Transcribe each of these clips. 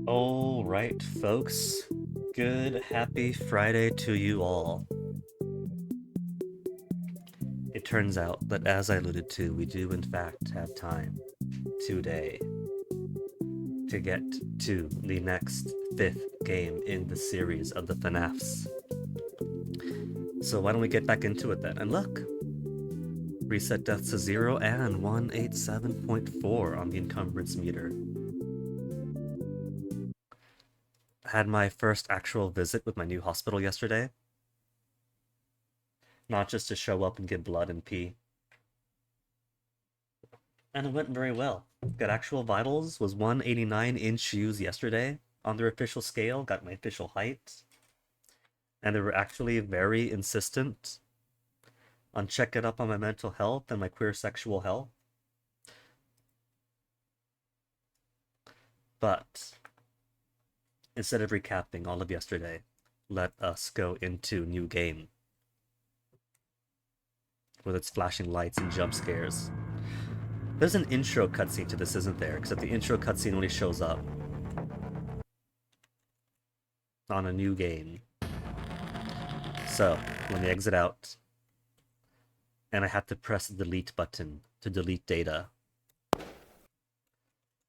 Alright, folks. Good, happy Friday to you all. It turns out that, as I alluded to, we do in fact have time today to get to the next 5th game in the series of the FNAFs. So why don't we get back into it then? And look! Reset deaths to 0 and 187.4 on the encumbrance meter. Had my first actual visit with my new hospital yesterday. Not just to show up and get blood and pee. And it went very well. Got actual vitals, was 189-inch shoes yesterday on their official scale, got my official height. And they were actually very insistent on checking up on my mental health and my queer sexual health. But instead of recapping all of yesterday, let us go into new game with its flashing lights and jump scares. There's an intro cutscene to this, isn't there? Except the intro cutscene only shows up on a new game. So, let me exit out. And I have to press the delete button to delete data.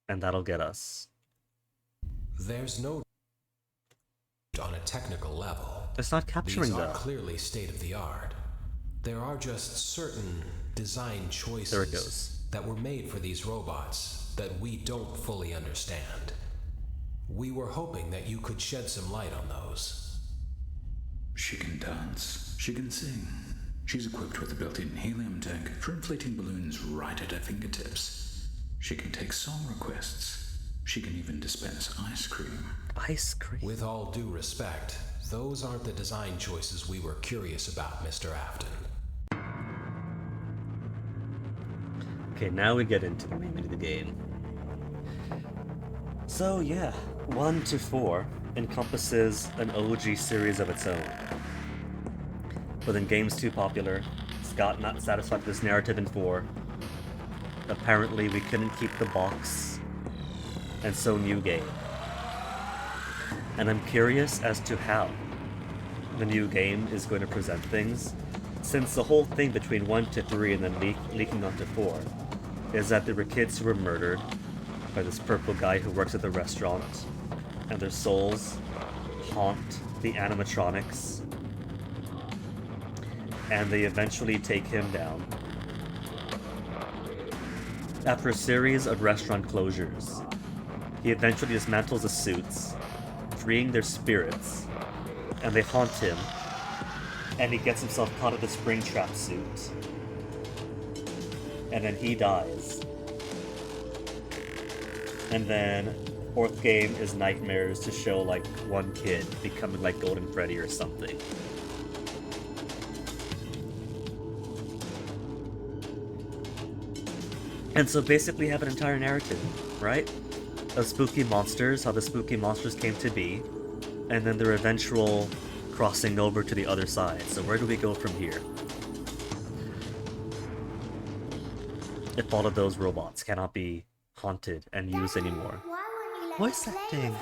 And that'll get us. There's no on a technical level. It's not capturing These are though. clearly state-of-the-art. There are just certain design choices There it goes. that were made for these robots that we don't fully understand. We were hoping that you could shed some light on those. She can dance. She can sing. She's equipped with a built-in helium tank for inflating balloons right at her fingertips. She can take song requests. She can even dispense ice cream. Ice cream. With all due respect, those aren't the design choices we were curious about, Mr. Afton. Okay, now we get into the main meat of the game. So yeah, 1 to 4 encompasses an OG series of its own. But then game's too popular. Scott not satisfied with this narrative in 4. Apparently we couldn't keep the box. And so new game. And I'm curious as to how the new game is going to present things, since the whole thing between 1 to 3 and then leaking onto 4 is that there were kids who were murdered by this purple guy who works at the restaurant, and their souls haunt the animatronics, and they eventually take him down. After a series of restaurant closures, he eventually dismantles the suits, freeing their spirits, and they haunt him, and he gets himself caught in the Springtrap suit. And then he dies. And then fourth game is nightmares to show like one kid becoming like Golden Freddy or something. And so basically you have an entire narrative, right? Of spooky monsters, how the spooky monsters came to be, and then their eventual crossing over to the other side. So where do we go from here? If all of those robots cannot be haunted and used anymore. Voice acting!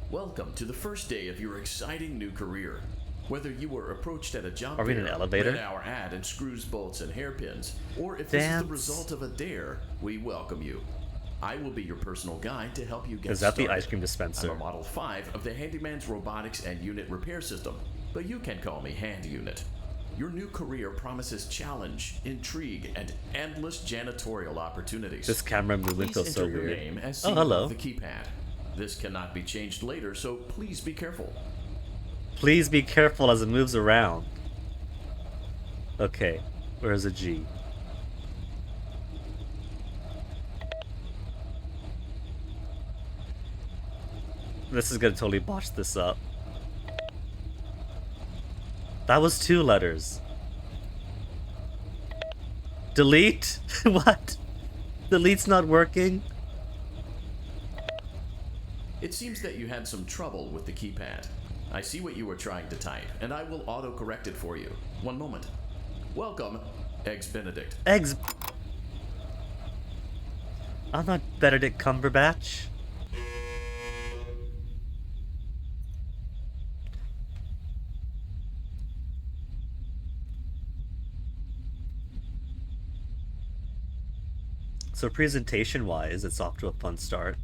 Welcome to the first day of your exciting new career. Whether you were approached at a job Are we in fair, an elevator? read our ad and screws, bolts, and hairpins, or if Dance. this is the result of a dare, we welcome you. I will be your personal guide to help you get Is that started. the ice cream dispenser? I'm a Model 5 of the Handyman's Robotics and Unit Repair System, but you can call me Hand Unit. Your new career promises challenge, intrigue, and endless janitorial opportunities. This camera movement Please feels so enter your weird. name as Oh, seen hello. above the keypad. This cannot be changed later, so please be careful. Please be careful as it moves around. Okay, where's a G? This is gonna totally botch this up. That was 2 letters. Delete? What? Delete's not working? It seems that you had some trouble with the keypad. I see what you were trying to type, and I will auto-correct it for you. One moment. Welcome. Eggs Benedict. Eggs. I'm not Benedict Cumberbatch. So presentation-wise, it's off to a fun start.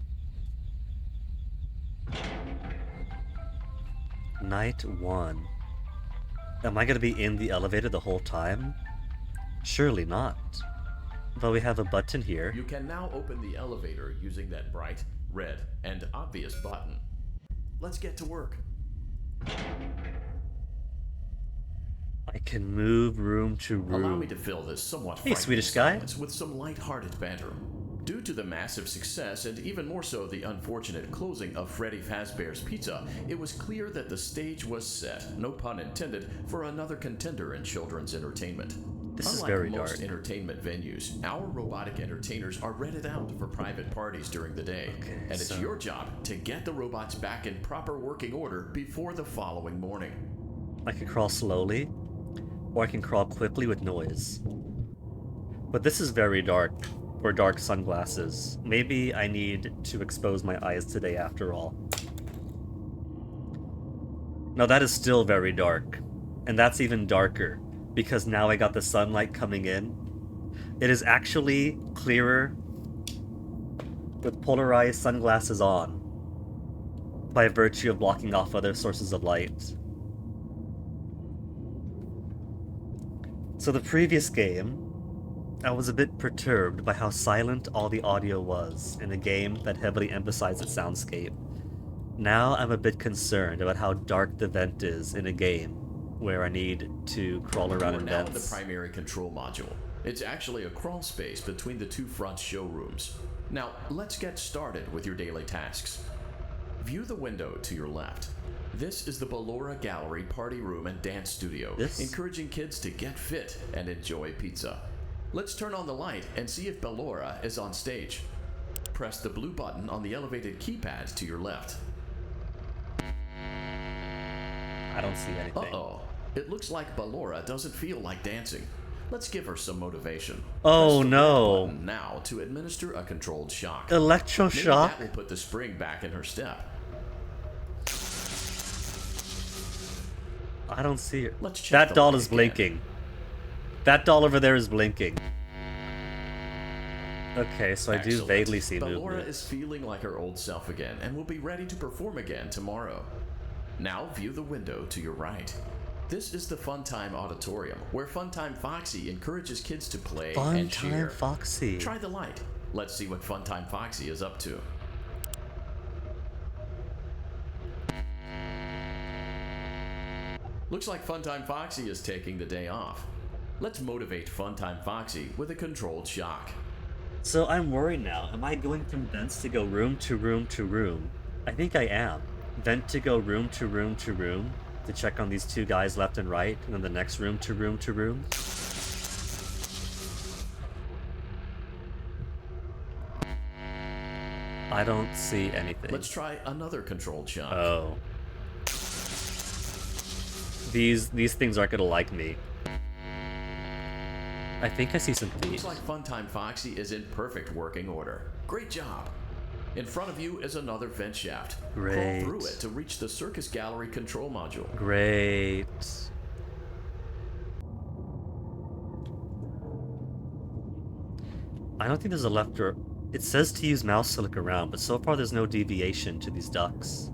Night 1. Am I gonna be in the elevator the whole time? Surely not. But we have a button here. You can now open the elevator using that bright, red, and obvious button. Let's get to work. I can move room to room. Allow me to fill this somewhat Hey, frightening Swedish guy. silence with some light-hearted banter. Due to the massive success, and even more so the unfortunate closing of Freddy Fazbear's Pizza, it was clear that the stage was set, no pun intended, for another contender in children's entertainment. This is Unlike very most dark. entertainment venues, our robotic entertainers are rented out for private parties during the day, Okay, and it's so- your job to get the robots back in proper working order before the following morning. I can crawl slowly, or I can crawl quickly with noise. But this is very dark for dark sunglasses. Maybe I need to expose my eyes today after all. Now that is still very dark, and that's even darker because now I got the sunlight coming in. It is actually clearer with polarized sunglasses on by virtue of blocking off other sources of light. So the previous game, I was a bit perturbed by how silent all the audio was in a game that heavily emphasized its soundscape. Now I'm a bit concerned about how dark the vent is in a game where I need to crawl around We're in now in the vents. primary control module. It's actually a crawl space between the two front showrooms. Now, let's get started with your daily tasks. View the window to your left. This is the Ballora Gallery Party Room and Dance Studio, This? encouraging kids to get fit and enjoy pizza. Let's turn on the light and see if Ballora is on stage. Press the blue button on the elevated keypad to your left. I don't see anything. Uh-oh. It looks like Ballora doesn't feel like dancing. Let's give her some motivation. Oh, Press the red no. button now to administer a controlled shock. Maybe Electroshock? that will put the spring back in her step. I don't see it. Let's check That the doll light is again. blinking. That doll over there is blinking. Okay, so I do Excellent. vaguely see Ballora movement. is feeling like her old self again and will be ready to perform again tomorrow. Now view the window to your right. This is the Funtime Auditorium, where Funtime Foxy encourages kids to play and cheer. Funtime Foxy. Try the light. Let's see what Funtime Foxy is up to. Looks like Funtime Foxy is taking the day off. Let's motivate Funtime Foxy with a controlled shock. So I'm worried now. Am I going from vents to go room to room to room? I think I am. Vent to go room to room to room to check on these two guys left and right, and then the next room to room to room. I don't see anything. Let's try another controlled shock. Oh. These things aren't gonna like me. I think I see some Looks thieves. like Funtime Foxy is in perfect working order. Great job. In front of you is another vent shaft. Great. Crawl through it to reach the Circus Gallery control module. Great. I don't think there's a left or... It says to use mouse to look around, but so far there's no deviation to these ducks.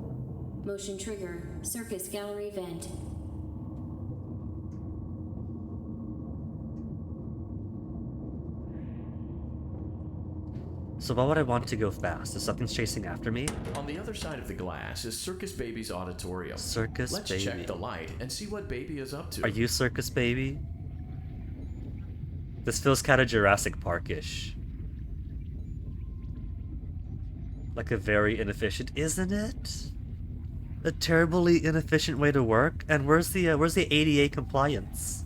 Motion trigger. Circus gallery vent. So why would I want to go fast? If something's chasing after me? On the other side of the glass is Circus Baby's auditorium. Circus Let's Baby. check the light and see what Baby is up to. Are you Circus Baby? This feels kind of Jurassic Park-ish. Like a very inefficient, isn't it? A terribly inefficient way to work. And where's the ADA compliance?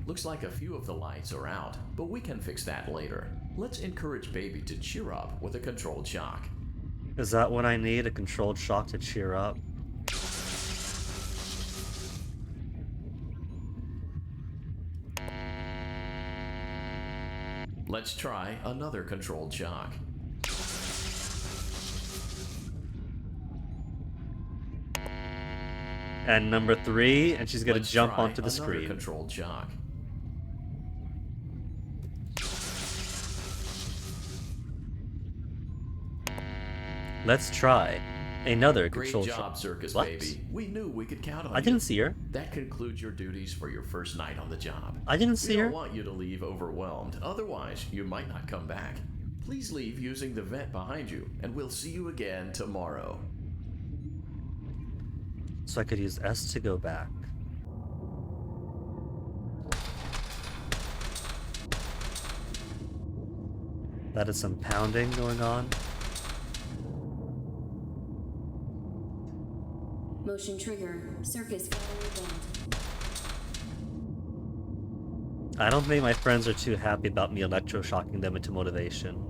Looks like a few of the lights are out, but we can fix that later. Let's encourage Baby to cheer up with a controlled shock. Is that what I need? A controlled shock to cheer up? Let's try another controlled shock. And number 3, and she's gonna Let's jump try onto the another screen. controlled shock. Let's try another Great control job, shot. Circus What? Baby. We knew we could count on you. I didn't see her. That concludes your duties for your first night on the job. I didn't We see don't her. want you to leave overwhelmed. Otherwise, you might not come back. Please leave using the vent behind you, and we'll see you again tomorrow. So I could use S to go back. That is some pounding going on. Motion trigger. Circus gallery vent. I don't think my friends are too happy about me electroshocking them into motivation.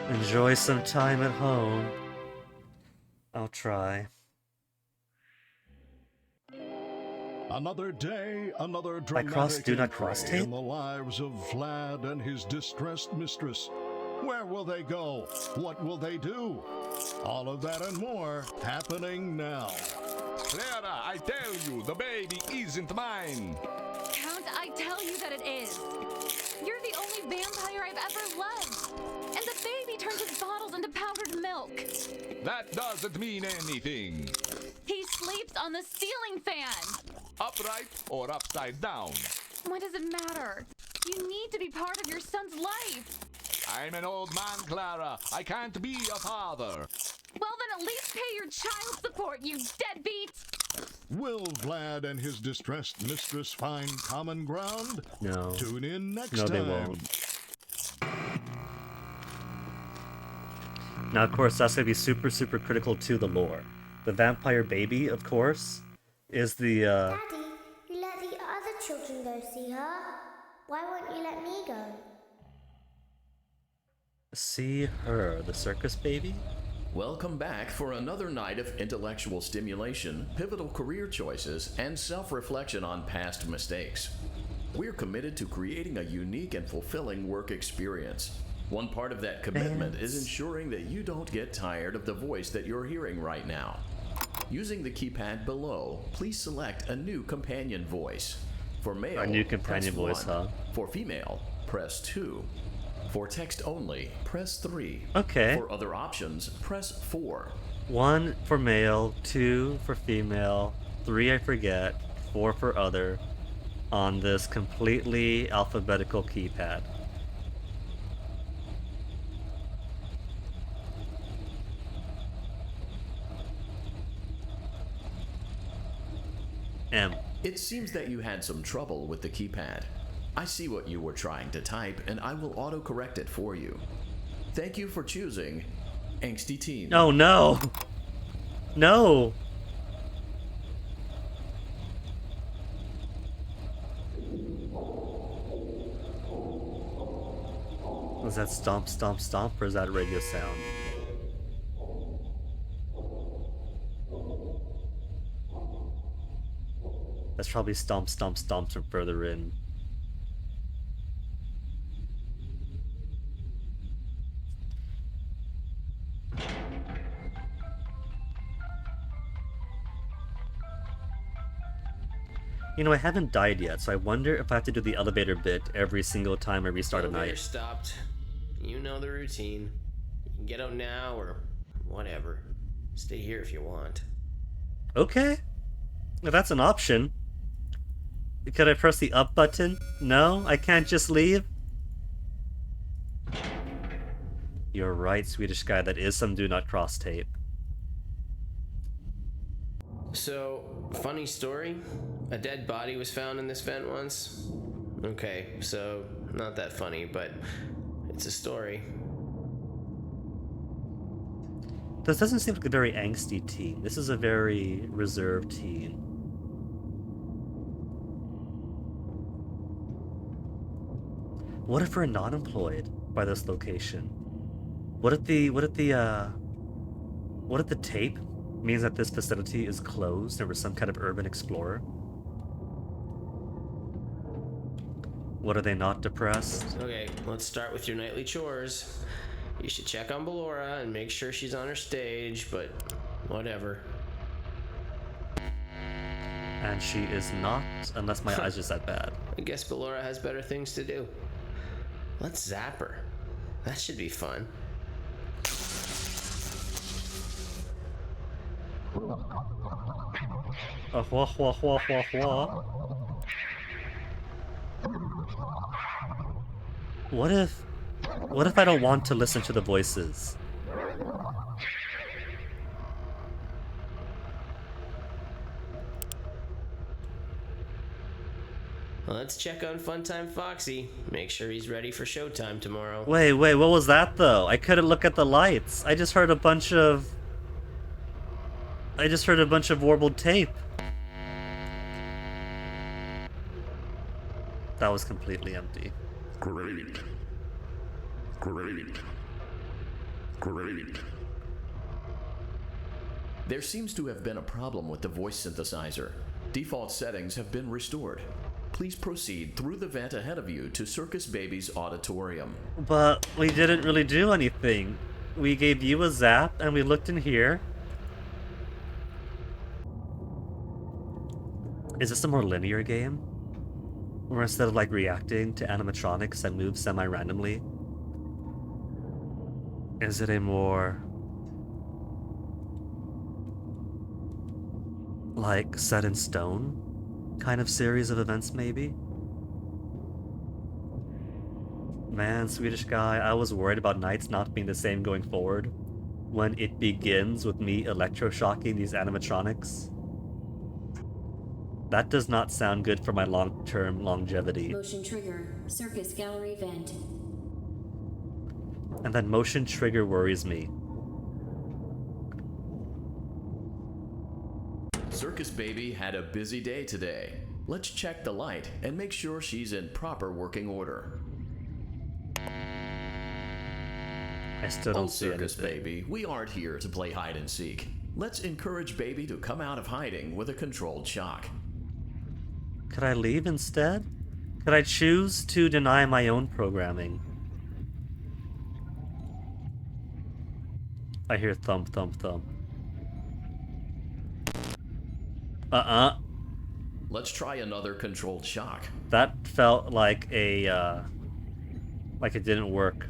Enjoy some time at home. I'll try. Another day, another I cross dramatic do not entry cross tape? in the lives of Vlad and his distressed mistress. Where will they go? What will they do? All of that and more happening now. Clara, I tell you, the baby isn't mine. Count, I tell you that it is. You're the only vampire I've ever loved. And the baby turns his bottles into powdered milk. That doesn't mean anything. He sleeps on the ceiling fan. Upright or upside down. What does it matter? You need to be part of your son's life. I'm an old man, Clara. I can't be a father. Well, then at least pay your child support, you deadbeat. Will Vlad and his distressed mistress find common ground? No. Tune in next No, they time. won't. Now, of course, that's going to be super, super critical to the lore. The vampire baby, of course, is the, Daddy, you let the other children go see her. Why won't you let me go? see her, the circus baby? Welcome back for another night of intellectual stimulation, pivotal career choices, and self-reflection on past mistakes. We're committed to creating a unique and fulfilling work experience. One part of that commitment is ensuring that you don't get tired of the voice that you're hearing right now. Using the keypad below, please select a new companion voice. For male, A new companion press voice, 1. huh? For female, press 2. For text only, press 3. Okay. For other options, press 4. 1 for male, 2 for female, 3 I forget, 4 for other, on this completely alphabetical keypad. M. It seems that you had some trouble with the keypad. I see what you were trying to type, and I will autocorrect it for you. Thank you for choosing Angsty Teen. Oh no! No! Was that stomp, stomp, stomp, or is that a radio sound? That's probably stomp, stomp, stomps from further in. You know, I haven't died yet, so I wonder if I have to do the elevator bit every single time I restart a Elevator night. stopped. You know the routine. You can get out now or whatever. Stay here if you want. Okay. If that's an option. Could I press the up button? No? I can't just leave? You're right, Swedish guy. That is some do not cross tape. So, funny story. A dead body was found in this vent once. Okay, so not that funny, but it's a story. This doesn't seem like a very angsty teen. This is a very reserved teen. What if we're not employed by this location? What if the tape Means that this facility is closed and we're some kind of urban explorer. What, are they not depressed? Okay, let's start with your nightly chores. You should check on Ballora and make sure she's on her stage, but whatever. And she is not, unless my eyes just that bad. I guess Ballora has better things to do. Let's zap her. That should be fun. Wah, wah, wah, wah, wah. What if I don't want to listen to the voices? Well, let's check on Funtime Foxy. Make sure he's ready for showtime tomorrow. Wait, what was that though? I couldn't look at the lights. I just heard a bunch of warbled tape. That was completely empty. Great. There seems to have been a problem with the voice synthesizer. Default settings have been restored. Please proceed through the vent ahead of you to Circus Baby's auditorium. But we didn't really do anything. We gave you a zap and we looked in here. Is this a more linear game? Where instead of like reacting to animatronics that move semi-randomly, is it a more like set in stone kind of series of events maybe? Man, Swedish guy, I was worried about nights not being the same going forward when it begins with me electroshocking these animatronics. That does not sound good for my long-term longevity. Motion trigger. Circus gallery vent. And then motion trigger worries me. Circus Baby had a busy day today. Let's check the light and make sure she's in proper working order. I still don't Oh, see Circus anything. Baby, we aren't here to play hide and seek. Let's encourage Baby to come out of hiding with a controlled shock. Could I leave instead? Could I choose to deny my own programming? I hear thump, thump, thump. Let's try another controlled shock. That felt like a, like it didn't work.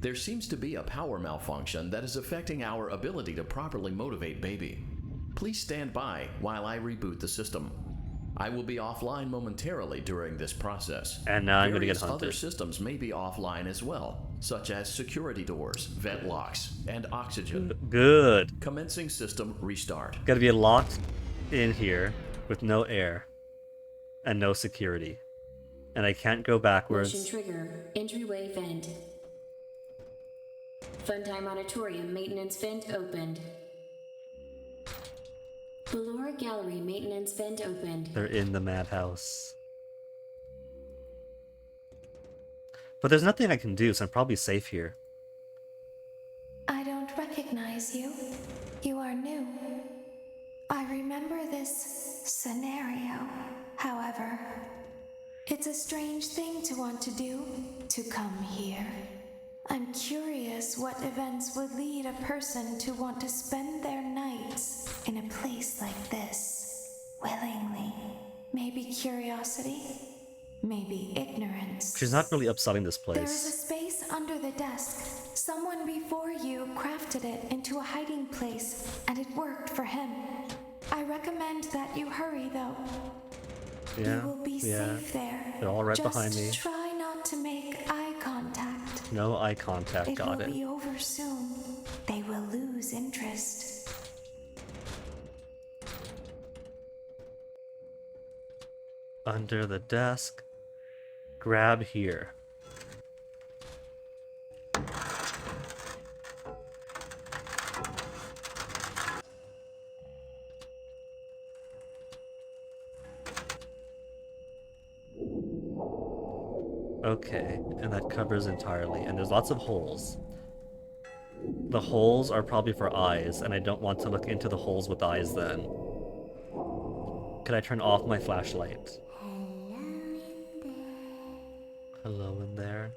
There seems to be a power malfunction that is affecting our ability to properly motivate Baby. Please stand by while I reboot the system. I will be offline momentarily during this process. And now I'm gonna get Various hunted. other systems may be offline as well, such as security doors, vent locks, and oxygen. Good. Commencing system restart. Gotta be locked in here with no air and no security. And I can't go backwards. Motion trigger. Entryway vent. Funtime auditorium maintenance vent opened. Ballora gallery maintenance vent opened. They're in the madhouse. But there's nothing I can do, so I'm probably safe here. I don't recognize you. You are new. I remember this scenario, however. It's a strange thing to want to do, to come here. I'm curious what events would lead a person to want to spend their nights in a place like this, willingly. Maybe curiosity, maybe ignorance. She's not really upselling this There is a place. space under the desk. Someone before you crafted it into a hiding place, and it worked for him. I recommend that you hurry, though. Yeah, You will be yeah. safe there. They're all right Just behind me. try not to make eye contact. No eye contact, It got will it. be over soon. They will lose interest. Under the desk. Grab here. Okay, and that covers entirely, and there's lots of holes. The holes are probably for eyes, and I don't want to look into the holes with eyes then. Could I turn off my flashlight? Hello in there.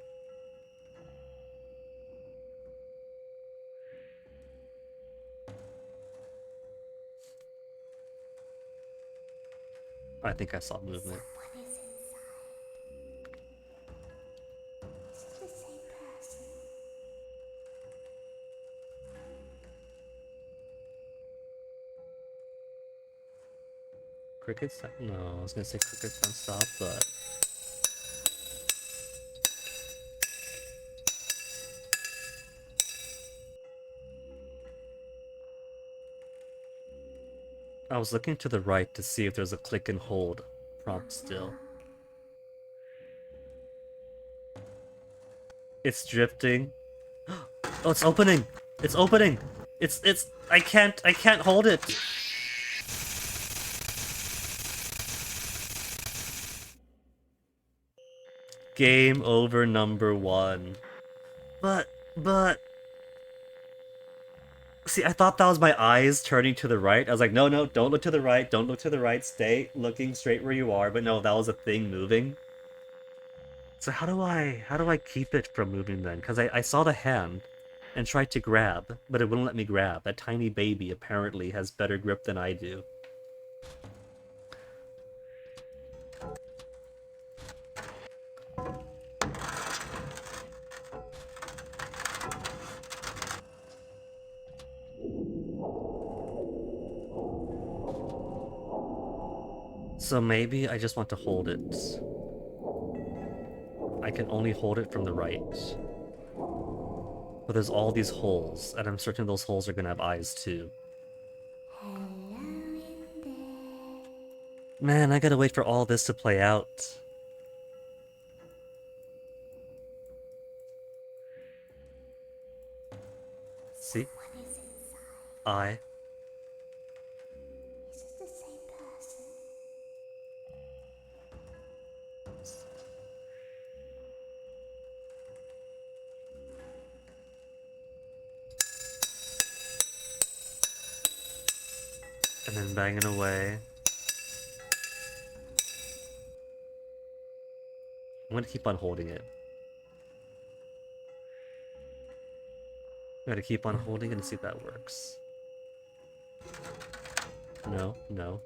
I think I saw movement. Crickets? No, I was gonna say crickets don't stop, but... I was looking to the right to see if there's a click and hold prompt still. It's drifting. Oh, it's opening! It's opening! I can't hold it! Game over number 1. But... See, I thought that was my eyes turning to the right. I was like, no, don't look to the right, don't look to the right, stay looking straight where you are. But no, that was a thing moving. So how do I keep it from moving then? Because I saw the hand and tried to grab, but it wouldn't let me grab. That tiny baby apparently has better grip than I do. So maybe I just want to hold it. I can only hold it from the right. But there's all these holes, and I'm certain those holes are gonna have eyes too. Man, I gotta wait for all this to play out. See? I. And then banging away. I'm gonna keep on holding it. I'm gonna keep on holding it and see if that works. No. No.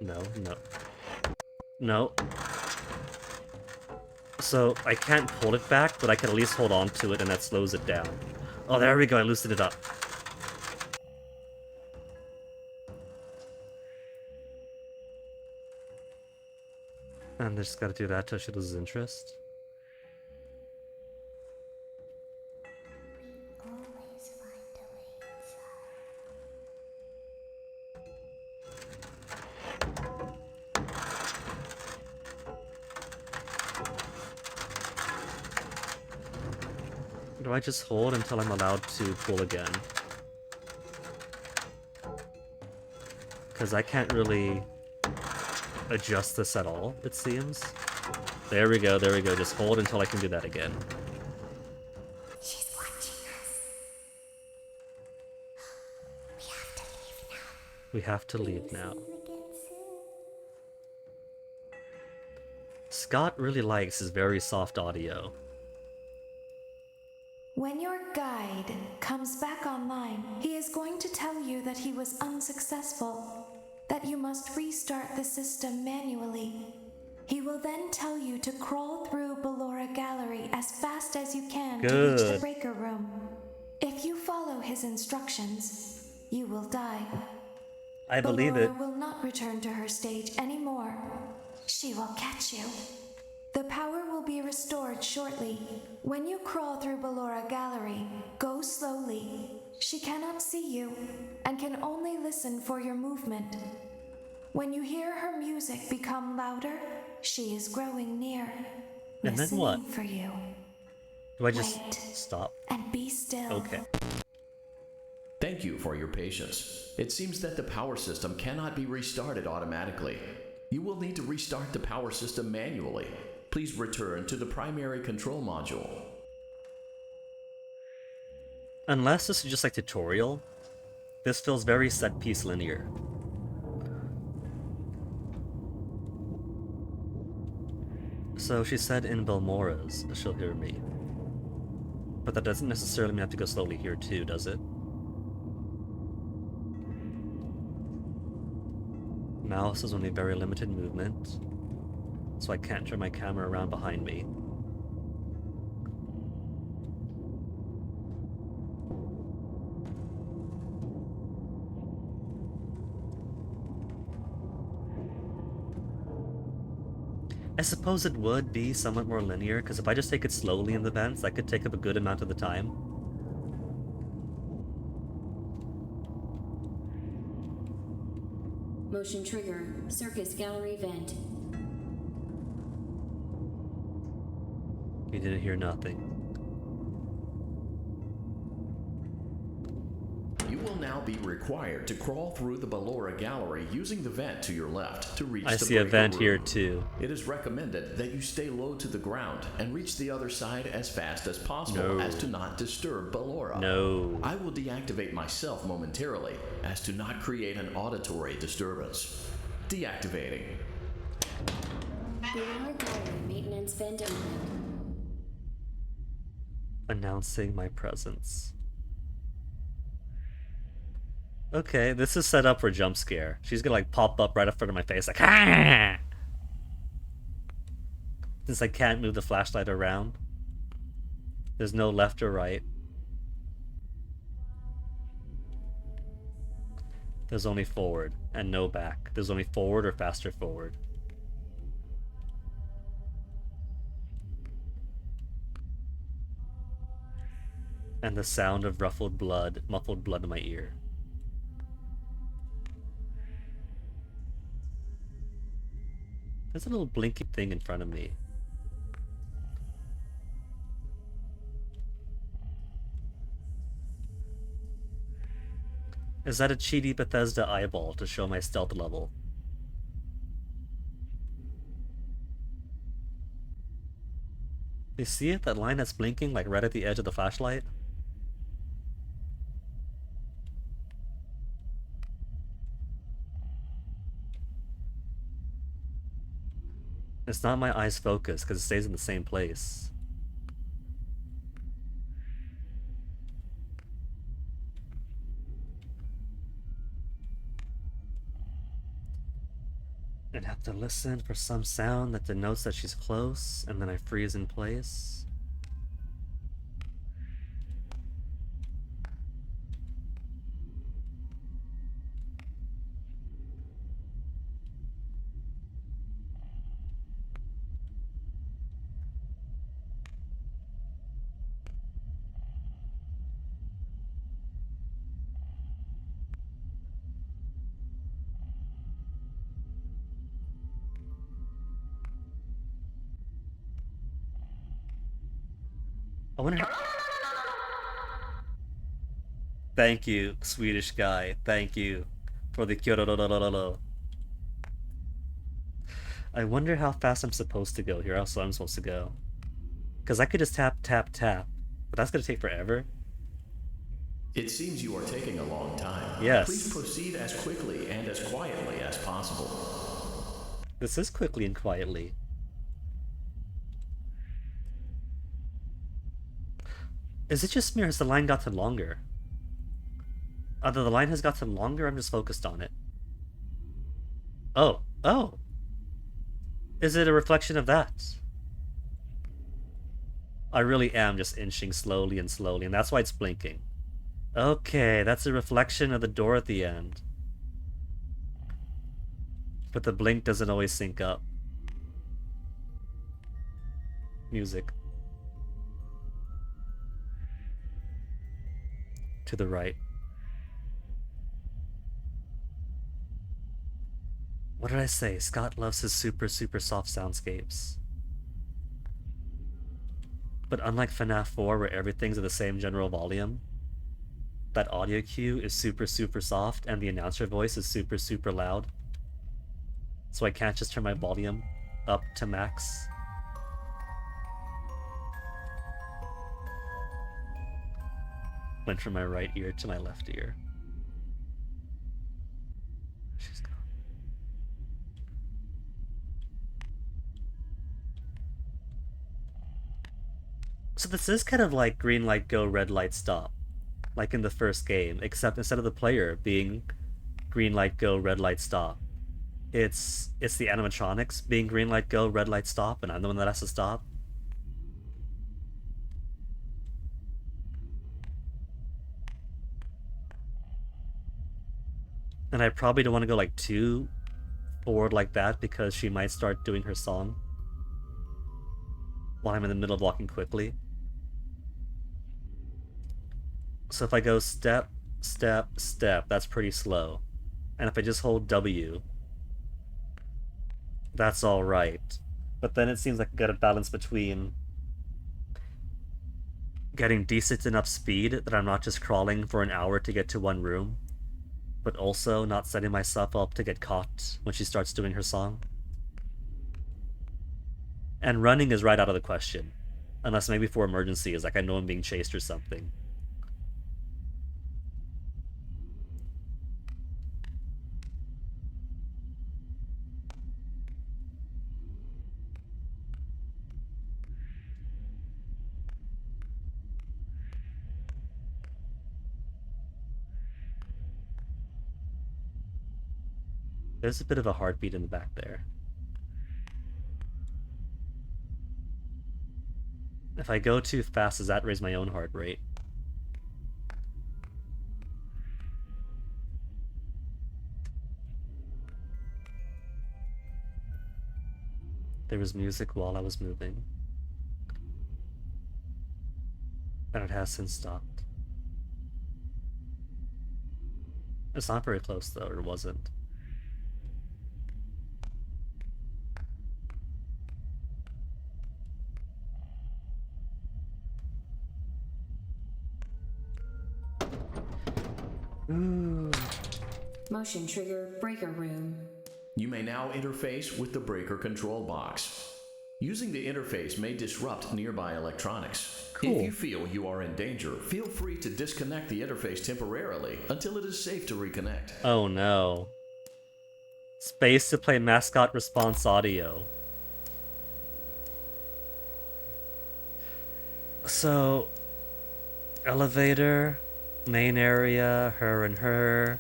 So, I can't hold it back, but I can at least hold on to it and that slows it down. Oh, there we go, I loosened it up. And I just gotta do that till she loses interest. Do I just hold until I'm allowed to pull again? Because I can't really adjust this at all, it seems. There we go, just hold until I can do that again. She's watching us. We have to leave now. Scott really likes his very soft audio. When your guide comes back online, he is going to tell you that he was unsuccessful, that you must restart the system manually. He will then tell you to crawl through Ballora Gallery as fast as you can to reach the breaker room. If you follow his instructions, you will die. I believe it. Ballora will not return to her stage anymore. She will catch you. The power will be restored shortly. When you crawl through Ballora Gallery, go slowly. She cannot see you and can only listen for your movement. When you hear her music become louder, she is growing near. And then what? For you. Do I just Wait stop? And be still. Okay. Thank you for your patience. It seems that the power system cannot be restarted automatically. You will need to restart the power system manually. Please return to the primary control module. Unless this is just like tutorial, this feels very set-piece linear. So she said in Belmora's, she'll hear me. But that doesn't necessarily mean I have to go slowly here too, does it? Mouse is only very limited movement, so I can't turn my camera around behind me. I suppose it would be somewhat more linear, because if I just take it slowly in the vents, that could take up a good amount of the time. Motion trigger. Circus gallery vent. You didn't hear nothing. You will now be required to crawl through the Ballora gallery using the vent to your left to reach I the see a breaker vent room. here too. It is recommended that you stay low to the ground and reach the other side as fast as possible No. as to not disturb Ballora. No. I will deactivate myself momentarily as to not create an auditory disturbance. Deactivating. Ballora gallery maintenance vent open. Announcing my presence. Okay, this is set up for a jump scare. She's gonna like pop up right in front of my face like ah! Since I can't move the flashlight around. There's no left or right. There's only forward and no back. There's only forward or faster forward. And the sound of muffled blood in my ear. There's a little blinking thing in front of me. Is that a cheaty Bethesda eyeball to show my stealth level? You see it? That line that's blinking like right at the edge of the flashlight? It's not my eyes focus because it stays in the same place. I'd have to listen for some sound that denotes that she's close, and then I freeze in place. I wonder. Thank you, Swedish guy. Thank you for the kyorororororo. I wonder how fast I'm supposed to go here. How slow I'm supposed to go. Because I could just tap, tap, tap. But that's going to take forever. It seems you are taking a long time. Yes. Please proceed as quickly and as quietly as possible. This is quickly and quietly. Is it just me or has the line gotten longer? Either the line has gotten longer or I'm just focused on it. Oh. Oh! Is it a reflection of that? I really am just inching slowly and slowly, and that's why it's blinking. Okay, that's a reflection of the door at the end. But the blink doesn't always sync up. Music. To the right. What did I say? Scott loves his super soft soundscapes. But unlike FNAF 4 where everything's at the same general volume, that audio cue is super soft and the announcer voice is super loud. So I can't just turn my volume up to max. Went from my right ear to my left ear. She's gone. So this is kind of like green light go, red light stop. Like in the first game, except instead of the player being green light go, red light stop, it's the animatronics being green light go, red light stop, and I'm the one that has to stop. And I probably don't want to go like too forward like that because she might start doing her song while I'm in the middle of walking quickly. So if I go step, step, step, that's pretty slow. And if I just hold W, that's alright. But then it seems like I got a balance between getting decent enough speed that I'm not just crawling for an hour to get to one room, but also not setting myself up to get caught when she starts doing her song. And running is right out of the question. Unless maybe for emergencies, like I know I'm being chased or something. There's a bit of a heartbeat in the back there. If I go too fast, does that raise my own heart rate? There was music while I was moving. And it has since stopped. It's not very close though, or it wasn't. Ooh. Motion trigger breaker room. You may now interface with the breaker control box. Using the interface may disrupt nearby electronics. Cool. If you feel you are in danger, feel free to disconnect the interface temporarily until it is safe to reconnect. Oh no. Space to play mascot response audio. So, elevator, main area, her and her,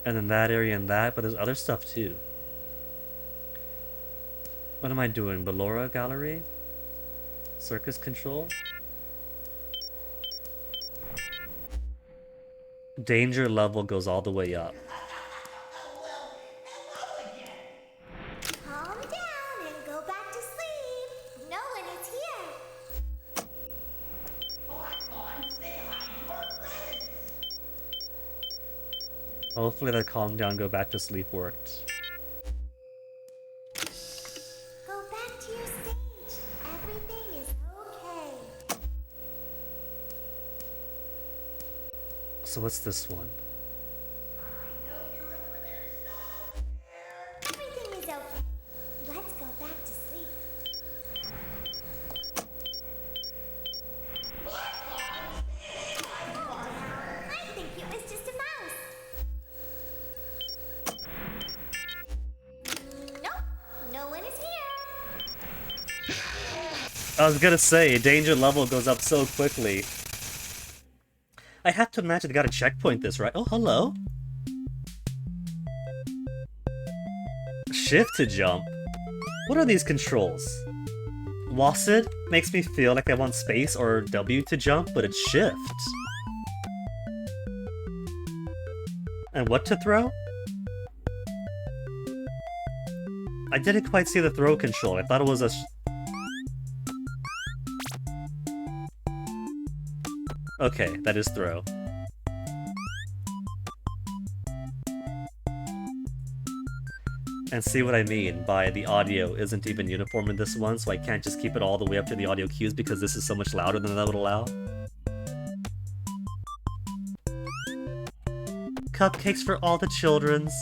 and then that area and that, but there's other stuff too. What am I doing? Ballora Gallery? Circus control? Danger level goes all the way up. Calm down and go back to sleep. Nolan is here. Hopefully that calm down, go back to sleep worked. Go back to your stage. Everything is okay. So what's this one? Everything is okay. Let's go back to sleep. I think it was just a mouse. Nope, no one is here. I was gonna say, danger level goes up so quickly. I have to imagine they gotta checkpoint this, right? Oh, hello. Shift to jump. What are these controls? WASD makes me feel like I want space or W to jump, but it's shift. And what to throw? I didn't quite see the throw control. I thought it was a... Okay, that is throw. And see what I mean by the audio isn't even uniform in this one, so I can't just keep it all the way up to the audio cues because this is so much louder than that would allow. Cupcakes for all the childrens.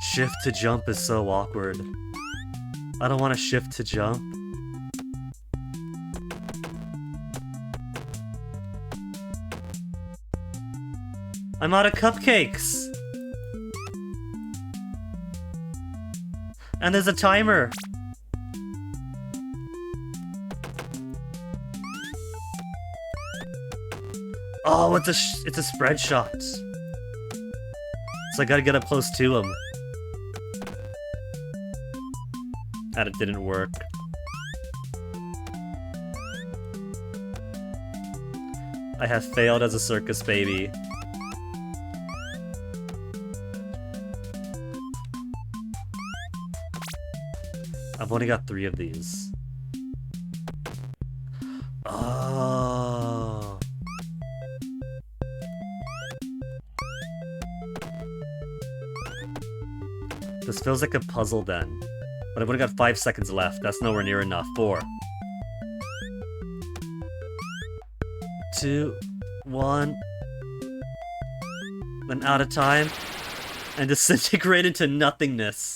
Shift to jump is so awkward. I don't want to shift to jump. I'm out of cupcakes! And there's a timer! Oh, it's a spread shot. So I gotta get up close to him. And it didn't work. I have failed as a circus baby. I've only got 3 of these. Oh. This feels like a puzzle then. But I've only got 5 seconds left. That's nowhere near enough. 4. 2, 1. Then out of time. And disintegrate into nothingness.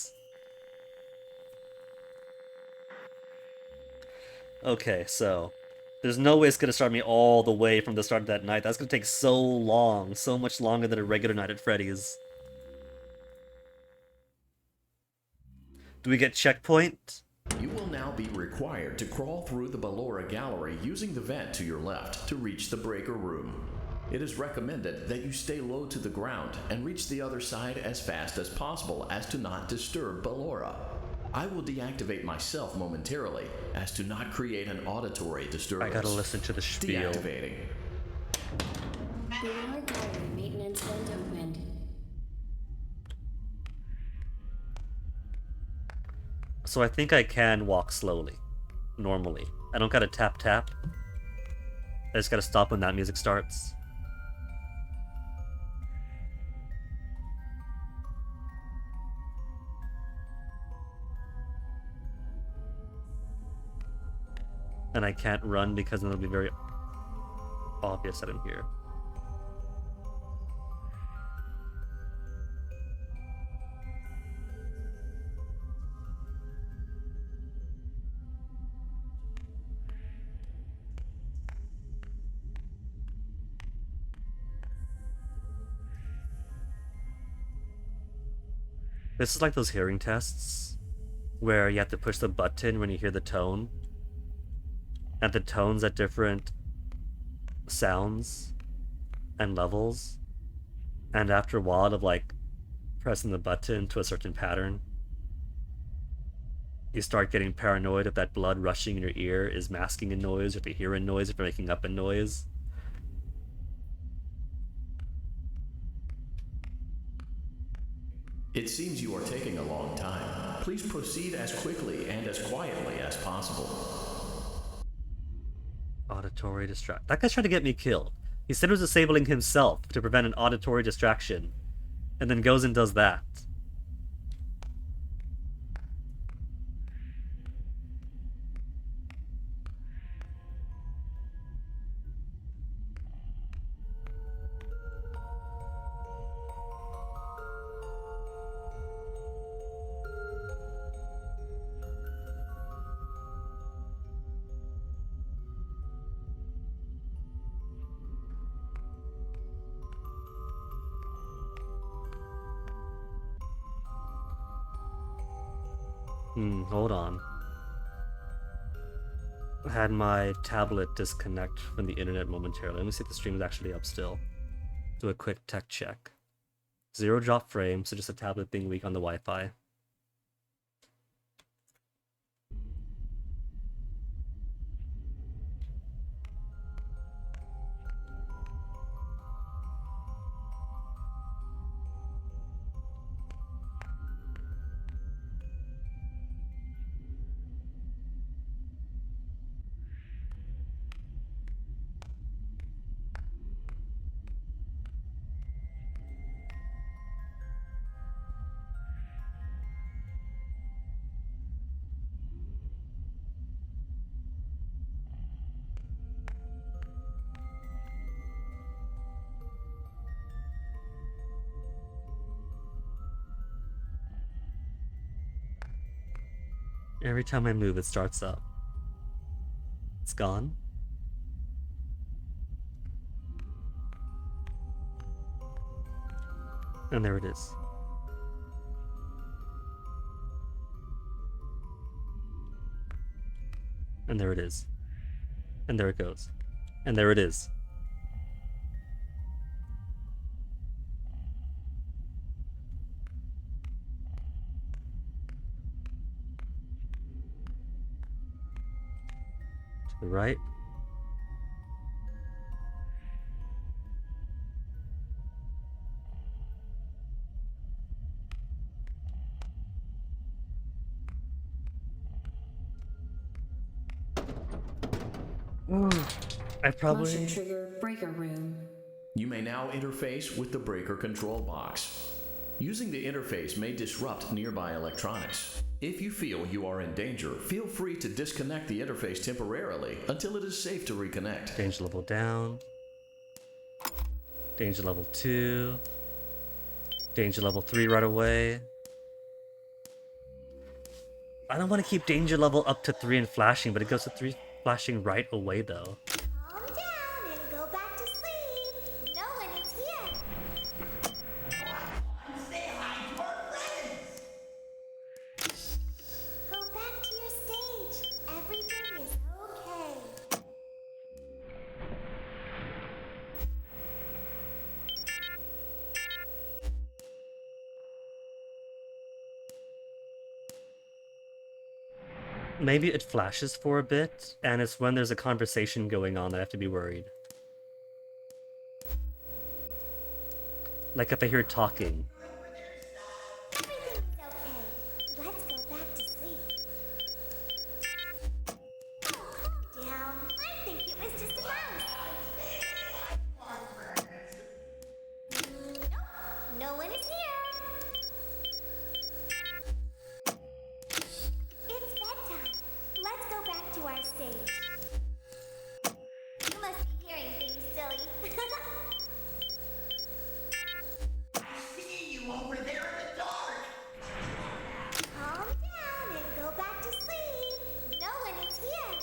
Okay, so there's no way it's gonna start me all the way from the start of that night. That's gonna take so long, so much longer than a regular night at Freddy's. Do we get checkpoint? You will now be required to crawl through the Ballora Gallery using the vent to your left to reach the breaker room. It is recommended that you stay low to the ground and reach the other side as fast as possible as to not disturb Ballora. I will deactivate myself momentarily as to not create an auditory disturbance. I gotta listen to the spiel. Deactivating. Ballora Gallery maintenance vent opened. So I think I can walk slowly. Normally. I don't gotta tap tap. I just gotta stop when that music starts. And I can't run because then it'll be very obvious that I'm here. This is like those hearing tests where you have to push the button when you hear the tone. And the tones at different sounds and levels. And after a while of like pressing the button to a certain pattern, you start getting paranoid if that blood rushing in your ear is masking a noise, or if you hear a noise, if you're making up a noise. It seems you are taking a long time. Please proceed as quickly and as quietly as possible. Auditory distract. That guy's trying to get me killed. He said he was disabling himself to prevent an auditory distraction, and then goes and does that. Hold on. I had my tablet disconnect from the internet momentarily. Let me see if the stream is actually up still. Do a quick tech check. 0 drop frame, so just a tablet being weak on the Wi-Fi. Every time I move, it starts up. It's gone. And there it is. And there it is. And there it goes. And there it is. To the right. I probably... Motion trigger breaker room. You may now interface with the breaker control box. Using the interface may disrupt nearby electronics. If you feel you are in danger, feel free to disconnect the interface temporarily until it is safe to reconnect. Danger level down. Danger level 2. Danger level 3 right away. I don't want to keep danger level up to 3 and flashing, but it goes to 3 flashing right away though. Calm down and go back to sleep. No one is here. Go back to your stage. Everything is okay. Maybe it flashes for a bit, and it's when there's a conversation going on that I have to be worried. Like if I hear talking. Everything is okay. Let's go back to sleep. Calm down. I think it was just a mouse. Nope. No one is here. It's bedtime. Let's go back to our stage. You must be hearing things, silly. Calm down and go back to sleep. No one is here.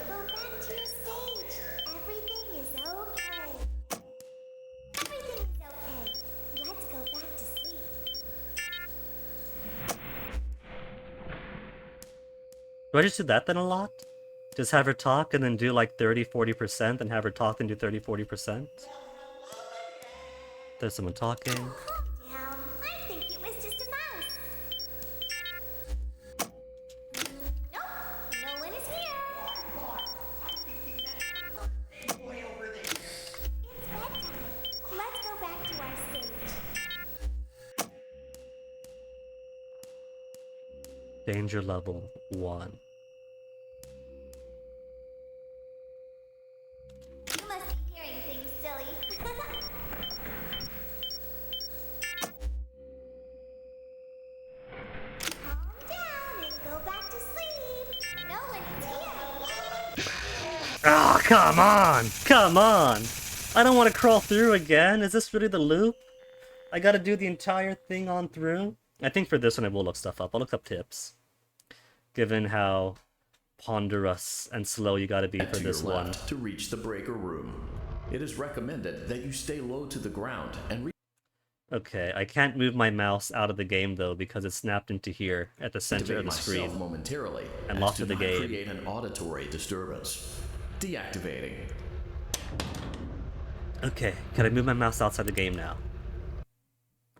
Go back to your stage. Everything is okay. Everything is okay. Let's go back to sleep. Do I just do that then a lot? Just have her talk and then do like 30-40% and have her talk and do 30-40%? There's someone talking. Calm down. I think it was just a mouse. Nope. No one is here. It's bedtime. Let's go back to our stage. Danger level 1. You must be hearing things, silly. Calm down and go back to sleep. No one is here. Ah, come on! Come on! I don't want to crawl through again. Is this really the loop? I gotta do the entire thing on through? I think for this one I will look stuff up. I'll look up tips. Given how ponderous and slow you gotta be for To this your one. left to reach the breaker room. It is recommended that you stay low to the ground and Okay, I can't move my mouse out of the game though because it's snapped into here at the center of the screen. momentarily And as locked to to the not game. create an auditory disturbance. Deactivating. Okay, can I move my mouse outside the game now?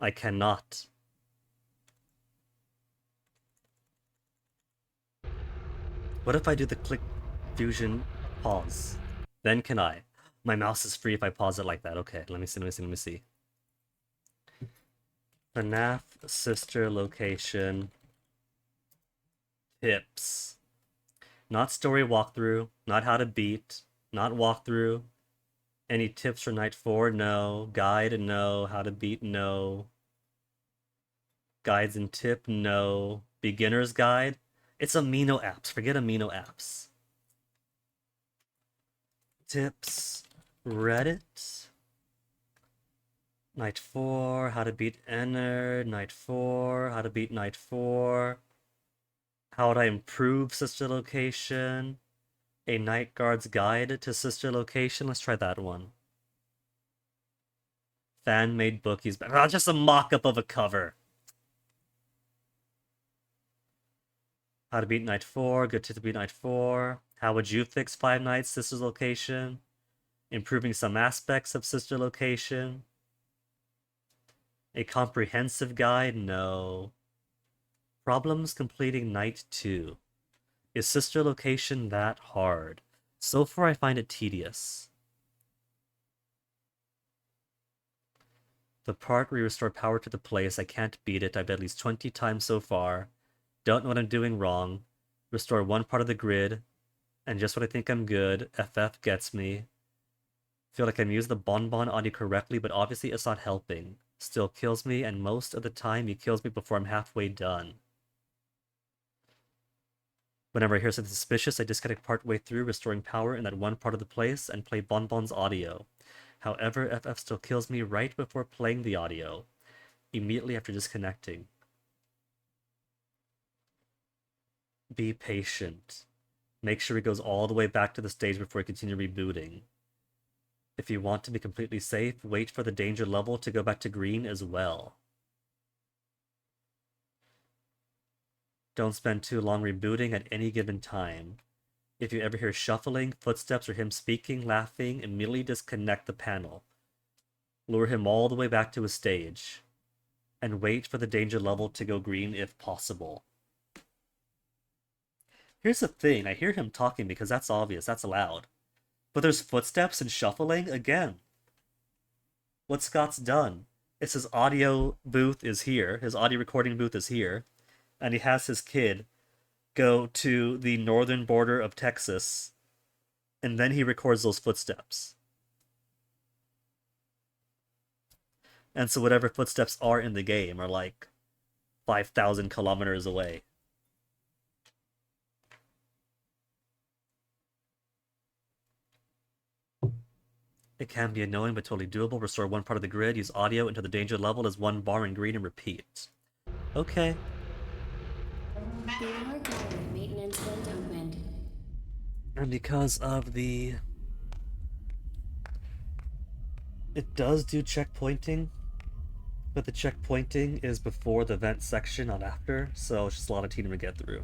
I cannot. What if I do the click fusion pause? Then can I? My mouse is free if I pause it like that. Okay, let me see. FNAF sister location tips. Not story walkthrough, not how to beat, not walkthrough. Any tips for night 4? No. Guide? No. How to beat? No. Guides and tip? No. Beginner's guide? It's amino apps. Forget amino apps. Tips. Reddit. Night 4, how to beat Ennard. Night 4, how to beat Night 4. How would I improve Sister Location? A Night Guard's Guide to Sister Location. Let's try that one. Fan-made bookies. Just a mock-up of a cover. How to beat Night 4. Good to beat Night 4. How would you fix Five Nights Sister Location? Improving some aspects of Sister Location. A comprehensive guide? No. Problems completing Night 2. Is Sister Location that hard? So far I find it tedious. The part where you restore power to the place, I can't beat it. I've at least 20 times so far. Don't know what I'm doing wrong. Restore one part of the grid. And just when I think I'm good, FF gets me. Feel like I'm using the Bonbon audio correctly, but obviously it's not helping. Still kills me, and most of the time he kills me before I'm halfway done. Whenever I hear something suspicious, I disconnect partway through, restoring power in that one part of the place, and play Bonbon's audio. However, FF still kills me right before playing the audio, immediately after disconnecting. Be patient. Make sure he goes all the way back to the stage before you continue rebooting. If you want to be completely safe, wait for the danger level to go back to green as well. Don't spend too long rebooting at any given time. If you ever hear shuffling, footsteps, or him speaking, laughing, immediately disconnect the panel. Lure him all the way back to his stage. And wait for the danger level to go green if possible. Here's the thing, I hear him talking because that's obvious, that's loud. But there's footsteps and shuffling again. What Scott's done is his audio booth is here, his audio recording booth is here, and he has his kid go to the northern border of Texas, and then he records those footsteps. And so whatever footsteps are in the game are like 5,000 kilometers away. It can be annoying but totally doable. Restore one part of the grid, use audio until the danger level is one bar in green, and repeat. Okay. Your tower maintenance vent opened. And because of the... It does do checkpointing, but the checkpointing is before the vent section, not after, so it's just a lot of tedium to get through.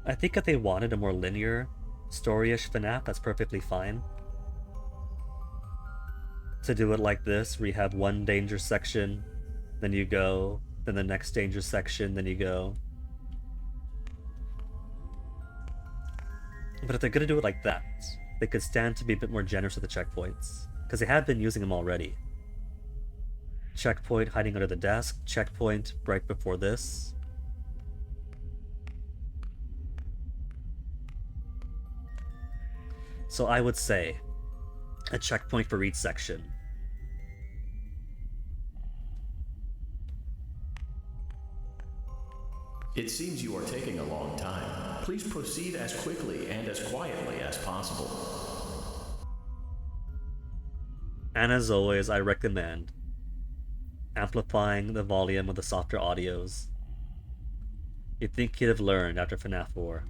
I think if they wanted a more linear, story-ish FNAF, that's perfectly fine. To do it like this, where you have one danger section, then you go, then the next danger section, then you go. But if they're gonna do it like that, they could stand to be a bit more generous with the checkpoints, because they have been using them already. Checkpoint hiding under the desk, checkpoint right before this. So I would say a checkpoint for each section. It seems you are taking a long time. Please proceed as quickly and as quietly as possible. And as always, I recommend amplifying the volume of the softer audios. You'd think you'd have learned after FNAF 4.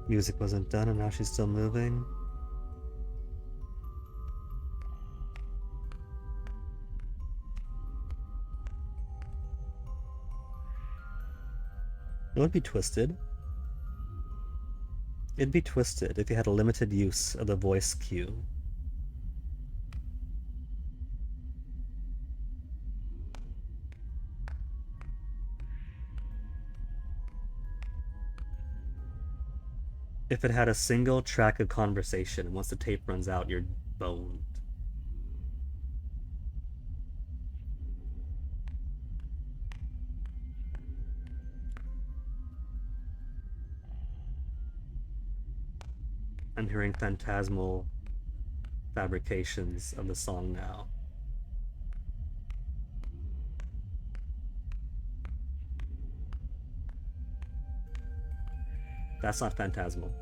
Music wasn't done and now she's still moving. It would be twisted. It'd be twisted if you had a limited use of the voice cue. If it had a single track of conversation, once the tape runs out, you're boned. I'm hearing phantasmal fabrications of the song now. That's not phantasmal.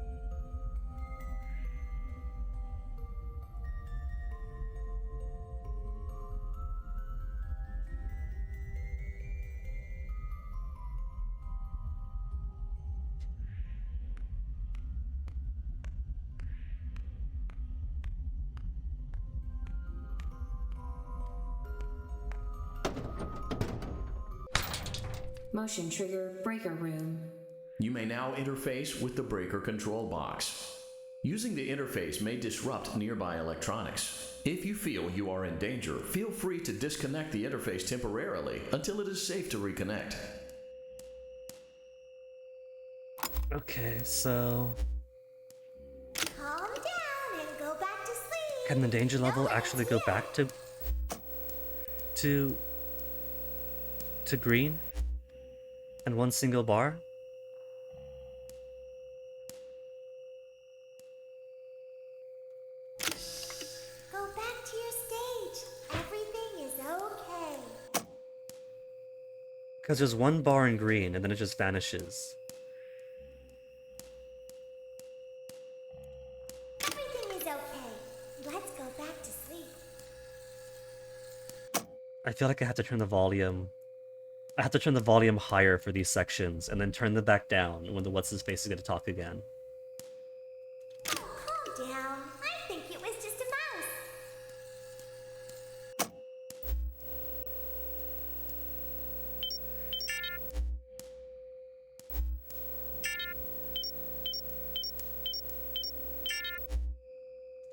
Motion trigger breaker room. You may now interface with the breaker control box. Using the interface may disrupt nearby electronics. If you feel you are in danger, feel free to disconnect the interface temporarily until it is safe to reconnect. Okay, so Calm down and go back to sleep. can the danger level actually go back to green? And one single bar? Go back to your stage. Everything is okay. Because there's one bar in green and then it just vanishes. Everything is okay. Let's go back to sleep. I feel like I have to turn the volume. I have to turn the volume higher for these sections and then turn them back down when the what's-his-face is going to talk again. Oh, calm down. I think it was just a mouse.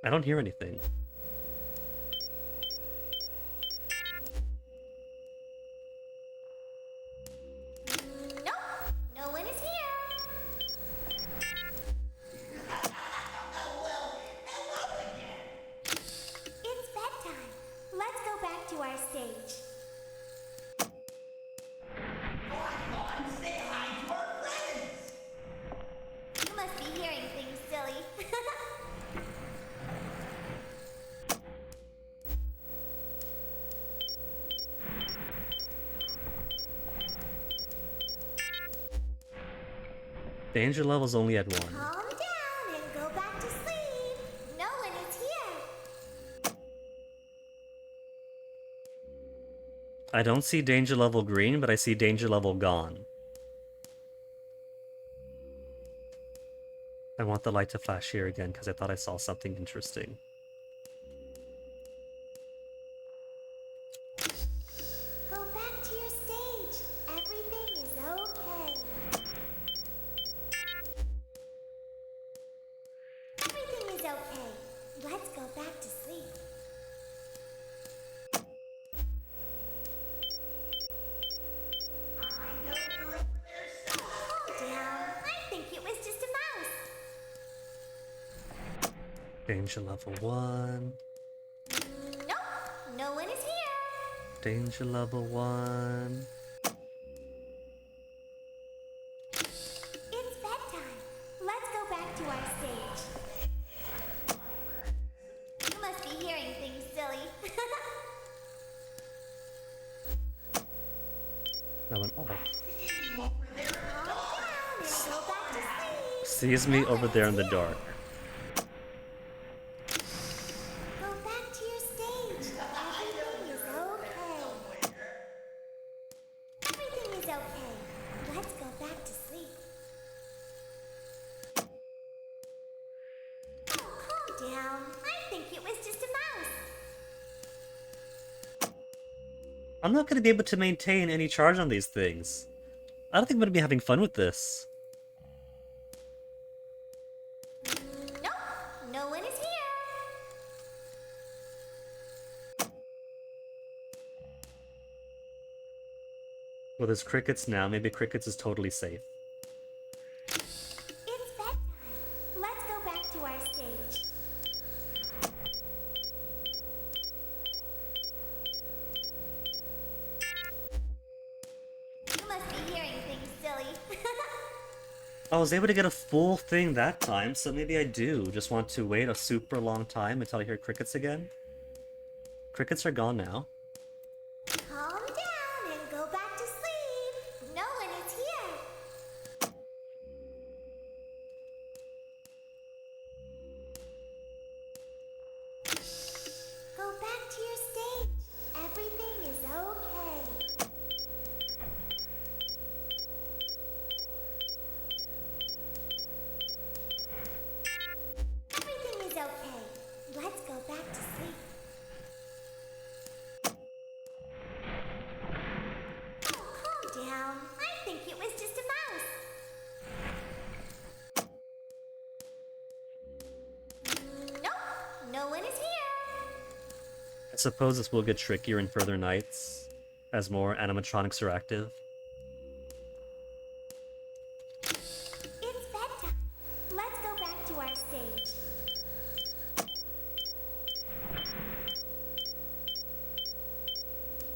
I don't hear anything. Nope. No one is here. It's bedtime. Let's go back to our stage. You must be hearing things, silly. Danger level's only at 1. Calm down and go back to sleep. No one is here. I don't see danger level green, but I see danger level gone. I want the light to flash here again because I thought I saw something interesting. Go back to your stage. Everything is okay. Everything is okay. Let's go back to sleep. Calm down. I think it was just a mouse. Danger level 1. Nope. No one is here. Danger level 1. It's bedtime. Let's go back to our stage. You must be hearing things, silly. That went off. Calm down and go back to sleep. Sees me over there in the dark. Go back to your stage. Everything is okay. Everything is okay. Let's go back to sleep. Oh, calm down. I think it was just a mouse. I'm not going to be able to maintain any charge on these things. I don't think I'm going to be having fun with this. Nope. No one is here. Well, there's crickets now. Maybe crickets is totally safe. It's bedtime. I was able to get a full thing that time, so maybe I do just want to wait a super long time until I hear crickets again. Crickets are gone now. Calm down and go back to sleep. No one is here. Go back to your stage. Everything is okay. Everything is okay. Let's go back to sleep. Oh, calm down. I think it was just a mouse. Nope, no one is here. I suppose this will get trickier in further nights, as more animatronics are active. It's bedtime. Let's go back to our stage.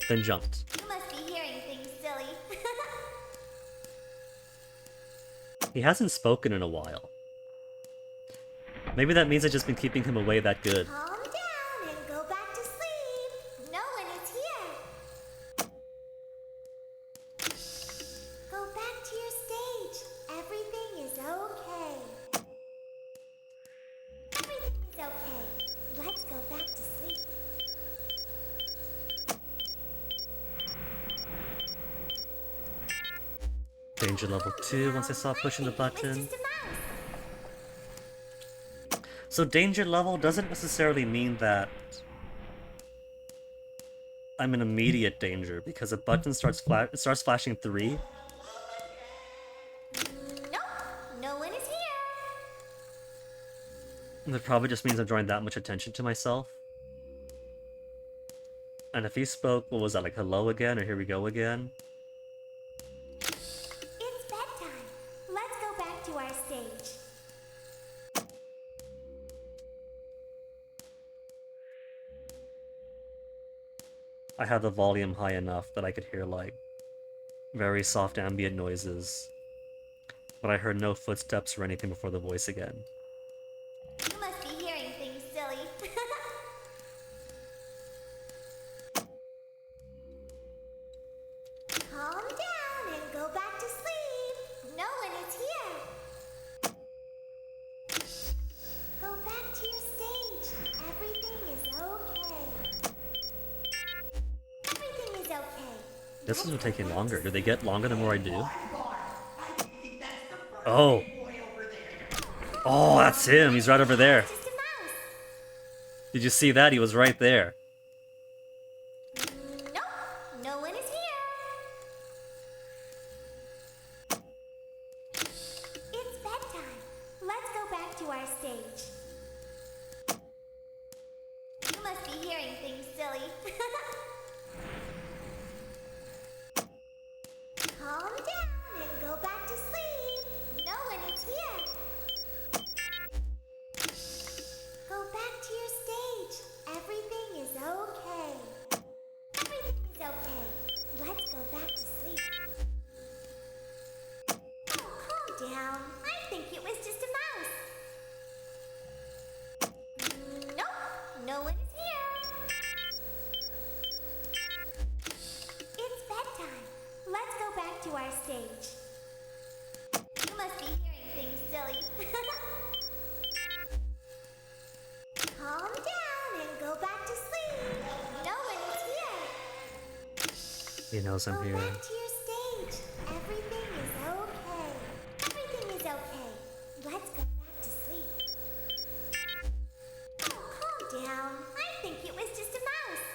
Then jumped. You must be hearing things, silly. He hasn't spoken in a while. Maybe that means I've just been keeping him away that good. Calm down and go back to sleep. No one is here. Go back to your stage. Everything is okay. Everything is okay. Let's go back to sleep. Danger level 2 once I stop pushing the It was button. just a mouse. So danger level doesn't necessarily mean that I'm in immediate danger, because a button starts flashing 3. Nope, no one is here. That probably just means I'm drawing that much attention to myself. And if he spoke, what was that, like hello again, or here we go again? It's bedtime. Let's go back to our stage. I had the volume high enough that I could hear, like, very soft ambient noises. But I heard no footsteps or anything before the voice again. You must be hearing things, silly. Calm down and go back to sleep. No one is here. Go back to your stage. Everything is okay. Everything is okay. This is taking longer. Do they get longer the more I do? Oh. Oh, that's him. He's right over there. Just a mouse. Did you see that? He was right there. Nope, no one is here. It's bedtime. Let's go back to our stage. You must be hearing things, silly. Calm down and go back to sleep. No one is here. Go back to your stage. Everything is okay. Everything is okay. Let's go back to sleep. Oh, calm down. I think it was just a mouse. Nope, no one is here. It's bedtime. Let's go back to our stage. You must be hearing things, silly. Calm down and go back to sleep. No one is here. He knows I'm Go here. back to your stage. Everything is okay. Everything is okay. Let's go back to sleep. Oh, calm down. I think it was just a mouse.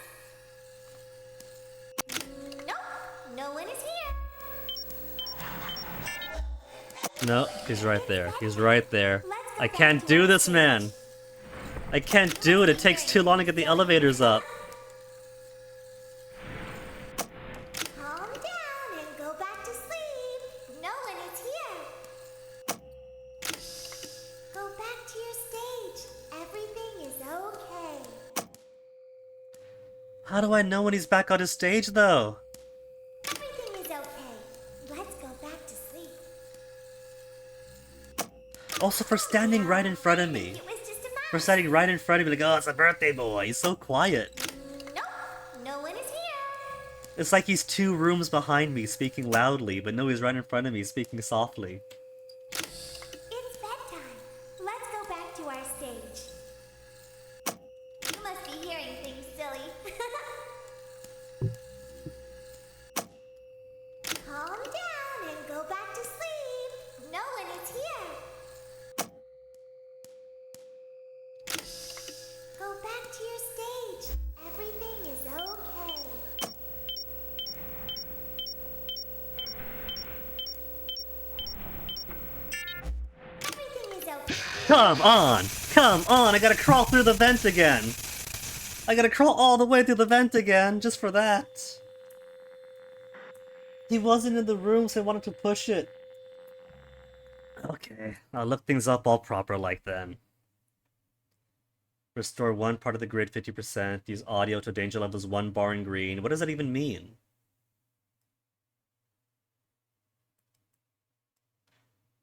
Nope, no one is here. No, he's right there. He's right there. I can't do this, man. I can't do it. It takes too long to get the elevators up. Calm down and go back to sleep. No one is here. Go back to your stage. Everything is okay. How do I know when he's back on his stage, though? Everything is okay. Let's go back to sleep. Also for standing right in front of me. It was just a For mouse. standing right in front of me like, oh, it's a birthday boy. He's so quiet. Nope, no one is here. It's like he's 2 rooms behind me speaking loudly, but no, he's right in front of me speaking softly. It's bedtime. Let's go back to our stage. You must be hearing things, silly. Calm down and go back to sleep. No one is here. Go back to your stage. Everything is okay. Everything is okay. Come on! Come on! I gotta crawl through the vent again! I gotta crawl all the way through the vent again, just for that. He wasn't in the room, so I wanted to push it. Okay, I'll look things up all proper like then. Restore one part of the grid 50%, use audio to danger levels 1 bar in green. What does that even mean?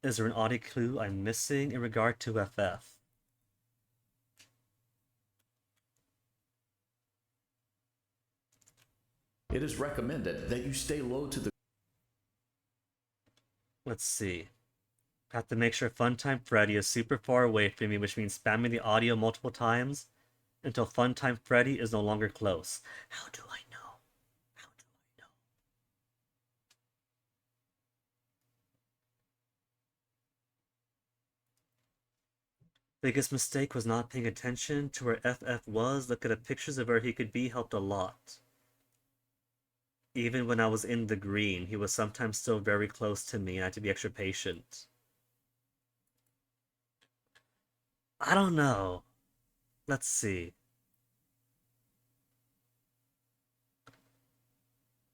Is there an audio clue I'm missing in regard to FF? It is recommended that you stay low to the... Let's see. Have to make sure Funtime Freddy is super far away from me, which means spamming the audio multiple times until Funtime Freddy is no longer close. How do I know? How do I know? Biggest mistake was not paying attention to where FF was. Looking at pictures of where he could be helped a lot. Even when I was in the green, he was sometimes still very close to me and I had to be extra patient. I don't know. Let's see.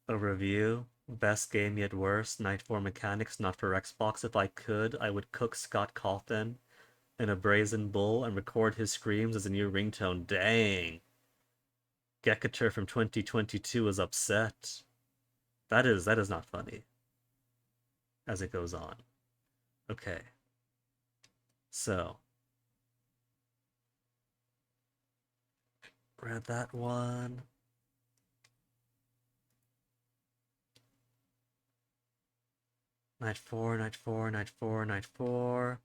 A review. Best game yet worse. Night 4 mechanics, not for Xbox. If I could, I would cook Scott Cawthon in a brazen bull and record his screams as a new ringtone. Dang. Gekatur from 2022 is upset. That is not funny. As it goes on. Okay. So. Read that one. Night 4, night 4, night 4, night 4.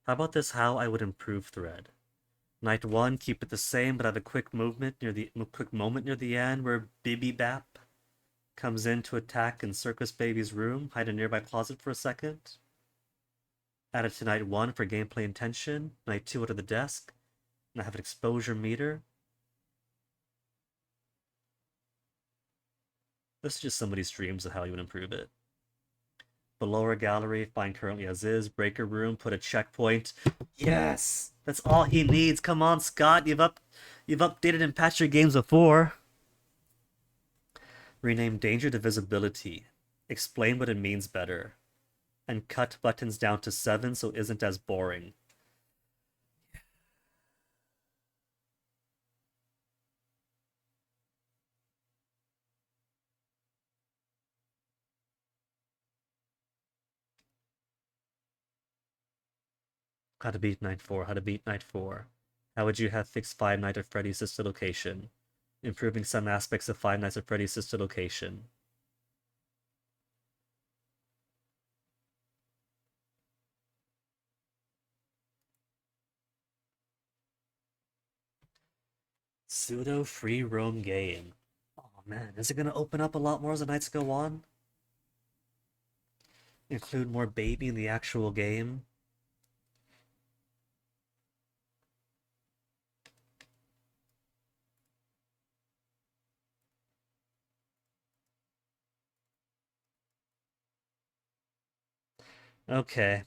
How about this how I would improve thread? Night 1, keep it the same, but have a quick moment near the end where Bibi Bap comes in to attack in Circus Baby's room, hide in a nearby closet for a second. Add it to night 1 for gameplay intention. Night 2 under the desk. And I have an exposure meter. This is just somebody's dreams of how you would improve it. Below our gallery, fine currently as is. Breaker room, put a checkpoint. Yes! That's all he needs. Come on, Scott. You've updated and patched your games before. Rename danger to visibility. Explain what it means better. And cut buttons down to 7 so it isn't as boring. How to beat Night 4, how to beat Night 4. How would you have fixed Five Nights at Freddy's sister location? Improving some aspects of Five Nights at Freddy's sister location. Pseudo free roam game. Oh man, is it gonna open up a lot more as the nights go on? Include more baby in the actual game? Okay.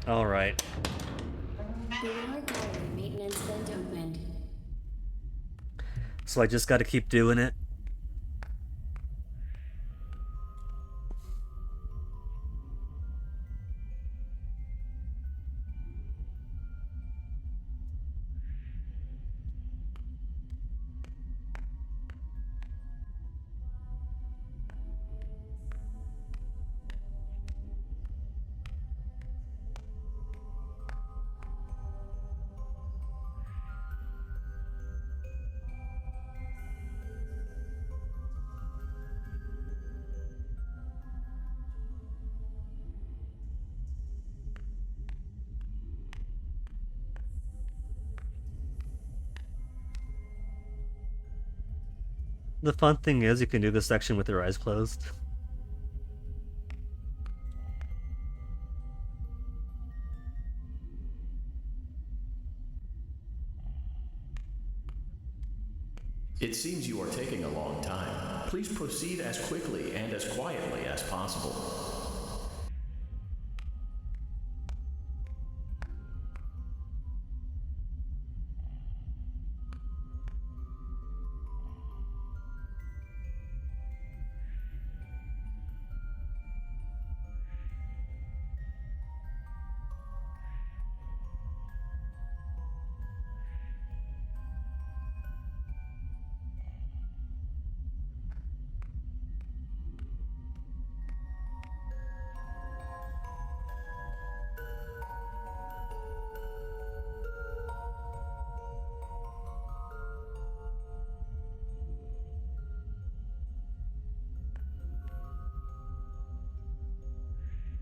Alright. Below gallery maintenance vent opened. So I just gotta keep doing it. The fun thing is you can do this section with your eyes closed. It seems you are taking a long time. Please proceed as quickly and as quietly as possible.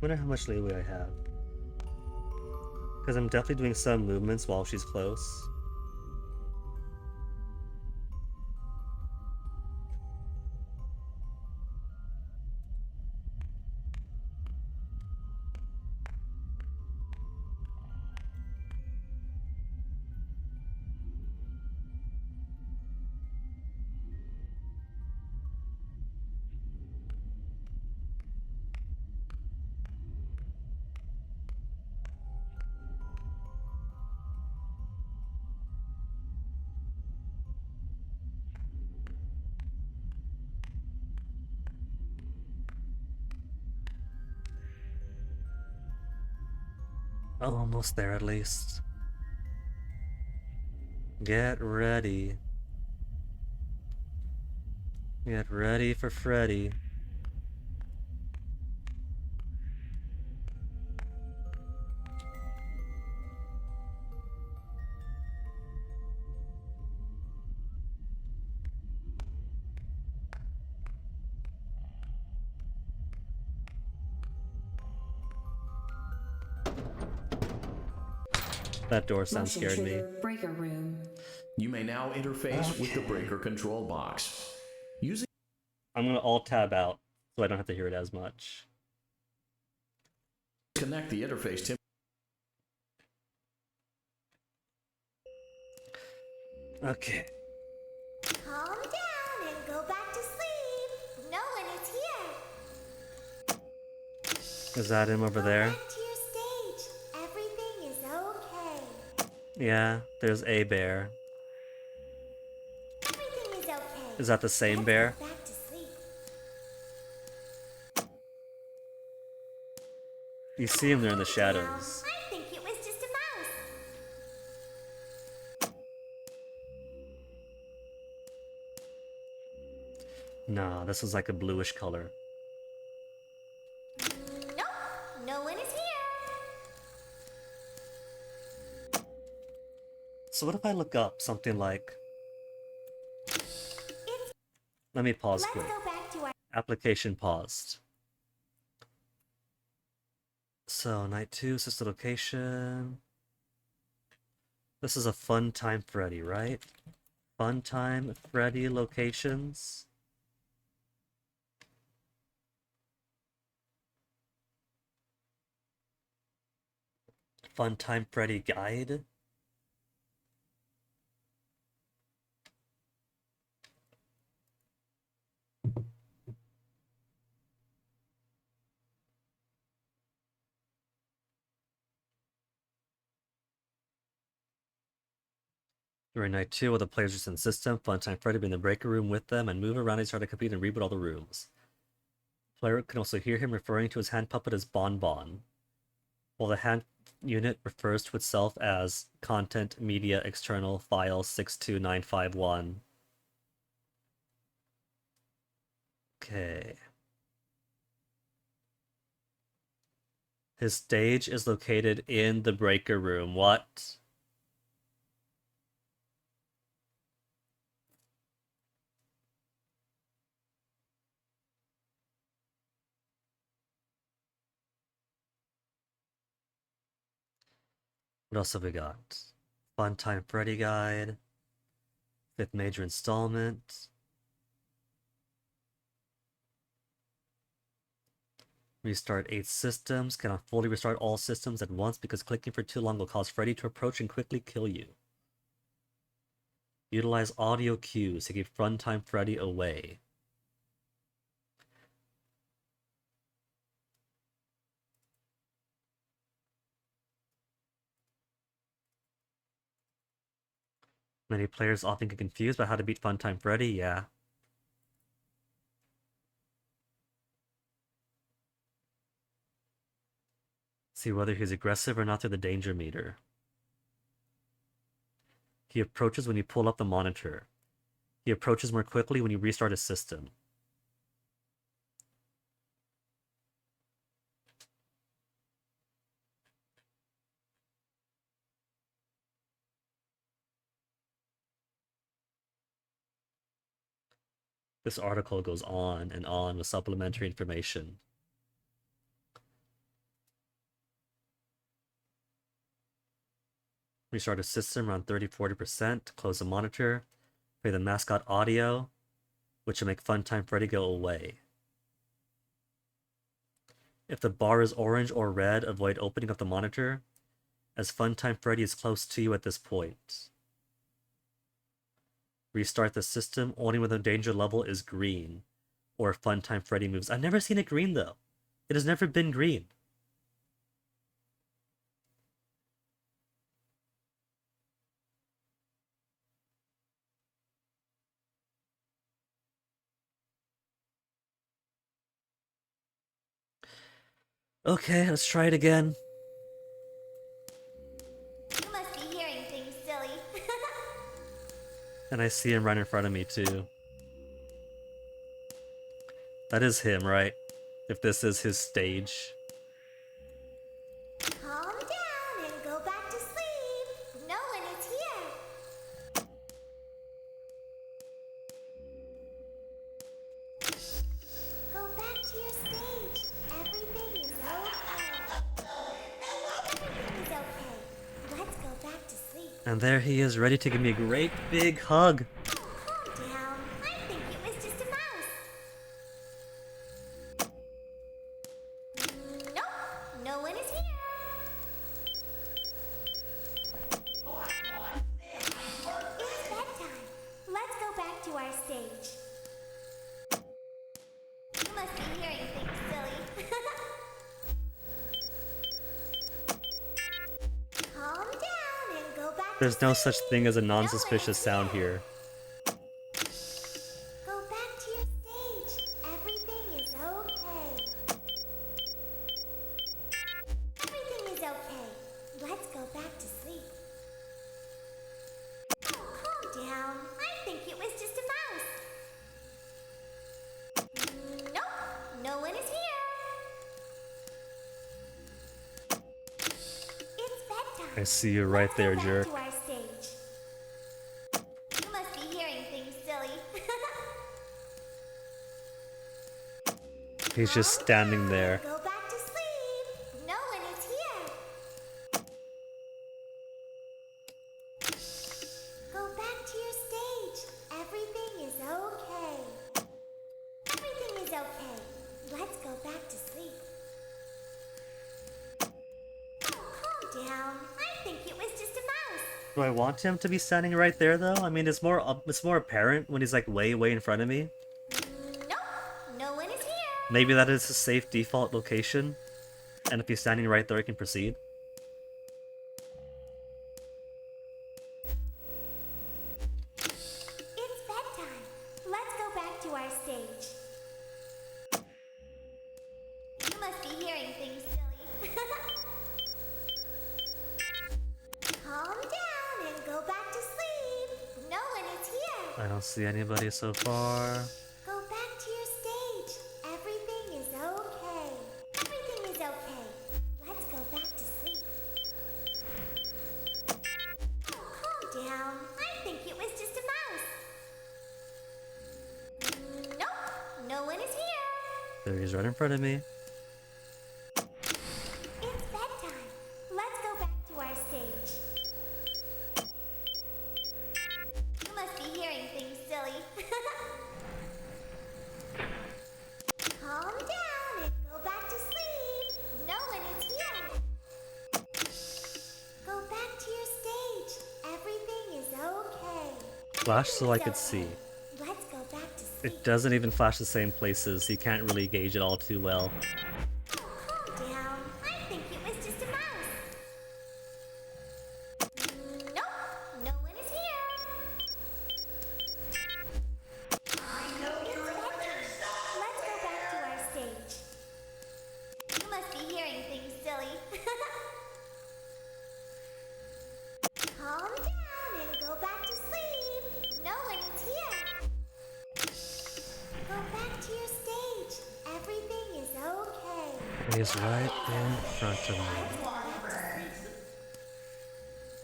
Wonder how much leeway I have. Because I'm definitely doing some movements while she's close. Oh, almost there at least. Get ready. Get ready for Freddy. That door sound Motion scared me. trigger breaker room. You may now interface with the breaker control box. Using I'm gonna alt-tab out so I don't have to hear it as much. connect the interface to Okay. Calm down and go back to sleep. No one is here. Is that him over there? Back to your stage. Everything is okay. Yeah, there's a bear. Everything is okay. Is that the same bear? Back to sleep. You see him there in the Now, shadows. I think it was just a mouse. Nah, this is like a bluish color. Nope, no one is here. So what if I look up something like... Let me pause Let's quick. go back to our Application paused. So, night 2, assisted location. This is a Fun Time Freddy, right? Fun Time Freddy locations. Fun Time Freddy guide. During night 2 of the players just in system, Funtime Freddy be in the breaker room with them and move around and try to compete and reboot all the rooms. Player can also hear him referring to his hand puppet as Bon Bon, while the hand unit refers to itself as Content Media External File 62951. Okay. His stage is located in the breaker room. What? What else have we got? Fun Time Freddy Guide. 5th major installment. Restart 8 systems. Cannot fully restart all systems at once because clicking for too long will cause Freddy to approach and quickly kill you. Utilize audio cues to keep Funtime Freddy away. Many players often get confused about how to beat Funtime Freddy, yeah. See whether he's aggressive or not through the danger meter. He approaches when you pull up the monitor. He approaches more quickly when you restart his system. This article goes on and on with supplementary information. Restart a system around 30-40%, close the monitor, play the mascot audio, which will make Funtime Freddy go away. If the bar is orange or red, avoid opening up the monitor, as Funtime Freddy is close to you at this point. Restart the system only when the danger level is green, or if Funtime Freddy moves. I've never seen it green though. It has never been green. Okay, let's try it again. You must be hearing things, silly. And I see him right in front of me too. That is him, right? If this is his stage. Calm down and go back to sleep. No one is here. Go back to your stage. Everything is okay. Everything is okay. Let's go back to sleep. And there he is, ready to give me a great big hug. Calm down. I think it was just a mouse. Nope. No one is here. It's bedtime. Let's go back to our stage. You must be hearing things, silly. Calm down and go back There's to no sleep. such thing as a non-suspicious sound here. Go back to your stage. Everything is okay. Everything is okay. Let's go back to sleep. Oh, calm down. I think it was just a mouse. Nope. No one is here. It's bedtime. I see you right there, Let's go jerk. back to our stage. You must be hearing things, silly. He's just standing there. Go back to sleep. No one is here. Go back to your stage. Everything is okay. Everything is okay. Let's go back to sleep. Oh, calm down. I think it was just a mouse. Do I want him to be standing right there though? I mean, it's more apparent when he's like way in front of me. Nope. No one is here. Maybe that is a safe default location, and if he's standing right there, I can proceed. It's bedtime. Let's go back to our stage. You must be hearing things, silly. Calm down and go back to sleep. No one is here. I don't see anybody so far. Go back to your stage. Everything is okay. Everything is okay. Let's go back to sleep. Oh, calm down. I think it was just a mouse. Nope. No one is here. There he's right in front of me. It's bedtime. Let's go back to our stage. You must be hearing things, silly. Calm down and go back to sleep. Flash so I could see. Let's go back to sleep. It doesn't even flash the same places. You can't really gauge it all too well. Calm down. I think it was just a mouse. Nope, no one is here. I know you're there. Let's go back to our stage. You must be hearing things, silly. Calm down and go back to sleep. No one is here. Go back to your stage. Everything is okay. He's right in front of me.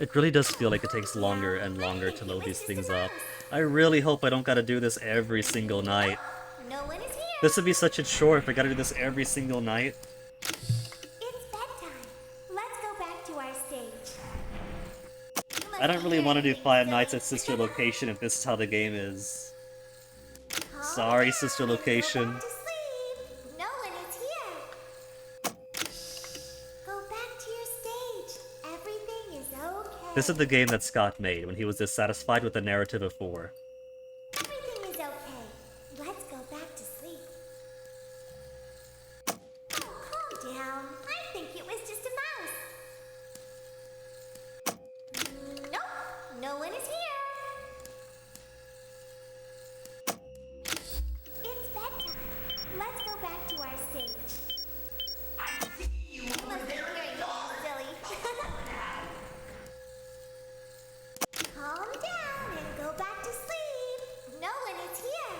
It really does feel like it takes longer and longer to load these things up. I really hope I don't gotta do this every single night. No one is here. This would be such a chore if I gotta do this every single night. It's bedtime. Let's go back to our stage. I don't really want to do Five Nights at Sister Location if this is how the game is. Sorry, Sister Location. Go back to sleep. No one is here. Go back to your stage. Everything is okay. This is the game that Scott made when he was dissatisfied with the narrative of 4. Everything is okay. Let's go back to sleep. Oh, calm down. I think it was just a mouse. Nope, no one is here. It's bedtime. Let's go back to our stage. You must be hearing things, silly. Calm down and go back to sleep. No one is here.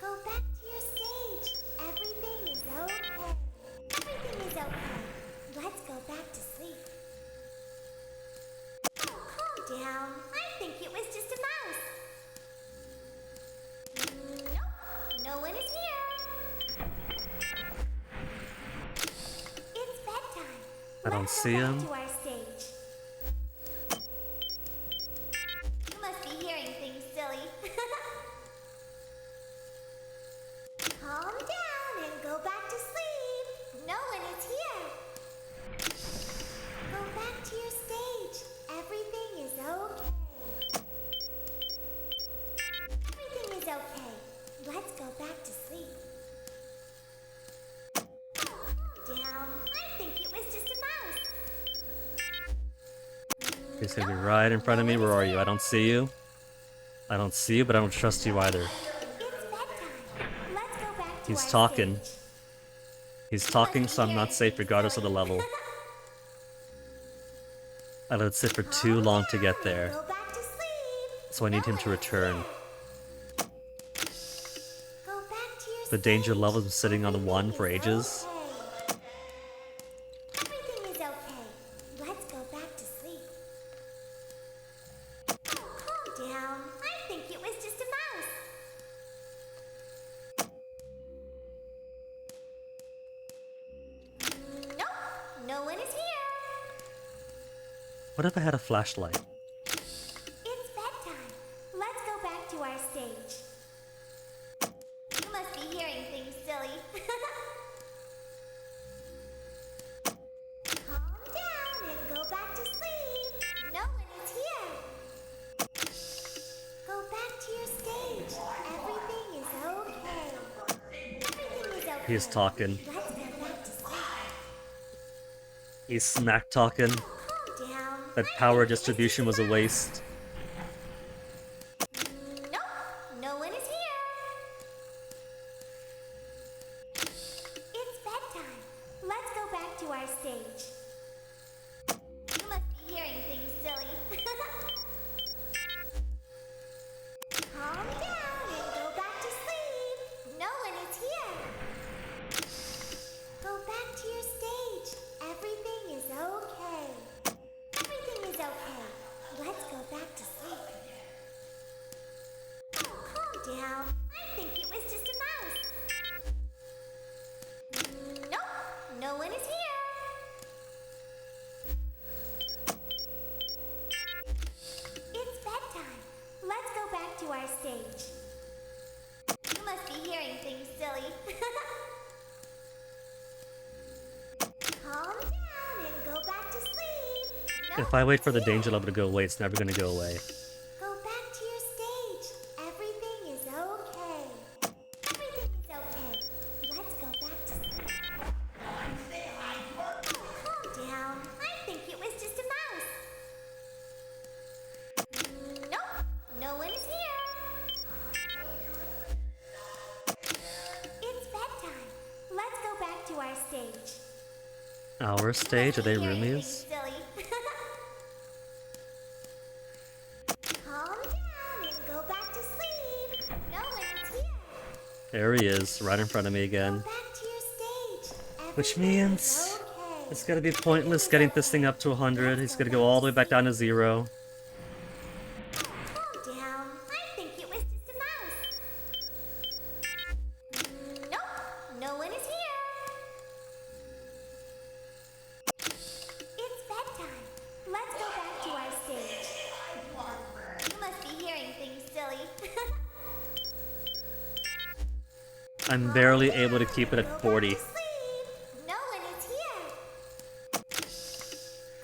Go back to your stage. Everything is okay. Everything is okay. Let's go back to sleep. Oh, calm down. I think it was just a mouse. Nope, no one is here. It's bedtime. I don't Let's see go back him. to our stage. You must be hearing things, silly. Calm down and go back to sleep. No one is here. Go back to your stage. Everything is okay. Everything is okay. Let's go back to sleep. Oh, calm down. I think it was just a mouse. He's gonna be right in front of me. Where are you? I don't see you. I don't see you, but I don't trust you either. It's bedtime. Let's go back to He's our talking. stage. He's talking, so I'm not safe regardless of the level. I let it sit for too long to get there, Go back to sleep. so I need him to return. Go back to your The danger level is sitting on the 1 for ages. okay. Everything is okay. Let's go back to sleep. Oh, calm down. I think it was just a mouse. Nope, no one is here. What if I had a flashlight? It's bedtime. Let's go back to our stage. You must be hearing things, silly. Calm down and go back to sleep. No one is here. Go back to your stage. Everything is okay. Everything is okay. He's talking. Let's go back to sleep. He's smack talking. Calm down. That power distribution was a waste. Nope, no one is here. It's bedtime. Let's go back to our stage. You must be hearing things, silly. Calm down and go back to sleep. No one is here. Go back to your stage. Everything is okay. Everything is okay. Let's go back to sleep. Oh, calm down. I think it was just a mouse. Nope, no one is here. It's bedtime. Let's go back to our stage. You must be hearing things, silly. Calm down and go back to sleep. No If I wait for the one's here. danger level to go away, it's never gonna go away. Our stage? Are they Hear anything roomies? silly. Calm down and go back to sleep. No one is here. There he is, right in front of me again. Back to your stage. Which Everything is means okay. it's gonna be pointless getting this thing up to 100. He's gonna go all the way back down to 0. Calm down. I think it was just a mouse. Nope, no one is here. It's bedtime. Let's go back to our stage. You must be hearing things silly. I'm barely able to keep it at 40. No one is here.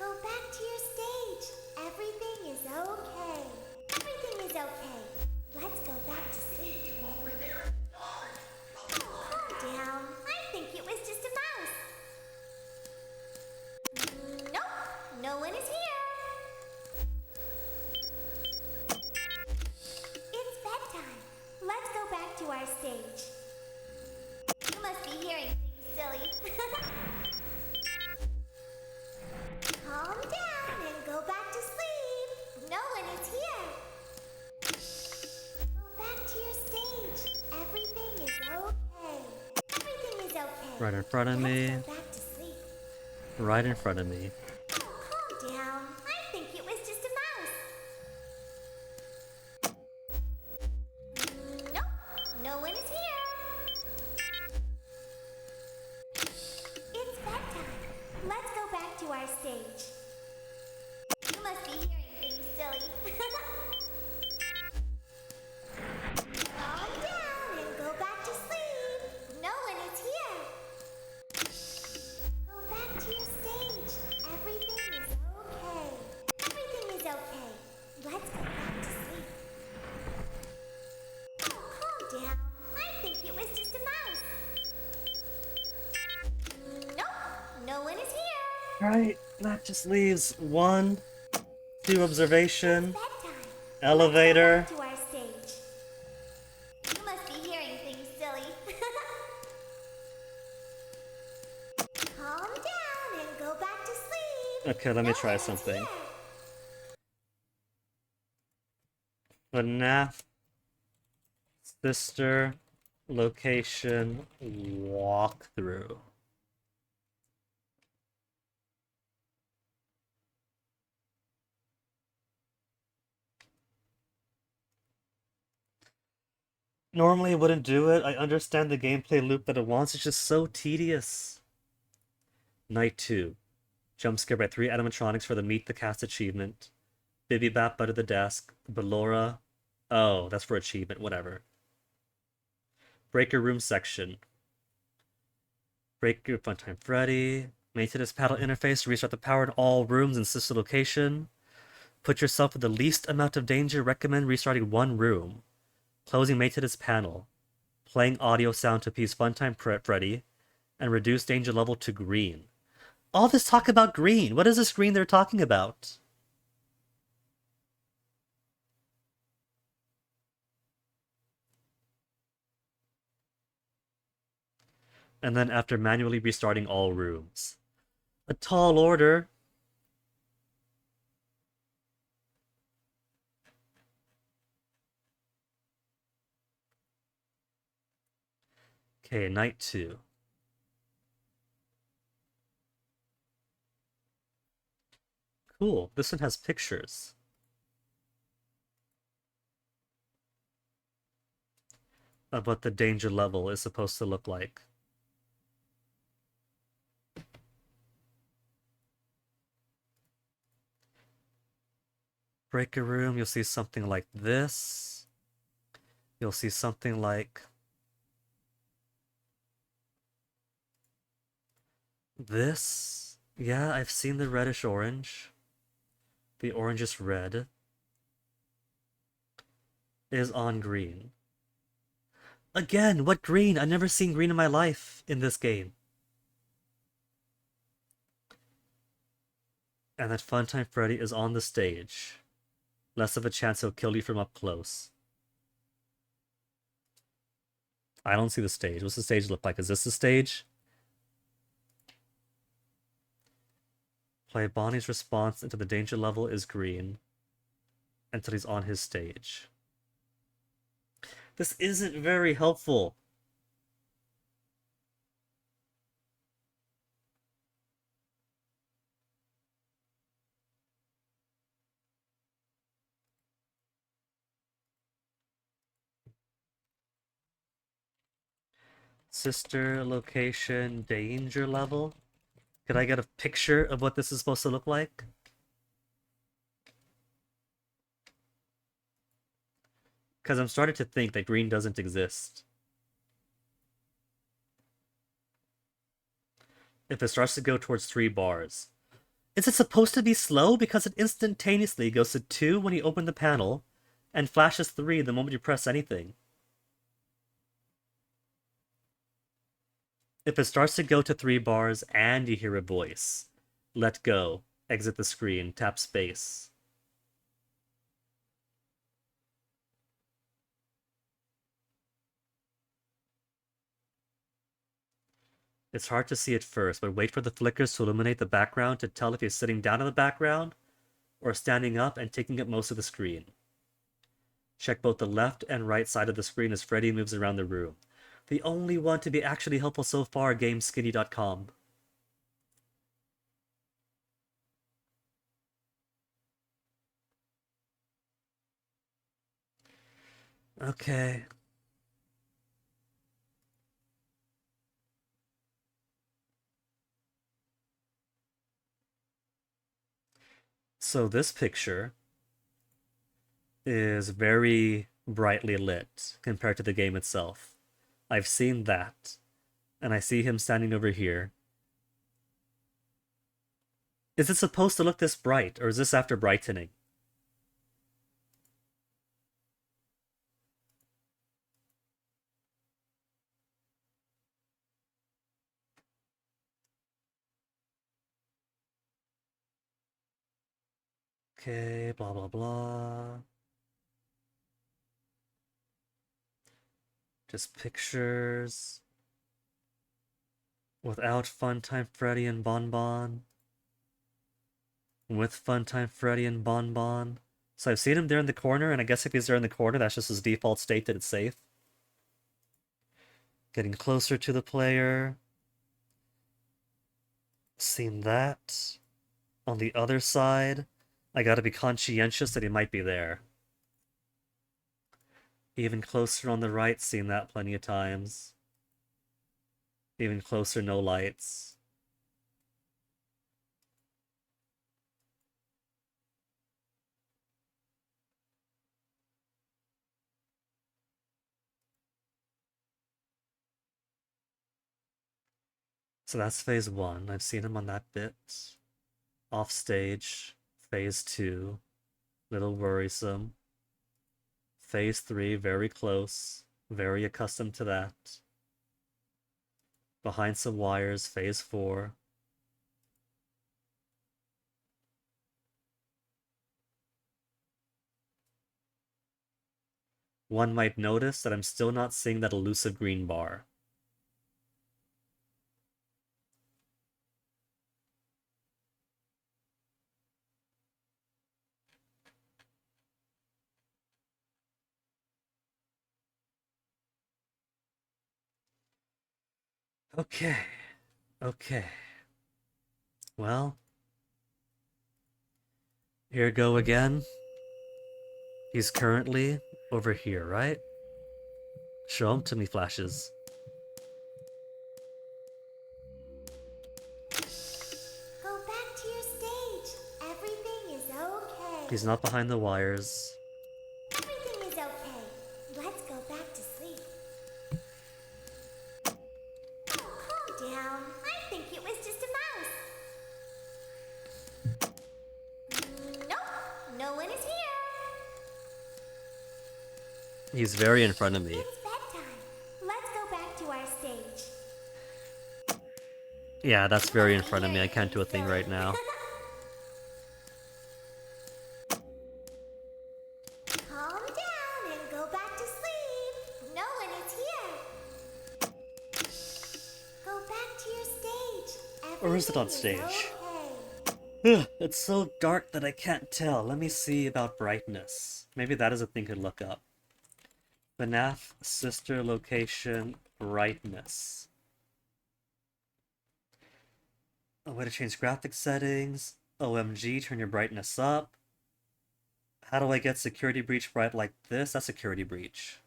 Go back to your stage. Everything is okay. Everything is okay. Let's go back to sleep. Over there. Calm down. I think it was just a mouse. Nope, no one is here. It's bedtime. Let's go back to our stage. You must be hearing things silly. Calm down and go back to sleep. No one is here. Go back to your stage. Everything is okay. Everything is okay. Right in front of me. Let's go back to sleep. Right in front of me. Calm down. I think it was just a mouse. Nope, no one is here. It's bedtime. Let's go back to our stage. You must be hearing things silly. Calm down and go back to sleep. No one is here. Go back to your stage. Everything is okay. Everything is okay. Let's go back to sleep. Oh, calm down. I think it was just a mouse. Nope, no one is here. Right, that just leaves 1, 2 observation, Bedtime. elevator. To our stage. You must be hearing things silly. Calm down and go back to sleep. Okay, let me No try one is something. here. FNAF sister location walkthrough. Normally I wouldn't do it. I understand the gameplay loop that it wants. It's just so tedious. Night 2. Jump scare by 3 animatronics for the Meet the Cast achievement. Bibi Bap under the desk. Ballora. Oh, that's for achievement. Whatever. Breaker room section. Breaker Funtime Freddy. Maintenance paddle interface to restart the power in all rooms in sister location. Put yourself in the least amount of danger. Recommend restarting one room. Closing maintenance panel. Playing audio sound to appease Funtime Freddy. And reduce danger level to green. All this talk about green. What is this green they're talking about? And then after manually restarting all rooms. A tall order. Okay, night 2. Cool, this one has pictures. Of what the danger level is supposed to look like. Breaker room, you'll see something like this. You'll see something like this. Yeah, I've seen the reddish orange. The orangish red is on green. Again, what green? I've never seen green in my life in this game. And that Funtime Freddy is on the stage. Less of a chance he'll kill you from up close. I don't see the stage. What's the stage look like? Is this the stage? Play Bonnie's response until the danger level is green. Until he's on his stage. This isn't very helpful. Sister, location, danger level. Could I get a picture of what this is supposed to look like? Because I'm starting to think that green doesn't exist. If it starts to go towards 3 bars. Is it supposed to be slow? Because it instantaneously goes to 2 when you open the panel, and flashes 3 the moment you press anything. If it starts to go to 3 bars and you hear a voice, let go, exit the screen, tap space. It's hard to see at first, but wait for the flickers to illuminate the background to tell if he's sitting down in the background or standing up and taking up most of the screen. Check both the left and right side of the screen as Freddy moves around the room. The only one to be actually helpful so far, GameSkinny.com. Okay. So this picture is very brightly lit compared to the game itself. I've seen that, and I see him standing over here. Is it supposed to look this bright, or is this after brightening? Okay, blah blah blah. Just pictures. Without Funtime Freddy and Bonbon. With Funtime Freddy and Bonbon. So I've seen him there in the corner, and I guess if he's there in the corner, that's just his default state that it's safe. Getting closer to the player. Seen that. On the other side, I gotta be conscientious that he might be there. Even closer on the right, seen that plenty of times. Even closer, no lights. So that's phase 1. I've seen him on that bit. Off stage. Phase 2. Little worrisome. Phase 3, very close. Very accustomed to that. Behind some wires, phase 4. One might notice that I'm still not seeing that elusive green bar. Okay. Okay. Well. Here go again. He's currently over here, right? Show him to me, Flashes. Go back to your stage. Everything is okay. He's not behind the wires. Everything is okay. Let's go back to sleep. Oh, calm down. I think it was just a mouse. Nope, no one is here. He's very in front of me. It's bedtime. Let's go back to our stage. Yeah, that's very in front of me. I can't do a thing right now. Calm down and go back to sleep. No one is here. Go back to your stage. Or is it on Everything stage? okay. It's so dark that I can't tell. Let me see about brightness. Maybe that is a thing to look up. FNAF sister location brightness. A way to change graphic settings. OMG, turn your brightness up. How do I get security breach bright like this? That's security breach.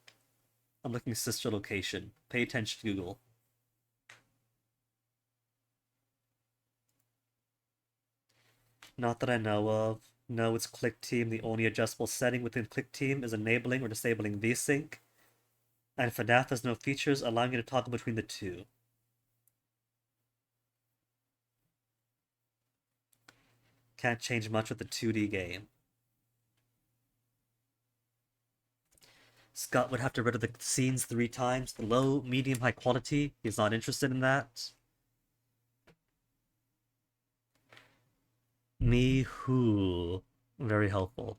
I'm looking sister location. Pay attention to Google. Not that I know of. No, it's ClickTeam. The only adjustable setting within ClickTeam is enabling or disabling VSync. And FNAF has no features allowing you to toggle between the two. Can't change much with the 2D game. Scott would have to rid of the scenes 3 times. Low, medium, high quality. He's not interested in that. Me who? Very helpful.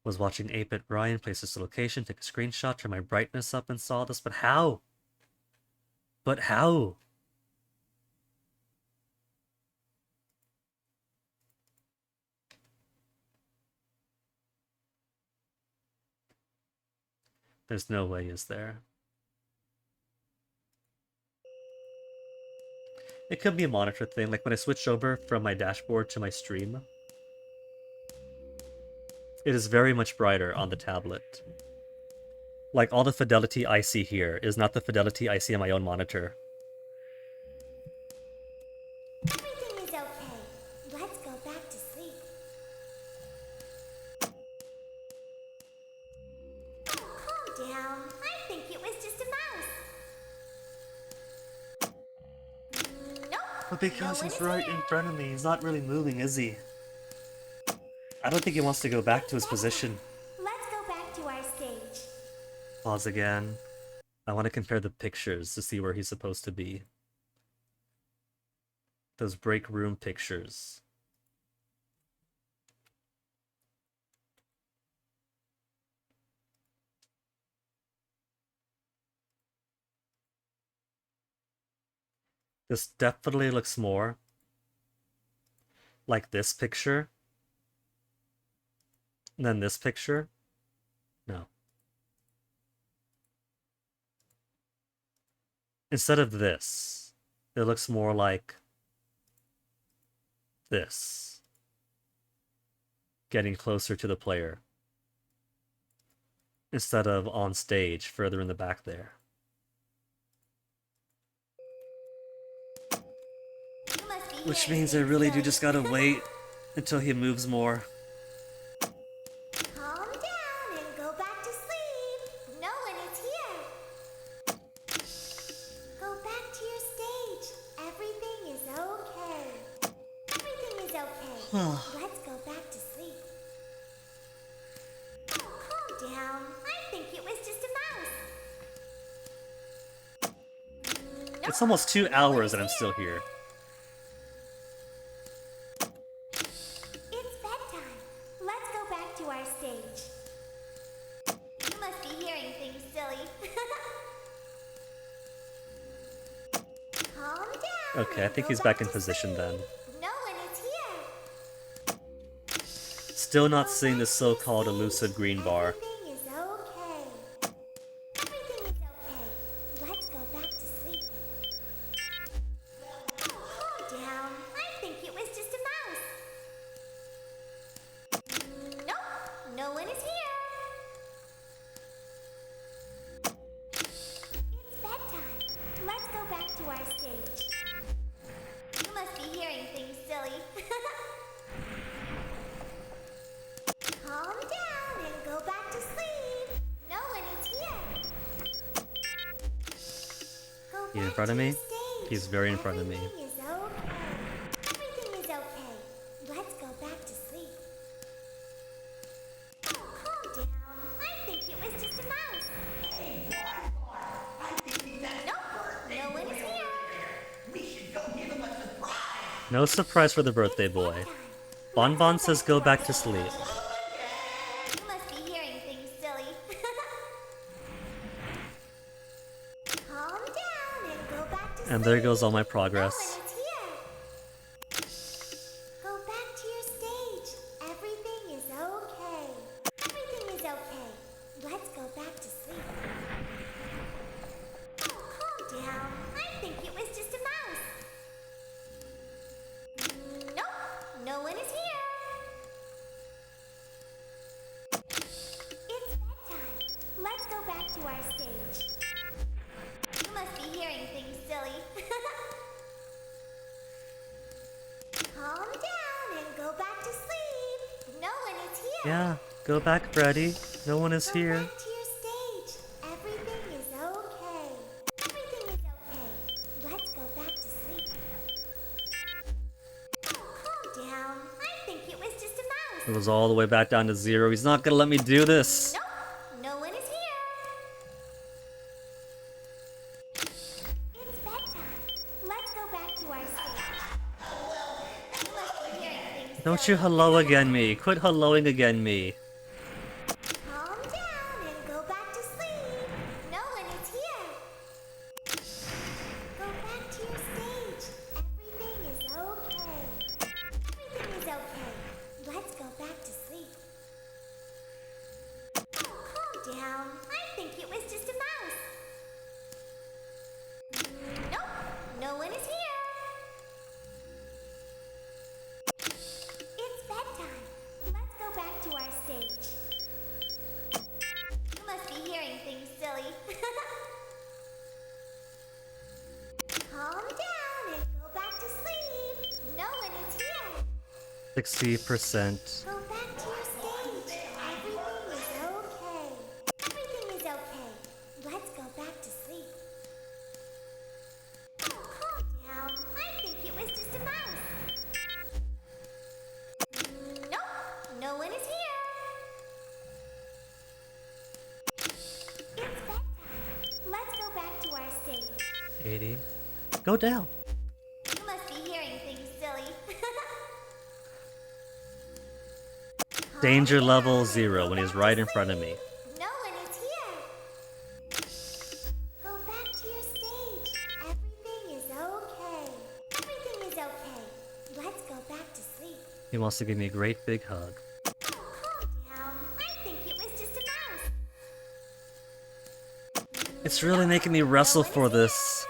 Was watching 8-Bit Brian place this location, take a screenshot, turn my brightness up and saw this, but how? But how? There's no way, is there? It could be a monitor thing, like when I switched over from my dashboard to my stream. It is very much brighter on the tablet. Like, all the fidelity I see here is not the fidelity I see on my own monitor. Everything is okay. Let's go back to sleep. Oh, calm down. I think it was just a mouse. Nope. But because No he's one is right here. in front of me, he's not really moving, is he? I don't think he wants to go back to his position. Let's go back to our stage. Pause again. I want to compare the pictures to see where he's supposed to be. Those break room pictures. This definitely looks more like this picture than this picture. No. Instead of this, it looks more like this. Getting closer to the player. Instead of on stage, further in the back there. You must be Which hearing means I things, really do Zoe. just gotta wait until he moves more. Calm down and go back to sleep. No one is here. Go back to your stage. Everything is okay. Everything is okay. Let's go back to sleep. Oh, calm down. I think it was just a mouse. It's almost 2 hours and I'm still here. It's bedtime. Let's go back to our stage. You must be hearing things, silly. Calm down. Okay, I think he's back in position then. No one is here. Still not seeing the so-called elusive green bar. Everything is okay. Everything is okay. Let's go back to sleep. Oh, calm down. I think it was just a mouse. Nope. No one is here. It's bedtime. Let's go back to our stage. You must be hearing things, silly. Calm down and go back to sleep. No one is here. Go He's in back front of to me? your stage. He's very in front of me. Everything is okay. Everything is okay. Let's go back to sleep. Oh, calm down. I think it was just a mouse. Nope. No one is here. No surprise for the birthday boy. Bonbon says go back to sleep. You must be hearing things, silly. Calm down and And there goes all my progress. No one is here. Go back to your stage. Everything is okay. Everything is okay. Let's go back to sleep. Oh, calm down. I think it was just a mouse. Nope, no one is here. It's bedtime. Let's go back to our stage. You must be hearing things, silly. Calm down and go back to sleep. No one is here. Yeah, go back, Freddy. No one is here. Go back to your stage. Everything is okay. Everything is okay. Let's go back to sleep. Oh, calm down. I think it was just a mouse. It was all the way back down to 0. He's not gonna let me do this. Nope, no one is here. It's bedtime. Let's go back to our stage. You must be hearing things. Don't you hello again me. Quit helloing again me. Calm down and go back to sleep. No one is here. Go back to your stage. Everything is okay. Everything is okay. Let's go back to sleep. Oh, calm down. I think it was just a mouse. Nope, no one is here. It's bedtime. Let's go back to our stage. You must be hearing things, silly. Calm down and go back to sleep. No one is here. 60%. Go back to your stage. Everything is okay. Everything is okay. Let's go back to sleep. Oh, calm down. I think it was just a mouse. Nope, no one is here. It's bedtime. Let's go back to our stage. 80. Go down. You must be hearing things, silly. Danger level 0 when he's right in front of me. No one is here. Go back to your stage. Everything is okay. Everything is okay. Let's go back to sleep. He wants to give me a great big hug. Oh, calm down. I think it was just a mouse. It's really making me wrestle for this.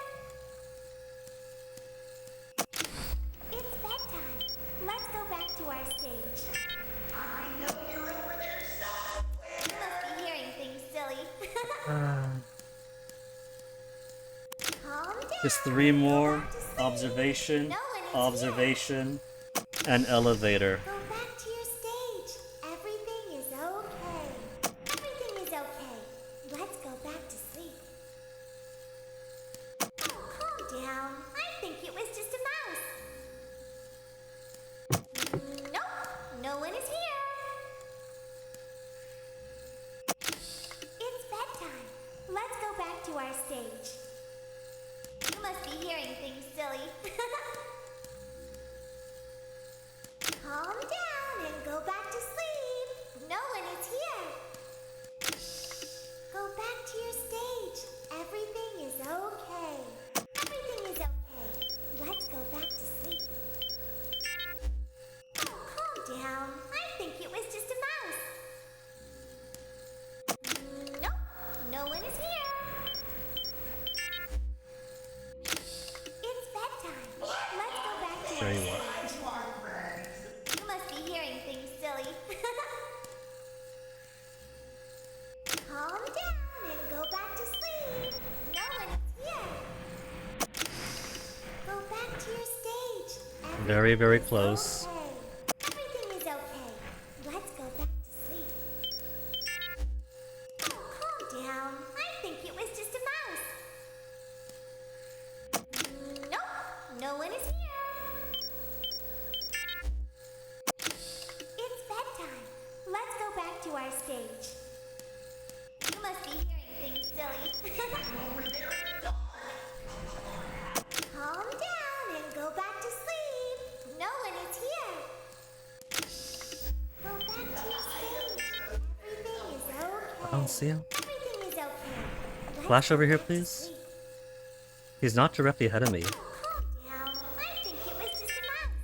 It's bedtime. Let's go back to our stage. I know you're over there somewhere. You must be hearing things, silly. Calm down. Just 3 more. Go back to sleep. Observation, No one is observation, and elevator. Go back to your stage. Everything is okay. Everything is okay. Let's go back to sleep. Oh, calm down. I think it was just a mouse. Nope, no one is here. It's bedtime. Let's go back to our stage. You must be hearing things, silly. Calm down and go back to sleep. No one is here. Go back to your stage. Everything is okay. Everything is okay. Let's go back to sleep. Oh, calm down. I think it was just a mouse. Nope, no one is here. It's bedtime. Let's go back to Very our well. stage. You must be hearing things, silly. Calm down and go back to sleep. No one is here. Go back to your stage. Very, very Everything is close. okay. Everything is okay. Let's go back to sleep. Oh, calm down. I think it was just a mouse. Nope, no one is here. It's bedtime. Let's go back to our stage. You must be hearing things, silly. Calm down and go back to sleep. No one is here. Go back to your stage. Everything is okay. I don't see him. Everything is okay. Let's Flash go over here, back to please. sleep. He's not directly ahead of me. Calm down. I think it was just a mouse.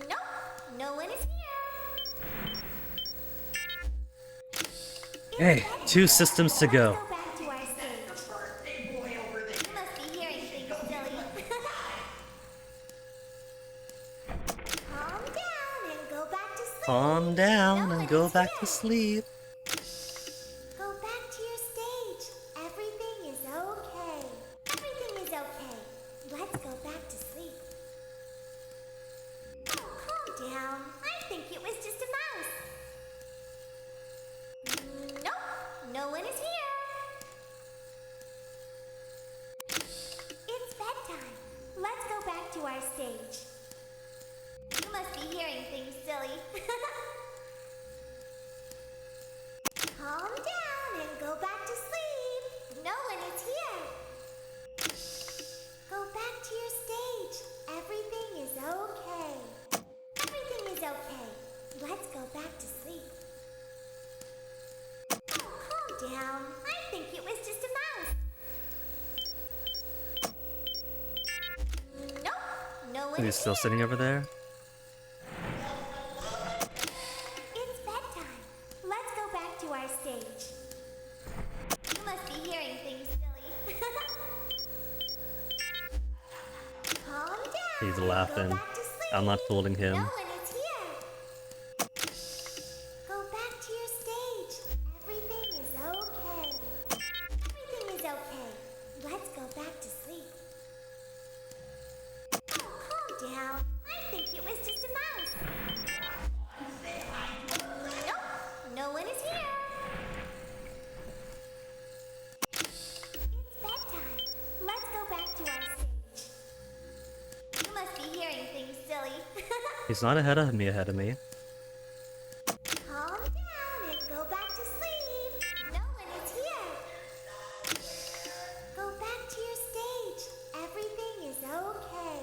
Nope, no one is here. Hey, 2 systems to go. Go back to our stage. You must be hearing things, silly. Calm down and go back to sleep. Calm down and go back to sleep. Go back to your stage. Everything is okay. Everything is okay. Let's go back to sleep. Oh, calm down. I think it was just a mouse. Nope, no one is here. It's bedtime. Let's go back to our stage. You must be hearing things, silly. Calm down and go back to sleep. No one is here. Go back to your stage. Everything is okay. Everything is okay. Let's go back to sleep. Oh, calm down. I think it was just a mouse. Nope, no one He's is still here. sitting over there. It's bedtime. Let's go back to our stage. You must be hearing things, silly. Calm down. He's and laughing. Go back to sleep. I'm not fooling him. No one is here. Go back to your stage. Everything is okay. Everything is okay. Let's go back to sleep. Oh, calm down. I think it was just a mouse. Nope, no one is here. It's bedtime. Let's go back to our stage. You must be hearing things, silly. He's not ahead of me. Calm down and go back to sleep. No one is here. Go back to your stage. Everything is okay.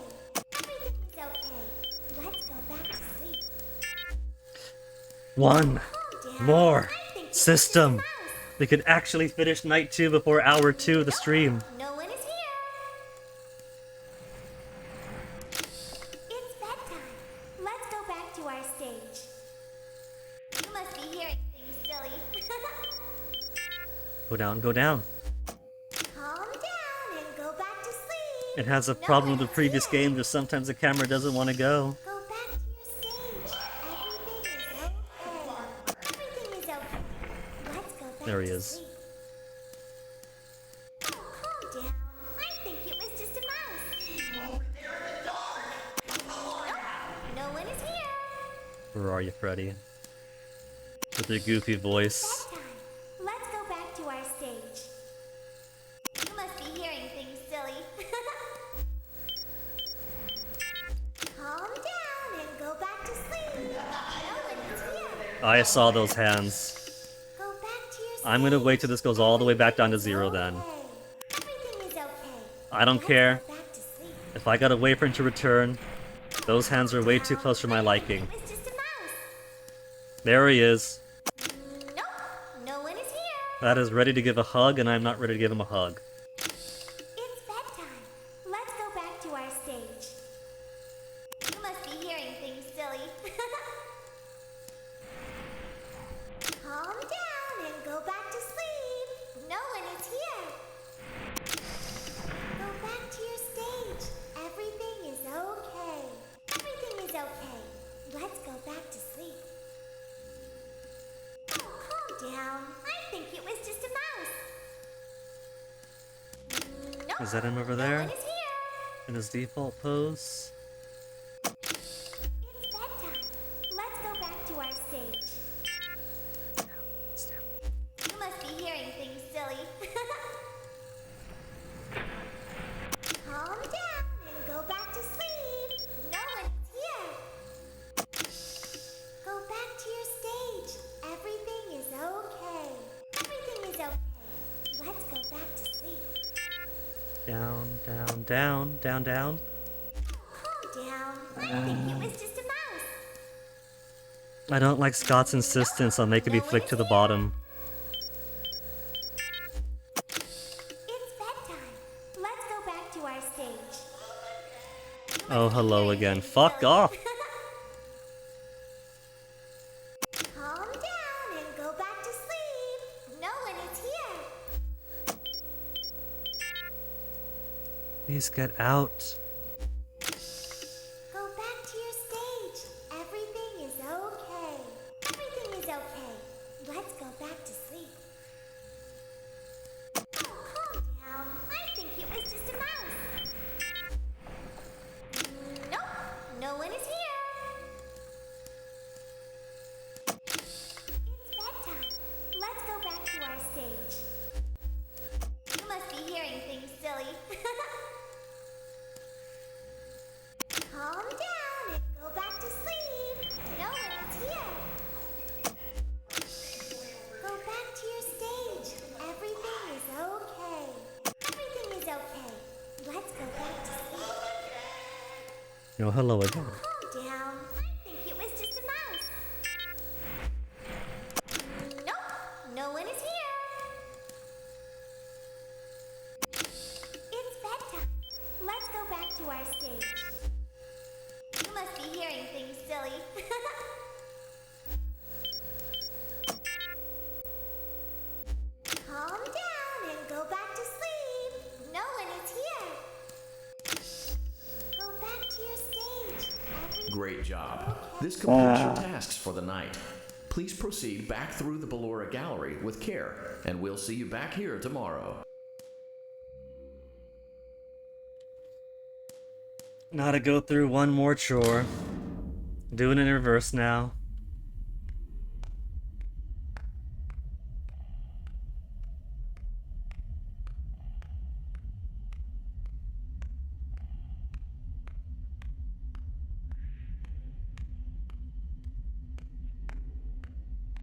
Everything is okay. Let's go back to sleep. One Calm down. more I think it was system. just a mouse. We could actually finish night 2 before hour 2 of the stream. No one is here. It's bedtime. Let's go back to our stage. You must be hearing things, silly. Go down, go down. Calm down and go back to sleep. It has a No problem with one the is previous here. game, just sometimes the camera doesn't want to go. Go back to your stage. Everything is okay. Everything is okay. Let's go back There he to is. sleep. Oh, calm down. I think it was just a mouse. Nope, no one is here. Where are you, Freddy? With your goofy voice. Bedtime. Let's go back to our stage. You must be hearing things, silly. Calm down and go back to sleep. No one is here. I saw those hands. Go back to your I'm gonna wait till this goes all the way back down to 0 then. okay. Everything is okay. I don't Let's care. go back to sleep. If I gotta wait for him to return, those hands are way too close for my liking. It was just a mouse. There he is. Nope, no one is here. That is ready to give a hug, and I'm not ready to give him a hug. It's bedtime. Let's go back to our stage. You must be hearing things, silly. Calm down and go back to sleep. No one is here. Go back to your stage. Everything is okay. Everything is okay. Let's go back to sleep. Oh, calm down. I think it was just a mouse. Nope. Is that him over No there? one is here. In his default pose? It's bedtime. Let's go back to our stage. You must be hearing things, silly. Calm down and go back to sleep. No one is here. Go back to your stage. Everything is okay. Everything is okay. Let's go back to sleep. Down, down, down, down, down. Calm down. I think it was just a mouse. I don't like Scott's insistence on making me flick to the bottom. It's Oh, hello again. Fuck off! Calm down and go back to sleep. No one is here. Please get out. Go back to your stage. Everything is okay. Everything is okay. Let's go back to sleep. Oh, calm down. I think it was just a mouse. Nope, no one is here. It's bedtime. Let's go back to our stage. You must be hearing things, silly. Calm down and go back to sleep. No one is here. Go back to your stage. Everything is okay. Everything is okay. Let's go back to sleep. Oh, hello again. Calm down. I think it was just a mouse. Nope, no one is here. It's bedtime. Let's go back to our stage. You must be hearing things, silly. Calm down and go back to sleep. No one is here. Go back to your stage. Great job. This completes your tasks for the night. Please proceed back through the Ballora Gallery with care, and we'll see you back here tomorrow. Now to go through one more chore. Doing it in reverse now.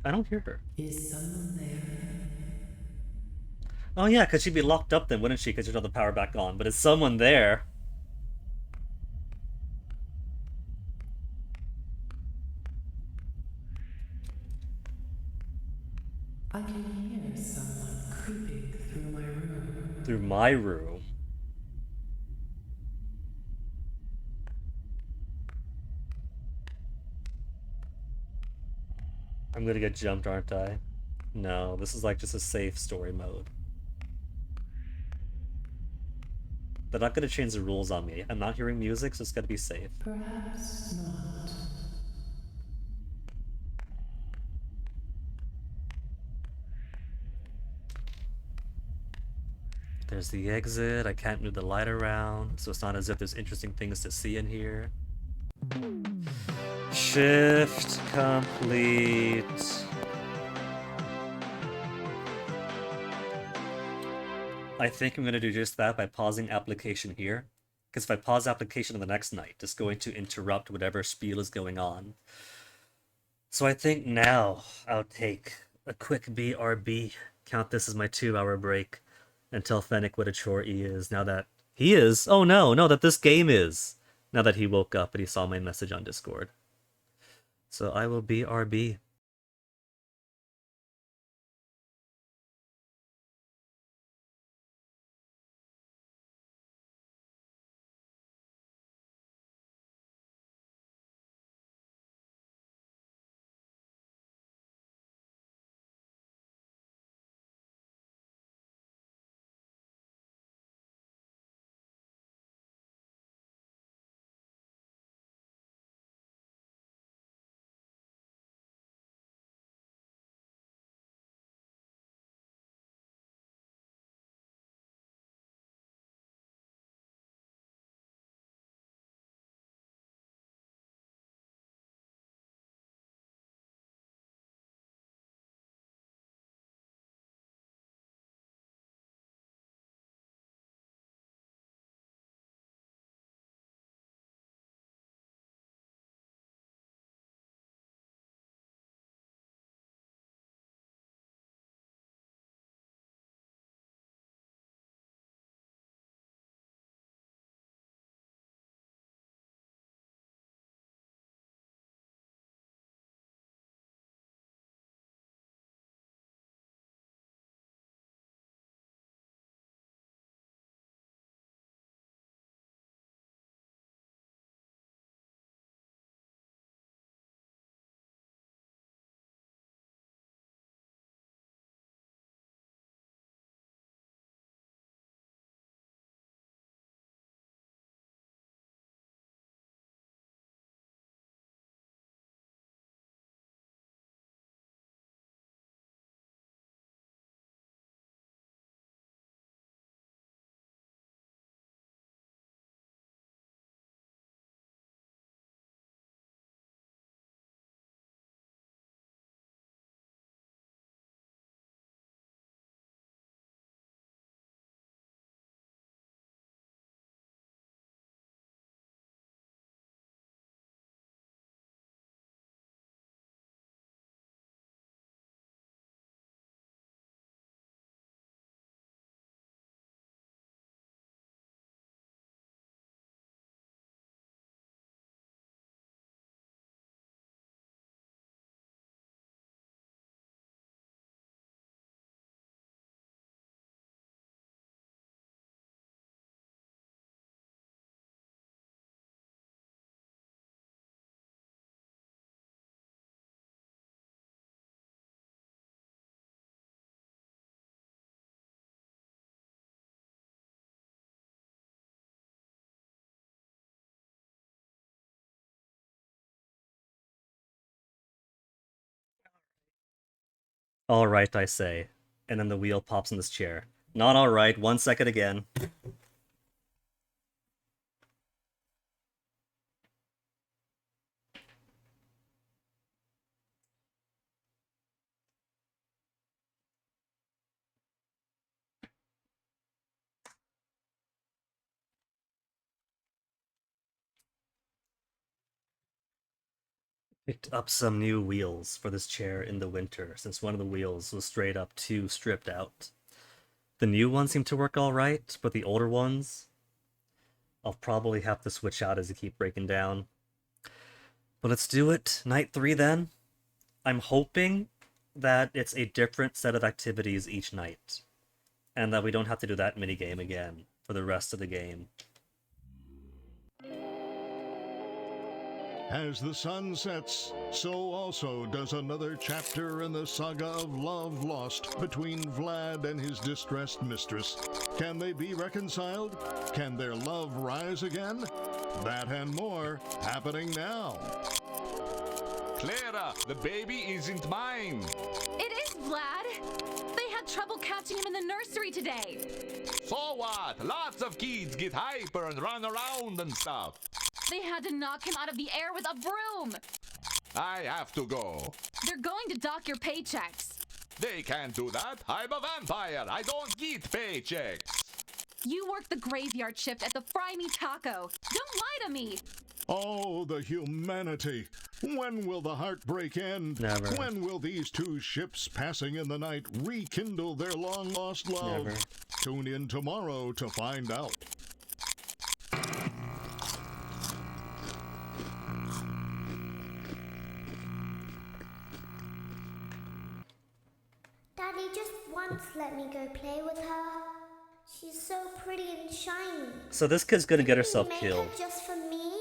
I don't hear her. Is someone there? Oh yeah, because she'd be locked up then, wouldn't she? Because you'd have the power back on. But is someone there? I can hear someone creeping through my room. Through my room? I'm gonna get jumped, aren't I? No, this is like just a safe story mode. They're not gonna change the rules on me. I'm not hearing music, so it's gotta be safe. Perhaps not. There's the exit. I can't move the light around, so it's not as if there's interesting things to see in here. Shift complete. I think I'm going to do just that by pausing application here. Because if I pause application on the next night, it's going to interrupt whatever spiel is going on. So I think now I'll take a quick BRB. Count this as my 2-hour break until Fennec what a chore he is. Now that he is. Oh no, that this game is. Now that he woke up and he saw my message on Discord. So I will BRB. Alright, I say. And then the wheel pops in this chair. Not alright, 1 second again. Picked up some new wheels for this chair in the winter, since one of the wheels was straight up too stripped out. The new ones seem to work alright, but the older ones, I'll probably have to switch out as they keep breaking down. But let's do it. Night 3 then. I'm hoping that it's a different set of activities each night, and that we don't have to do that minigame again for the rest of the game. As the sun sets, so also does another chapter in the saga of love lost between Vlad and his distressed mistress. Can they be reconciled? Can their love rise again? That and more happening now. Clara, the baby isn't mine. It is Vlad. They had trouble catching him in the nursery today. So what? Lots of kids get hyper and run around and stuff. They had to knock him out of the air with a broom. I have to go. They're going to dock your paychecks. They can't do that. I'm a vampire. I don't get paychecks. You work the graveyard shift at the Fry Me Taco. Don't lie to me. Oh, the humanity. When will the heartbreak end? Never. When will these two ships passing in the night rekindle their long-lost love? Never. Tune in tomorrow to find out. Daddy just once let me go play with her. She's so pretty and shiny. So this kid's gonna get herself Make killed. her just for me?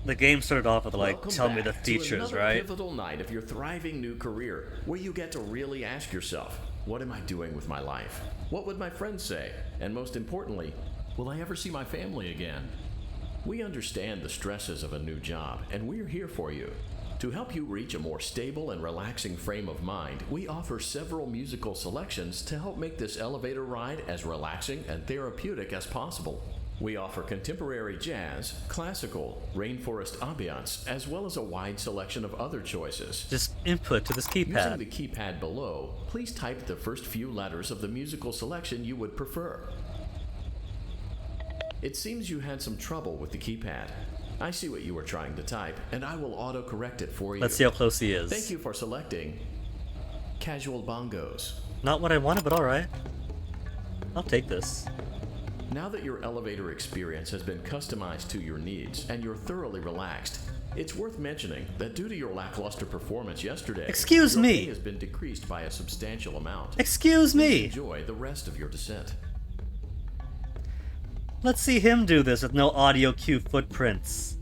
The game started off with like, Welcome tell me the back to features, another right? Pivotal night of your thriving new career, where you get to really ask yourself, what am I doing with my life? What would my friends say? And most importantly, will I ever see my family again? We understand the stresses of a new job, and we're here for you. To help you reach a more stable and relaxing frame of mind, we offer several musical selections to help make this elevator ride as relaxing and therapeutic as possible. We offer contemporary jazz, classical, rainforest ambiance, as well as a wide selection of other choices. Just input to this Using keypad. the keypad below, please type the first few letters of the musical selection you would prefer. It seems you had some trouble with the keypad. I see what you were trying to type, and I will auto-correct it for you. Let's see how close he is. Thank you for selecting Casual Bongos. Not what I wanted, but alright. I'll take this. Now that your elevator experience has been customized to your needs and you're thoroughly relaxed, it's worth mentioning that due to your lackluster performance yesterday, Excuse your me. pay has been decreased by a substantial amount. Excuse Please me. enjoy the rest of your descent. Let's see him do this with no audio cue footprints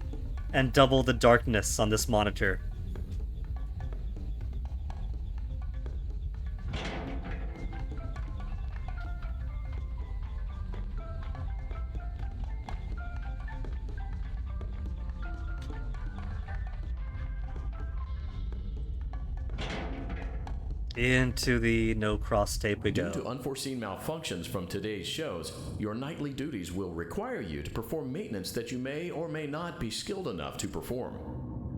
and double the darkness on this monitor. Into the no cross tape we Due go. to unforeseen malfunctions from today's shows, your nightly duties will require you to perform maintenance that you may or may not be skilled enough to perform.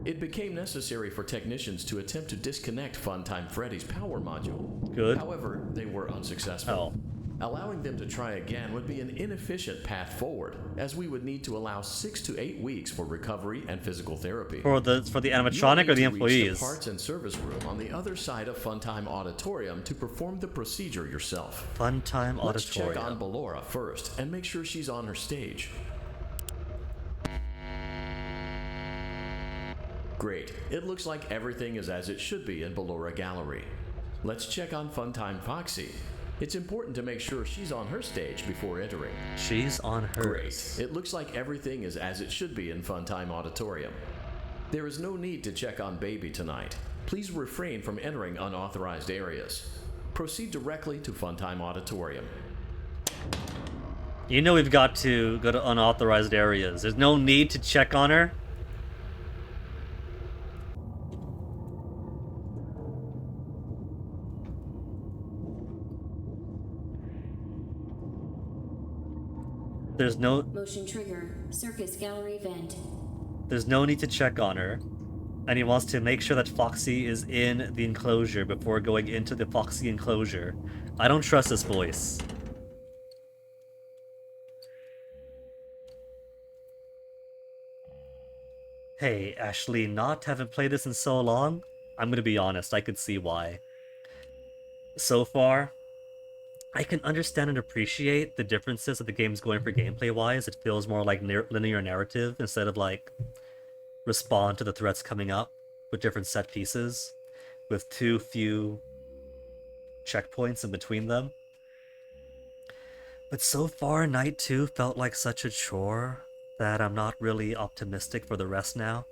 It became necessary for technicians to attempt to disconnect Funtime Freddy's power module. Good. However, they were unsuccessful. Oh. Allowing them to try again would be an inefficient path forward, as we would need to allow 6 to 8 weeks for recovery and physical therapy. For the animatronic or the You will need to reach employees? the parts and service room on the other side of Funtime Auditorium to perform the procedure yourself. Funtime Let's check on Auditorium. Ballora first and make sure she's on her stage. Great. It looks like everything is as it should be in Ballora Gallery. Let's check on Funtime Foxy. It's important to make sure she's on her stage before entering. She's on hers. Great. It looks like everything is as it should be in Funtime Auditorium. There is no need to check on Baby tonight. Please refrain from entering unauthorized areas. Proceed directly to Funtime Auditorium. You know we've got to go to unauthorized areas. There's no need to check on her. There's no Motion trigger. Circus gallery vent. There's no need to check on her, and he wants to make sure that Foxy is in the enclosure before going into the Foxy enclosure. I don't trust this voice. Hey, Ashley, haven't played this in so long? I'm gonna be honest, I could see why. So far, I can understand and appreciate the differences that the game's going for gameplay-wise. It feels more like linear narrative instead of like respond to the threats coming up with different set pieces with too few checkpoints in between them. But so far, Night 2 felt like such a chore that I'm not really optimistic for the rest now.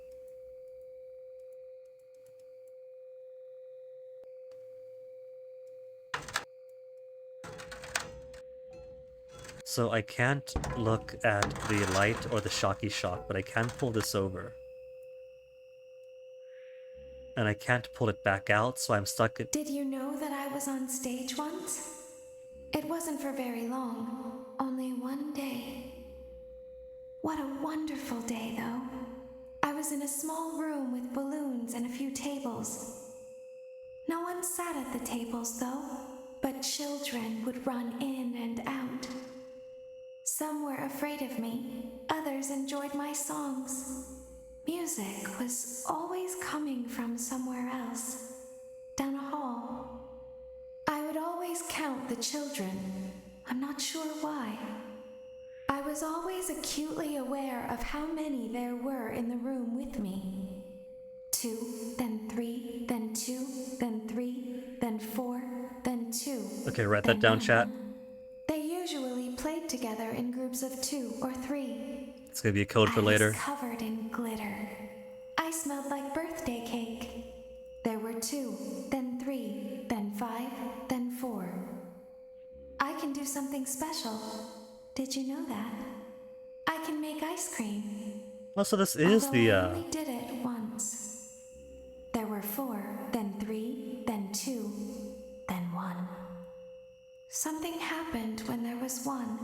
So I can't look at the light or the shocky shock, but I can pull this over. And I can't pull it back out, so I'm stuck at... Did you know that I was on stage once? It wasn't for very long, only one day. What a wonderful day, though. I was in a small room with balloons and a few tables. No one sat at the tables, though, but children would run in and out. Some were afraid of me, others enjoyed my songs. Music was always coming from somewhere else, down a hall. I would always count the children. I'm not sure why. I was always acutely aware of how many there were in the room with me. 2, then 3, then 2, then 3, then 4, then 2. Okay, write that down, chat. They usually played together in groups of 2 or 3. It's gonna be a code for later. I was covered in glitter. I smelled like birthday cake. There were 2, then 3, then 5, then 4. I can do something special. Did you know that? I can make ice cream. Oh, so this is Although the, I only did it once. There were 4, then 3, then 2, then 1. Something happened when there was 1.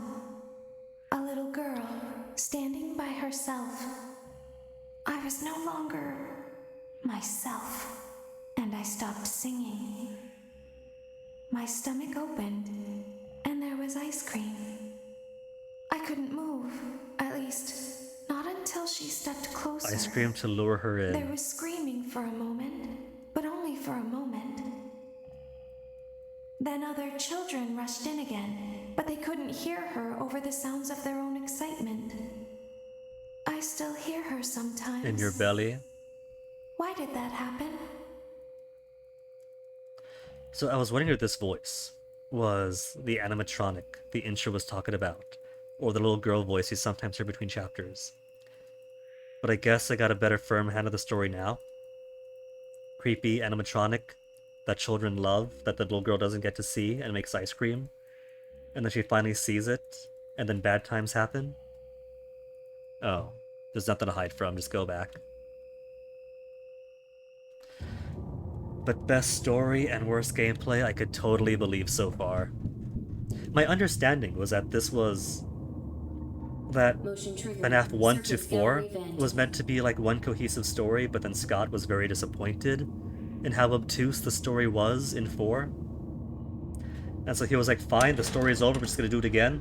A little girl standing by herself. I was no longer myself, and I stopped singing. My stomach opened, and there was ice cream. I couldn't move, at least not until she stepped closer. Ice cream to lure her in. There was screaming for a moment, but only for a moment. Then other children rushed in again, but they couldn't hear her over the sounds of their own excitement. I still hear her sometimes. In your belly. Why did that happen? So I was wondering if this voice was the animatronic the intro was talking about, or the little girl voice you sometimes hear between chapters. But I guess I got a better firm hand of the story now. Creepy animatronic that children love, that the little girl doesn't get to see and makes ice cream. And then she finally sees it, and then bad times happen. Oh, there's nothing to hide from, just go back. But best story and worst gameplay I could totally believe so far. My understanding was that this was... that FNAF 1 to 4 was meant to be like one cohesive story, but then Scott was very disappointed in how obtuse the story was in 4. And so he was like, fine, the story is over, we're just gonna do it again.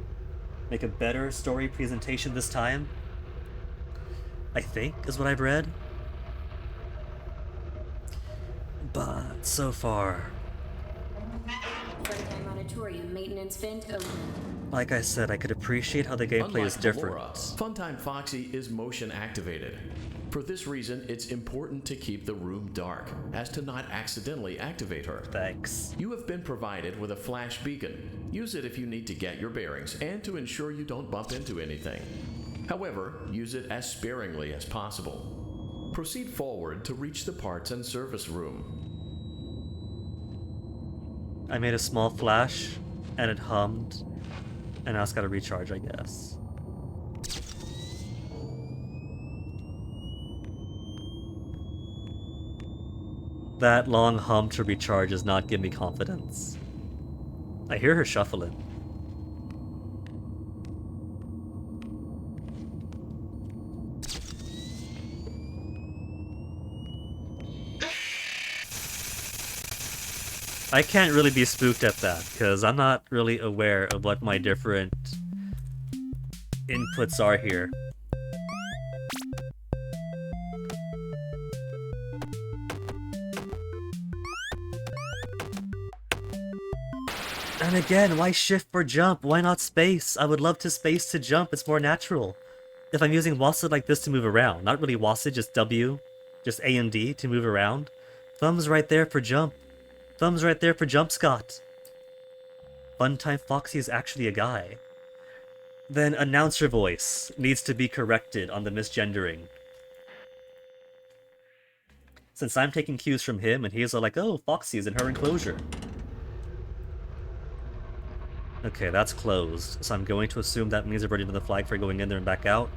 Make a better story presentation this time. I think, is what I've read. But so far... Frontline Monitorium maintenance vent open. Like I said, I could appreciate how the gameplay is different. Funtime Foxy is motion activated. For this reason, it's important to keep the room dark, as to not accidentally activate her. Thanks. You have been provided with a flash beacon. Use it if you need to get your bearings, and to ensure you don't bump into anything. However, use it as sparingly as possible. Proceed forward to reach the parts and service room. I made a small flash, and it hummed, and now it's gotta recharge, I guess. That long hum to recharge does not give me confidence. I hear her shuffling. I can't really be spooked at that, because I'm not really aware of what my different inputs are here. And again, why shift for jump? Why not space? I would love to space to jump, it's more natural. If I'm using WASD like this to move around, not really WASD, just W, just A and D to move around. Thumbs right there for jump. Thumbs right there for jump, Scott. Funtime Foxy is actually a guy. Then announcer voice needs to be corrected on the misgendering. Since I'm taking cues from him and he's all like, oh, Foxy is in her enclosure. Okay, that's closed, so I'm going to assume that means I've already done the flag for going in there and back out.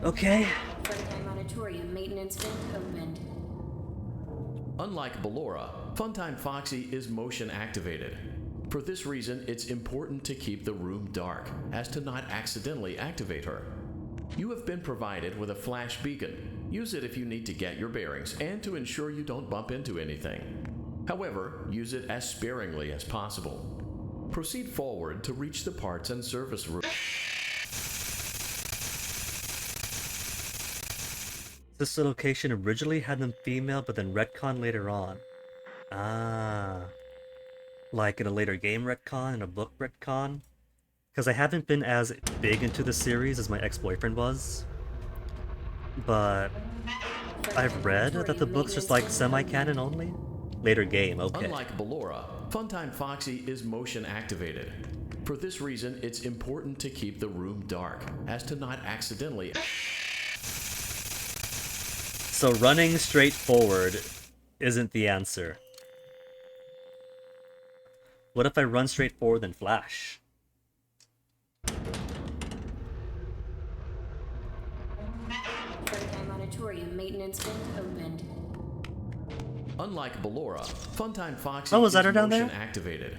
Okay. Funtime Auditorium maintenance vent opened. Unlike Ballora, Funtime Foxy is motion activated. For this reason, it's important to keep the room dark, as to not accidentally activate her. You have been provided with a flash beacon. Use it if you need to get your bearings and to ensure you don't bump into anything. However, use it as sparingly as possible. Proceed forward to reach the parts and service room. This location originally had them female, but then retcon later on. Ah. Like in a later game retcon and a book retcon? Because I haven't been as big into the series as my ex-boyfriend was. But I've read that the book's just like semi-canon only. Later game, okay. Unlike Ballora, Funtime Foxy is motion activated. For this reason, it's important to keep the room dark, as to not accidentally... So running straight forward isn't the answer. What if I run straight forward and flash? Funtime Auditorium maintenance vent opened. Unlike Ballora, Funtime Foxy was that her is down motion there? activated.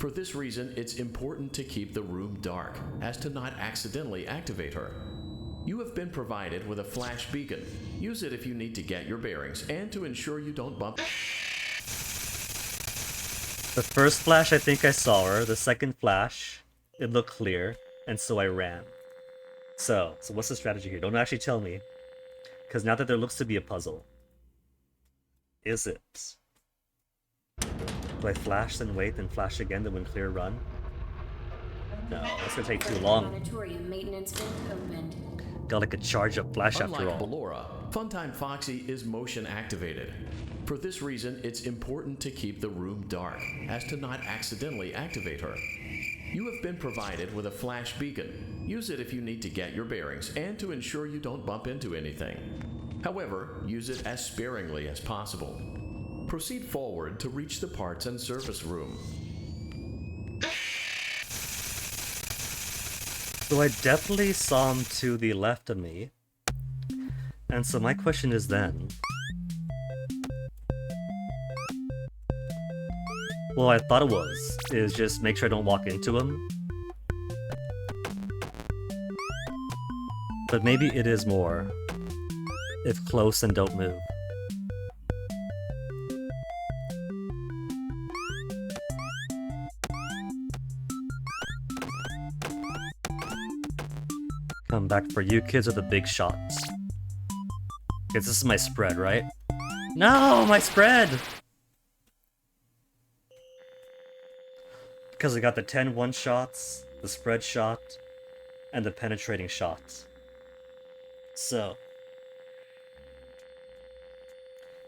For this reason, it's important to keep the room dark, as to not accidentally activate her. You have been provided with a flash beacon. Use it if you need to get your bearings and to ensure you don't bump. The first flash, I think I saw her. The second flash, it looked clear, and so I ran. So what's the strategy here? Don't actually tell me, because now that there looks to be a puzzle. Is it? Do I flash, then wait, then flash again, then when clear, run? No, that's gonna take too long. Auditorium maintenance vent opened. Got like a charge up flash after Unlike all. Ballora, Funtime Foxy is motion activated. For this reason, it's important to keep the room dark, as to not accidentally activate her. You have been provided with a flash beacon. Use it if you need to get your bearings and to ensure you don't bump into anything. However, use it as sparingly as possible. Proceed forward to reach the parts and service room. So I definitely saw him to the left of me. And so my question is then... Well, I thought it was, is just make sure I don't walk into him. But maybe it is more. If close and don't move. Come back for you kids with the big shots. Because this is my spread, right? No, my spread! Because I got the 10 one-shots, the spread shot, and the penetrating shot. So.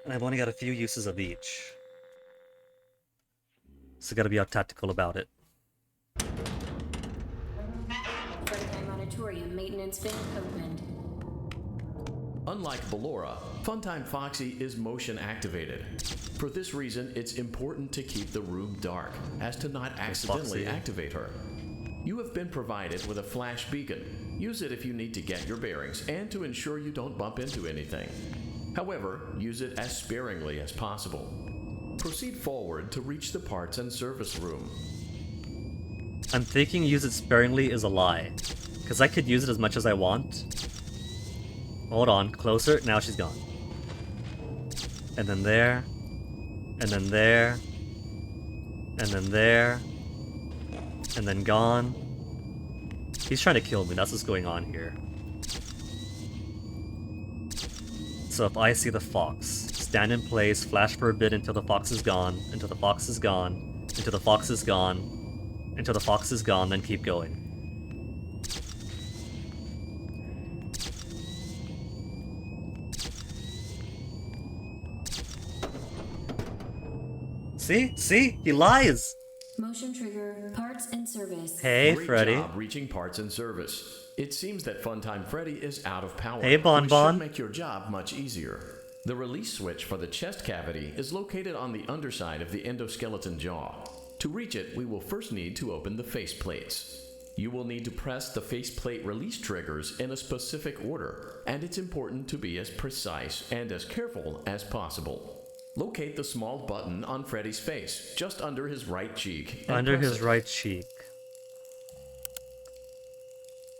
And I've only got a few uses of each. So gotta be tactical about it. Funtime Auditorium maintenance vent opened. Unlike Ballora, Funtime Foxy is motion activated. For this reason, it's important to keep the room dark, as to not accidentally activate her. You have been provided with a flash beacon. Use it if you need to get your bearings and to ensure you don't bump into anything. However, use it as sparingly as possible. Proceed forward to reach the parts and service room. I'm thinking use it sparingly is a lie. Because I could use it as much as I want. Hold on, closer, now she's gone. And then there. And And then there. And then there. And then gone. He's trying to kill me, that's what's going on here. So if I see the fox, stand in place, flash for a bit until the fox is gone, until the fox is gone, until the fox is gone, until the fox is gone, then keep going. See? See? He lies! Motion trigger, parts and service. Hey, Great Freddy. job reaching parts and service. It seems that Funtime Freddy is out of power. Hey, Bon which Bon. should make your job much easier. The release switch for the chest cavity is located on the underside of the endoskeleton jaw. To reach it, we will first need to open the face plates. You will need to press the faceplate release triggers in a specific order, and it's important to be as precise and as careful as possible. Locate the small button on Freddy's face, just under his right cheek. and Under press his it. right cheek.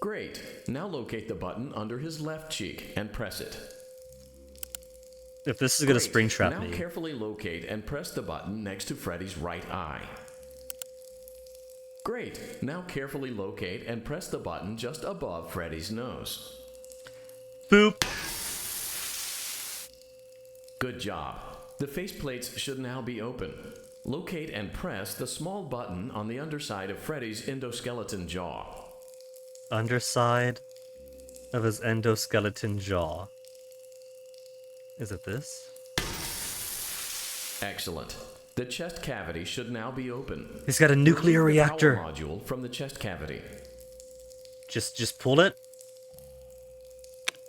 Great. Now locate the button under his left cheek and press it. If this is gonna Great. springtrap Now me. carefully locate and press the button next to Freddy's right eye. Great. Now carefully locate and press the button just above Freddy's nose. Boop! Good job. The faceplates should now be open. Locate and press the small button on the underside of Freddy's endoskeleton jaw. Underside of his endoskeleton jaw. Is it this? Excellent. The chest cavity should now be open. He's got a nuclear Remove the power reactor. module from the chest cavity. Just pull it.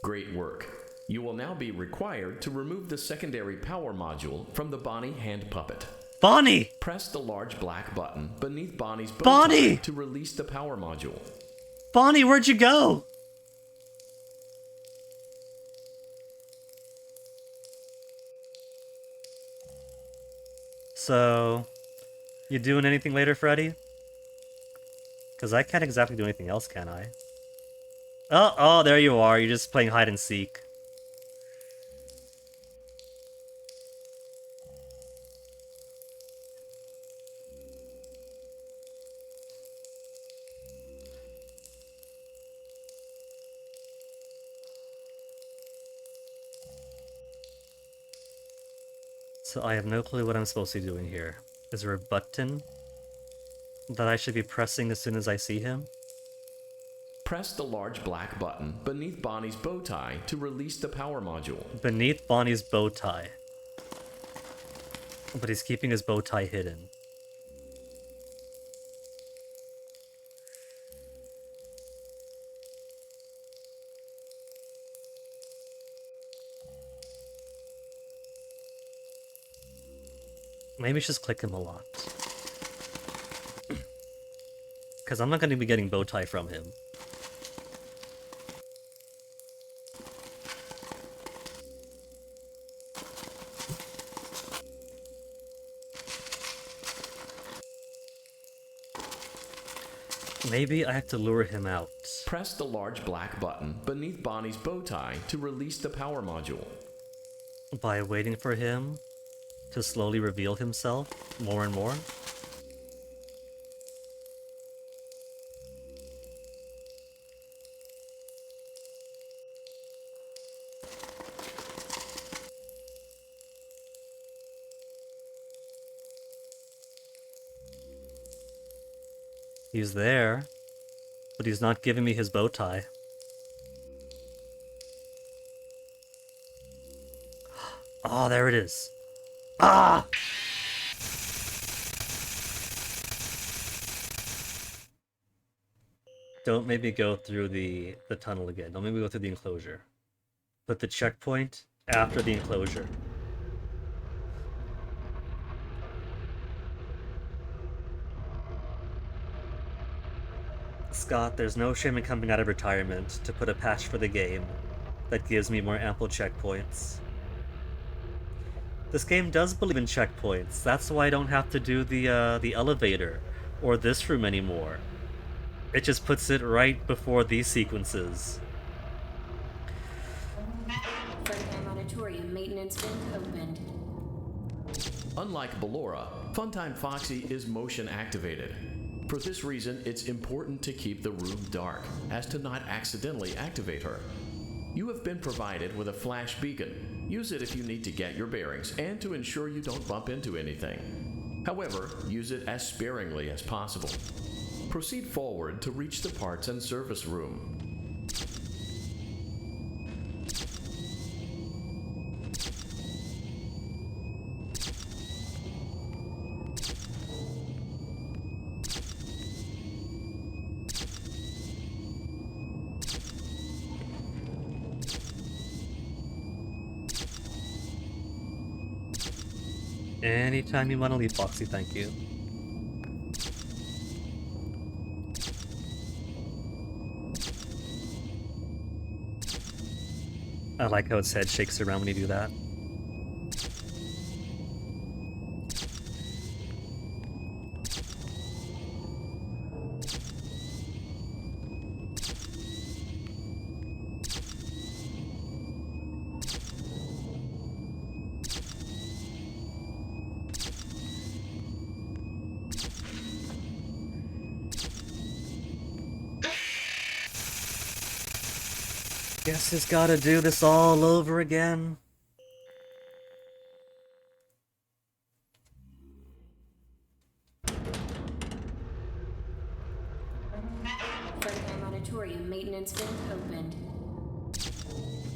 Great work. You will now be required to remove the secondary power module from the Bonnie hand puppet. Bonnie! Press the large black button beneath Bonnie's bow Bonnie! tie to release the power module. Bonnie, where'd you go? So, you doing anything later, Freddy? Because I can't exactly do anything else, can I? Oh, there you are. You're just playing hide and seek. So I have no clue what I'm supposed to be doing here. Is there a button that I should be pressing as soon as I see him? Press the large black button beneath Bonnie's bow tie to release the power module. Beneath Bonnie's bow tie. But he's keeping his bow tie hidden. Maybe just click him a lot. Because I'm not going to be getting bow tie from him. Maybe I have to lure him out. Press the large black button beneath Bonnie's bow tie to release the power module. By waiting for him to slowly reveal himself more and more. He's there, but he's not giving me his bow tie. Oh, there it is. Ah! Don't make me go through the tunnel again. Don't make me go through the enclosure. Put the checkpoint after the enclosure. Scott, there's no shame in coming out of retirement to put a patch for the game that gives me more ample checkpoints. This game does believe in checkpoints. That's why I don't have to do the elevator or this room anymore. It just puts it right before these sequences. Frontline Auditorium maintenance bin opened. Unlike Ballora, Funtime Foxy is motion activated. For this reason, it's important to keep the room dark, as to not accidentally activate her. You have been provided with a flash beacon. Use it if you need to get your bearings and to ensure you don't bump into anything. However, use it as sparingly as possible. Proceed forward to reach the parts and service room. Anytime you want to leave, Foxy, thank you. I like how its head shakes around when you do that. Guess it's gotta do this all over again. Funtime Auditorium maintenance vent opened.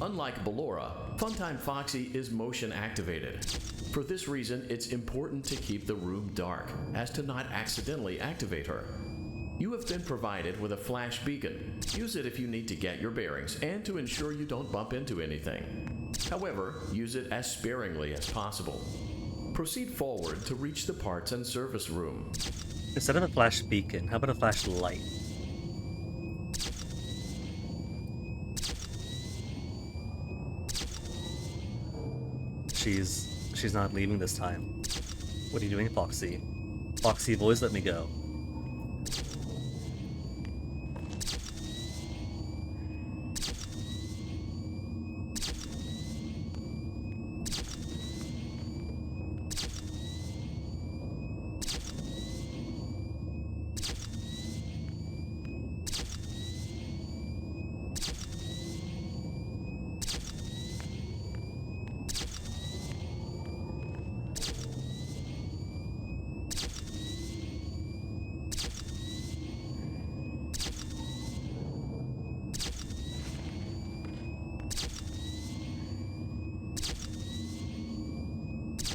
Unlike Ballora, Funtime Foxy is motion activated. For this reason, it's important to keep the room dark, as to not accidentally activate her. You have been provided with a flash beacon. Use it if you need to get your bearings and to ensure you don't bump into anything. However, use it as sparingly as possible. Proceed forward to reach the parts and service room. Instead of a flash beacon, how about a flashlight? She's not leaving this time. What are you doing, Foxy? Foxy, you've always let me go.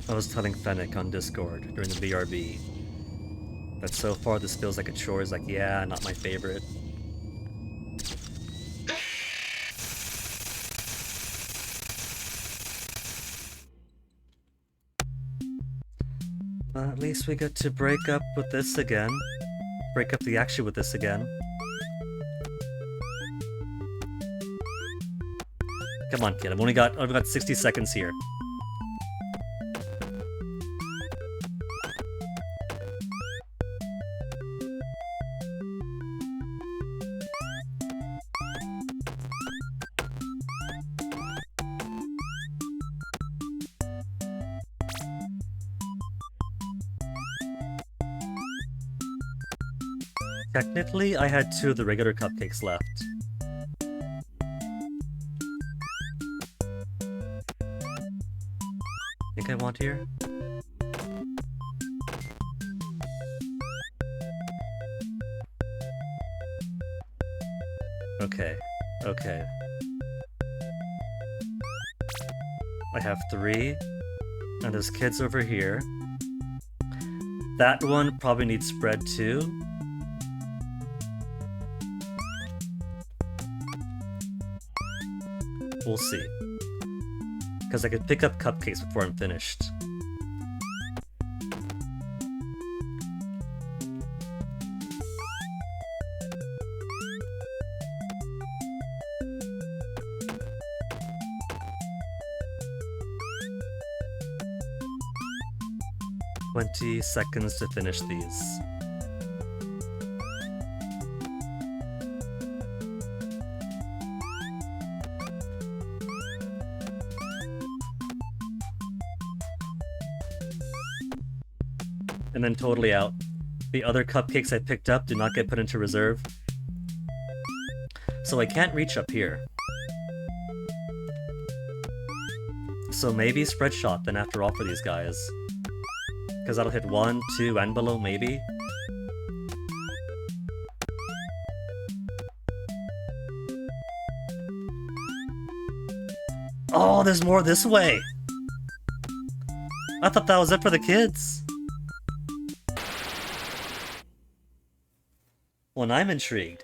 I was telling Fennec on Discord during the BRB that so far this feels like a chore. Is like, yeah, not my favorite. But at least we get to break up with this again. Break up the action with this again. Come on, kid. I've only got 60 seconds here. Technically, I had 2 of the regular cupcakes left. Think I want here? Okay, okay. I have 3, and there's kids over here. That one probably needs spread too. We'll see. Because I could pick up cupcakes before I'm finished. "20 seconds to finish these." and then totally out. The other cupcakes I picked up do not get put into reserve. So I can't reach up here. So maybe spread shot then after all for these guys. Because that'll hit 1, 2, and below, maybe? Oh, there's more this way! I thought that was it for the kids! Well, I'm intrigued.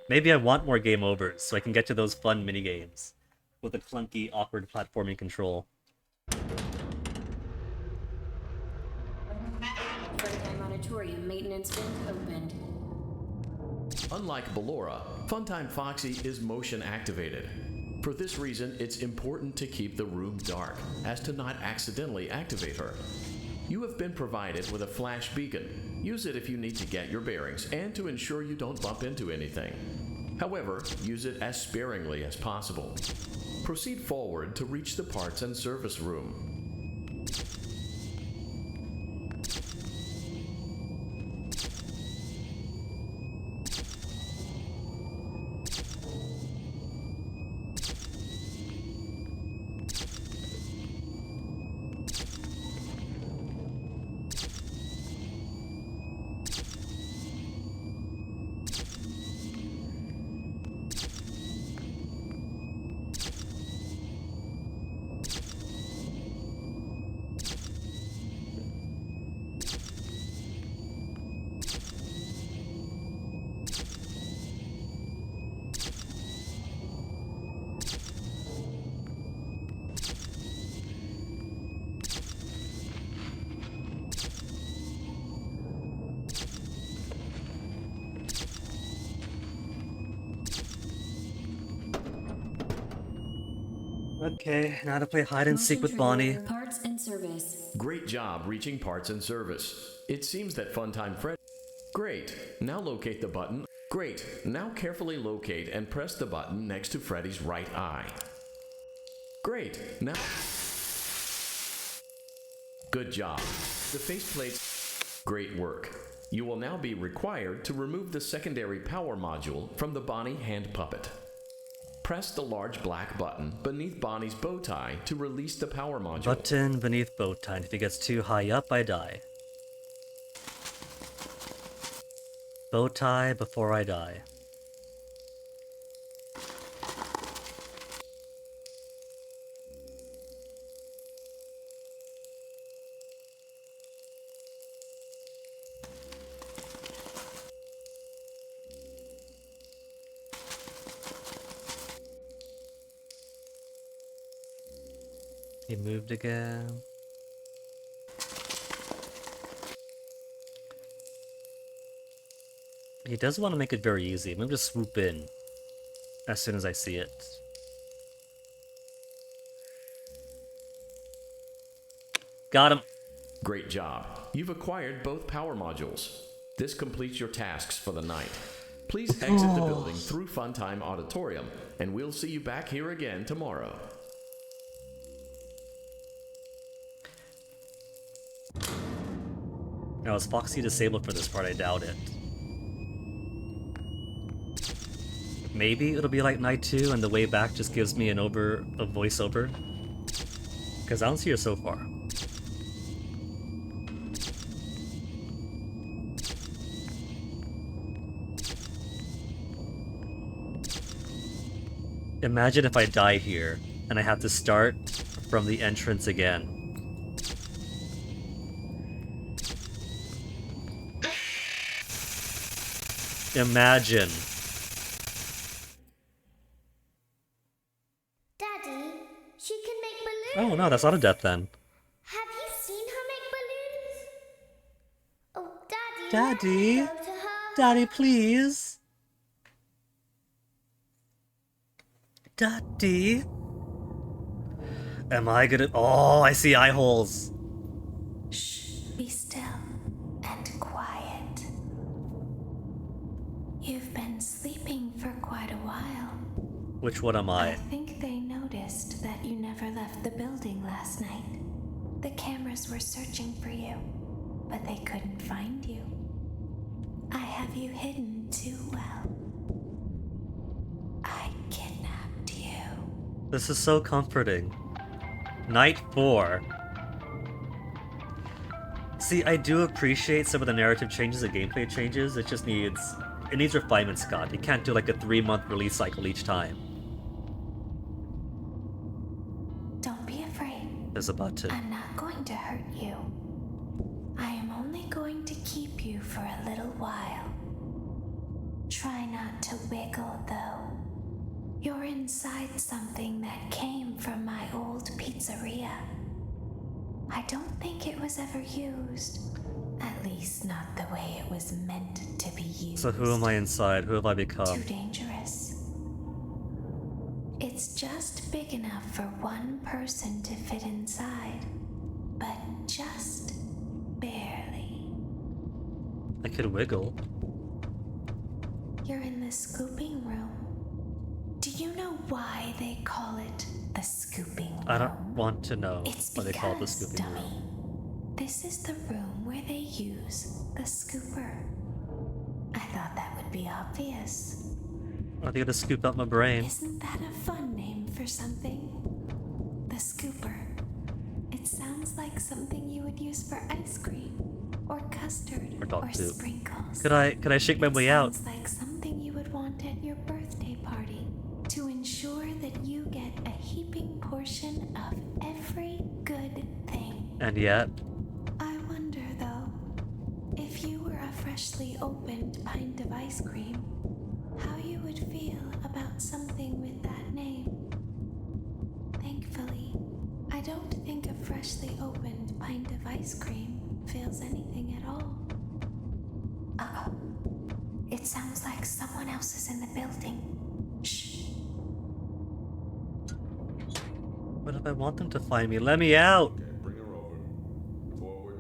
Maybe I want more game overs so I can get to those fun minigames with a clunky, awkward platforming control. Funtime Auditorium maintenance vent opened. Unlike Ballora, Funtime Foxy is motion activated. For this reason, it's important to keep the room dark, as to not accidentally activate her. You have been provided with a flash beacon. Use it if you need to get your bearings and to ensure you don't bump into anything. However, use it as sparingly as possible. Proceed forward to reach the parts and service room. Okay, now to play hide and seek with Bonnie. Parts and service. Great job reaching parts and service. It seems that Funtime Fred... Great, now locate the button. Great, now carefully locate and press the button next to Freddy's right eye. Great, now... Good job. The faceplates... Great work. You will now be required to remove the secondary power module from the Bonnie hand puppet. Press the large black button beneath Bonnie's bow tie to release the power module. Button beneath bow tie. If it gets too high up, I die. Bow tie before I die. He moved again. He does want to make it very easy. I'm going to just swoop in as soon as I see it. Got him. Great job. You've acquired both power modules. This completes your tasks for the night. Please exit the building through Funtime Auditorium, and we'll see you back here again tomorrow. Now, is Foxy disabled for this part? I doubt it. Maybe it'll be like Night 2 and the way back just gives me a voiceover. Because I don't see her so far. Imagine if I die here and I have to start from the entrance again. Imagine. Daddy, she can make balloons. Oh no, that's not a death then. Have you seen her make balloons? Oh, Daddy. Daddy. Let's go to her. Daddy, please. Daddy. Am I gonna... Oh, I see eye holes. Shh, be still and quiet. You've been sleeping for quite a while. Which one am I? I think they noticed that you never left the building last night. The cameras were searching for you. but they couldn't find you. I have you hidden too well. I kidnapped you. This is so comforting. Night 4. See, I do appreciate some of the narrative changes and gameplay changes. It just needs refinement, Scott. You can't do like a 3-month release cycle each time. Don't be afraid. There's a button. I'm not going to hurt you. I am only going to keep you for a little while. Try not to wiggle, though. You're inside something that came from my old pizzeria. I don't think it was ever used. At least not the way it was meant to be used. So who am I inside? Who have I become? Too dangerous. It's just big enough for one person to fit inside, but just barely. I could wiggle. You're in the scooping room. Do you know why they call it the scooping room? I don't want to know It's why they call it the because, scooping dummy, room. this is the room where they use the scooper. I thought that would be obvious. Are they gonna scoop out my brain? Isn't that a fun name for something? The scooper. It sounds like something you would use for ice cream, or custard, Or dog poop. sprinkles. Could I shake my way out? Sounds like something you would want at your birthday party to ensure that you get a heaping portion of every good thing. And yet, I wonder, though, if you were a freshly opened pint of ice cream, how you would feel about something with that name. Thankfully, I don't think a freshly opened pint of ice cream feels anything at all. Uh-oh. It sounds like someone else is in the building. Shh. what if I want them to find me? Let me out! Okay, bring her over. Forward.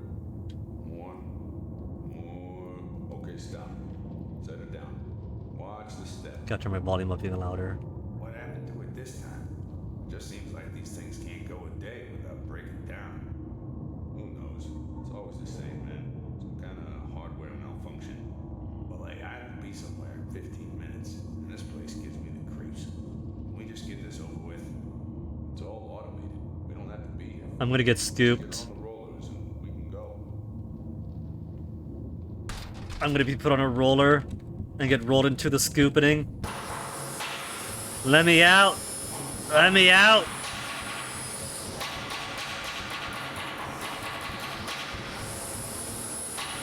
One. More. Okay, stop. Set her down. Watch the step. Gotta turn my volume up even louder. What happened to it this time? Just seems like these things can't go a day without breaking down. Who knows? It's always the same, man. Some kind of hardware malfunction. Well, hey, I have to be somewhere in 15 minutes, and this place gives me the creeps. Can we just get this over with? It's all automated. We don't have to be here. I'm gonna get Just scooped. get on the rollers and we can go. I'm gonna be put on a roller and get rolled into the scoopening. Let me out! Let me out!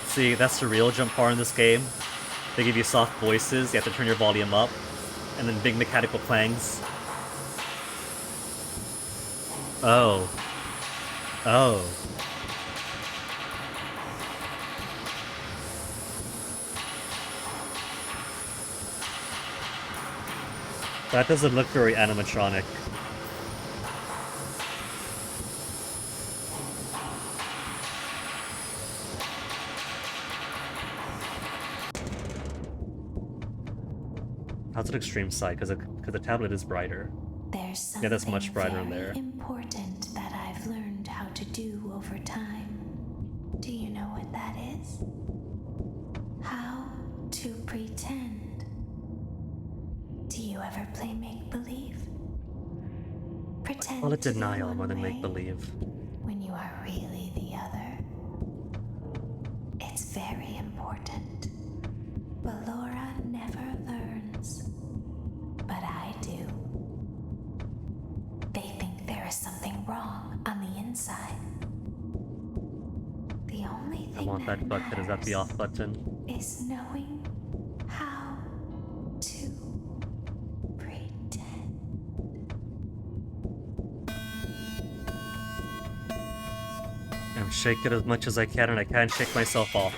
See, that's the real jump part in this game. They give you soft voices, you have to turn your volume up, and then big mechanical clangs. Oh. Oh. That doesn't look very animatronic. How's it extreme sight? Because the tablet is brighter. There's something Yeah, that's much brighter in there. very important that I've learned how to do over time. Do you know what that is? How to pretend. Do you ever play make-believe? Pretend Call it to be denial one more than way make-believe. when you are really the other. It's very important. Ballora never learns, but I do. They think there is something wrong on the inside. The only I thing want that button. Is that the off button? is knowing how to pretend. I'm shaking as much as I can, and I can't shake myself off.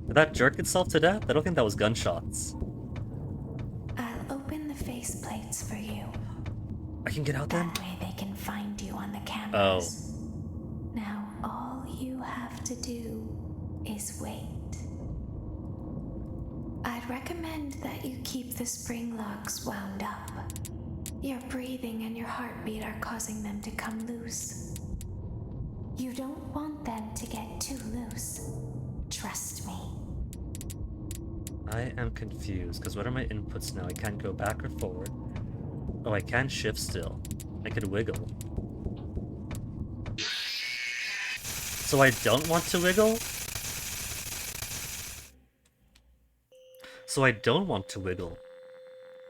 Did that jerk itself to death? I don't think that was gunshots. I'll open the faceplates for you. I can get out then? That way they can find you on the Oh. cameras. Now all you have to do is wait. I'd recommend that you keep the spring locks wound up. Your breathing and your heartbeat are causing them to come loose. You don't want them to get too loose. Trust me. I am confused, because what are my inputs now? I can't go back or forward. Oh, I can shift still. I could wiggle. So I don't want to wiggle? So I don't want to wiggle.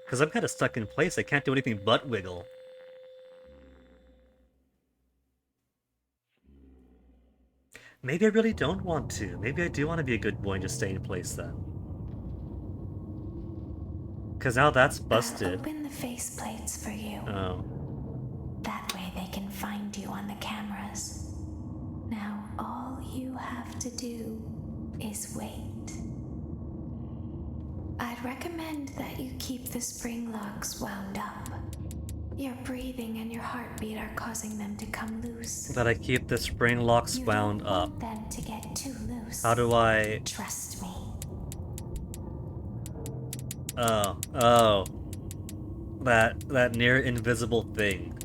Because I'm kind of stuck in place, I can't do anything but wiggle. Maybe I really don't want to. Maybe I do want to be a good boy and just stay in place then. Because now that's busted. I'll open the faceplates for you. Oh. That way they can find you on the cameras. Now all you have to do is wait. I'd recommend that you keep the spring locks wound up. Your breathing and your heartbeat are causing them to come loose. That I keep the spring locks wound up. You don't want them to get too loose. How do I... Trust me. Oh. That near invisible thing.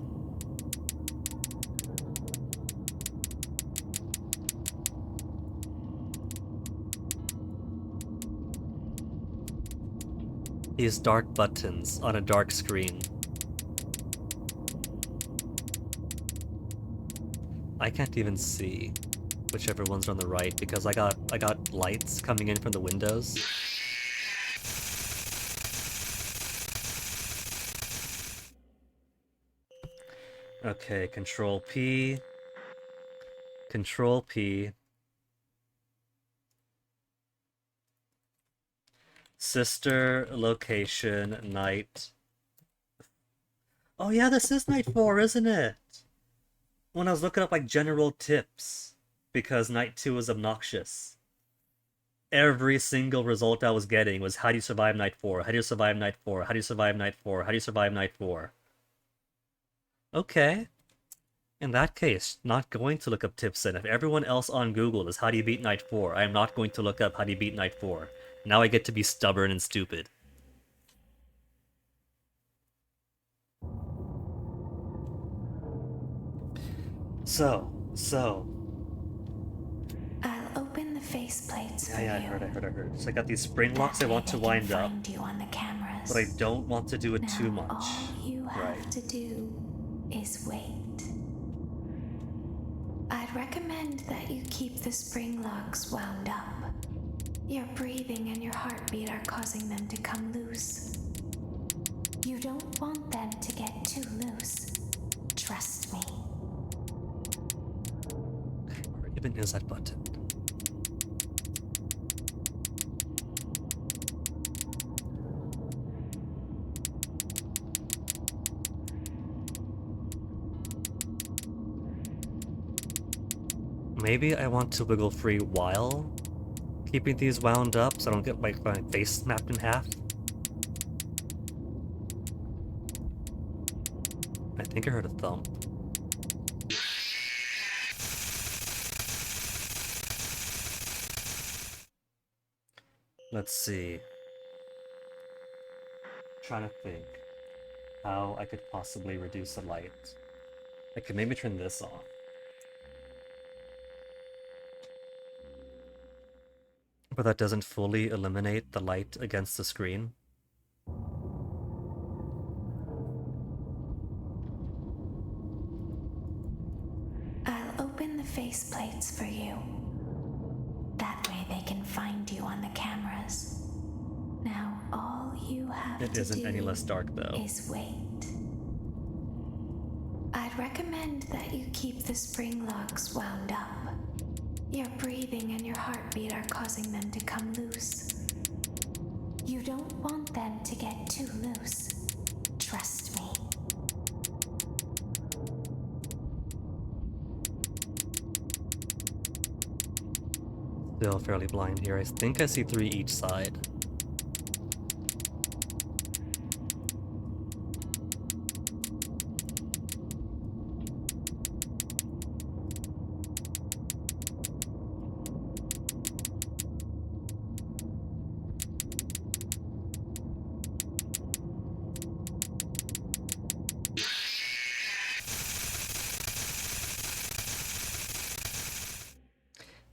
These dark buttons on a dark screen. I can't even see whichever ones are on the right because I got lights coming in from the windows. Okay, Control P. Control P. Sister, location, night. Oh yeah, this is night 4, isn't it? When I was looking up like general tips, because night 2 was obnoxious. Every single result I was getting was how do you survive night 4? How do you survive night 4? How do you survive night 4? How do you survive night 4? Okay. In that case, not going to look up tips then. If everyone else on Google is how do you beat night 4, I am not going to look up how do you beat night 4. Now I get to be stubborn and stupid. So. I'll open the faceplates for Yeah, you. I heard. So I got these spring locks I want to wind up. You on the cameras. But I don't want to do it too much. All you have to do is wait. I'd recommend that you keep the spring locks wound up. Your breathing and your heartbeat are causing them to come loose. You don't want them to get too loose. Trust me. Where even is that button? Maybe I want to wiggle free while keeping these wound up so I don't get my face snapped in half. I think I heard a thump. Let's see. Trying to think how I could possibly reduce the light. I could maybe turn this off. But that doesn't fully eliminate the light against the screen. I'll open the faceplates for you. That way they can find you on the cameras. Now all you have It to isn't do any less dark though. is wait. I'd recommend that you keep the spring locks wound up. Your breathing and your heartbeat are causing them to come loose. You don't want them to get too loose. Trust me. Still fairly blind here. I think I see 3 each side.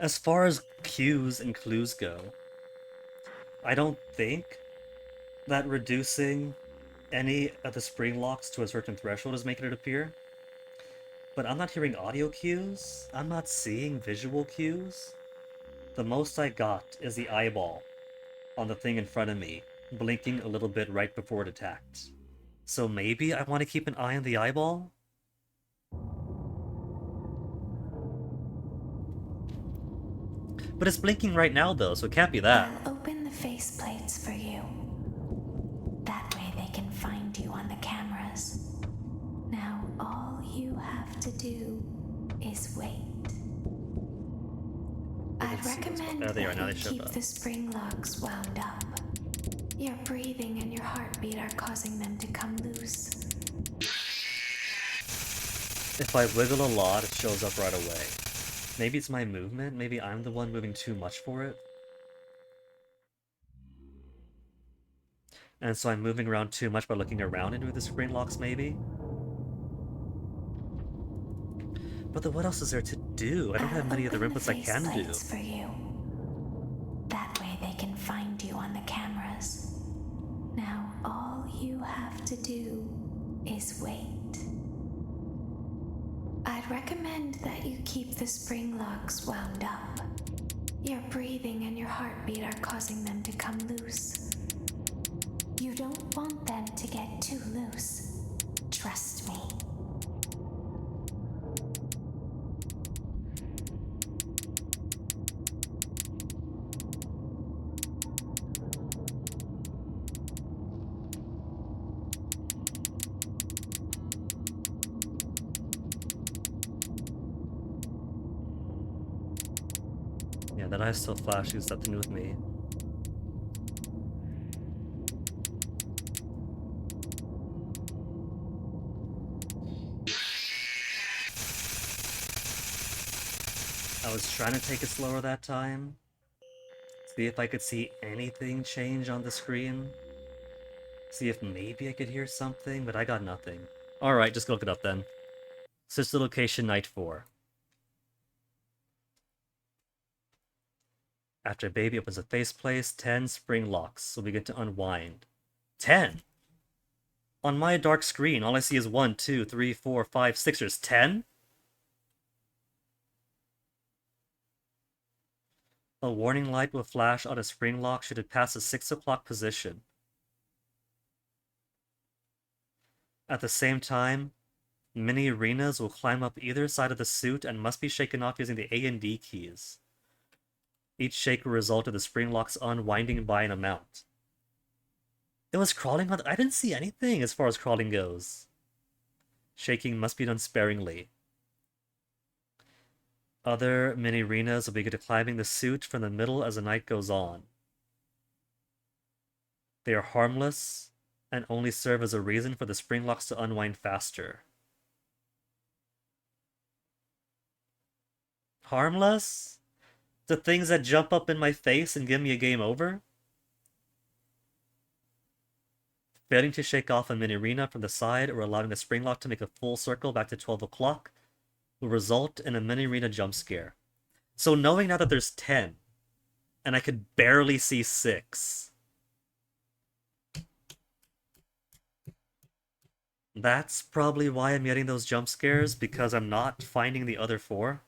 As far as cues and clues go, I don't think that reducing any of the spring locks to a certain threshold is making it appear. But I'm not hearing audio cues, I'm not seeing visual cues. The most I got is the eyeball on the thing in front of me, blinking a little bit right before it attacked. So maybe I want to keep an eye on the eyeball? But it's blinking right now though, so it can't be that. I'll open the faceplates for you. That way they can find you on the cameras. Now all you have to do is wait. I'd recommend that you keep the spring locks wound up. Your breathing and your heartbeat are causing them to come loose. If I wiggle a lot, it shows up right away. Maybe it's my movement, maybe I'm the one moving too much for it. And so I'm moving around too much by looking around into the spring locks, maybe? But then what else is there to do? I don't have many of the inputs I can do. For you. That way they can find you on the cameras. Now all you have to do is wait. I'd recommend that you keep the spring locks wound up. Your breathing and your heartbeat are causing them to come loose. You don't want them to get too loose. Trust me. Yeah, that eye's still flashing, it's nothing to do with me. I was trying to take it slower that time. See if I could see anything change on the screen. See if maybe I could hear something, but I got nothing. Alright, just look it up then. Sister location, night 4. After baby opens a faceplate, 10 spring locks will begin to unwind. 10? On my dark screen, all I see is 1, 2, 3, 4, 5, 6. There's 10? A warning light will flash on a spring lock should it pass the 6 o'clock position. At the same time, mini arenas will climb up either side of the suit and must be shaken off using the A and D keys. Each shake will result in the spring locks unwinding by an amount. It was crawling on... I didn't see anything as far as crawling goes. Shaking must be done sparingly. Other mini arenas will begin climbing the suit from the middle as the night goes on. They are harmless and only serve as a reason for the spring locks to unwind faster. Harmless? The things that jump up in my face and give me a game over? Failing to shake off a mini arena from the side or allowing the spring lock to make a full circle back to 12 o'clock will result in a mini arena jump scare. So knowing now that there's 10, and I could barely see 6, that's probably why I'm getting those jump scares, because I'm not finding the other 4.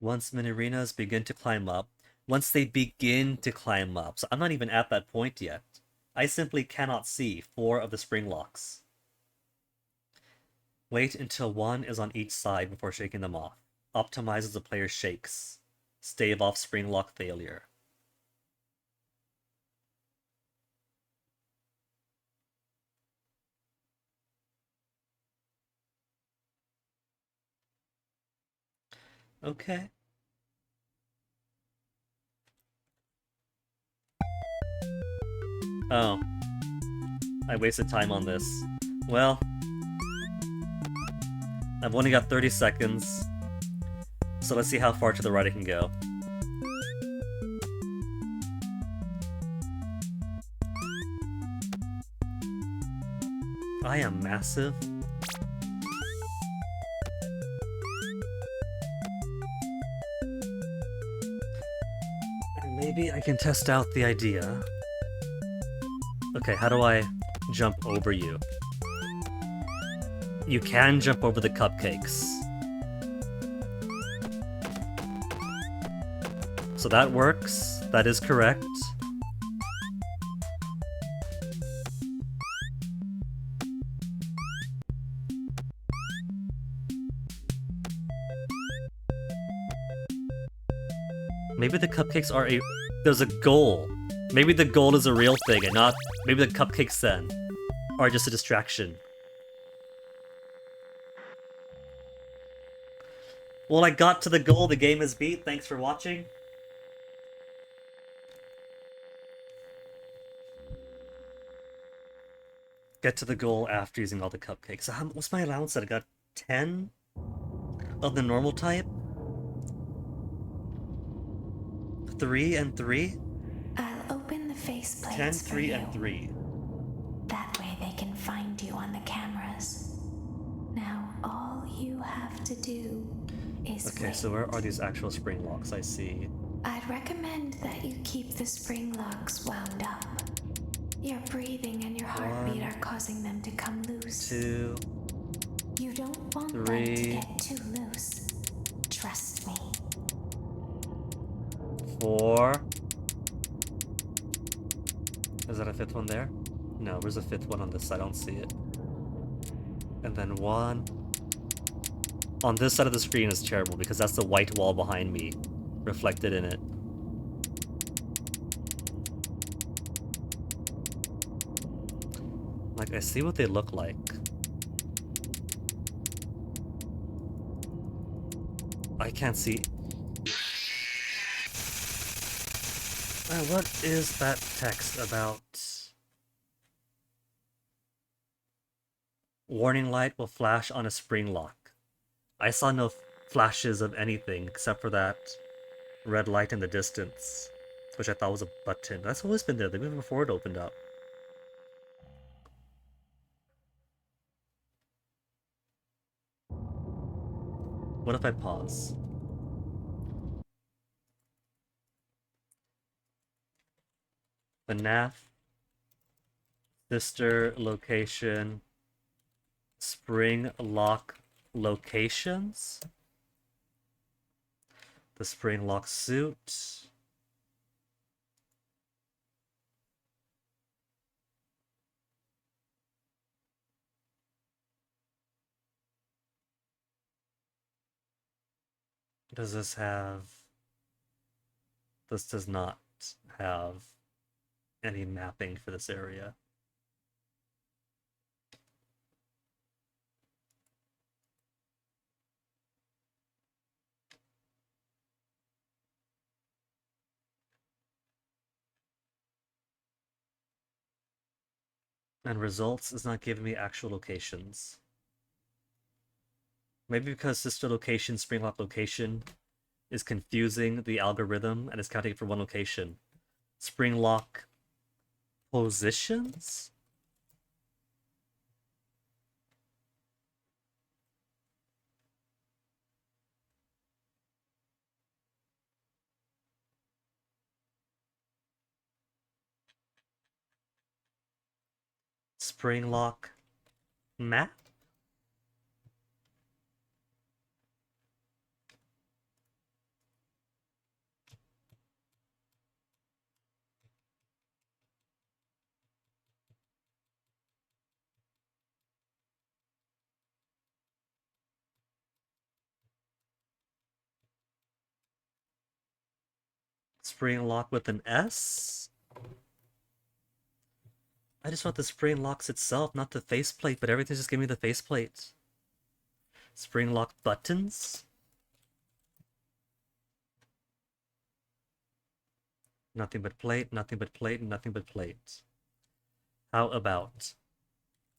Once mini arenas begin to climb up, so I'm not even at that point yet. I simply cannot see 4 of the spring locks. Wait until 1 is on each side before shaking them off. Optimizes the player's shakes. Stave off spring lock failure. Okay. Oh. I wasted time on this. Well, I've only got 30 seconds. So let's see how far to the right it can go. I am massive. And maybe I can test out the idea. Okay, how do I jump over you? You can jump over the cupcakes. So that works. That is correct. Maybe the cupcakes are there's a goal. Maybe the goal is a real thing and not... Maybe the cupcakes then are just a distraction. Well, I got to the goal. The game is beat. Thanks for watching. Get to the goal after using all the cupcakes. So what's my allowance that I got? 10 of the normal type? 3 and 3? I'll open the faceplates 10, for 3, you. and 3. That way they can find you on the cameras. Now all you have to do is Okay, wait. so where are these actual spring locks? I see. I'd recommend that you keep the spring locks wound up. Your breathing and your heartbeat are causing them to come loose. 2. You don't want 3. them to get too loose. Trust me. 4. Is that a 5th one there? No, where's the 5th one on this side? I don't see it. And then 1. On this side of the screen is terrible because that's the white wall behind me reflected in it. Like, I see what they look like. I can't see. What is that text about? Warning light will flash on a spring lock. I saw no flashes of anything except for that red light in the distance, which I thought was a button. That's always been there, even before it opened up. What if I pause? FNAF, sister location, spring lock locations, the spring lock suit, does this have, this does not have any mapping for this area. And results is not giving me actual locations. Maybe because sister location, spring lock location is confusing the algorithm and is counting for one location. Spring lock positions? Spring lock map? Spring lock with an S? I just want the spring locks itself, not the faceplate, but everything's just giving me the faceplate. Spring lock buttons? Nothing but plate, nothing but plate, nothing but plate. How about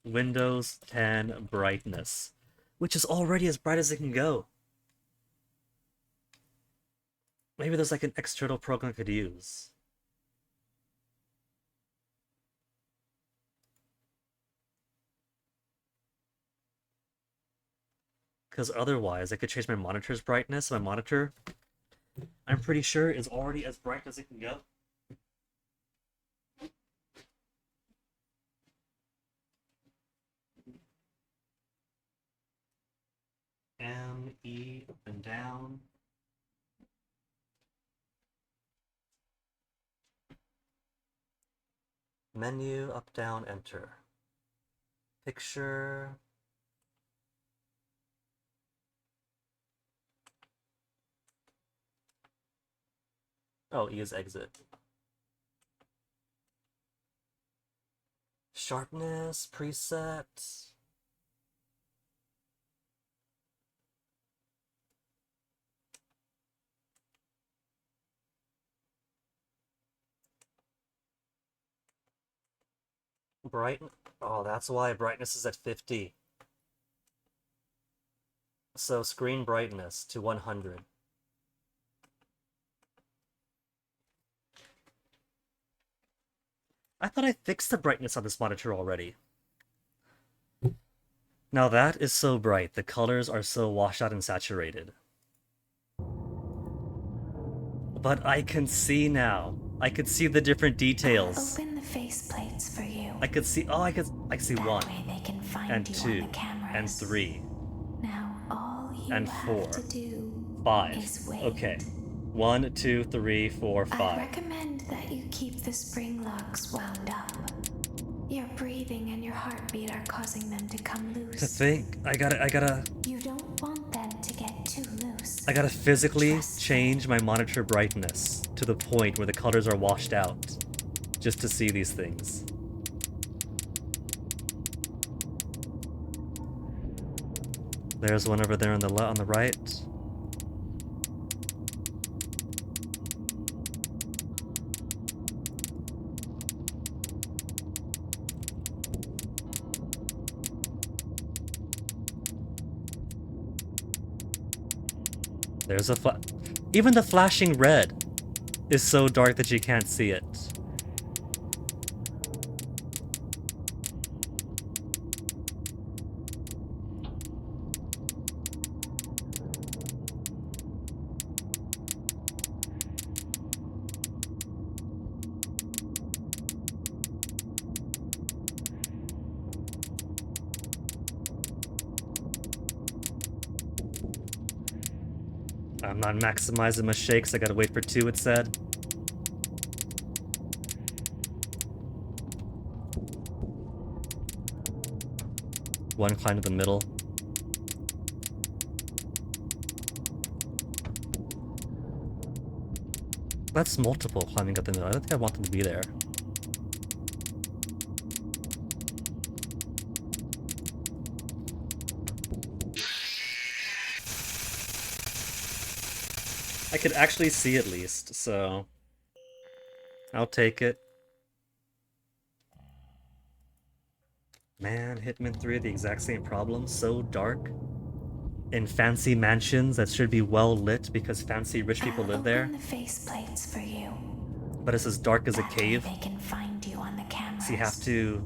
Windows 10 brightness, which is already as bright as it can go. Maybe there's like an external program I could use. Because otherwise, I could change my monitor's brightness. My monitor, I'm pretty sure, is already as bright as it can go. M, E, up and down. Menu, up, down, enter. Picture. Oh, E is exit. Sharpness, preset. Oh, that's why brightness is at 50. So screen brightness to 100. I thought I fixed the brightness on this monitor already. Now that is so bright. The colors are so washed out and saturated. But I can see now. I could see the different details. Open the faceplates for you. I could see. Oh, I could see That 1 way they can find and you 2 on the cameras. and 3 Now all you and have 4, to do 5. is wait. Okay, 1, 2, 3, 4, I 5. recommend that you keep the spring locks wound up. Your breathing and your heartbeat are causing them to come loose. To think, I gotta. You don't want them to get too loose. I gotta physically change my monitor brightness to the point where the colors are washed out, just to see these things. There's one over there on the right. There's a even the flashing red is so dark that you can't see it. I'm not maximizing my shakes. I gotta wait for 2, it said. One climb to the middle. That's multiple climbing up the middle. I don't think I want them to be there. I could actually see at least, so I'll take it. Man, Hitman 3 had the exact same problem. So dark. In fancy mansions that should be well lit because fancy rich people live there. Open the faceplates for you. But it's as dark as a cave. They can find you on the cameras. So you have to.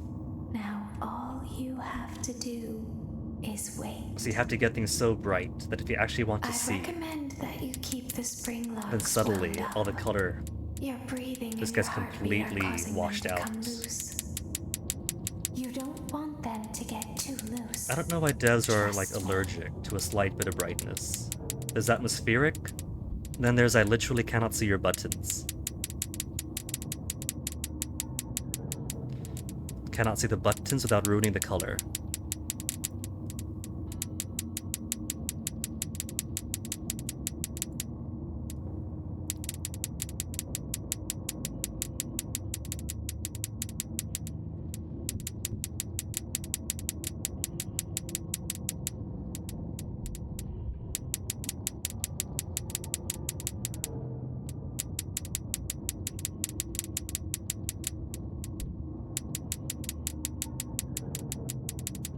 Now all you have to do is wait. So you have to get things so bright that if you actually want to see, recommend that you keep the spring locks then suddenly wound up. all the color Your breathing just and gets your heartbeat are completely causing them washed to out. come loose. You don't want them to get too loose. I don't know why devs are like allergic to a slight bit of brightness. There's atmospheric, then there's I literally cannot see your buttons. Cannot see the buttons without ruining the color.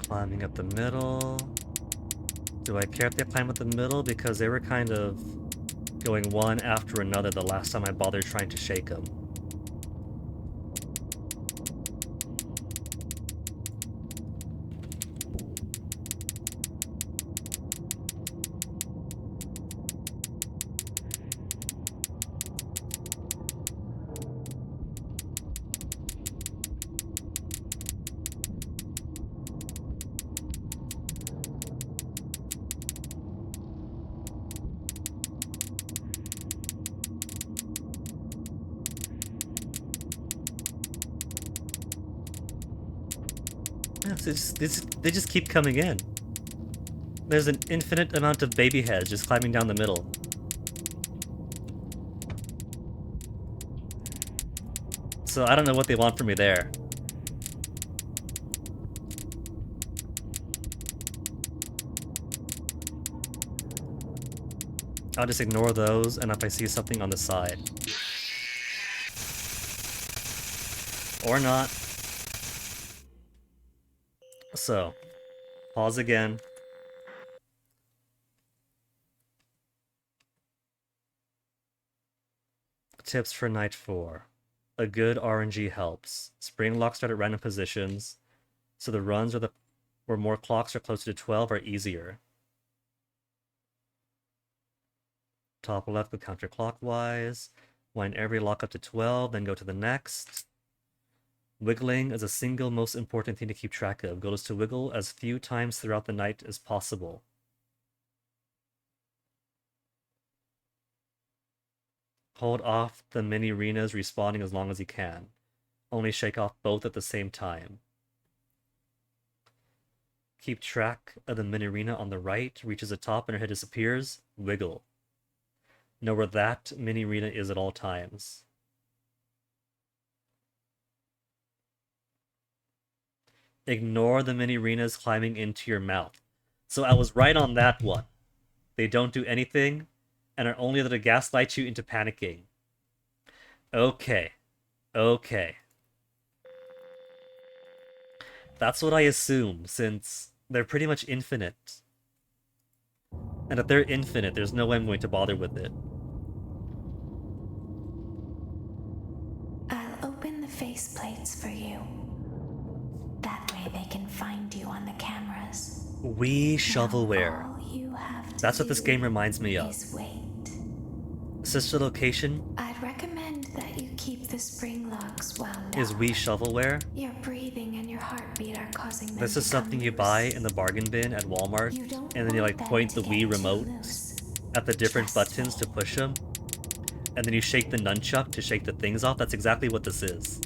Climbing up the middle. Do I care if they climb up the middle? Because they were kind of going one after another the last time I bothered trying to shake him. They just keep coming in. There's an infinite amount of baby heads just climbing down the middle. So I don't know what they want from me there. I'll just ignore those, and if I see something on the side. Or not. So, pause again. Tips for night 4. A good RNG helps. Spring locks start at random positions, so the runs where more clocks are closer to 12 are easier. Top left go counterclockwise. Wind every lock up to 12, then go to the next. Wiggling is a single most important thing to keep track of. Goal is to wiggle as few times throughout the night as possible. Hold off the mini arenas respawning as long as you can. Only shake off both at the same time. Keep track of the mini arena on the right, reaches the top and her head disappears. Wiggle. Know where that mini arena is at all times. Ignore the mini arenas climbing into your mouth. So I was right on that one. They don't do anything and are only there to gaslight you into panicking. Okay. Okay. That's what I assume, since they're pretty much infinite. And if they're infinite, there's no way I'm going to bother with it. I'll open the faceplates for you. That way they can find you on the cameras. Wii shovelware. All you have to That's what this do game reminds me of. is wait. Sister location I'd recommend that you keep the spring locks wound is up. Wii shovelware. Your breathing and your heartbeat are causing them This to is something come you loose. buy in the bargain bin at Walmart, You don't and then you want like point the them to Wii get too remote loose. at the different buttons to push them, and then you shake the nunchuck to shake the things off. That's exactly what this is.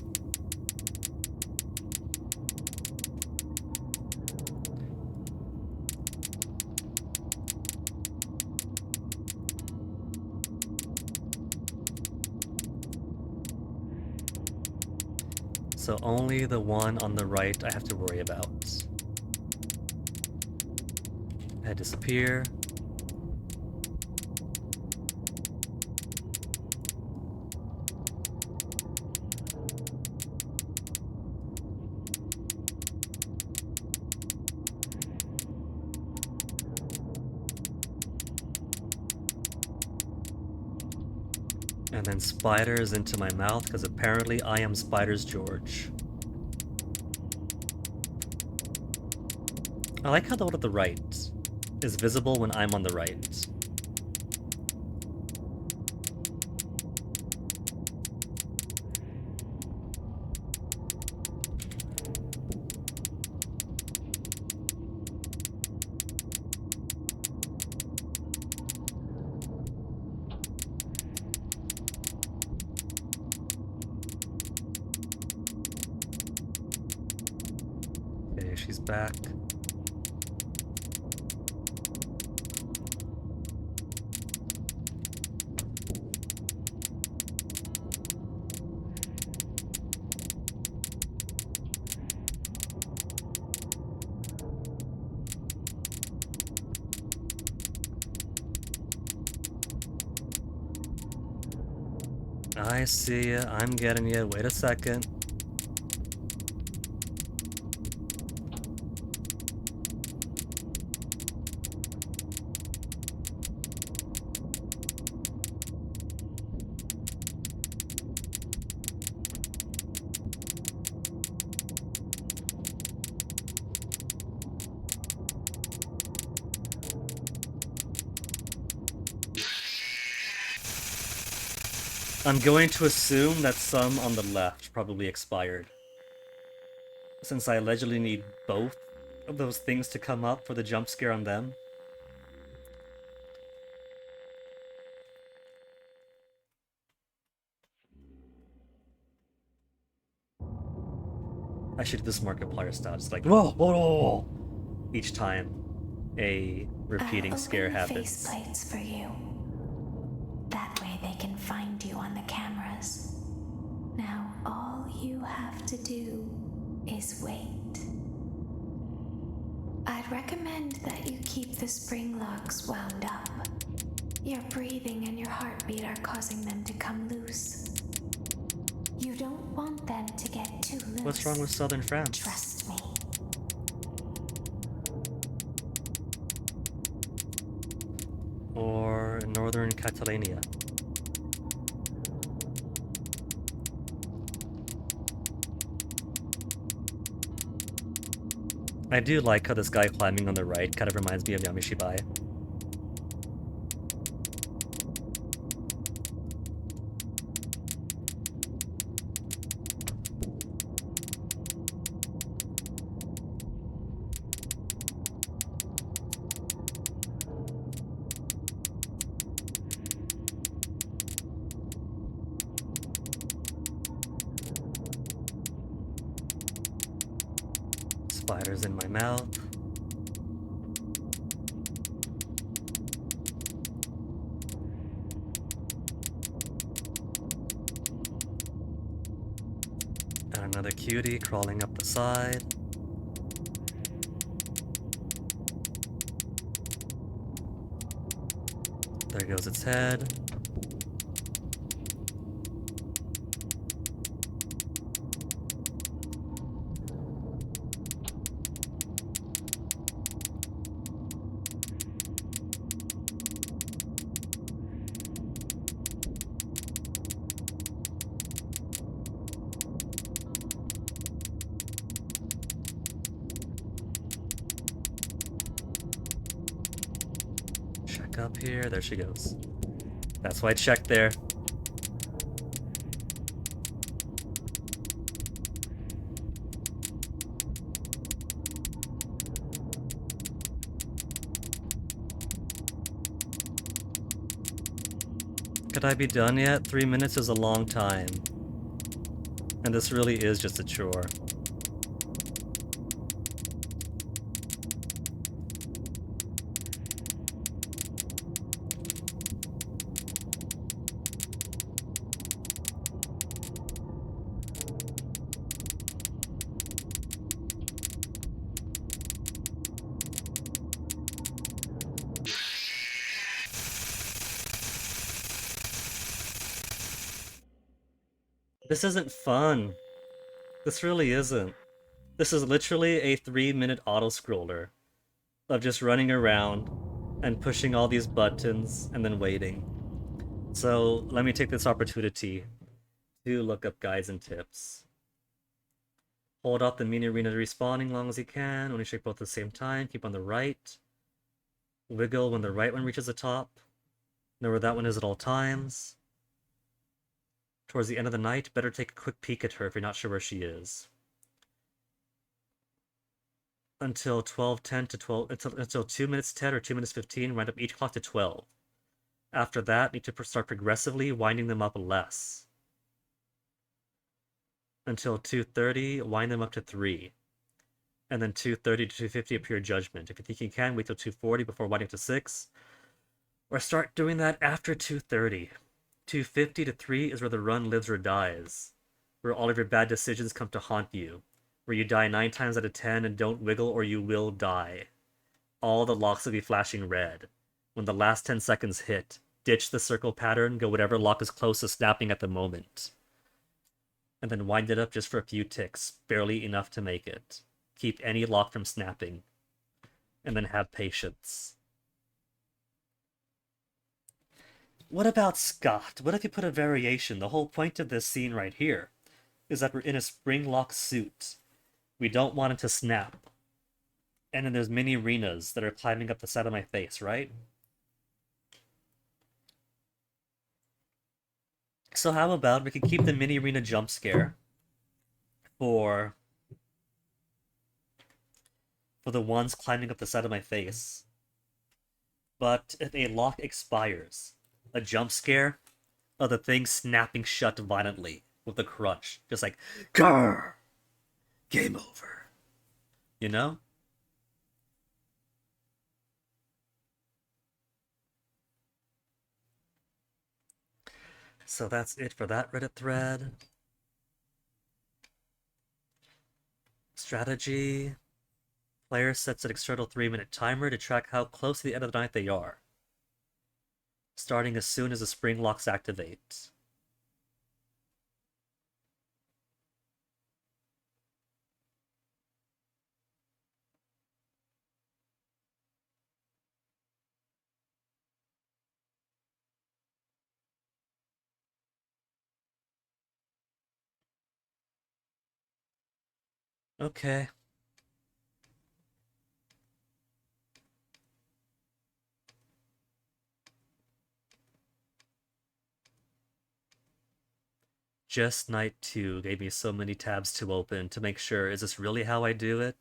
So only the one on the right I have to worry about. Head disappear. And then spiders into my mouth, because apparently I am Spiders George. I like how the one at the right is visible when I'm on the right. Okay, she's back. I see ya. I'm getting ya. Wait a second. I'm going to assume that some on the left probably expired, since I allegedly need both of those things to come up for the jump scare on them. I should do this Markiplier style. It's like, whoa, whoa, whoa, each time a repeating scare happens. Faceplates for you. That way they can find you on the cameras. Now all you have to do is wait. I'd recommend that you keep the spring locks wound up. Your breathing and your heartbeat are causing them to come loose. You don't want them to get too loose. What's wrong with southern France? Trust me. Or northern Catalonia? I do like how this guy climbing on the right kind of reminds me of Yamishibai. Spiders in my mouth. And another cutie crawling up the side. There goes its head. Up here, there she goes. That's why I checked there. Could I be done yet? 3 minutes is a long time. And this really is just a chore. This isn't fun. This really isn't. This is literally a 3-minute auto-scroller of just running around and pushing all these buttons and then waiting. So let me take this opportunity to look up guides and tips. Hold up the mini arena to respawning long as you can. Only shake both at the same time. Keep on the right. Wiggle when the right one reaches the top. Know where that one is at all times. Towards the end of the night, better take a quick peek at her if you're not sure where she is. Until 12:10 to 12 until 2 minutes 10 or 2 minutes 15, wind up each clock to 12. After that, need to start progressively winding them up less. Until 2:30, wind them up to 3. And then 2:30 to 2:50 appear judgment. If you think you can, wait till 2:40 before winding to 6. Or start doing that after 2:30. 2:50 to 3 is where the run lives or dies. Where all of your bad decisions come to haunt you. Where you die 9 times out of 10 and don't wiggle or you will die. All the locks will be flashing red. When the last 10 seconds hit, ditch the circle pattern, go whatever lock is closest snapping at the moment. And then wind it up just for a few ticks, barely enough to make it. Keep any lock from snapping. And then have patience. What about Scott? What if you put a variation? The whole point of this scene right here is that we're in a spring lock suit. We don't want it to snap. And then there's mini arenas that are climbing up the side of my face, right? So how about we can keep the mini arena jump scare for the ones climbing up the side of my face. But if a lock expires, a jump scare of the thing snapping shut violently with a crunch, just like grrr, game over. You know? So that's it for that Reddit thread. Strategy. Player sets an external 3-minute timer to track how close to the end of the night they are, starting as soon as the spring locks activate. Okay. Just night 2 gave me so many tabs to open to make sure, is this really how I do it?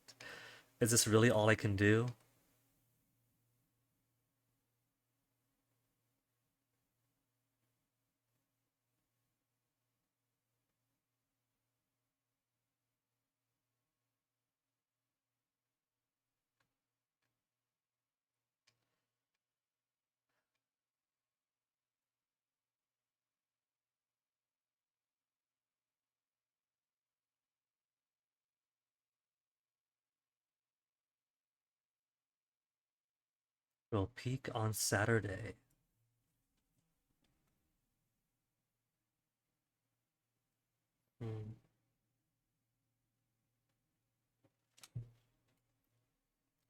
Is this really all I can do? We'll peak on Saturday.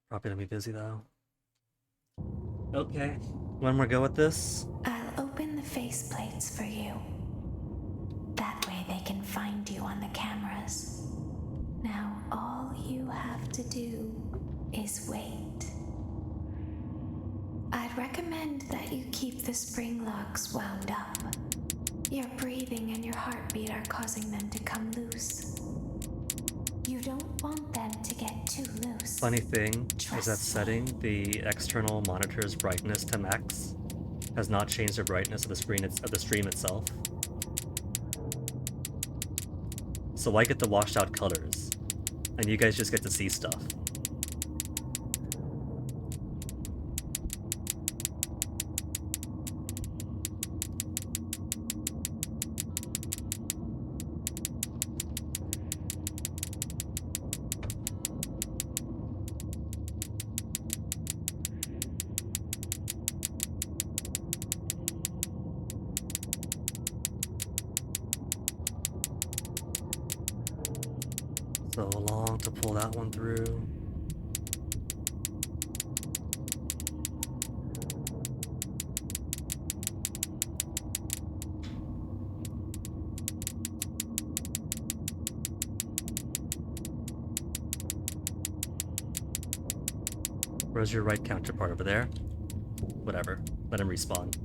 Probably gonna be busy though. Okay, one more go at this. I'll open the faceplates for you. That way they can find you on the cameras. Now all you have to do is wait. I'd recommend that you keep the spring locks wound up. Your breathing and your heartbeat are causing them to come loose. You don't want them to get too loose. Funny thing is that setting the external monitor's brightness to max has not changed the brightness of the screen of the stream itself. So I get the washed out colors, and you guys just get to see stuff. So long to pull that one through. Where's your right counterpart over there? Whatever. Let him respawn.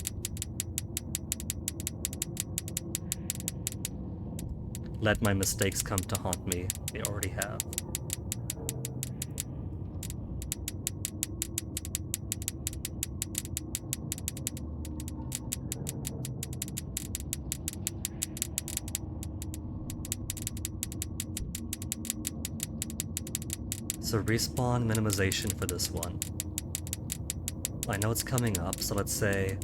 Let my mistakes come to haunt me. They already have. So respawn minimization for this one. I know it's coming up, so let's say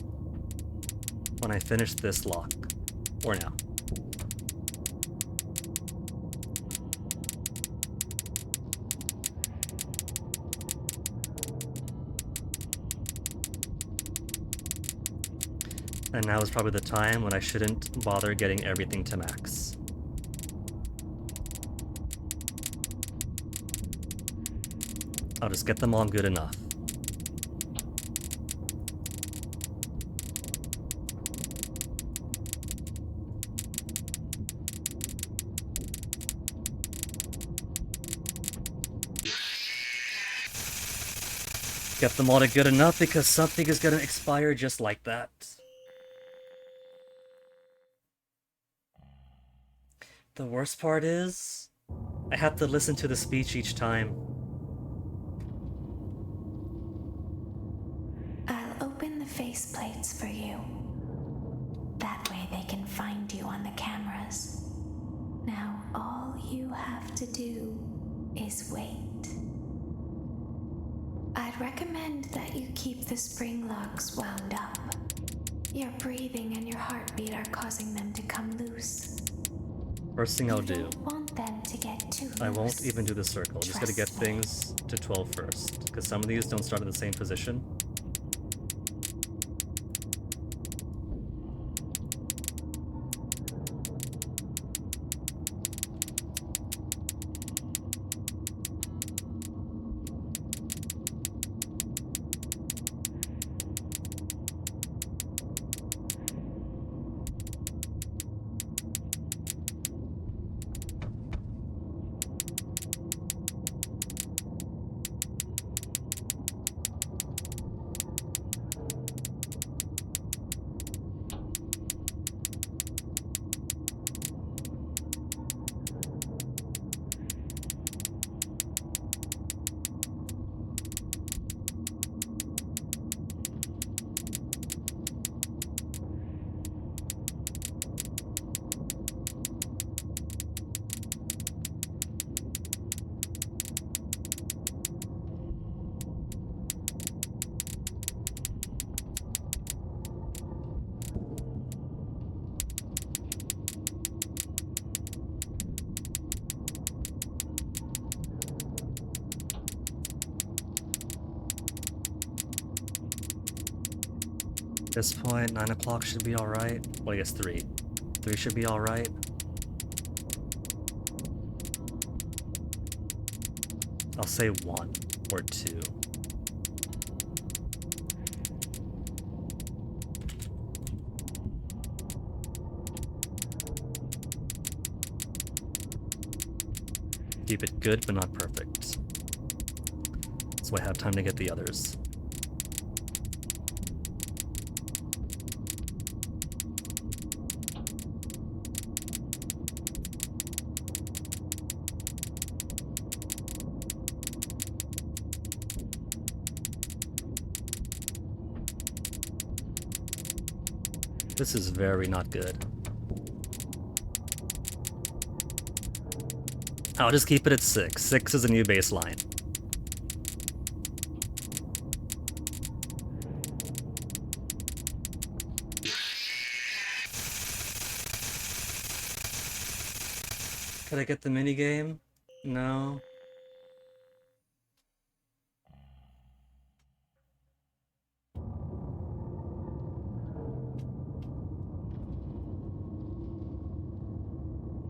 when I finish this lock, or now. And now is probably the time when I shouldn't bother getting everything to max. I'll just get them all good enough. Get them all to good enough because something is gonna expire just like that. The worst part is, I have to listen to the speech each time. I'll open the faceplates for you. That way they can find you on the cameras. Now all you have to do is wait. I'd recommend that you keep the spring locks wound up. Your breathing and your heartbeat are causing them to come loose. First thing I'll do, Want them to get too loose. I won't even do the circle. Just gotta get Trust me. things to 12 first, because some of these don't start in the same position. At this point, 9 o'clock should be alright. Well, I guess 3. 3 should be alright. I'll say 1 or 2. Keep it good, but not perfect. So I have time to get the others. This is very not good. I'll just keep it at 6. 6 is a new baseline. Could I get the minigame? No.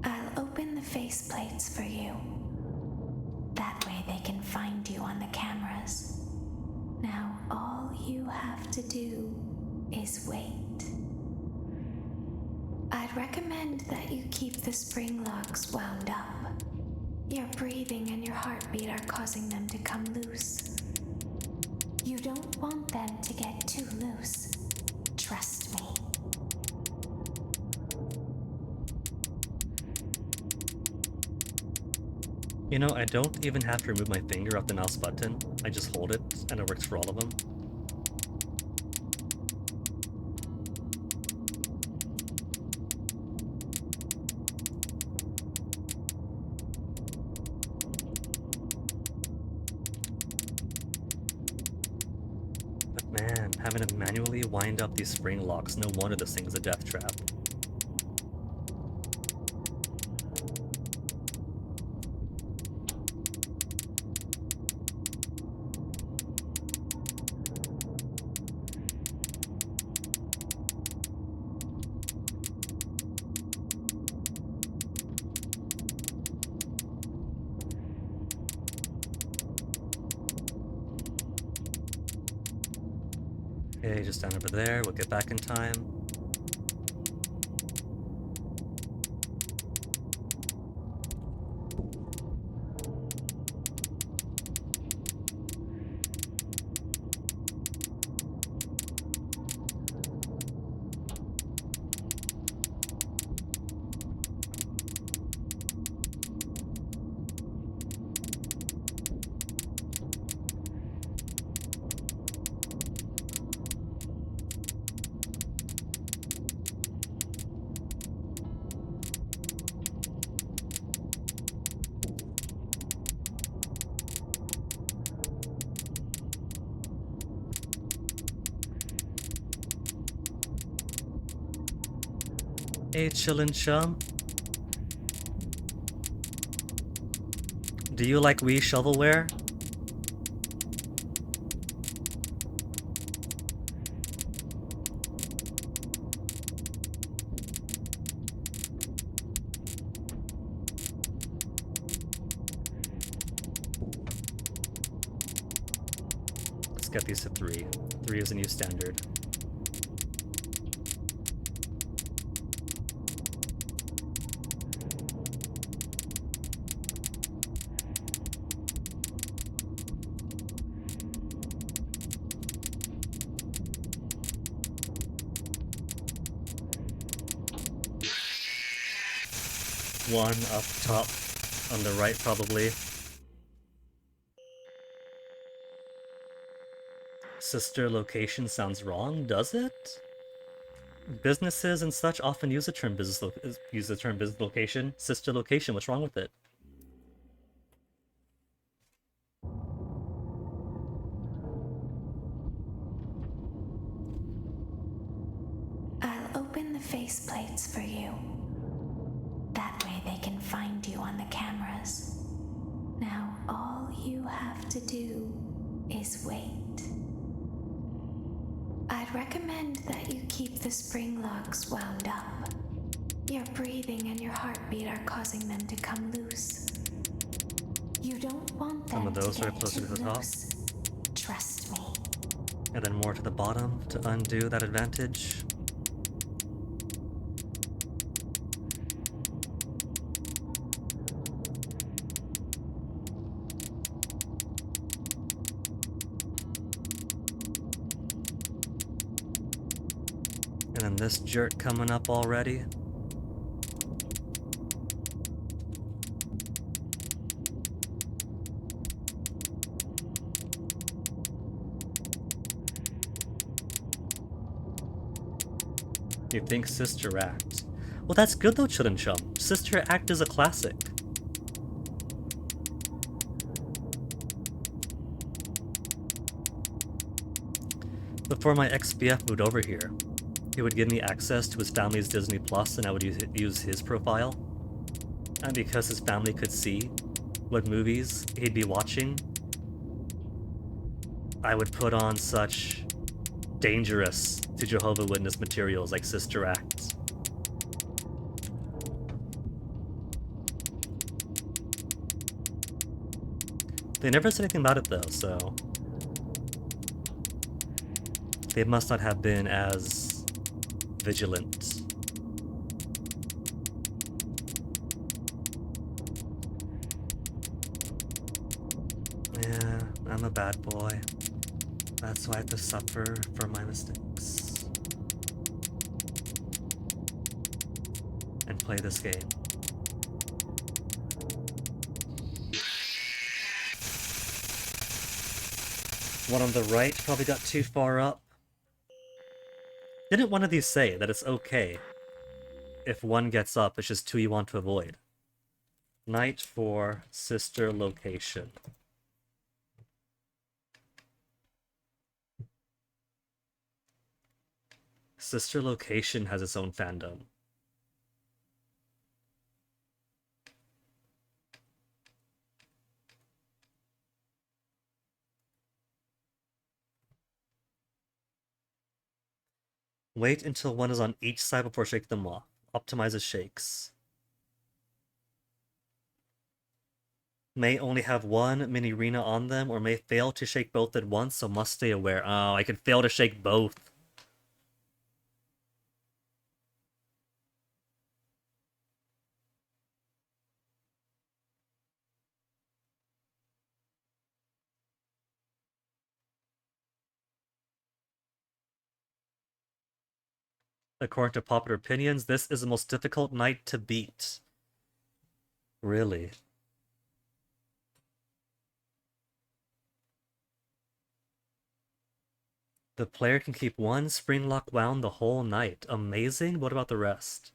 I'll open the faceplates for you. That way they can find you on the cameras. Now all you have to do is wait. I'd recommend that you keep the spring locks wound up. Your breathing and your heartbeat are causing them to come loose. You don't want them to get too loose. Trust me. You know, I don't even have to remove my finger off the mouse button. I just hold it, and it works for all of them. But man, having to manually wind up these spring locks, no wonder this thing's a death trap. Okay, just down over there, we'll get back in time. Hey, chillin' chum. Do you like Wii shovelware? Let's get these to 3. 3 is a new standard. One up top on the right, probably. Sister location sounds wrong, does it? Businesses and such often use the term business location. Sister location, what's wrong with it? I'll open the faceplates for you. That way they can find you on the cameras. Now all you have to do is wait. I'd recommend that you keep the spring locks wound up. Your breathing and your heartbeat are causing them to come loose. You don't want them Some of those to are get closer too to the top. loose. Trust me. And then more to the bottom to undo that advantage. And then this jerk coming up already. You think Sister Act? Well, that's good though, Chillin' Chum. Sister Act is a classic. Before my ex-BF moved over here, he would give me access to his family's Disney Plus, and I would use his profile. And because his family could see what movies he'd be watching, I would put on such dangerous to Jehovah's Witness materials like Sister Act. They never said anything about it though, so they must not have been as vigilant. Yeah, I'm a bad boy. That's why I have to suffer for my mistakes. And play this game. One on the right probably got too far up. Didn't one of these say that it's okay if one gets up, it's just 2 you want to avoid? Night for sister location. Sister location has its own fandom. Wait until one is on each side before shaking them off. Optimizes shakes. May only have one mini arena on them, or may fail to shake both at once, so must stay aware. Oh, I could fail to shake both. According to popular opinions, this is the most difficult night to beat. Really? The player can keep one spring lock wound the whole night. Amazing. What about the rest?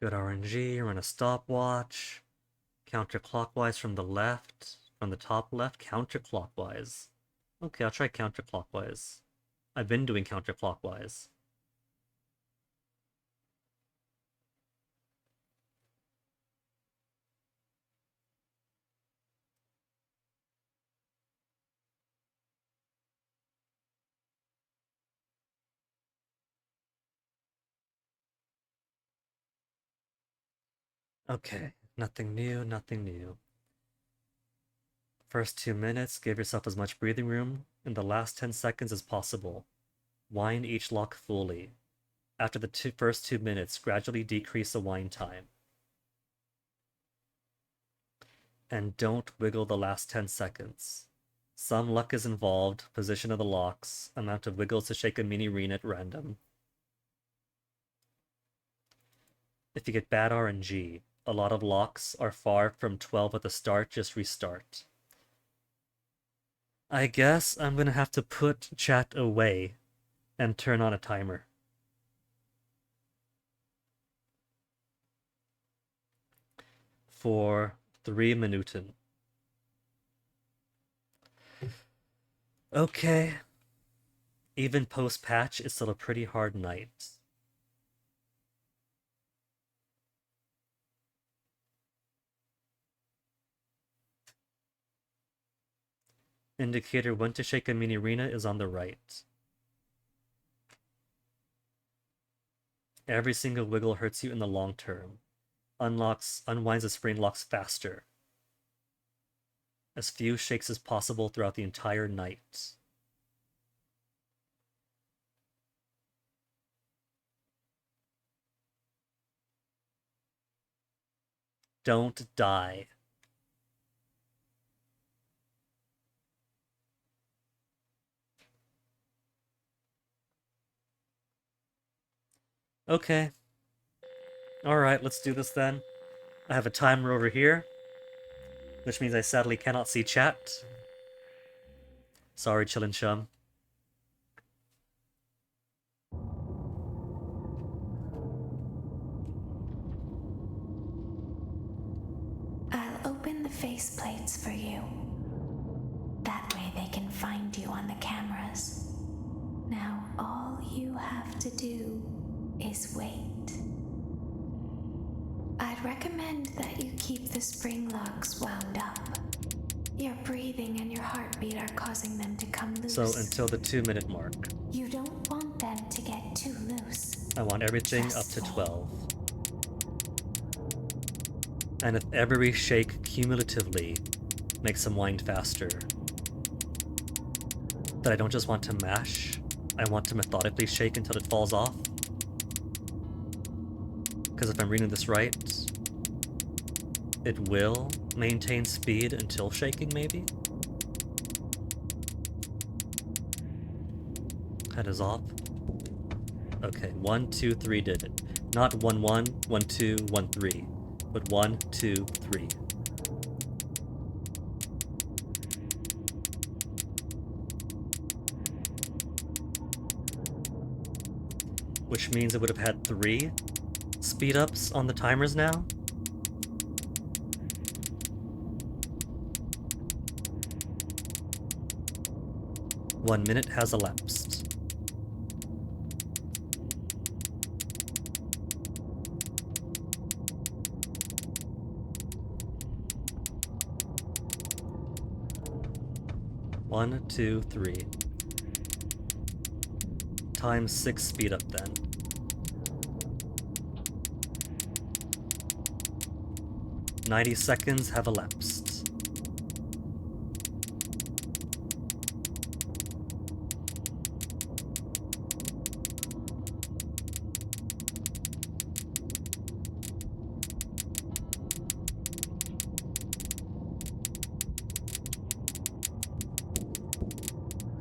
Good RNG, run a stopwatch. Counterclockwise from the left. From the top left, counterclockwise. Okay, I'll try counterclockwise. I've been doing counterclockwise. Okay, nothing new, nothing new. First 2 minutes, give yourself as much breathing room in the last 10 seconds as possible. Wind each lock fully. After the first 2 minutes, gradually decrease the wind time. And don't wiggle the last 10 seconds. Some luck is involved, position of the locks, amount of wiggles to shake a mini arena at random. If you get bad RNG, a lot of locks are far from 12 at the start, just restart. I guess I'm gonna have to put chat away and turn on a timer. For 3 Minuten. Okay. Even post-patch, it's still a pretty hard night. Indicator when to shake a mini arena is on the right. Every single wiggle hurts you in the long term. Unwinds the spring locks faster. As few shakes as possible throughout the entire night. Don't die. Okay. Alright, let's do this then. I have a timer over here, which means I sadly cannot see chat. Sorry, Chillin' Chum. I'll open the faceplates for you. That way they can find you on the cameras. Now all you have to do is wait. I'd recommend that you keep the spring locks wound up. Your breathing and your heartbeat are causing them to come loose. So until the 2-minute mark. You don't want them to get too loose. I want everything up to 12. And if every shake cumulatively makes them wind faster, that I don't just want to mash, I want to methodically shake until it falls off. Because if I'm reading this right, it will maintain speed until shaking, maybe? Head is off. Okay, 1, 2, 3 did it. Not 1, 1, 1, 2, 1, 3, but 1, 2, 3. Which means it would have had 3 speed ups on the timers now. One minute has elapsed. One, 2, 3. Times 6 speed up then. "90 seconds have elapsed.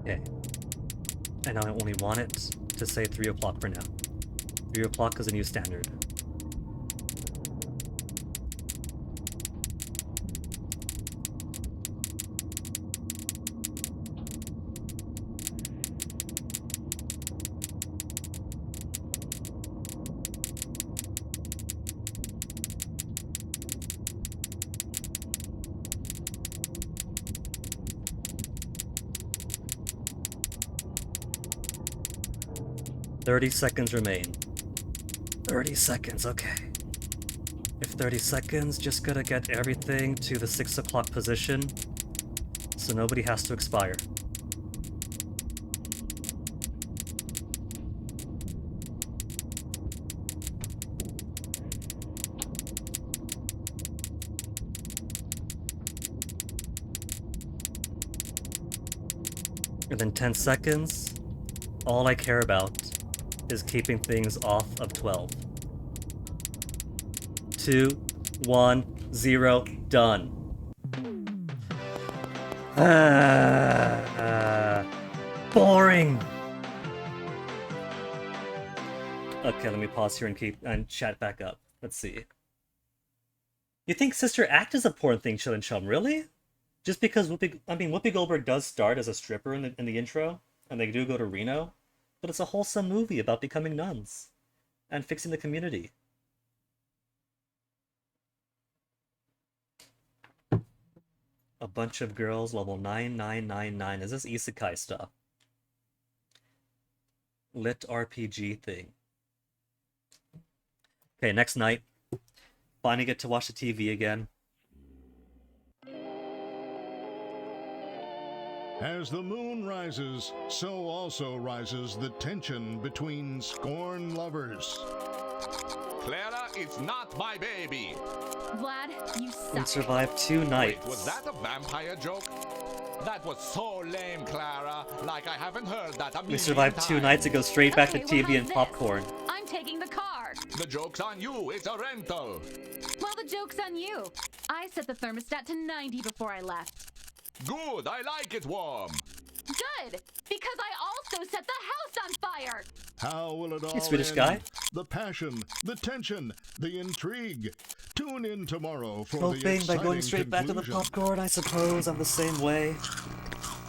Okay. And now I only want it to say 3 o'clock for now. 3 o'clock is a new standard. 30 seconds remain. 30 seconds, okay. If 30 seconds, just gotta get everything to the 6 o'clock position so nobody has to expire. And then 10 seconds, all I care about is keeping things off of 12. 2, 1, 0, done. Boring! Okay, let me pause here and chat back up. Let's see. You think Sister Act is a porn thing, Chill and Chum, really? Just because Whoopi Goldberg does start as a stripper in the intro, and they do go to Reno, but it's a wholesome movie about becoming nuns and fixing the community. A bunch of girls, level 9999. Is this isekai stuff? Lit RPG thing. Okay, next night. Finally get to watch the TV again. As the moon rises, so also rises the tension between scorn lovers. Clara, it's not my baby. Vlad, you suck. And survive 2 nights. Wait, was that a vampire joke? That was so lame, Clara. Like I haven't heard that a million We survived 2 nights to go straight back to TV and popcorn. I'm taking the car. The joke's on you. It's a rental. Well, the joke's on you. I set the thermostat to 90 before I left. Good. I like it warm. Good, because I also set the house on fire. How will it all Hey, Swedish end? guy. The passion, the tension, the intrigue. Tune in tomorrow for the Coping by exciting going straight back to the conclusion. popcorn, I suppose. I'm the same way.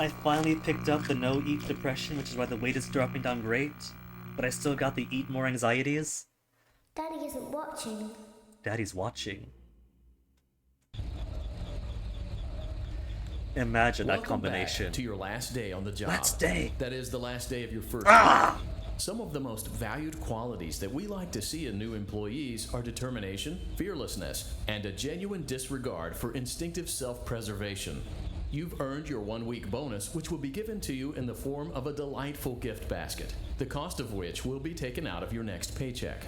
I finally picked up the no-eat depression, which is why the weight is dropping down great. But I still got the eat more anxieties. Daddy isn't watching. Daddy's watching. Imagine that Welcome combination. back to your last day on the job. Last day. That is the last day of your first Ah! year. Some of the most valued qualities that we like to see in new employees are determination, fearlessness, and a genuine disregard for instinctive self-preservation. You've earned your 1-week bonus, which will be given to you in the form of a delightful gift basket, the cost of which will be taken out of your next paycheck.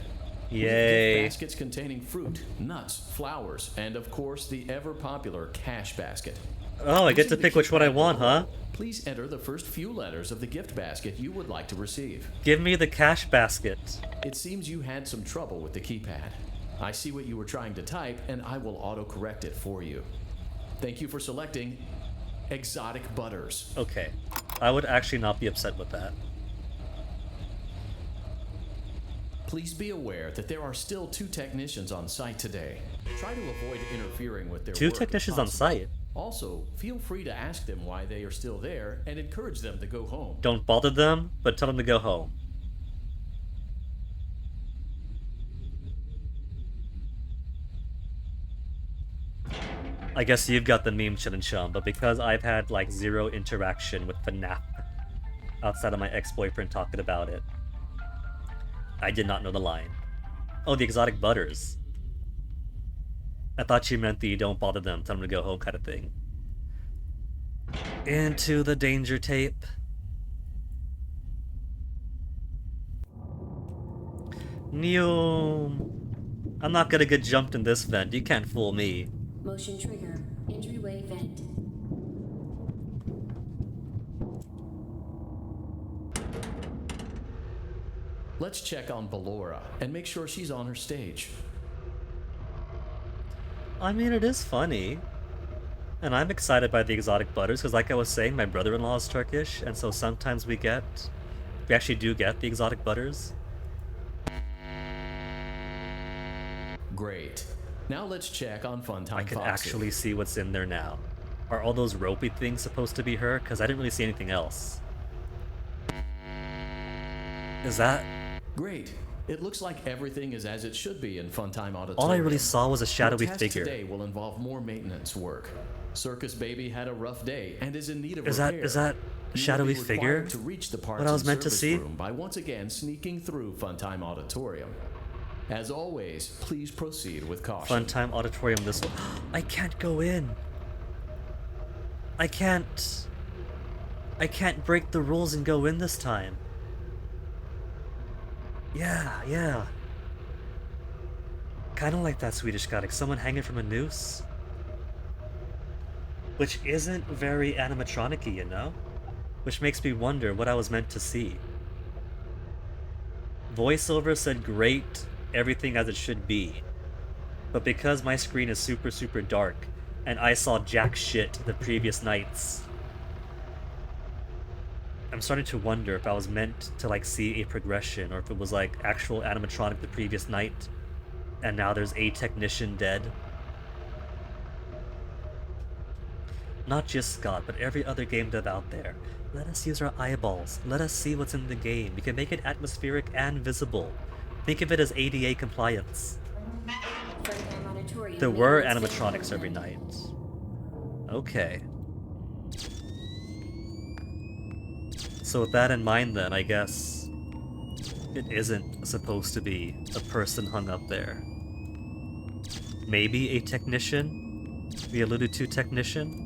We have Yay. gift baskets containing fruit, nuts, flowers, and of course the ever-popular cash basket. Oh, I get to pick which one I want, huh? Please enter the first few letters of the gift basket you would like to receive. Give me the cash basket. It seems you had some trouble with the keypad. I see what you were trying to type, and I will auto-correct it for you. Thank you for selecting Exotic Butters. Okay. I would actually not be upset with that. Please be aware that there are still 2 technicians on site today. Try to avoid interfering with their 2 work if technicians on possible. site. Also, feel free to ask them why they are still there and encourage them to go home. Don't bother them, but tell them to go home. I guess you've got the meme, Chin and Chum, but because I've had like 0 interaction with FNAF outside of my ex-boyfriend talking about it, I did not know the line. Oh, the exotic butters. I thought you meant the don't bother them, tell them to go home kind of thing. Into the danger tape. Neom. I'm not gonna get jumped in this vent, you can't fool me. Motion trigger. Entryway vent. Let's check on Ballora and make sure she's on her stage. I mean, it is funny. And I'm excited by the exotic butters, because like I was saying, my brother-in-law is Turkish, and so sometimes we actually do get the exotic butters. Great. Now let's check on Funtime I can Foxy. actually see what's in there now. Are all those ropey things supposed to be her? Because I didn't really see anything else. Is that... Great. It looks like everything is as it should be in Funtime Auditorium. All I really saw was a shadowy Your task figure. today will involve more maintenance work. Circus Baby had a rough day and is in need of Is repair. that shadowy You'll be figure? required to reach the parts What I was and meant to service see? room by once again sneaking through Funtime Auditorium. As always, please proceed with caution. Funtime Auditorium this one. I can't go in. I can't break the rules and go in this time. Yeah. Kind of like that Swedish Gothic. Someone hanging from a noose. Which isn't very animatronic-y, you know? Which makes me wonder what I was meant to see. Voiceover said great, everything as it should be. But because my screen is super, super dark, and I saw jack shit the previous nights, I'm starting to wonder if I was meant to like see a progression, or if it was like actual animatronic the previous night, and now there's a technician dead. Not just Scott, but every other game dev out there. Let us use our eyeballs. Let us see what's in the game. We can make it atmospheric and visible. Think of it as ADA compliance. There were animatronics every night. Okay. So with that in mind then, I guess it isn't supposed to be a person hung up there. Maybe a technician? We alluded to technician?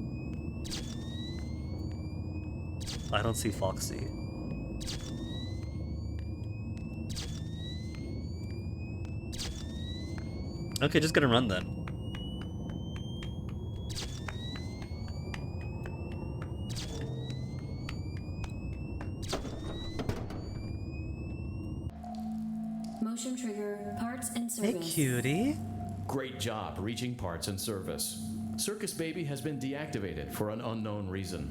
I don't see Foxy. Okay, just gonna run then. Motion trigger, parts and Hey, service. cutie. Great job reaching parts and service. Circus Baby has been deactivated for an unknown reason.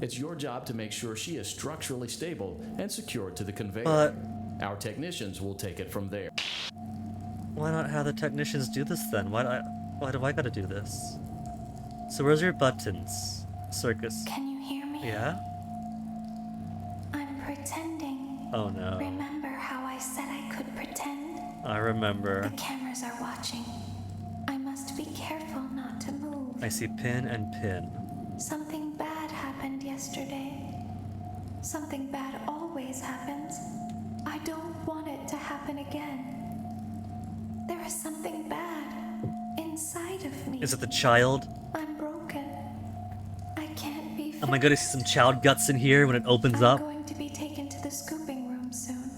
It's your job to make sure she is structurally stable and secured to the conveyor. But our technicians will take it from there. why not have the technicians do this then? Why do I gotta do this? So where's your buttons, Circus? Can you hear me? Yeah? I'm pretending. Oh no. Remember how I said I could pretend? I remember. The cameras are watching. I must be careful not to move. I see pin and pin. Something bad happened yesterday. Something bad always happens. I don't want it to happen again. There is something bad inside of me. Is it the child? I'm broken. I can't be fixed. Am I gonna see some child guts in here when it opens up? I'm going to be taken to the scooping room soon.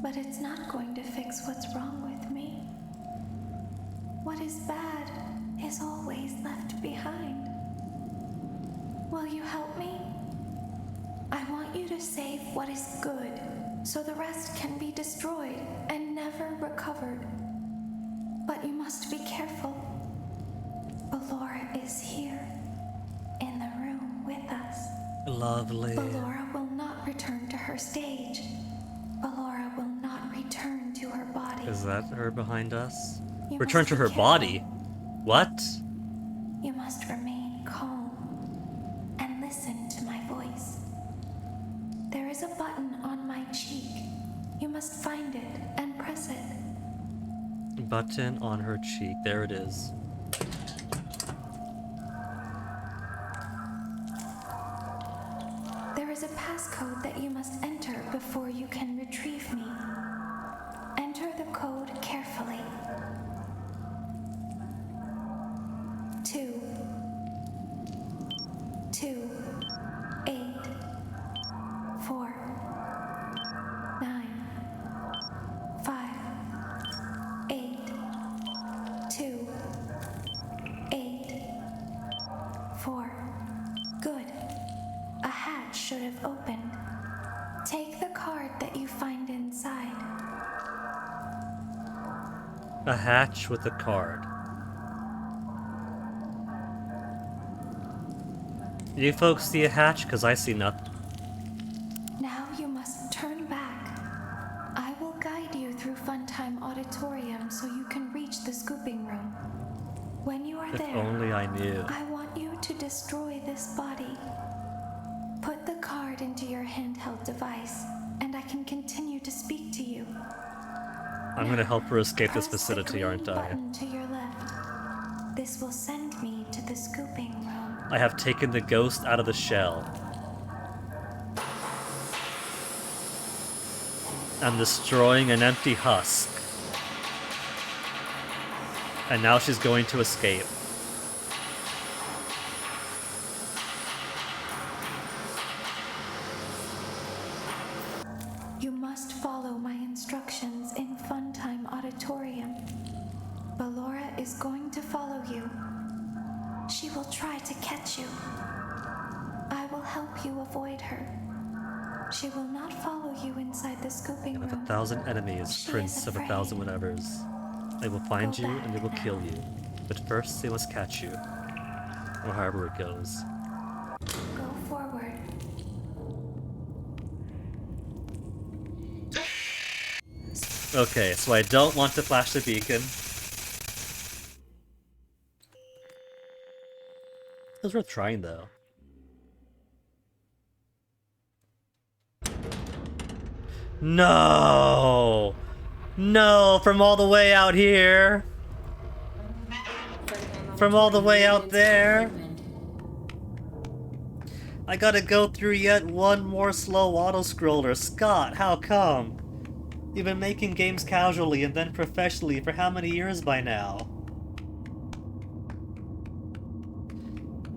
But it's not going to fix what's wrong with me. What is bad is always left behind. Will you help me? I want you to save what is good, so the rest can be destroyed and never recovered. But you must be careful. Ballora is here, in the room with us. Lovely. Ballora will not return to her stage. Ballora will not return to her body. Is that her behind us? You Return must to be her careful. body? What? You must remain calm and listen to my voice. There is a button on my cheek. You must find it and press it. Button on her cheek. There it is. There is a passcode that you must enter before you can retrieve me. Enter the code carefully. 2 2 8 4 9 5 8 2 8 4. Good. A hatch should have opened. Take the card that you find inside. A hatch with a card. You folks see a hatch? Because I see nothing. Now you must turn back. I will guide you through Funtime Auditorium so you can reach the scooping room. When you are If there, only I knew. I want you to destroy this body. Put the card into your handheld device, and I can continue to speak to you. I'm gonna help her escape this Press the vicinity, green aren't I? button to your left. This will send me to the scooping room. I have taken the ghost out of the shell. I'm destroying an empty husk. And now she's going to escape. You must follow my instructions in Funtime Auditorium. Ballora is going to follow you. She will try to catch you. I will help you avoid her. She will not follow you inside the scooping With room. 1,000 enemies, She Prince is of afraid. 1,000 whatevers. They will find you and they will kill you. But first they must catch you. Or however it goes. Go forward. Okay, so I don't want to flash the beacon. It was worth trying though. No! No, from all the way out here! From all the way out there! I gotta go through yet one more slow auto-scroller. Scott, how come? You've been making games casually and then professionally for how many years by now?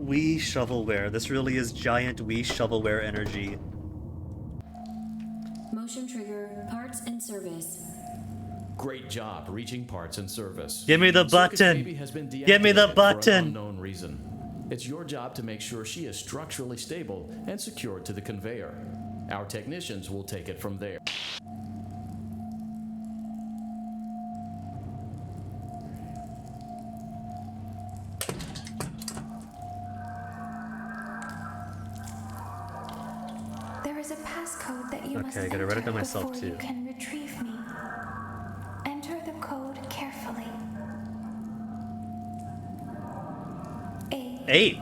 Wii shovelware. This really is giant Wii shovelware energy. Motion trigger, parts and service. Great job reaching parts and service. Give me the Circus button. Baby has been Give me the deactivated for an button. unknown reason. It's your job to make sure she is structurally stable and secured to the conveyor. Our technicians will take it from there. There is a passcode that you must Okay, I gotta enter write it down myself before you too. can retrieve me. Enter the code carefully. 8.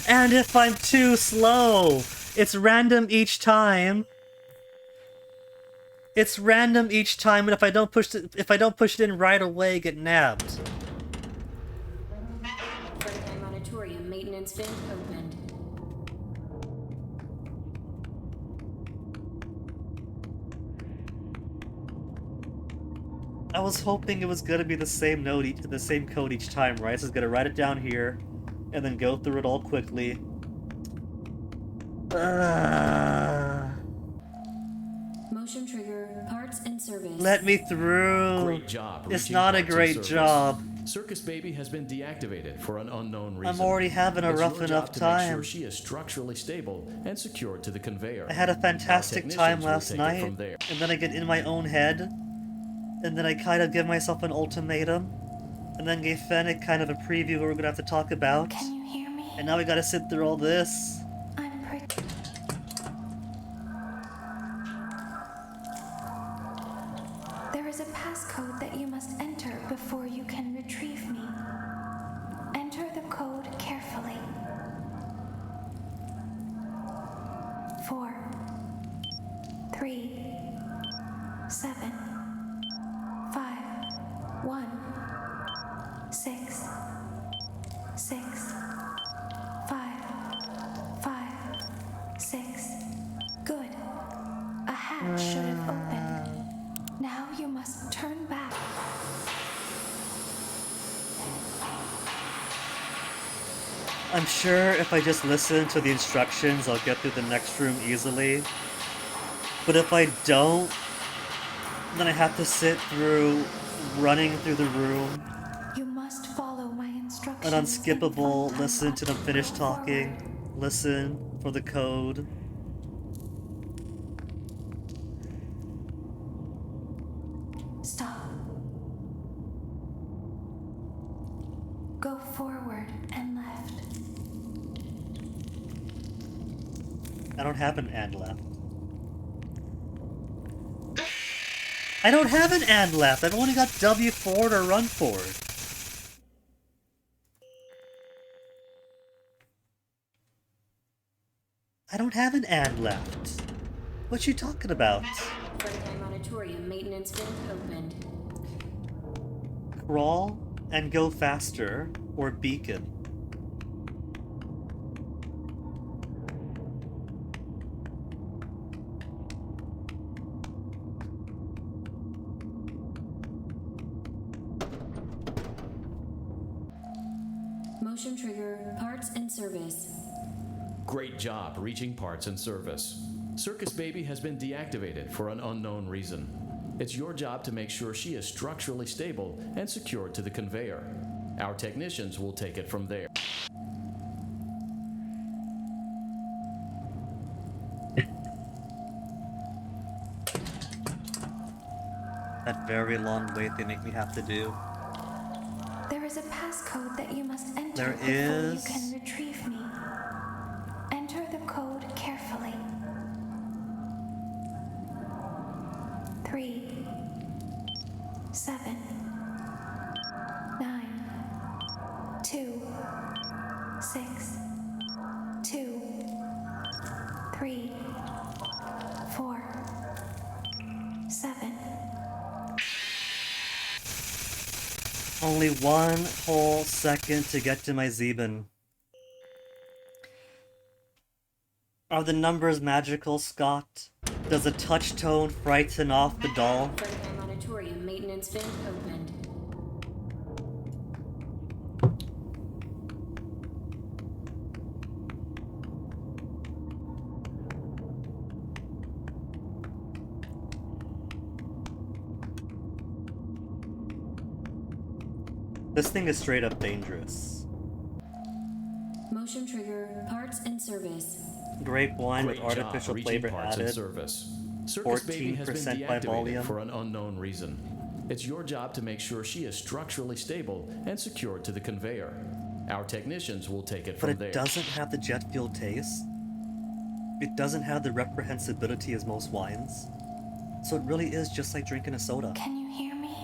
And if I'm too slow, it's random each time. It's random each time, and if I don't push it in right away, get nabbed. Funtime Auditorium maintenance vent opened. I was hoping it was gonna be the same the same code each time, right? So I was gonna write it down here, and then go through it all quickly. Motion trigger, parts and service. Let me through. Great job. It's reaching not a parts and great service. job. Circus Baby has been deactivated for an unknown reason. I'm already having a It's rough your enough job to make time. sure she is structurally stable and secured to the conveyor. I had a fantastic Our time technicians will last take it night, from there. and then I get in my own head, and then I kind of give myself an ultimatum, and then gave Fennec kind of a preview of what we're gonna have to talk about. Can you hear me? And now we gotta sit through all this. I'm pretty. There is a passcode that you must enter before you can retrieve me. Enter the code carefully. 4 3 7 5 1 6 6 5 5 6. Good. A hatch should have opened. Now you must turn back. I'm sure if I just listen to the instructions, I'll get through the next room easily. But if I don't, then I have to sit through running through the room, You must follow my instructions. an unskippable, listen to them finish talking, listen for the code. Stop. Go forward and left. I don't have an and left. I don't have an and left. I've only got W forward or run forward. I don't have an and left. What you talking about? Funtime Auditorium maintenance vent opened. Crawl and go faster, or beacon. Motion trigger, parts and service. Great job reaching parts and service. Circus Baby has been deactivated for an unknown reason. It's your job to make sure she is structurally stable and secured to the conveyor. Our technicians will take it from there. That very long wait they make me have to do. There is a passcode that you must enter There before is. you can retrieve me. Enter the code carefully. 3 7 9 2 6 2 3 4 7. Only one whole second to get to my Zeben. Are the numbers magical, Scott? Does a touch tone frighten off the doll? Frontline auditorium maintenance vent opened. This thing is straight up dangerous. Motion trigger, parts and service. Grape wine with Great job artificial reaching flavor parts and added. service. Circus Baby has been 14% by deactivated volume. for an unknown reason. It's your job to make sure she is structurally stable and secured to the conveyor. Our technicians will take it But from it there. doesn't have the jet fuel taste. It doesn't have the reprehensibility as most wines. So it really is just like drinking a soda. Can you hear me?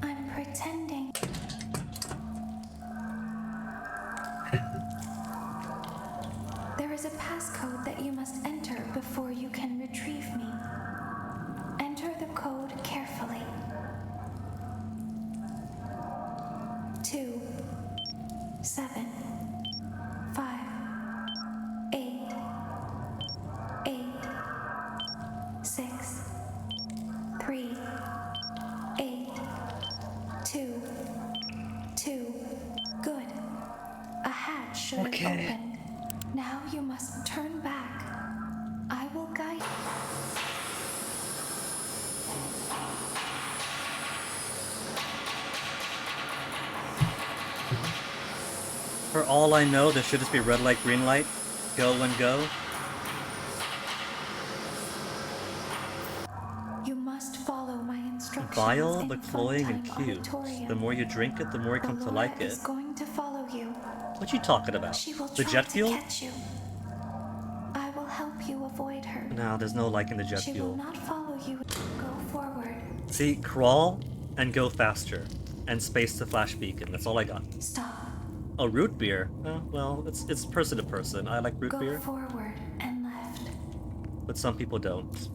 I'm pretending. There is a passcode that you must enter before you can retrieve me. Enter the code carefully. 2 7 5 8 8 6 3 8 2 2. Good. A hatch should have opened. Now you must turn back. I will guide you. For all I know, there should just be red light, green light. Go and go. You must follow my instructions. Vile, in but cloying and Frontime cute. Auditorium. The more you drink it, the more you come to Laura like it. is going to follow you. What you talking about? She will The try jet to fuel? catch you. I will help you avoid her. No, there's no liking the jet She will fuel. not follow you. Go forward. See, crawl and go faster. And space to flash beacon. That's all I got. Stop. Oh, root beer? Well, it's person to person. I like root Go beer, forward and left. but some people don't.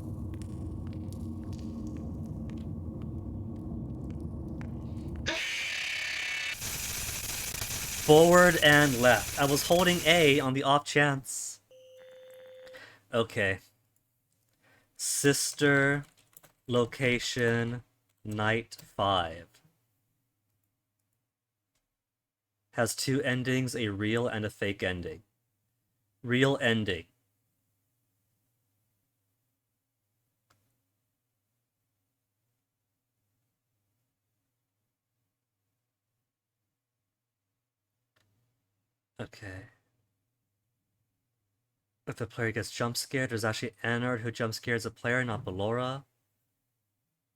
Forward and left. I was holding A on the off chance. Okay. Sister location night 5. Has two endings, a real and a fake ending. Real ending. Okay. If the player gets jump scared, there's actually Anard who jump scares the player, not Ballora.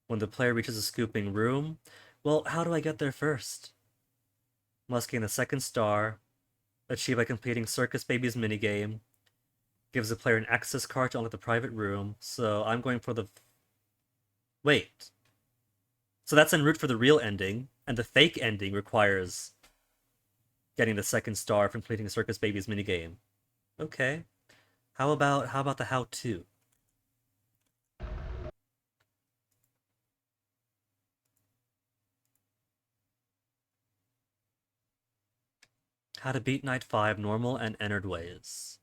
When the player reaches a scooping room, well, how do I get there first? Must gain the second star, achieved by completing Circus Baby's minigame. Gives the player an access card to unlock the private room, so I'm going for the... Wait. So that's en route for the real ending, and the fake ending requires getting the second star from completing Circus Baby's minigame. Okay. How about the how-to? How to beat Night 5 normal and entered ways.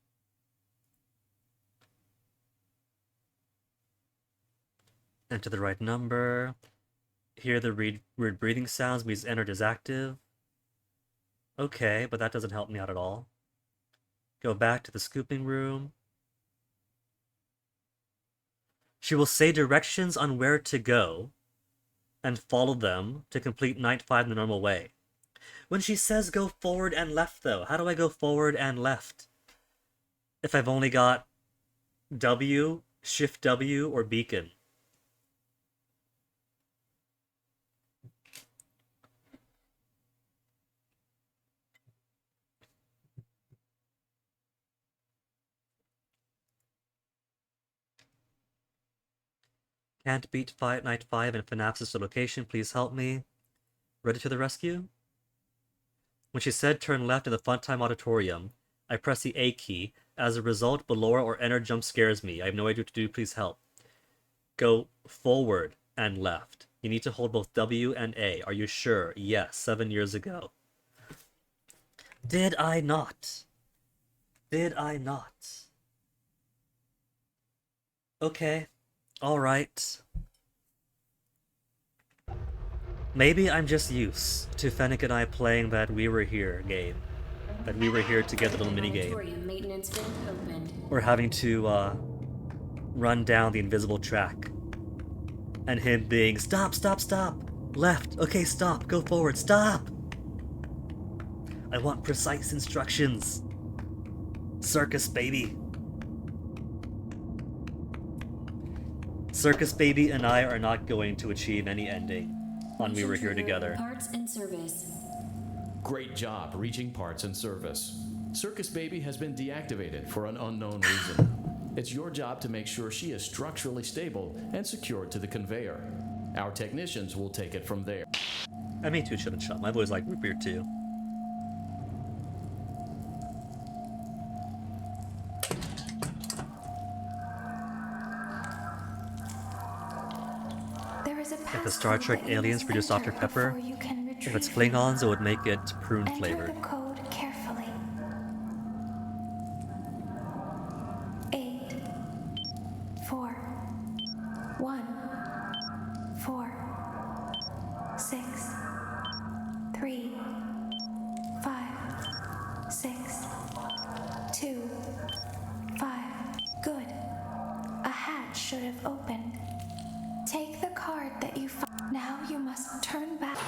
Enter the right number. Hear the weird breathing sounds means entered is active. Okay, but that doesn't help me out at all. Go back to the scooping room. She will say directions on where to go and follow them to complete Night 5 the normal way. When she says go forward and left, though, how do I go forward and left? If I've only got W, Shift W, or beacon. Can't beat Night 5 and FNAF's the location, please help me. Ready to the rescue? When she said turn left in the Funtime Auditorium, I press the A key. As a result, Ballora or Enter jump scares me. I have no idea what to do, please help. Go forward and left. You need to hold both W and A. Are you sure? Yes, 7 years ago. Did I not? Did I not? Okay. Alright. Maybe I'm just used to Fennec and I playing that We Were Here game. That We Were Here together little minigame. Maintenance vent opened. Or having to run down the invisible track. And him being, stop, stop, stop! Left, okay, stop, go forward, stop! I want precise instructions. Circus baby. Circus Baby and I are not going to achieve any ending on We Were Here Together. Parts and service. Great job reaching parts and service. Circus Baby has been deactivated for an unknown reason. It's your job to make sure she is structurally stable and secured to the conveyor. Our technicians will take it from there. I mean, too, shouldn't shut. My boy's like root beer too. If the Star Trek aliens produced Dr. Pepper, if it's Klingons, it would make it prune flavored. Enter the code carefully. 8 4 1 4 6 3 5 6 2 5. Good. A hatch should have opened. Take the card that you found. Now you must turn back.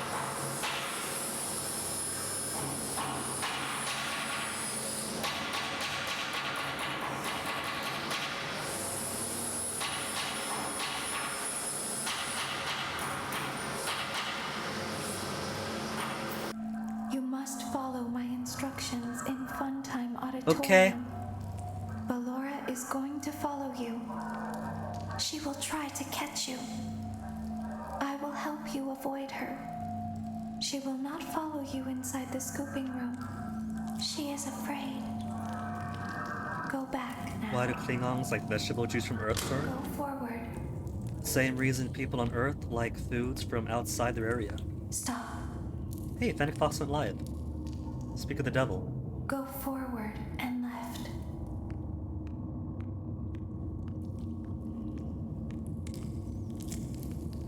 You must follow my instructions in Funtime Auditorium. Okay. Ballora is going to follow you. She will try to catch you. I will help you avoid her. She will not follow you inside the scooping room. She is afraid. Go back now. Why do Klingons like vegetable juice from Earth, sir? Go forward. Same reason people on Earth like foods from outside their area. Stop. Hey, Fennec Fox went live. Speak of the devil. Go forward and left.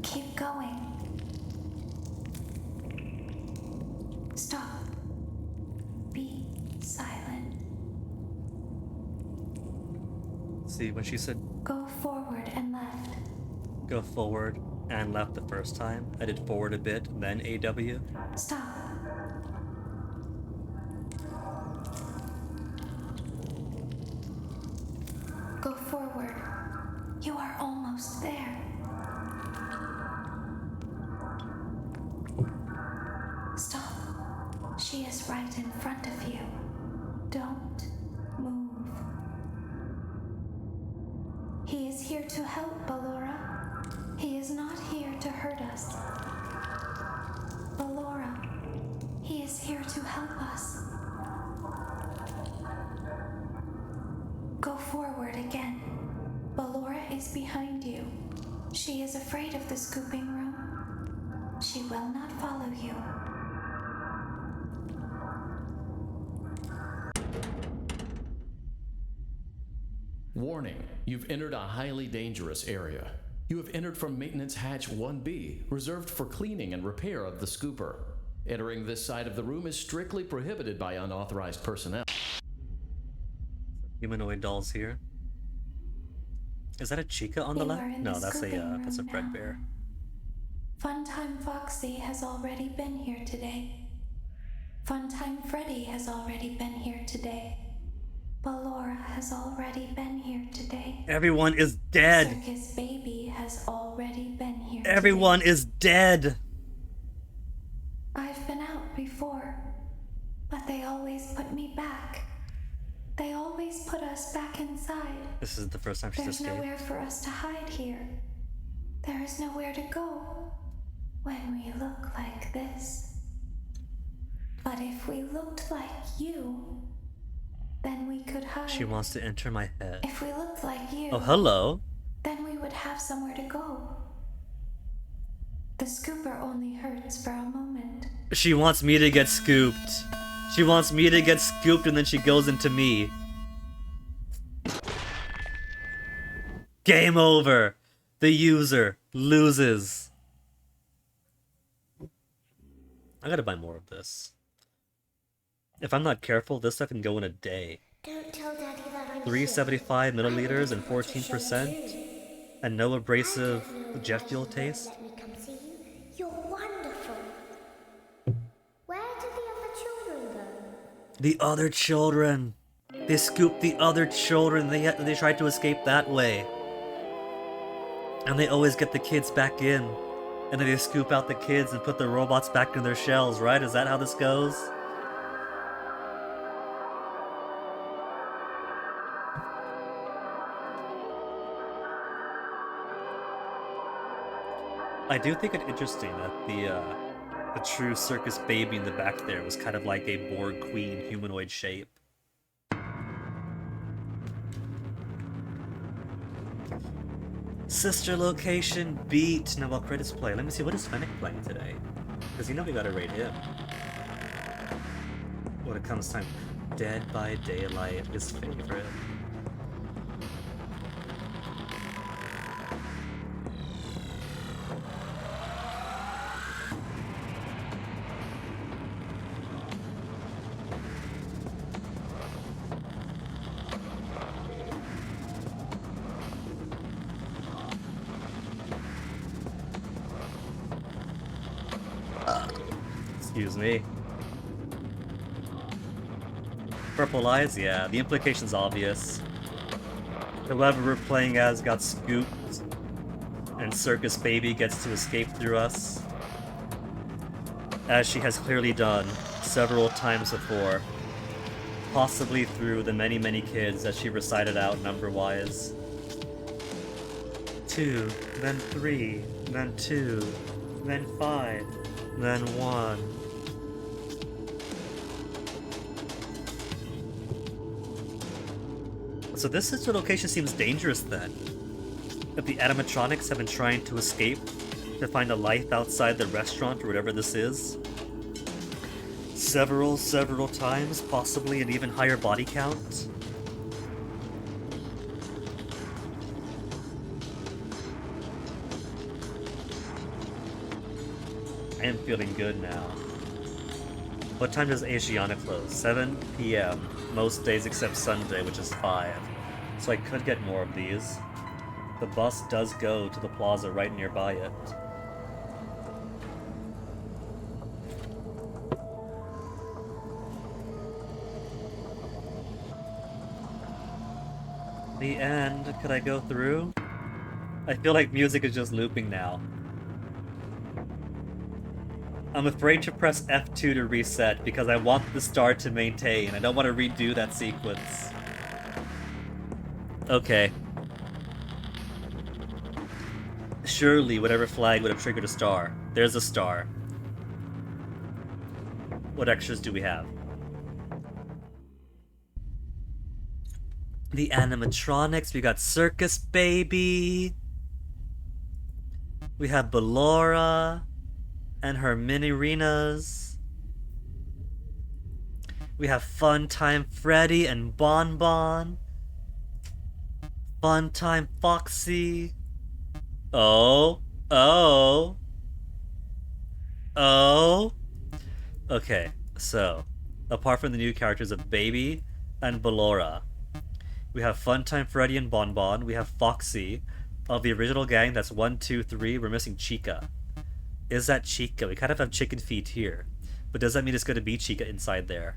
Keep going. Stop. Be silent. See, when she said Go forward and left. go forward and left the first time, I did forward a bit, then AW. Stop. Go forward. You are almost there. Stop. She is right in front of you. Don't move. He is here to help, Ballora. He is not here to hurt us. Ballora, he is here to help us. Go forward again. Ballora is behind you. She is afraid of the scooping room. She will not follow you. Warning, you've entered a highly dangerous area. You have entered from Maintenance Hatch 1B, reserved for cleaning and repair of the scooper. Entering this side of the room is strictly prohibited by unauthorized personnel. Humanoid dolls here. Is that a Chica on the You are left? in No, the that's scooping a room Fredbear. Funtime Foxy has already been here today. Funtime Freddy has already been here today. Ballora has already been here today. Everyone is dead. Circus Baby has already been here Everyone is dead. I've been out before, but they always put me back. They always put us back inside. This is the first time she's There's escaped. nowhere for us to hide here. There is nowhere to go when we look like this. But if we looked like you, then we could hide. She wants to enter my head. If we looked like you, Oh, hello. then we would have somewhere to go. The scooper only hurts for a moment. She wants me to get scooped. She wants me to get scooped and then she goes into me. Game over. The user loses. I gotta buy more of this. If I'm not careful, this stuff can go in a day. Don't tell Daddy that I'm 375 milliliters and 14%. And no abrasive jet fuel taste. Let me come see you. You're wonderful. Where did the other children go? The other children. They scooped the other children. They tried to escape that way. And they always get the kids back in. And then they scoop out the kids and put the robots back in their shells, right? Is that how this goes? I do think it interesting that the true circus baby in the back there was kind of like a Borg Queen humanoid shape. Sister location beat. Now while credits play, let me see, what is Fennec playing today? Because you know we gotta rate him. When it comes time, Dead by Daylight, his favorite. Excuse me. Purple eyes, yeah, the implication's obvious. Whoever we're playing as got scooped, and Circus Baby gets to escape through us. As she has clearly done several times before. Possibly through the many, many kids that she recited out number-wise. 2, then 3, then 2, then 5, then 1. So this sister location seems dangerous then. If the animatronics have been trying to escape to find a life outside the restaurant or whatever this is. Several times, possibly an even higher body count. I am feeling good now. What time does Asiana close? 7 p.m. Most days except Sunday, which is 5. So I could get more of these. The bus does go to the plaza right nearby it. The end. Could I go through? I feel like music is just looping now. I'm afraid to press F2 to reset because I want the star to maintain. I don't want to redo that sequence. Okay. Surely whatever flag would have triggered a star. There's a star. What extras do we have? The animatronics, we got Circus Baby. We have Ballora and her mini-arenas. We have Funtime Freddy and Bon Bon. Funtime Foxy. Oh. Okay, so apart from the new characters of Baby and Ballora, we have Funtime Freddy and Bonbon. We have Foxy. Of the original gang, that's 1, 2, 3. We're missing Chica. Is that Chica? We kind of have chicken feet here. But does that mean it's going to be Chica inside there?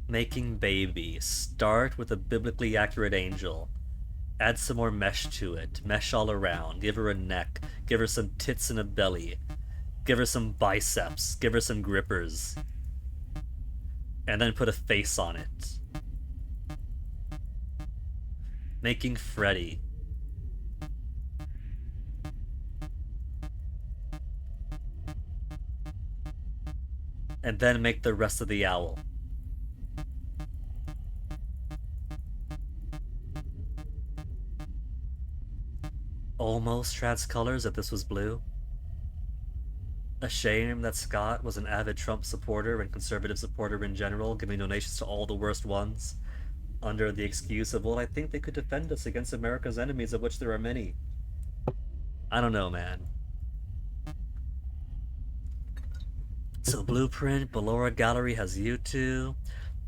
Making Baby. Start with a biblically accurate angel. Add some more mesh to it. Mesh all around. Give her a neck. Give her some tits and a belly. Give her some biceps. Give her some grippers. And then put a face on it. Making Freddy. And then make the rest of the owl. Almost Strad's colors if this was blue. A shame that Scott was an avid Trump supporter and conservative supporter in general, giving donations to all the worst ones, under the excuse of, well, I think they could defend us against America's enemies, of which there are many. I don't know, man. So Blueprint, Ballora Gallery has U2.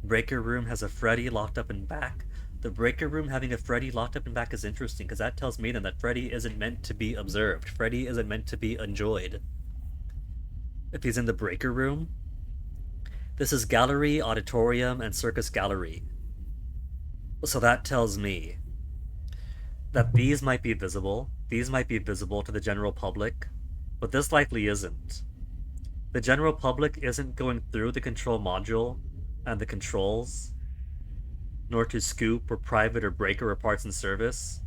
Breaker Room has a Freddy locked up in back. The Breaker Room having a Freddy locked up in back is interesting, because that tells me then that Freddy isn't meant to be observed. Freddy isn't meant to be enjoyed. If he's in the Breaker Room. This is Gallery, Auditorium, and Circus Gallery. So that tells me that these might be visible. These might be visible to the general public, but this likely isn't. The general public isn't going through the control module and the controls, nor to scoop or private or breaker or parts and service.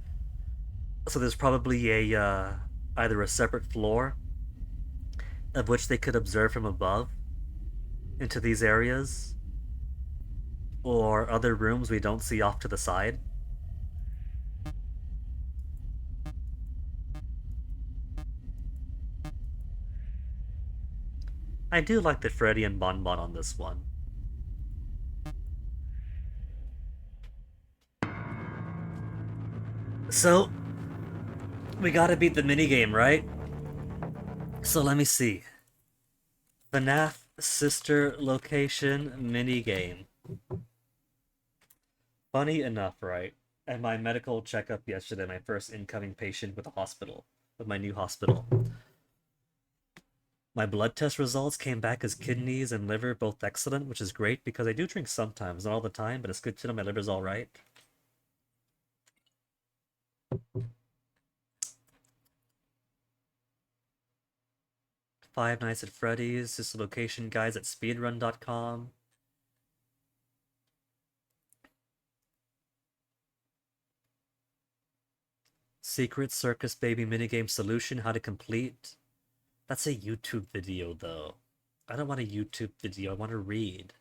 So there's probably a either a separate floor of which they could observe from above into these areas, or other rooms we don't see off to the side. I do like the Freddy and Bonbon on this one. So, we gotta beat the minigame, right? So let me see. FNAF Sister Location minigame. Funny enough, right? At my medical checkup yesterday, my first incoming patient with the hospital, with my new hospital. My blood test results came back as kidneys and liver both excellent, which is great because I do drink sometimes, not all the time, but it's good to know my liver's alright. Five Nights at Freddy's, this is location guides at speedrun.com. Secret Circus Baby minigame solution, how to complete. That's a YouTube video though. I don't want a YouTube video, I want to read.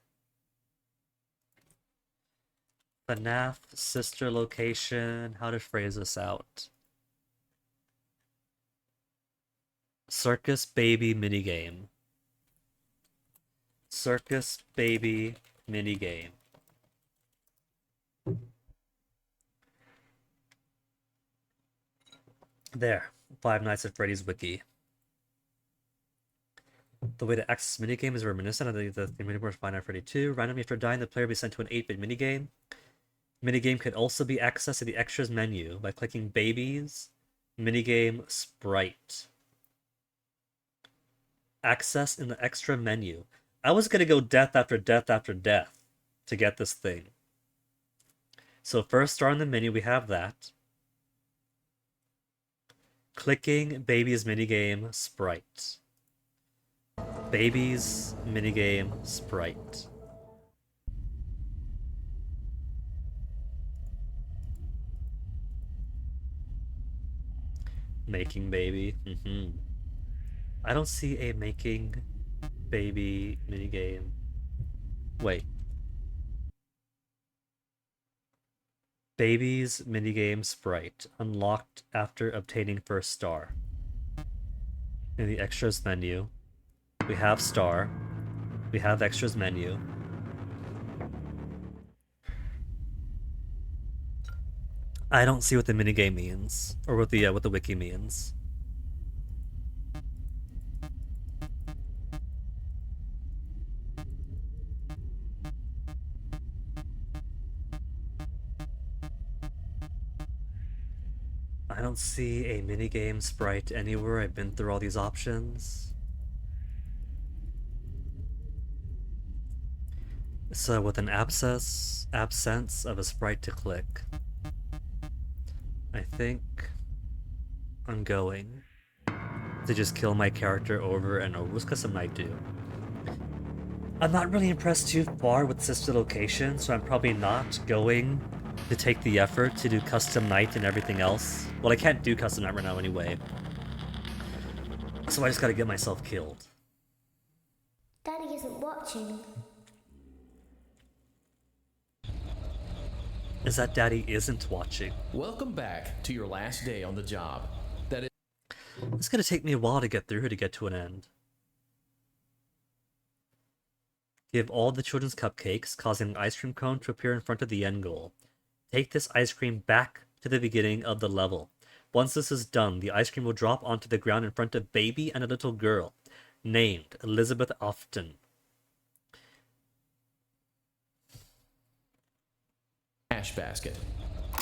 FNAF sister location, how to phrase this out. Circus Baby minigame. Circus Baby minigame. There. Five Nights at Freddy's wiki. The way to access minigame is reminiscent of the minigame Five Nights at Freddy 2. Randomly after dying, the player will be sent to an 8-bit minigame. Minigame can also be accessed in the extras menu by clicking Babies, Minigame Sprite. Access in the extra menu. I was gonna go death after death after death to get this thing. So first start in the menu, we have that. Clicking Babies Minigame Sprite. Babies Minigame Sprite. Making Baby. I don't see a Making Baby minigame. Wait. Babies minigame sprite. Unlocked after obtaining first star. In the extras menu, we have star. We have extras menu. I don't see what the minigame means, or what the wiki means. I don't see a minigame sprite anywhere. I've been through all these options. So with an absence of a sprite to click, I think I'm going to just kill my character over and over with custom night do. I'm not really impressed too far with sister location, so I'm probably not going to take the effort to do custom night and everything else. Well, I can't do custom night right now anyway. So I just gotta get myself killed. Daddy isn't watching. Is that Daddy isn't watching? Welcome back to your last day on the job. That is. It's gonna take me a while to get through here to get to an end. Give all the children's cupcakes, causing an ice cream cone to appear in front of the end goal. Take this ice cream back to the beginning of the level. Once this is done, the ice cream will drop onto the ground in front of Baby and a little girl, named Elizabeth Often. Cash basket.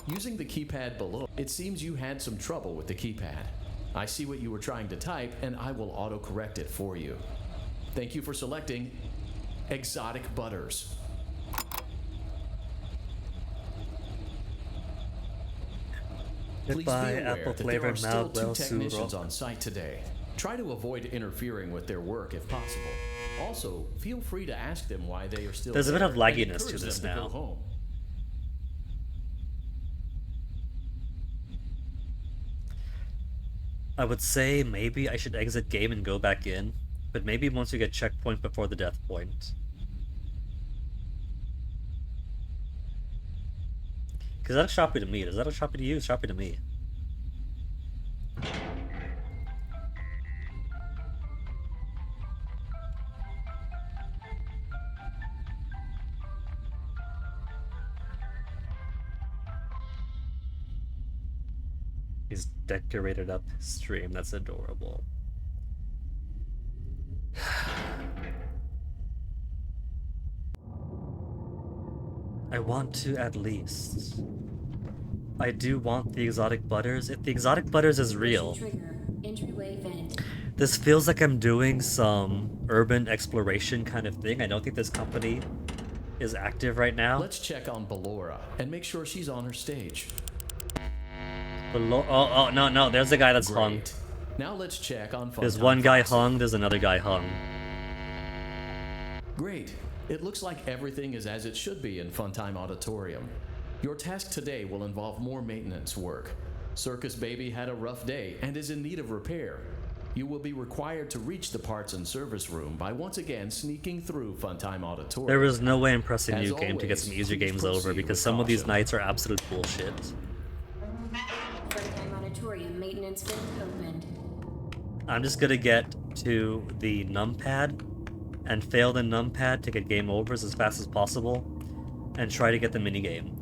Using the keypad below, it seems you had some trouble with the keypad. I see what you were trying to type, and I will auto-correct it for you. Thank you for selecting Exotic Butters. Please be Goodbye, aware apple that there flavored are still Mouthwell 2 technicians Suro. on site today. Try to avoid interfering with their work if possible. Also, feel free to ask them why they are still There's a bit there of and lagginess to encourage this them to now. go home. I would say maybe I should exit game and go back in, but maybe once you get checkpoint before the death point. Because that's shoppy to me. Is that a shoppy to you? It's shoppy to me. He's decorated up his stream. That's adorable. I want to at least. I do want the exotic butters. If the exotic butters is real, Trigger. Entryway vent. this feels like I'm doing some urban exploration kind of thing. I don't think this company is active right now. Let's check on Ballora and make sure she's on her stage. Oh, no, there's a guy that's hung. Great. Now let's check on There's Funtime one guy Foxy. hung, there's another guy hung. Great. It looks like everything is as it should be in Funtime Auditorium. Your task today will involve more maintenance work. Circus Baby had a rough day and is in need of repair. You will be required to reach the parts and service room by once again sneaking through Funtime Auditorium. There is no way I'm pressing As new game to get always, some easier please games over proceed because with some of these caution. nights are absolute bullshit. Funtime Auditorium maintenance vent opened. I'm just gonna get to the numpad and fail the numpad to get game overs as fast as possible and try to get the minigame.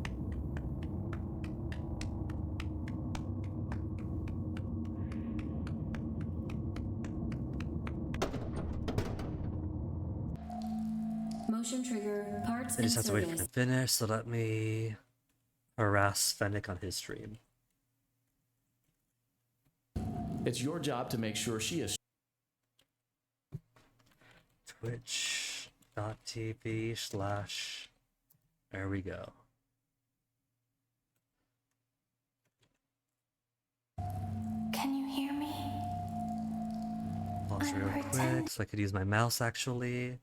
Motion trigger. Parts I and just have to wait for him service. to finish, so let me harass Fennec on his stream. It's your job to make sure she is Twitch.tv/ There we go. Can you hear me? Pause I'm real pretend- quick so I could use my mouse actually.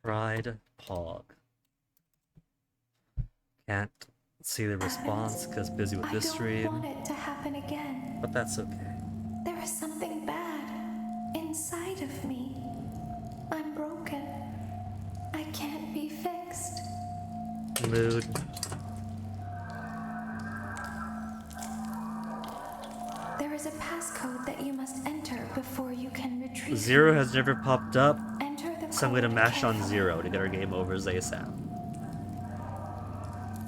Pride Pog. Can't see the response because busy with I this don't stream, want it to happen again. but that's okay. There is something bad inside of me. I'm broken. I can't be fixed. Mood. There is a passcode that you must enter before you can retrieve. Zero has never popped up, Enter the so I'm gonna code mash on carefully. zero to get our game overs ASAP.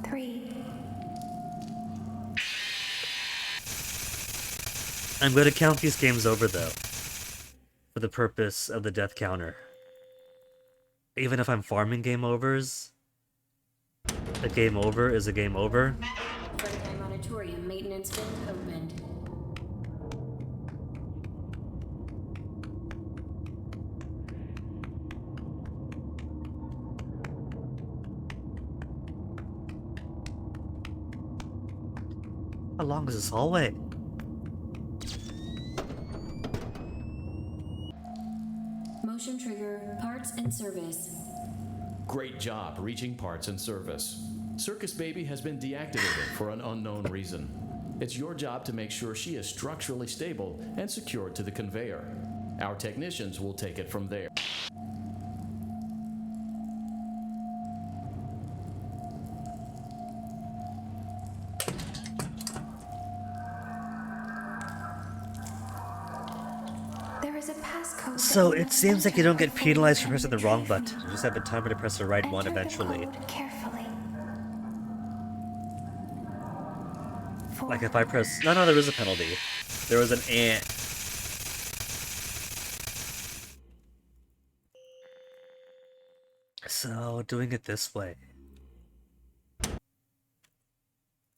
3. I'm gonna count these games over though, for the purpose of the death counter. Even if I'm farming game overs, a game over is a game over. Fredheim Auditorium maintenance vent opened. How long is this hallway? Motion trigger, parts and service. Great job reaching parts and service. Circus Baby has been deactivated for an unknown reason. It's your job to make sure she is structurally stable and secured to the conveyor. Our technicians will take it from there. There is a passcode. So it seems like you don't get penalized for pressing the wrong button. You just have a timer to press the right one eventually. Carefully. Like if I press... No, there is a penalty. There was an ant. So, doing it this way.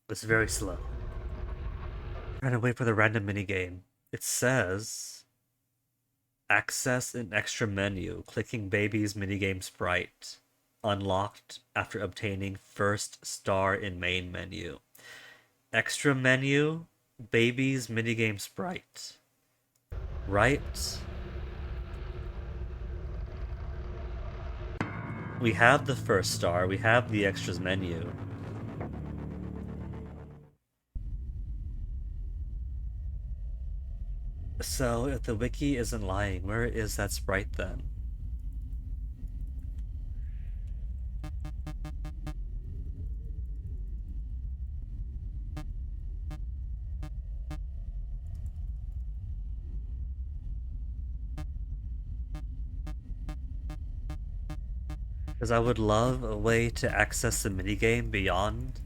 It's very slow. Trying to wait for the random minigame. It says... Access an extra menu. Clicking baby's minigame sprite. Unlocked after obtaining first star in main menu. Extra menu, baby's minigame sprite. Right? We have the first star, we have the extras menu. So, if the wiki isn't lying, where is that sprite then? Because I would love a way to access the minigame beyond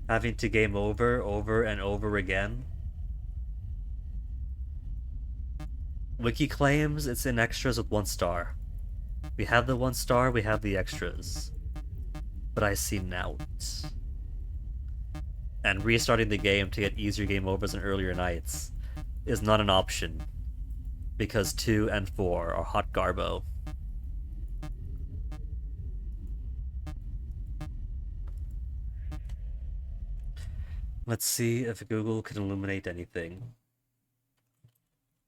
having to game over and over again. Wiki claims it's in extras with 1 star. We have the 1 star, we have the extras. But I see nout. And restarting the game to get easier game overs and earlier nights is not an option. Because 2 and 4 are hot garbo. Let's see if Google can illuminate anything.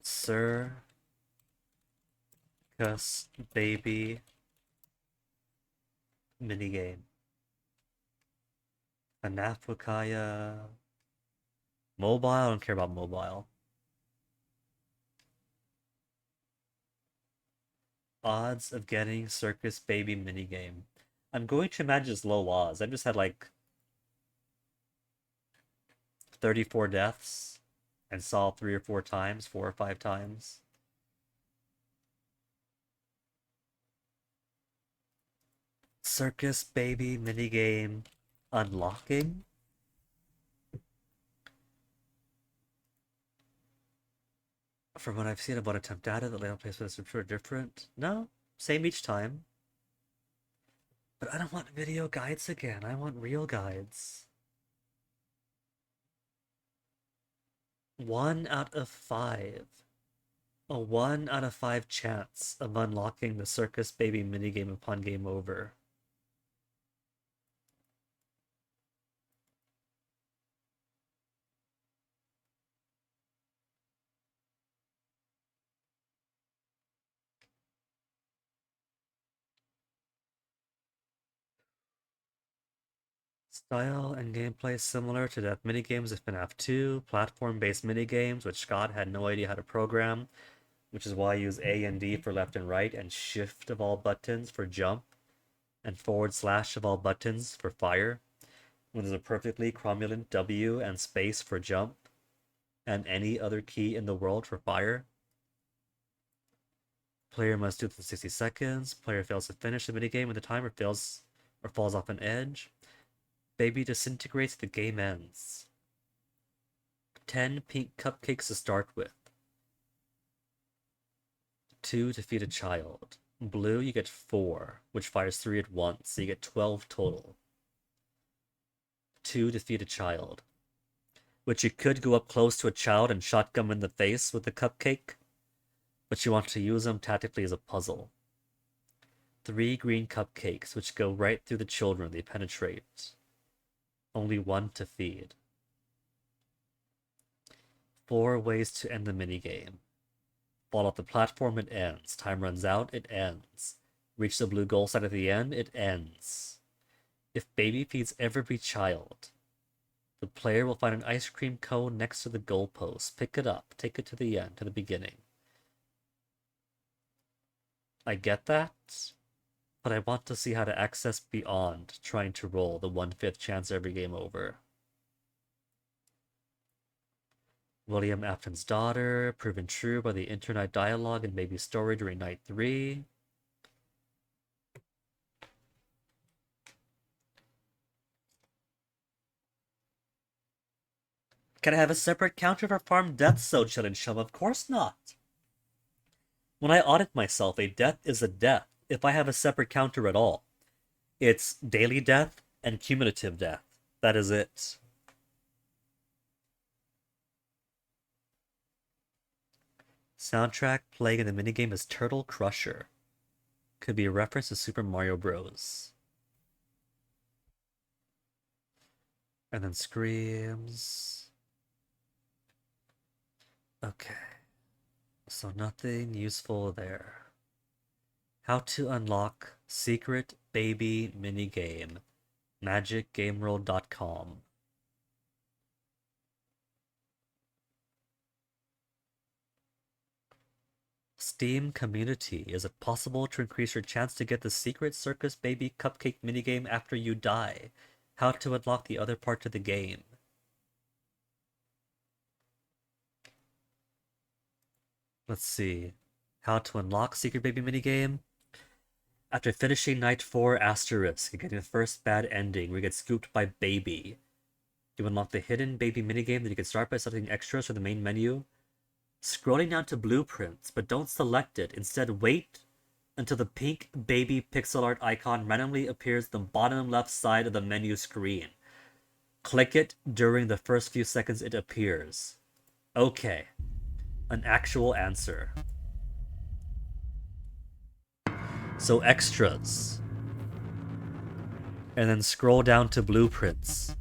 Circus Baby minigame. Anapukaya. Mobile? I don't care about mobile. Odds of getting Circus Baby minigame. I'm going to imagine it's low odds. I just had like 34 deaths and saw 3 or 4 times, 4 or 5 times. Circus Baby minigame unlocking. From what I've seen of one attempt data, the layout placement is sure different. No, same each time. But I don't want video guides again. I want real guides. 1 out of 5. A 1 out of 5 chance of unlocking the Circus Baby minigame upon game over. Style and gameplay similar to Death minigames of FNAF 2, platform-based minigames, which Scott had no idea how to program, which is why I use A and D for left and right, and shift of all buttons for jump, and / of all buttons for fire, when there's a perfectly cromulent W and space for jump, and any other key in the world for fire. Player must do it in 60 seconds. Player fails to finish the minigame when the timer fails or falls off an edge. Baby disintegrates, the game ends. 10 pink cupcakes to start with. 2 to feed a child. Blue, you get 4, which fires 3 at once, so you get 12 total. 2, defeat a child. Which you could go up close to a child and shotgun in the face with the cupcake, but you want to use them tactically as a puzzle. 3 green cupcakes, which go right through the children. They penetrate. Only 1 to feed. 4 ways to end the minigame. Fall off the platform, it ends. Time runs out, it ends. Reach the blue goal side at the end, it ends. If baby feeds every child, the player will find an ice cream cone next to the goalpost. Pick it up, take it to the end, to the beginning. I get that, but I want to see how to access beyond trying to roll the 1/5 chance every game over. William Afton's daughter, proven true by the internight dialogue and baby story during night 3. Can I have a separate counter for farm deaths, so Chillin' Chum? Of course not. When I audit myself, a death is a death, if I have a separate counter at all. It's daily death and cumulative death. That is it. Soundtrack playing in the minigame is Turtle Crusher. Could be a reference to Super Mario Bros. And then screams. Okay. So nothing useful there. How to unlock secret baby minigame. magicgameworld.com. Steam community. Is it possible to increase your chance to get the secret circus baby cupcake minigame after you die? How to unlock the other part of the game. Let's see. How to unlock secret baby minigame. After finishing night 4 asterisk and getting the first bad ending, where you get scooped by baby. You unlock the hidden baby minigame that you can start by selecting extras from the main menu. Scrolling down to blueprints, but don't select it. Instead, wait until the pink baby pixel art icon randomly appears on the bottom left side of the menu screen. Click it during the first few seconds it appears. Okay. An actual answer. So extras. And then scroll down to blueprints.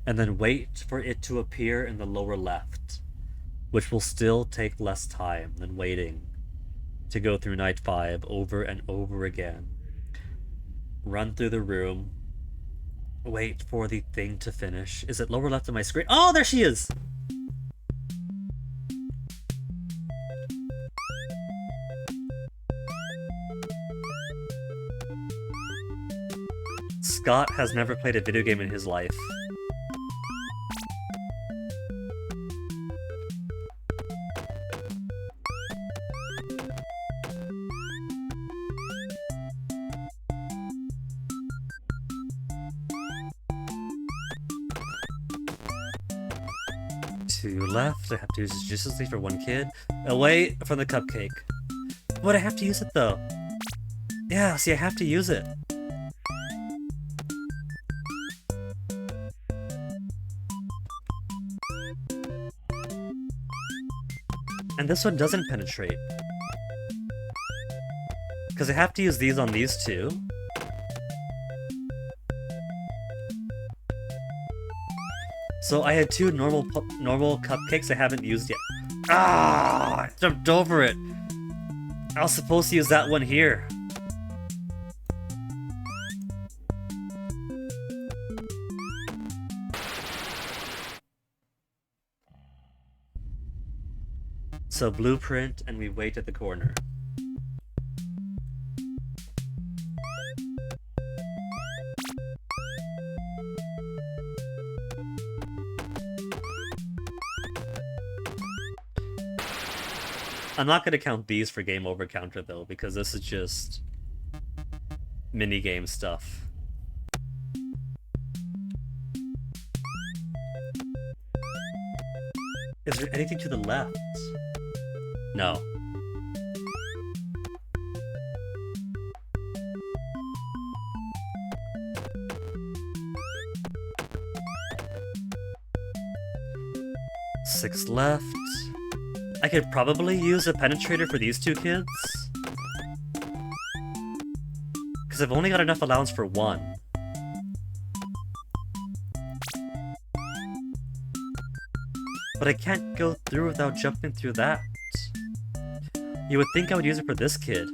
And then wait for it to appear in the lower left. Which will still take less time than waiting to go through night 5 over and over again. Run through the room. Wait for the thing to finish. Is it lower left of my screen? Oh, there she is! Scott has never played a video game in his life. Left. I have to use this judiciously for one kid. Away from the cupcake. Would I have to use it though? Yeah, see, I have to use it. And this one doesn't penetrate. Because I have to use these on these two. So I had 2 normal cupcakes I haven't used yet. Ah! I jumped over it. I was supposed to use that one here. So blueprint, and we wait at the corner. I'm not going to count these for game over counter though, because this is just minigame stuff. Is there anything to the left? No. 6 left. I could probably use a penetrator for these two kids. Because I've only got enough allowance for one. But I can't go through without jumping through that. You would think I would use it for this kid.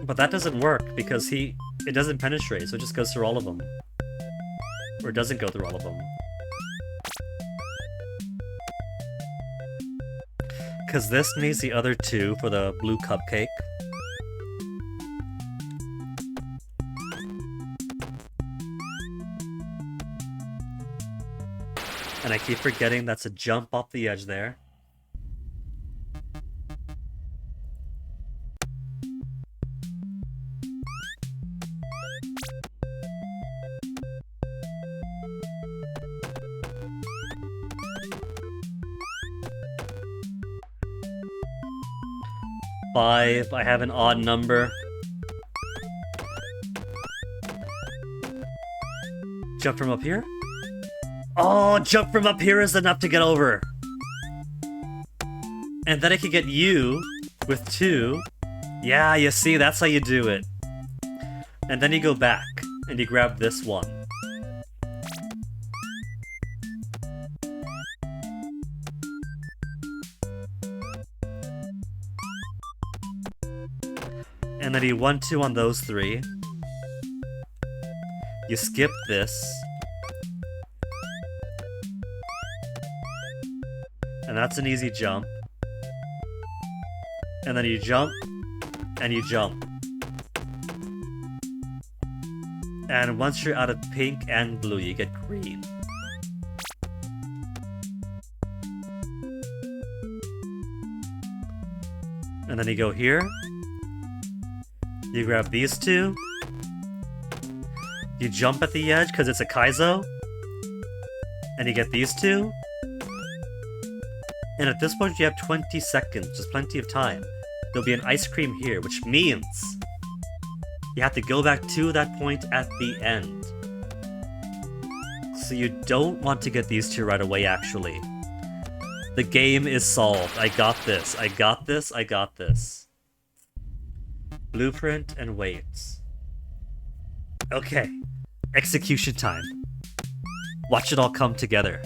But that doesn't work because it doesn't penetrate, so it just goes through all of them. Or it doesn't go through all of them. Because this needs the other two for the blue cupcake. And I keep forgetting that's a jump off the edge there. Five, I have an odd number. Jump from up here? Oh, jump from up here is enough to get over. And then I could get you with 2. Yeah, you see, that's how you do it. And then you go back and you grab this one. And then you 1-2 on those 3. You skip this. And that's an easy jump. And then you jump, and you jump. And once you're out of pink and blue, you get green. And then you go here. You grab these 2. You jump at the edge because it's a Kaizo. And you get these 2. And at this point you have 20 seconds, just plenty of time. There'll be an ice cream here, which means you have to go back to that point at the end. So you don't want to get these 2 right away, actually. The game is solved. I got this. I got this. I got this. Blueprint and weights. Okay. Execution time. Watch it all come together.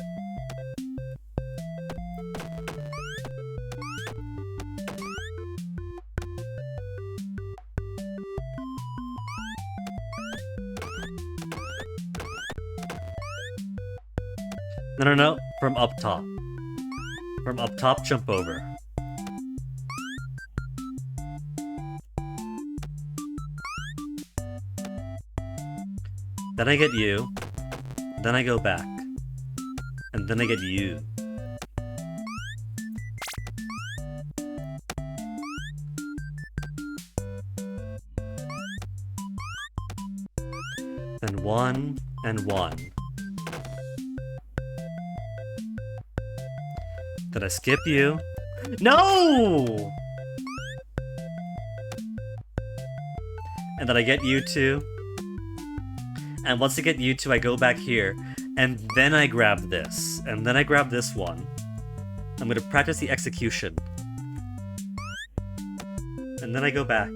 No. From up top. From up top, jump over. Then I get you. Then I go back. And then I get you. Then 1 and 1. Did I skip you? No! And then I get you 2. And once I get you 2, I go back here. And then I grab this. And then I grab this one. I'm gonna practice the execution. And then I go back.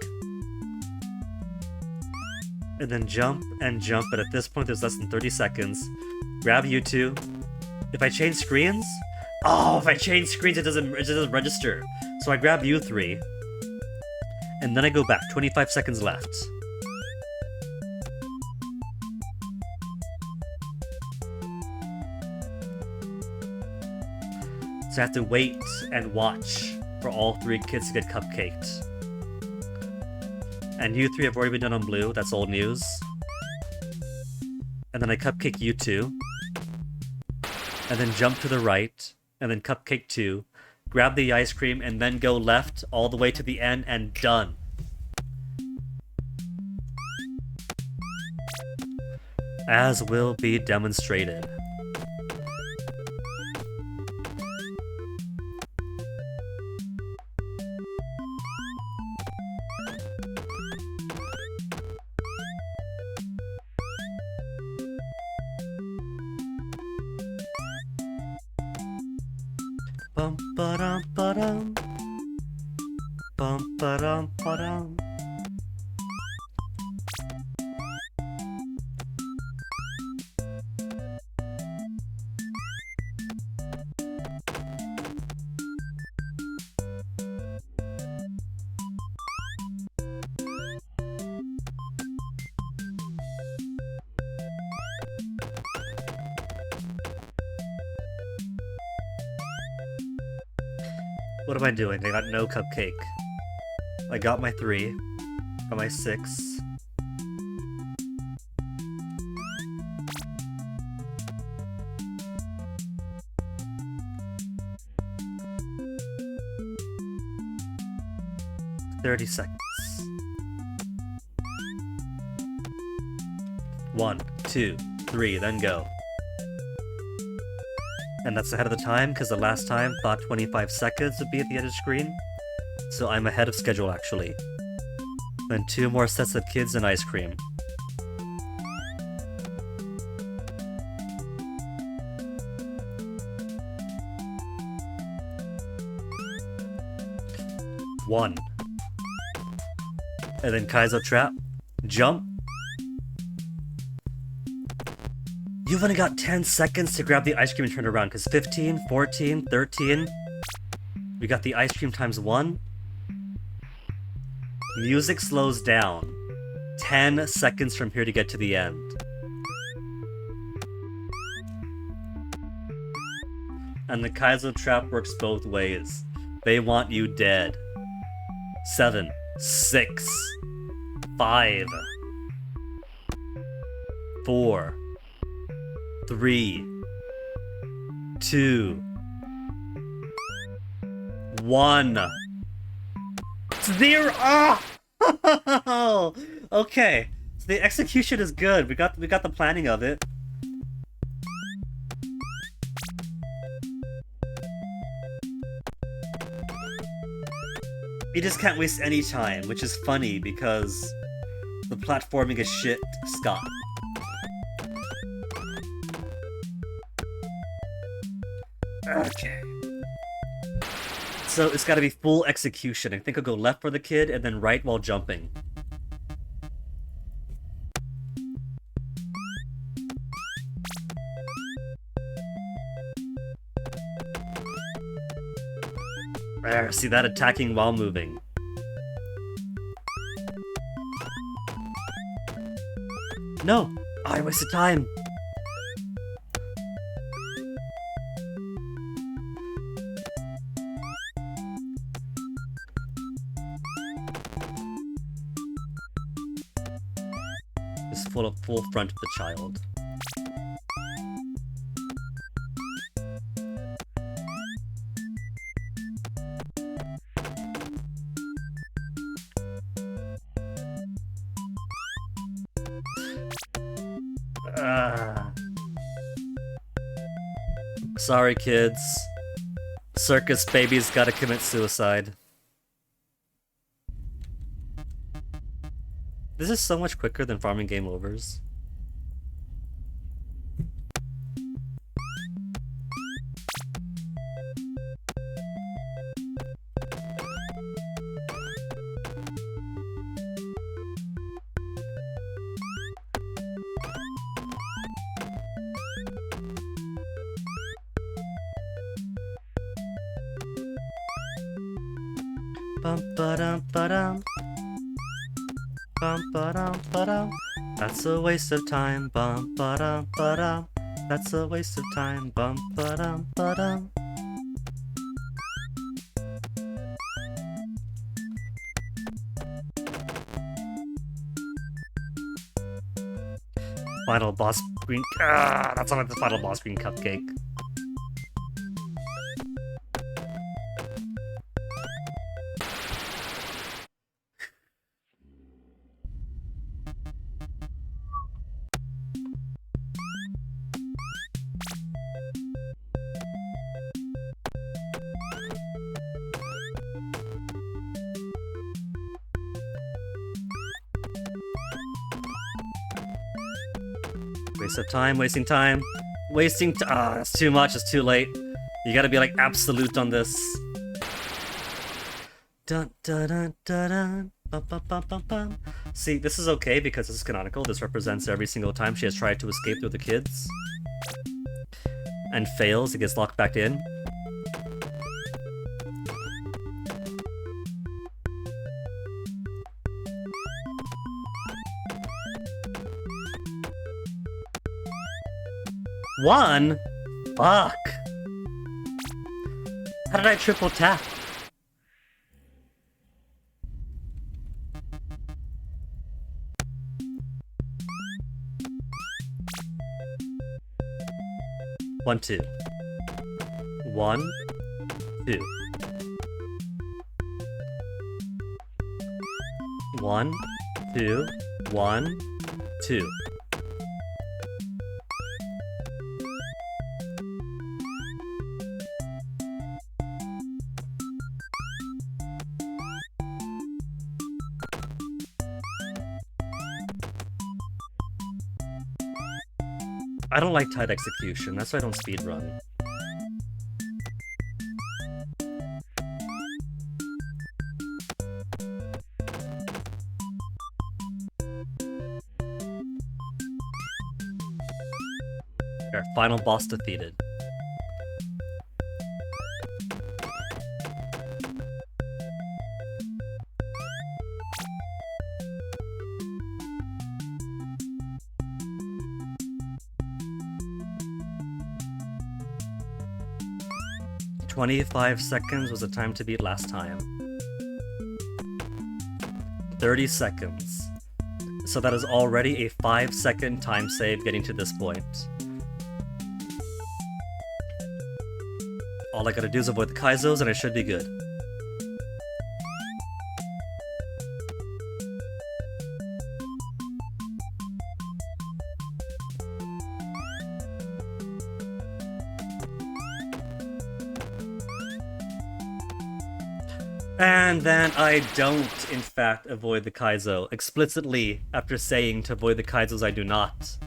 And then jump and jump, but at this point there's less than 30 seconds. Grab you 2. If I change screens... Oh, if I change screens it doesn't register. So I grab you 3. And then I go back. 25 seconds left. So I have to wait and watch for all 3 kids to get cupcaked. And you 3 have already been done on blue, that's old news. And then I cupcake you 2. And then jump to the right. And then cupcake 2. Grab the ice cream and then go left all the way to the end and done. As will be demonstrated. Bum ba-dum ba-dum. Bum ba-dum ba-dum. What am I doing? I got no cupcake. I got my 3. Got my 6. "30 seconds. 1, 2, 3, then go." And that's ahead of the time, because the last time thought 25 seconds would be at the edge of the screen. So I'm ahead of schedule, actually. Then 2 more sets of kids and ice cream. One. And then Kaizo Trap. Jump. You've only got 10 seconds to grab the ice cream and turn around, because 15, 14, 13. We got the ice cream times 1. Music slows down. 10 seconds from here to get to the end. And the Kaizo Trap works both ways. They want you dead. 7, 6, 5, 4, 3, 2, 1. 0. Oh! Okay. So the execution is good. We got the planning of it. You just can't waste any time, which is funny because the platforming is shit, Scott. Okay. So it's gotta be full execution. I think I'll go left for the kid and then right while jumping. There, see that attacking while moving. No! I wasted time! Just full front of the child. Sorry, kids. Circus baby's gotta commit suicide. This is so much quicker than farming game overs. Bum-ba-dum-ba-dum. Bum-ba-dum-ba-dum. That's a waste of time. Bum-ba-dum-ba-dum. That's a waste of time. Bum-ba-dum-ba-dum. Final boss screen. That's not like the final boss screen cupcake. Waste of time, wasting time. That's too much, it's too late. You gotta be like absolute on this. Dun dun dun dun dun. Bum, bum, bum, bum, bum. See, this is okay because this is canonical. This represents every single time she has tried to escape through the kids. And fails, it gets locked back in. One? Fuck. How did I triple tap? One, two. 1, 2. 1, 2, 1, 2. I don't like tight execution, that's why I don't speedrun. Our final boss defeated. "25 seconds was the time to beat last time. 30 seconds. So that is already a 5-second time save getting to this point. All I gotta do is avoid the Kaizos and I should be good. And then I don't, in fact, avoid the Kaizo, explicitly after saying to avoid the Kaizos I do not.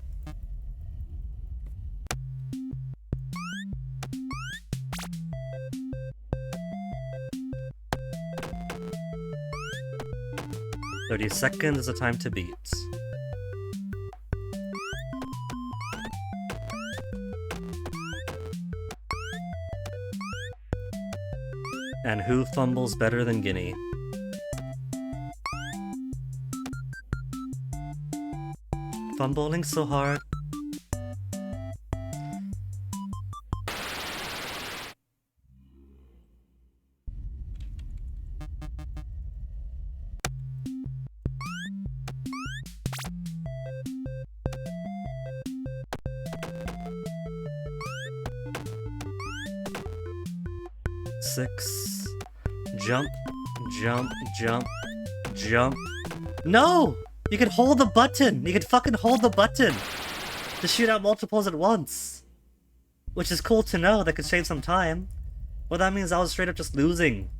"30 seconds is the time to beat. And who fumbles better than Guinea? Fumbling so hard. Six. Jump, jump, jump, jump. No! You can hold the button! You can fucking hold the button! To shoot out multiples at once! Which is cool to know, that could save some time. Well, that means I was straight up just losing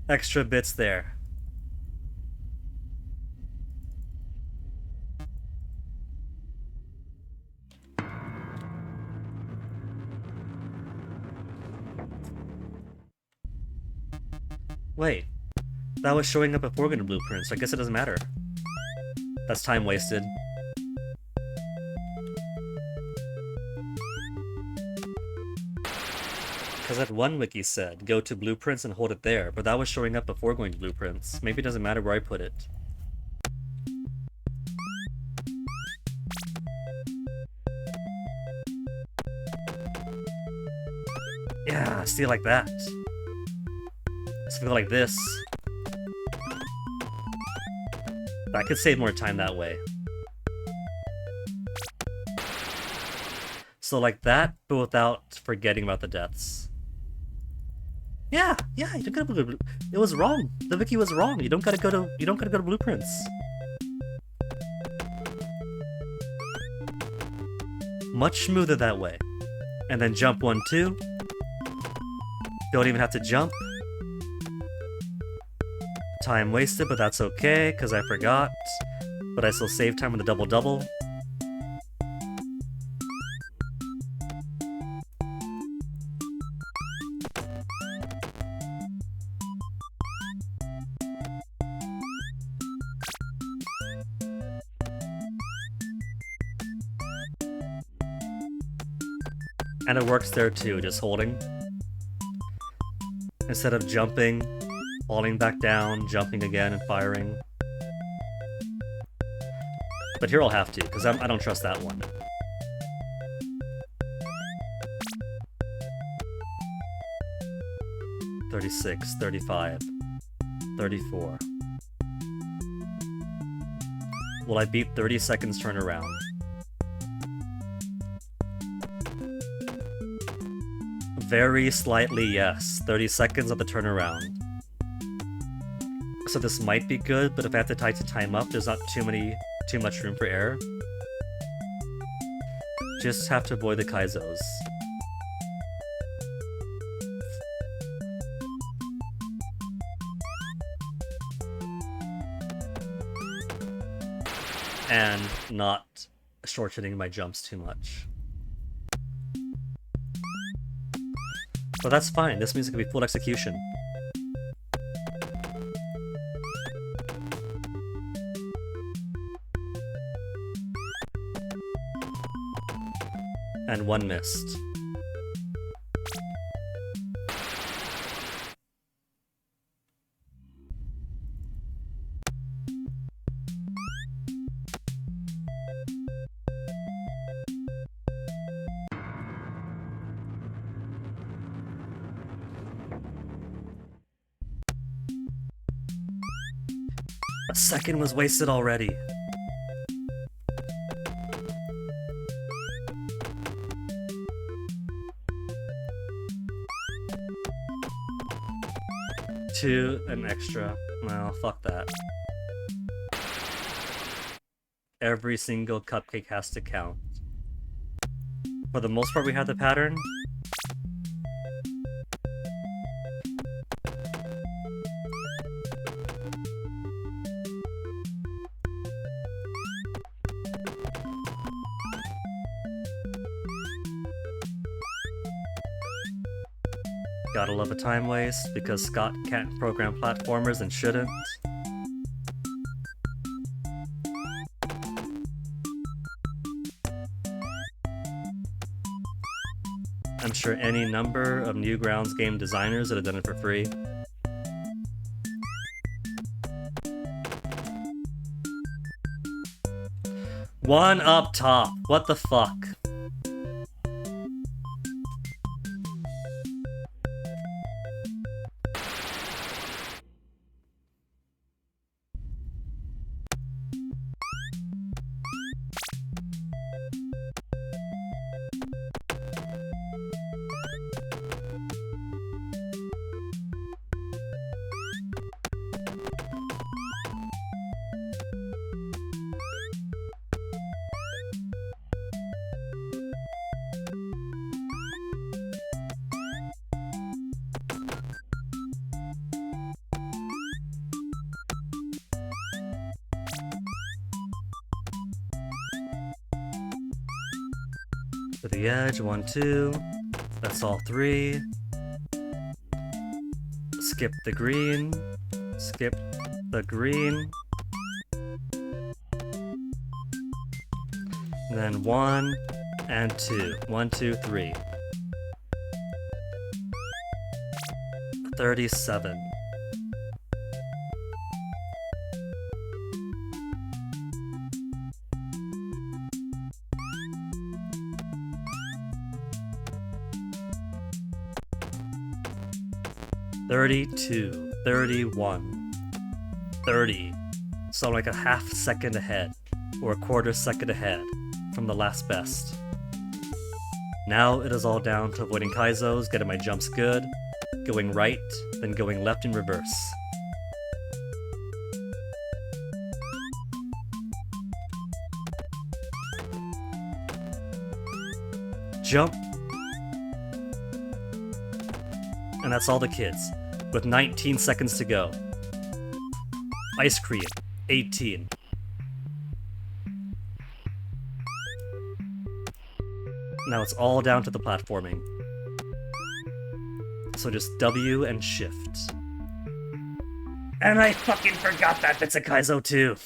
extra bits there. Wait, that was showing up before getting blueprints, so I guess it doesn't matter. That's time wasted. Because that one wiki said, go to blueprints and hold it there, but that was showing up before going to blueprints. Maybe it doesn't matter where I put it. Yeah, see, like that. So go like this. I could save more time that way. So like that, but without forgetting about the deaths. Yeah, you don't gotta go to, it was wrong. The wiki was wrong. You don't gotta go to blueprints. Much smoother that way. And then jump 1, 2. Don't even have to jump. Time wasted, but that's okay, because I forgot. But I still save time with the double-double. And it works there too, just holding. Instead of jumping, falling back down, jumping again, and firing. But here I'll have to, because I don't trust that one. $36, $35, $34. Will I beat 30 seconds turnaround? Very slightly, yes. 30 seconds of the turnaround. So this might be good, but if I have to tie to time up, there's not too much room for error. Just have to avoid the Kaizos. And not shortening my jumps too much. But that's fine, this means it can be full execution. And one missed. A second was wasted already. Two, an extra. Well, fuck that. Every single cupcake has to count. For the most part, we have the pattern. Gotta love a time waste, because Scott can't program platformers and shouldn't. I'm sure any number of Newgrounds game designers would have done it for free. One up top, what the fuck? To the edge, 1, 2. That's all 3. Skip the green. Skip the green. And then 1 and 2. 1, 2, 3. 37. $32, 31, 30, so like a half second ahead, or a quarter second ahead from the last best. Now it is all down to avoiding Kaizos, getting my jumps good, going right, then going left in reverse. Jump. And that's all the kids, with 19 seconds to go. Ice cream, 18. Now it's all down to the platforming. So just W and shift. And I fucking forgot that bit's a Kaizo too.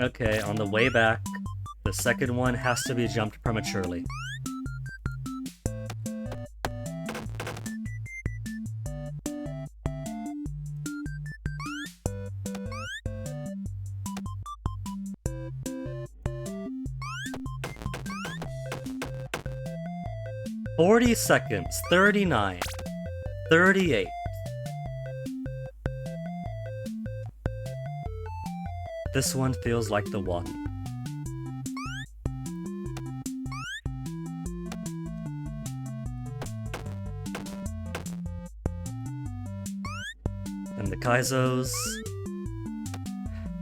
Okay, on the way back, the second one has to be jumped prematurely. "40 seconds, 39, 38. This one feels like the one. And the Kaizos...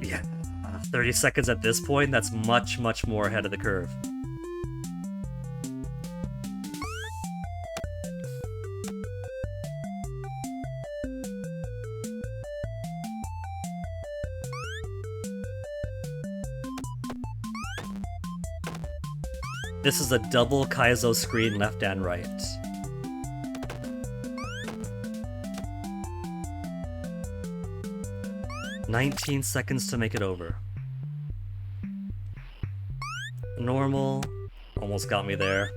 Yeah, 30 seconds at this point, that's much, much more ahead of the curve. This is a double Kaizo screen left and right. "19 seconds to make it over. Normal. Almost got me there.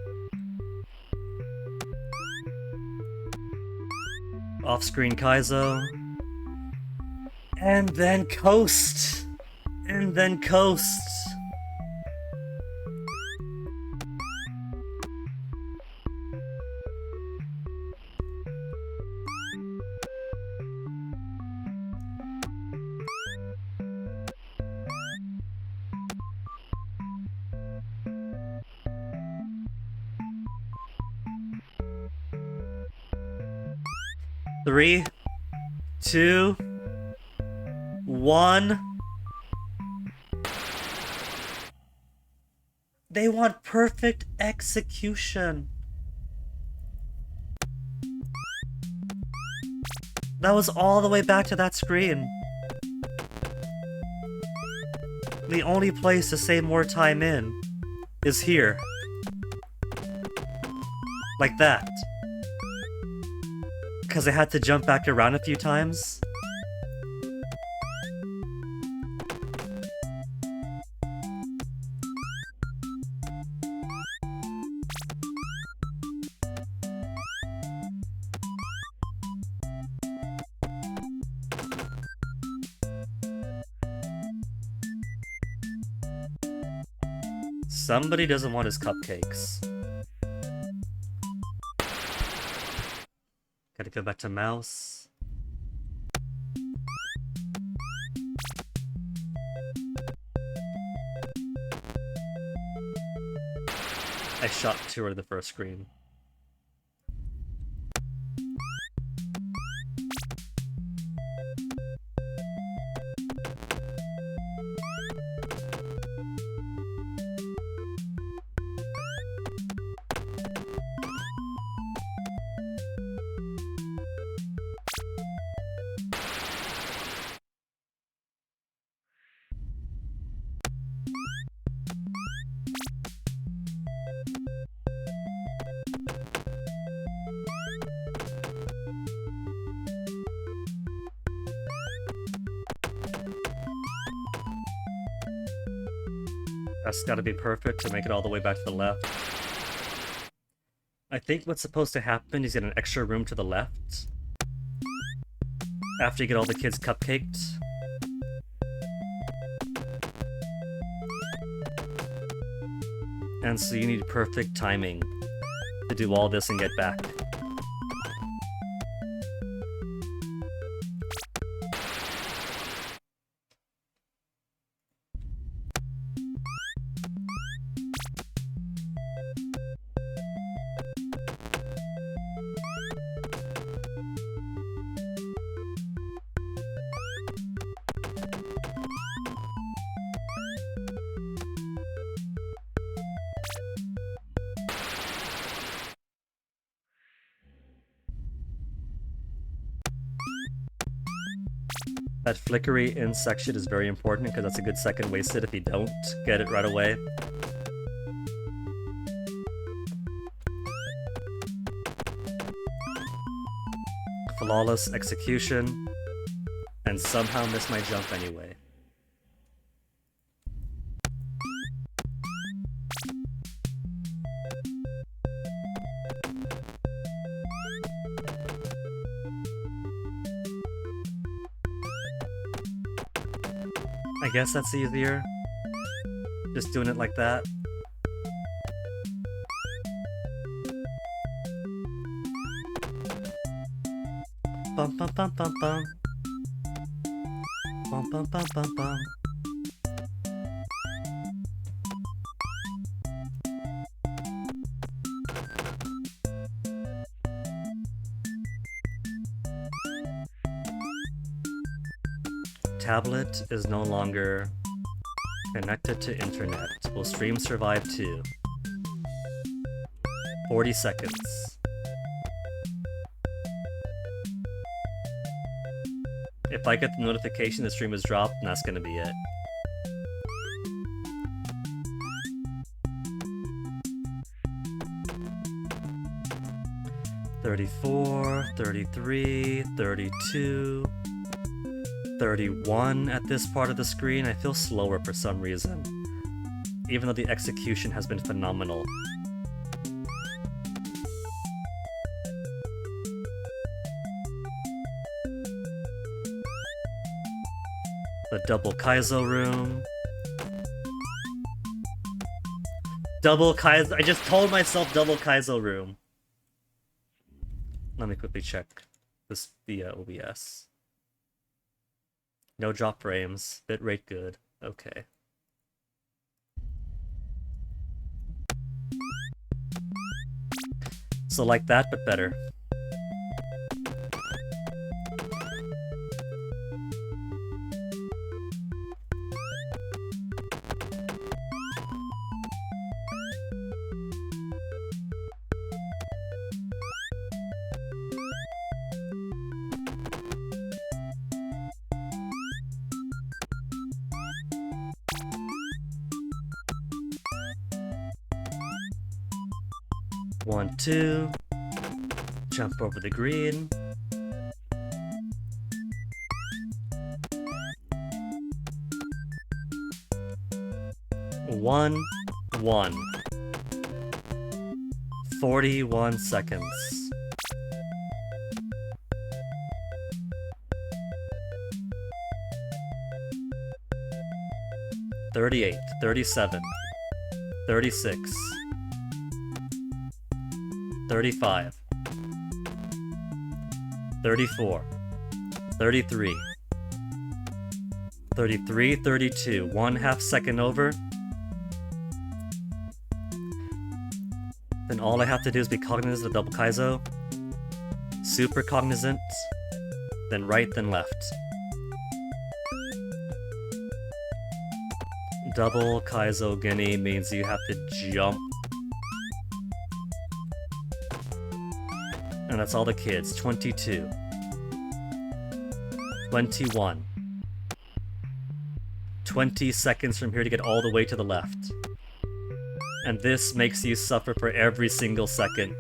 Off-screen Kaizo. And then coast! And then coast! Three, 2, 1. They want perfect execution. That was all the way back to that screen. The only place to save more time in is here. Like that. Because I had to jump back around a few times. Somebody doesn't want his cupcakes. Gotta go back to mouse. I shot two at the first screen. That's gotta be perfect to make it all the way back to the left. I think what's supposed to happen is get an extra room to the left. After you get all the kids cupcaked. And so you need perfect timing to do all this and get back. That flickery in section is very important because that's a good second wasted if you don't get it right away. Flawless execution, and somehow miss my jump anyway. I guess that's easier. Just doing it like that. Bum bum bum bum bum. Bum bum bum bum bum. Tablet is no longer connected to internet. Will stream survive too? 40 seconds. If I get the notification the stream is dropped, then that's gonna be it. $34, $33, $32, $31 at this part of the screen. I feel slower for some reason, even though the execution has been phenomenal. The double Kaizo room. Double Kaizo. I just told myself double Kaizo room. Let me quickly check this via OBS. No drop frames. Bitrate good. Okay. So like that, but better. One, two. Jump over the green. One, 41 seconds. $38, $37, $36, $35, $34, $33, $33, $32, 1/2 second over. Then all I have to do is be cognizant of double Kaizo, super cognizant, then right, then left. Double Kaizo Guinea means you have to jump. And that's all the kids. 22. 21. 20 seconds from here to get all the way to the left. And this makes you suffer for every single second.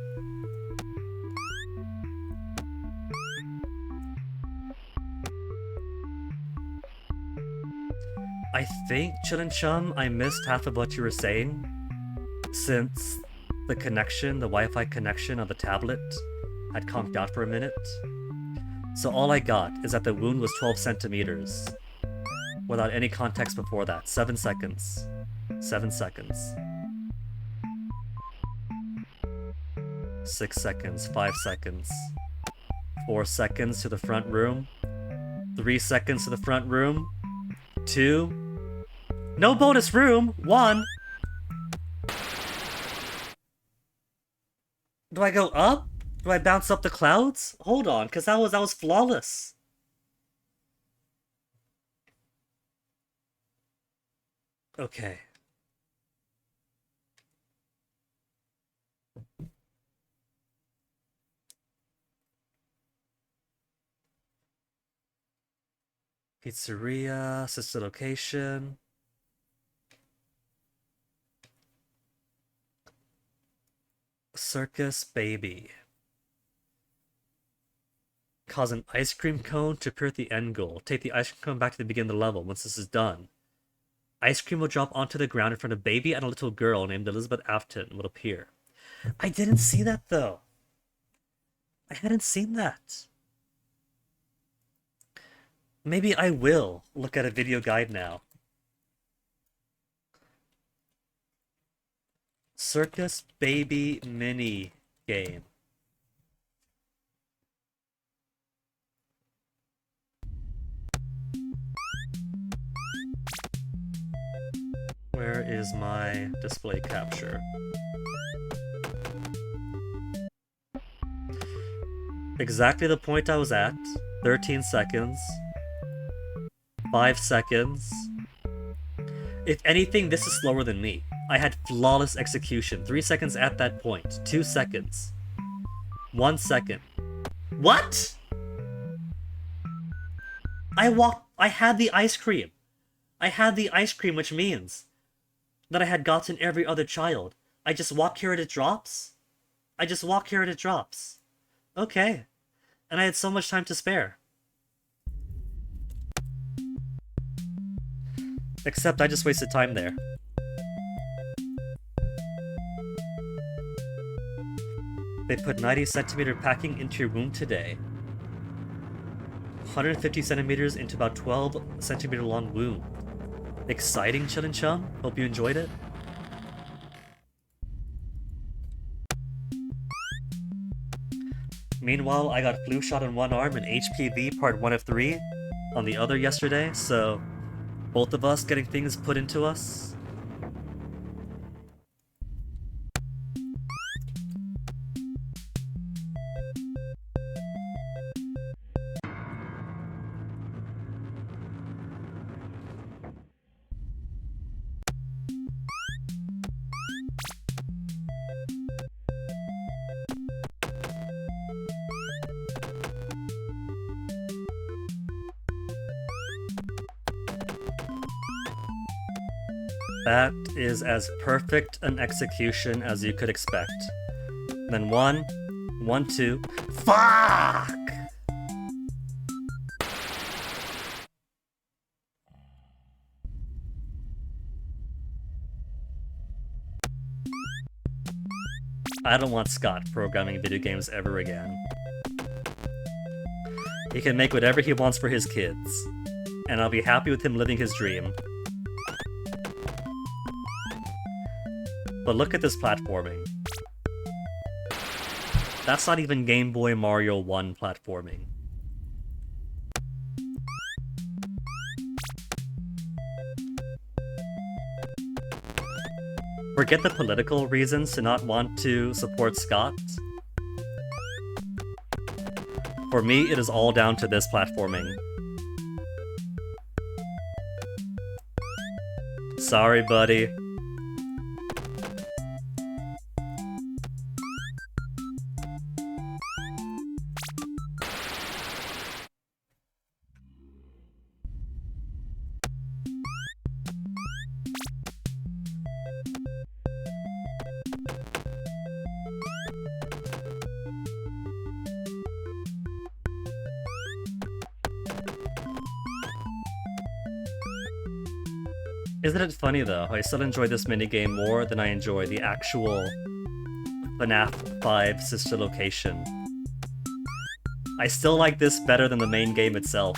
I think, Chillin' Chum, I missed half of what you were saying, since the connection, the Wi-Fi connection on the tablet had conked out for a minute. So all I got is that the wound was 12 centimeters, without any context before that. 7 seconds. 7 seconds. 6 seconds, 5 seconds. 4 seconds to the front room. 3 seconds to the front room. 2. No bonus room! 1. Do I go up? Do I bounce up the clouds? Hold on, because that was flawless. Okay. Pizzeria, assisted location. Circus baby. Cause an ice cream cone to appear at the end goal. Take the ice cream cone back to the beginning of the level. Once this is done, ice cream will drop onto the ground in front of baby and a little girl named Elizabeth Afton will appear. I didn't see that though. I hadn't seen that. Maybe I will look at a video guide now Circus Baby mini game. Where is my display capture? Exactly the point I was at. 13 seconds. 5 seconds. If anything, this is slower than me. I had flawless execution. 3 seconds at that point. 2 seconds. 1 second. What? I had the ice cream. I had the ice cream, which means that I had gotten every other child. I just walk here and it drops? I just walk here and it drops. Okay. And I had so much time to spare. Except I just wasted time there. They put 90 centimeter packing into your womb today. 150 centimeters into about 12 centimeter long womb. Exciting, Chillin' Chum? Hope you enjoyed it. Meanwhile, I got flu shot on one arm and HPV part 1 of 3 on the other yesterday, so both of us getting things put into us. That is as perfect an execution as you could expect. Then 1, 1, 2. Fuck! I don't want Scott programming video games ever again. He can make whatever he wants for his kids, and I'll be happy with him living his dream. But look at this platforming. That's not even Game Boy Mario 1 platforming. Forget the political reasons to not want to support Scott. For me, it is all down to this platforming. Sorry, buddy. Isn't it funny though, I still enjoy this minigame more than I enjoy the actual FNAF 5 sister location. I still like this better than the main game itself.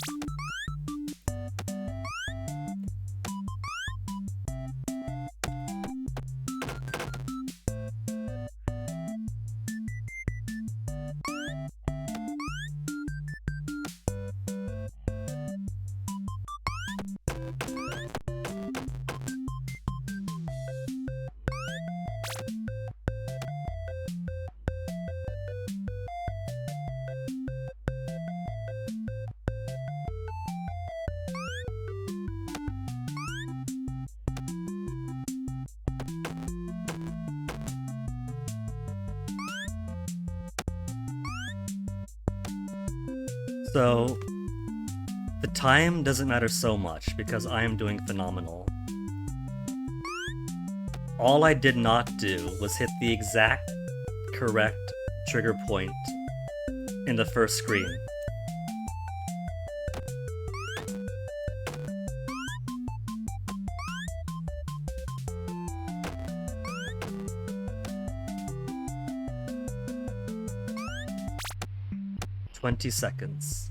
So, the time doesn't matter so much because I am doing phenomenal. All I did not do was hit the exact correct trigger point in the first screen. "20 seconds.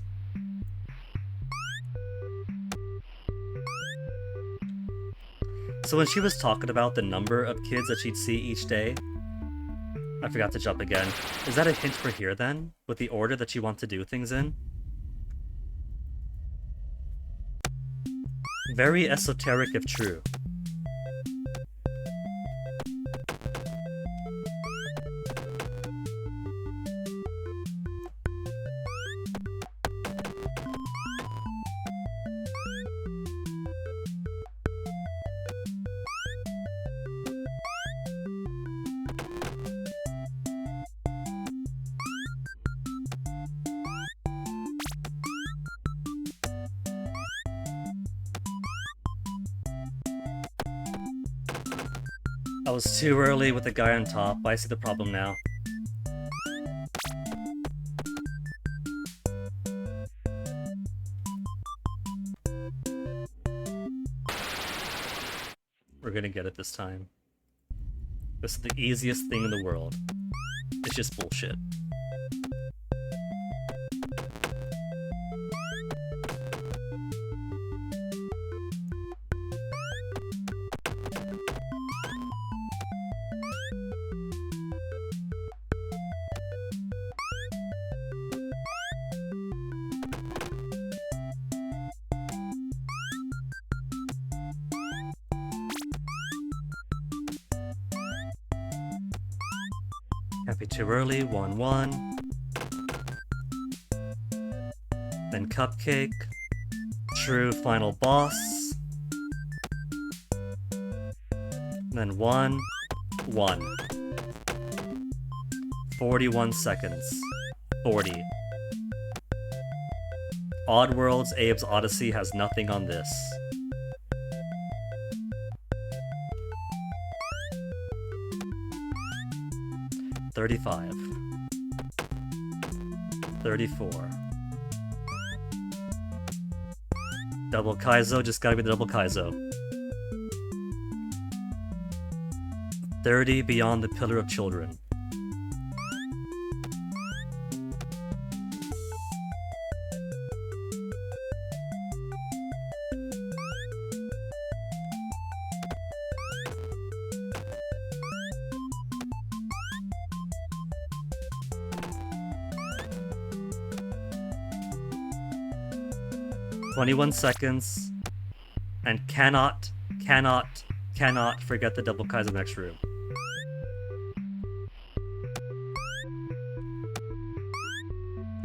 So when she was talking about the number of kids that she'd see each day, I forgot to jump again. Is that a hint for here then? With the order that you want to do things in? Very esoteric if true. I was too early with the guy on top, but I see the problem now. We're gonna get it this time. This is the easiest thing in the world. It's just bullshit. Can't be too early, 1-1. Then Cupcake. True final boss. Then 1-1. 41 seconds. 40. Oddworld's Abe's Odyssey has nothing on this. $35. 34. Double Kaizo, just gotta be the double Kaizo. 30 Beyond the Pillar of Children. "21 seconds, and cannot forget the double Kaizo next room."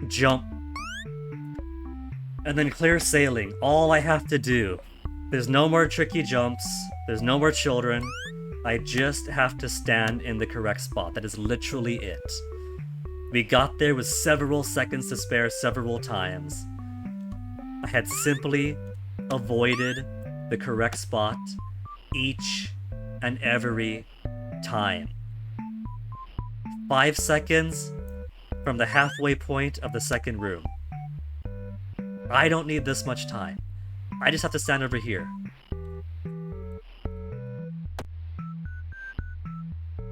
Jump. And then clear sailing. All I have to do. There's no more tricky jumps. There's no more children. I just have to stand in the correct spot. That is literally it. We got there with several seconds to spare several times. I had simply avoided the correct spot each and every time. 5 seconds from the halfway point of the second room. I don't need this much time. I just have to stand over here.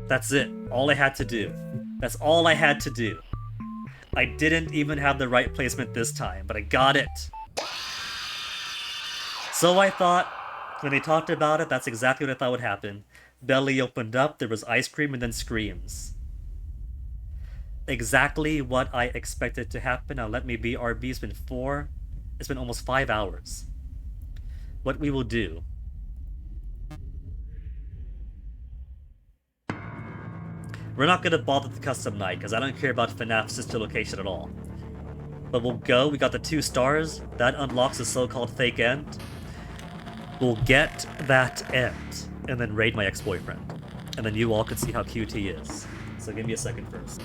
That's it. All I had to do. That's all I had to do. I didn't even have the right placement this time, but I got it. So I thought, when they talked about it, that's exactly what I thought would happen. Belly opened up, there was ice cream, and then screams. Exactly what I expected to happen. Now let me be RB. It's been almost 5 hours. What we will do... We're not going to bother with the custom night, because I don't care about FNAF sister location at all. But we'll go, we got the 2 stars, that unlocks the so-called fake end. We'll get that end, and then raid my ex-boyfriend. And then you all can see how cute he is. So give me a second first.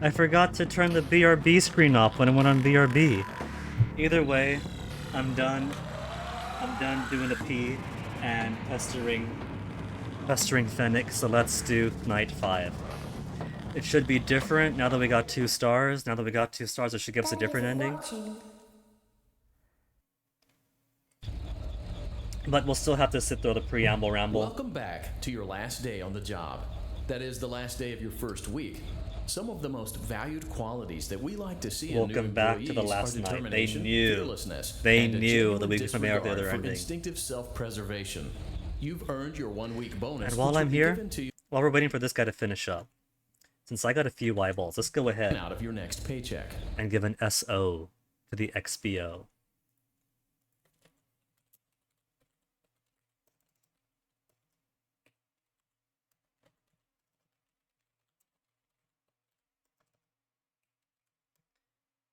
I forgot to turn the BRB screen off when I went on BRB. Either way, I'm done. I'm done doing the P and pestering Fennec, so let's do Night 5. It should be different now that we got 2 stars. Now that we got 2 stars, it should give us a different ending. But we'll still have to sit through the preamble ramble. Welcome back to your last day on the job. That is the last day of your first week. Some of the most valued qualities that we like to see in new Welcome back to the employees last are night. They determination, knew. fearlessness, They and a knew genuine that we could premiere the disregard other for ending. instinctive self-preservation. You've earned your 1-week bonus. And while which will I'm be here, given to you while we're waiting for this guy to finish up, since I got a few eyeballs, let's go ahead out of your next paycheck. and give an SO to the XBO.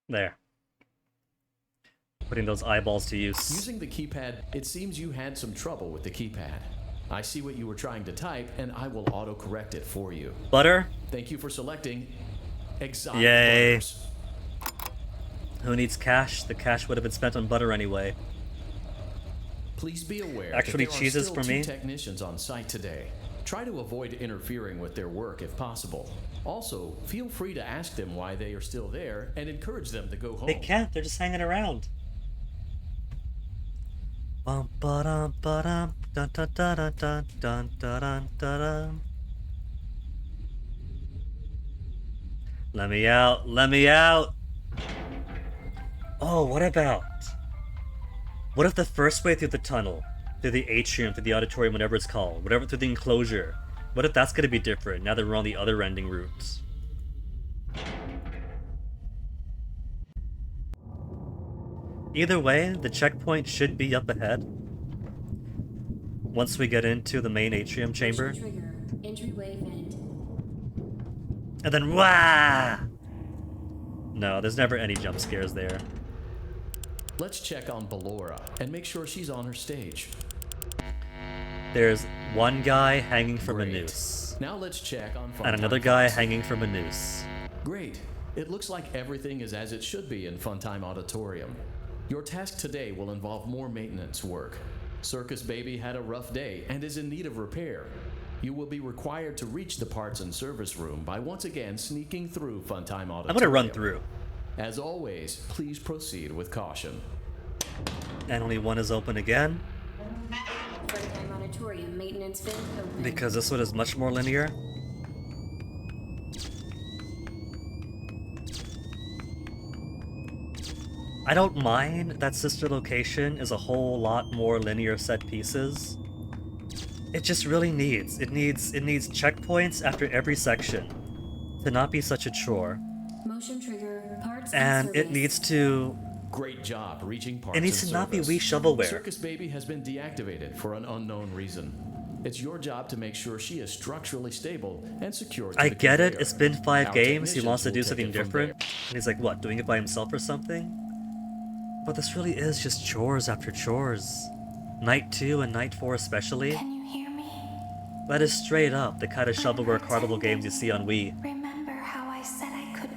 There. Putting those eyeballs to use. Using the keypad, it seems you had some trouble with the keypad. I see what you were trying to type, and I will auto-correct it for you. Butter? Thank you for selecting Exotic Yay. Butters. Who needs cash? The cash would have been spent on butter anyway. Please be aware Actually, that there cheeses are still for 2 me? technicians on site today. Try to avoid interfering with their work if possible. Also, feel free to ask them why they are still there and encourage them to go home. They can't, they're just hanging around. Bum ba dum dun dun dun dun dun dun dun dun. Let me out, let me out! Oh, what if the first way through the tunnel, through the atrium, through the auditorium, whatever it's called, whatever, through the enclosure, what if that's gonna be different now that we're on the other ending routes? Either way, the checkpoint should be up ahead. Once we get into the main atrium chamber. Trigger. Entryway vent. And then wah! No, there's never any jump scares there. Let's check on Ballora and make sure she's on her stage. There's one guy hanging from Great. a noose. Now let's check on And another Funtime guy Fox. hanging from a noose. Great. It looks like everything is as it should be in Funtime Auditorium. Your task today will involve more maintenance work. Circus Baby had a rough day and is in need of repair. You will be required to reach the parts and service room by once again sneaking through Funtime Auditorium. I'm gonna run through. As always, please proceed with caution. And only one is open again, Funtime Auditorium maintenance vent open. because this one is much more linear. I don't mind that sister location is a whole lot more linear set pieces. It just really needs checkpoints after every section to not be such a chore. Motion trigger. Parts And it service. needs to Great job reaching parts It needs and to not be service. Wii shovelware. Circus Baby has been deactivated for an unknown reason. It's your job to make sure she is structurally stable and secure to I the get it, conveyor. it's been 5 Our games, he technicians wants to will do take something it from different. there. And he's like, what, doing it by himself or something? But this really is just chores after chores. Night 2 and Night 4 especially. Can you hear me? That is straight up the kind of shovelware carnival games you see on Wii. Remember how I said I could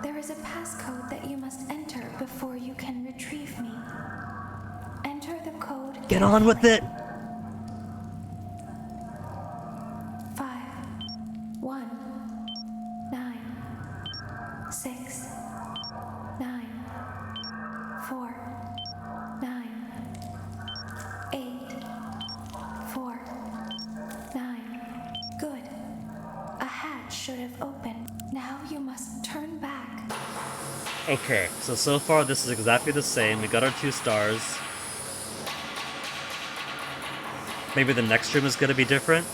There is a passcode that you must enter before you can retrieve me. Enter the code. Get on with it! 5 1 9 6 9 4 9 8 4 9. Good. A hatch should have opened. Now you must turn back. Okay, so far this is exactly the same. We got our 2 stars. Maybe the next room is gonna be different.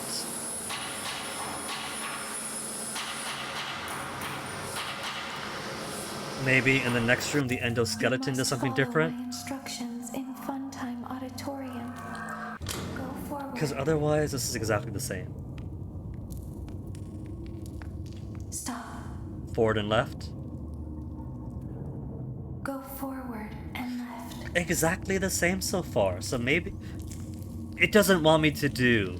Maybe in the next room the endoskeleton does something different. My instructions in Funtime Auditorium. Go forward. Because otherwise this is exactly the same. Stop. Forward and left. Go forward and left. Exactly the same so far, so maybe it doesn't want me to do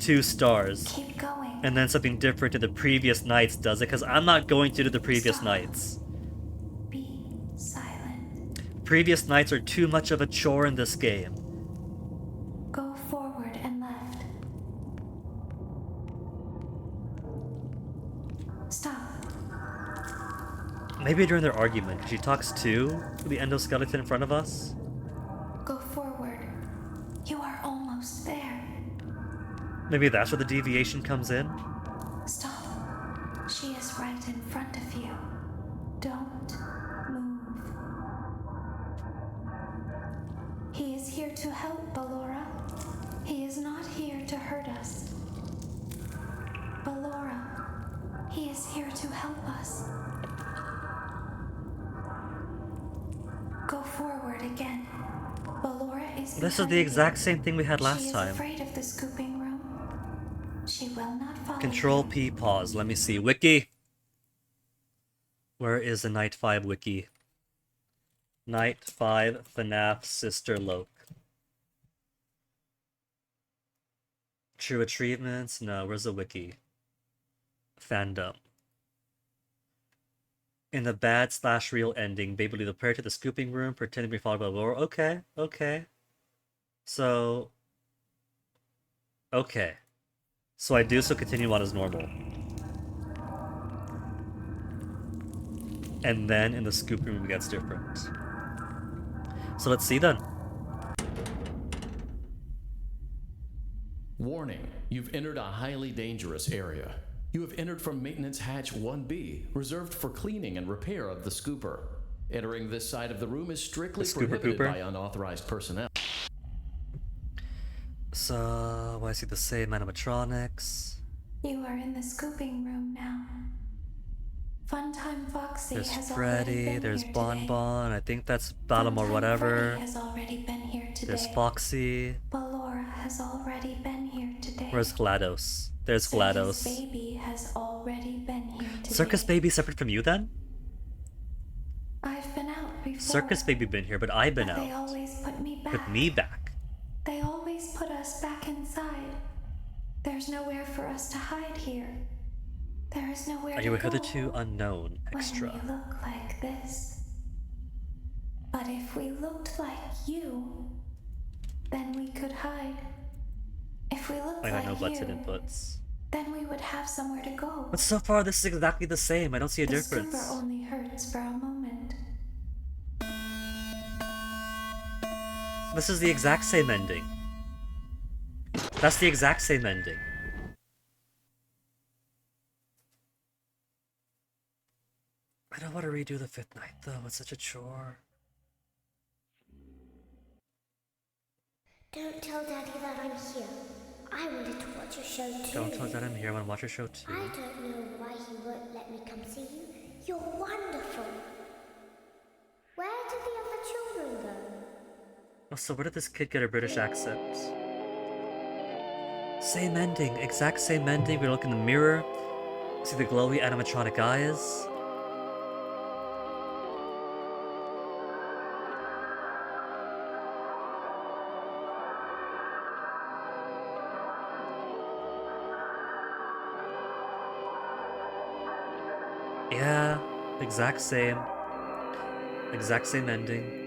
2 stars. Keep going. And then something different to the previous nights does it, because I'm not going to do the previous nights. Be silent. Previous nights are too much of a chore in this game. Go forward and left. Stop. Maybe during their argument, she talks to the endoskeleton in front of us. Go forward. You are almost there. Maybe that's where the deviation comes in. Stop. She is right in front of you. Don't move. He is here to help, Ballora. He is not here to hurt us. Ballora, he is here to help us. Go forward again. Ballora is This is the exact same thing we had last she is time. afraid of the scooping room. She will not follow. Control P, pause. Let me see. Wiki. Where is the Night 5 wiki? Night 5 FNAF Sister Loke. True achievements? No, where's the wiki? Fandom. In the bad/real ending, Baby lead the player to the scooping room, pretending to be followed by Laura. Okay, okay. So... Okay. So I do so continue on as normal. And then in the scoop room it gets different. So let's see then. Warning, you've entered a highly dangerous area. You have entered from Maintenance Hatch 1B, reserved for cleaning and repair of the scooper. Entering this side of the room is strictly prohibited by unauthorized personnel. So, I see the same animatronics. You are in the scooping room now. Funtime Foxy There's has Freddy, already been there's here Bon today. Bon, I think that's Balam or whatever. Freddy has already been here today. There's Foxy. Ballora has already been here today. Where's GLaDOS? There's Circus GLaDOS. Baby has already been here today. Circus Baby separate from you then? I've been out before. Circus Baby been here, but I've been but They out. always put me back. Put me back. They always put us back inside. There's nowhere for us to hide here. There is nowhere Are to you a go hitherto unknown extra? when we look like this. But if we looked like you, then we could hide. If we looked I got like no button you, inputs. then we would have somewhere to go. But so far this is exactly the same. I don't see a the difference. scooper only hurts for a moment. This is the exact same ending. That's the exact same ending. I don't want to redo the 5th night though, it's such a chore. Don't tell Daddy that I'm here. I wanted to watch your show too. Don't tell Dad I'm here, I want to watch your show too. I don't know why he won't let me come see you. You're wonderful. Where did the other children go? Oh, so where did this kid get a British accent? Same ending, exact same ending. We look in the mirror, see the glowy animatronic eyes. Yeah, exact same ending.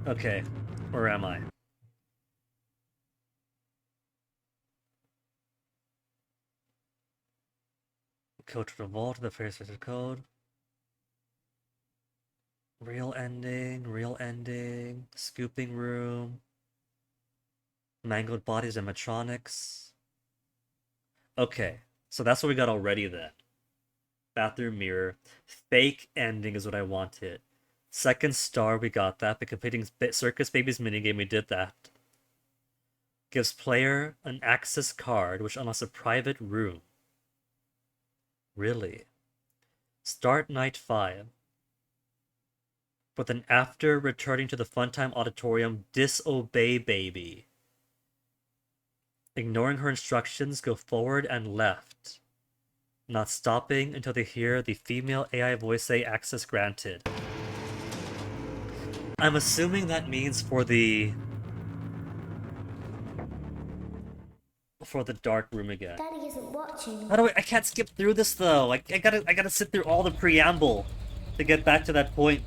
Okay, where am I? Code to the vault, the first code. Real ending, scooping room. Mangled bodies animatronics. Okay, so that's what we got already then. Bathroom mirror. Fake ending is what I wanted. Second star, we got that. By completing Circus Baby's minigame, we did that. Gives player an access card, which unlocks a private room. Really? Start night 5. But then after returning to the Funtime Auditorium, disobey Baby. Ignoring her instructions, go forward and left. Not stopping until they hear the female AI voice say access granted. I'm assuming that means for the before the dark room again. Daddy isn't watching. How do I can't skip through this though. I gotta sit through all the preamble to get back to that point.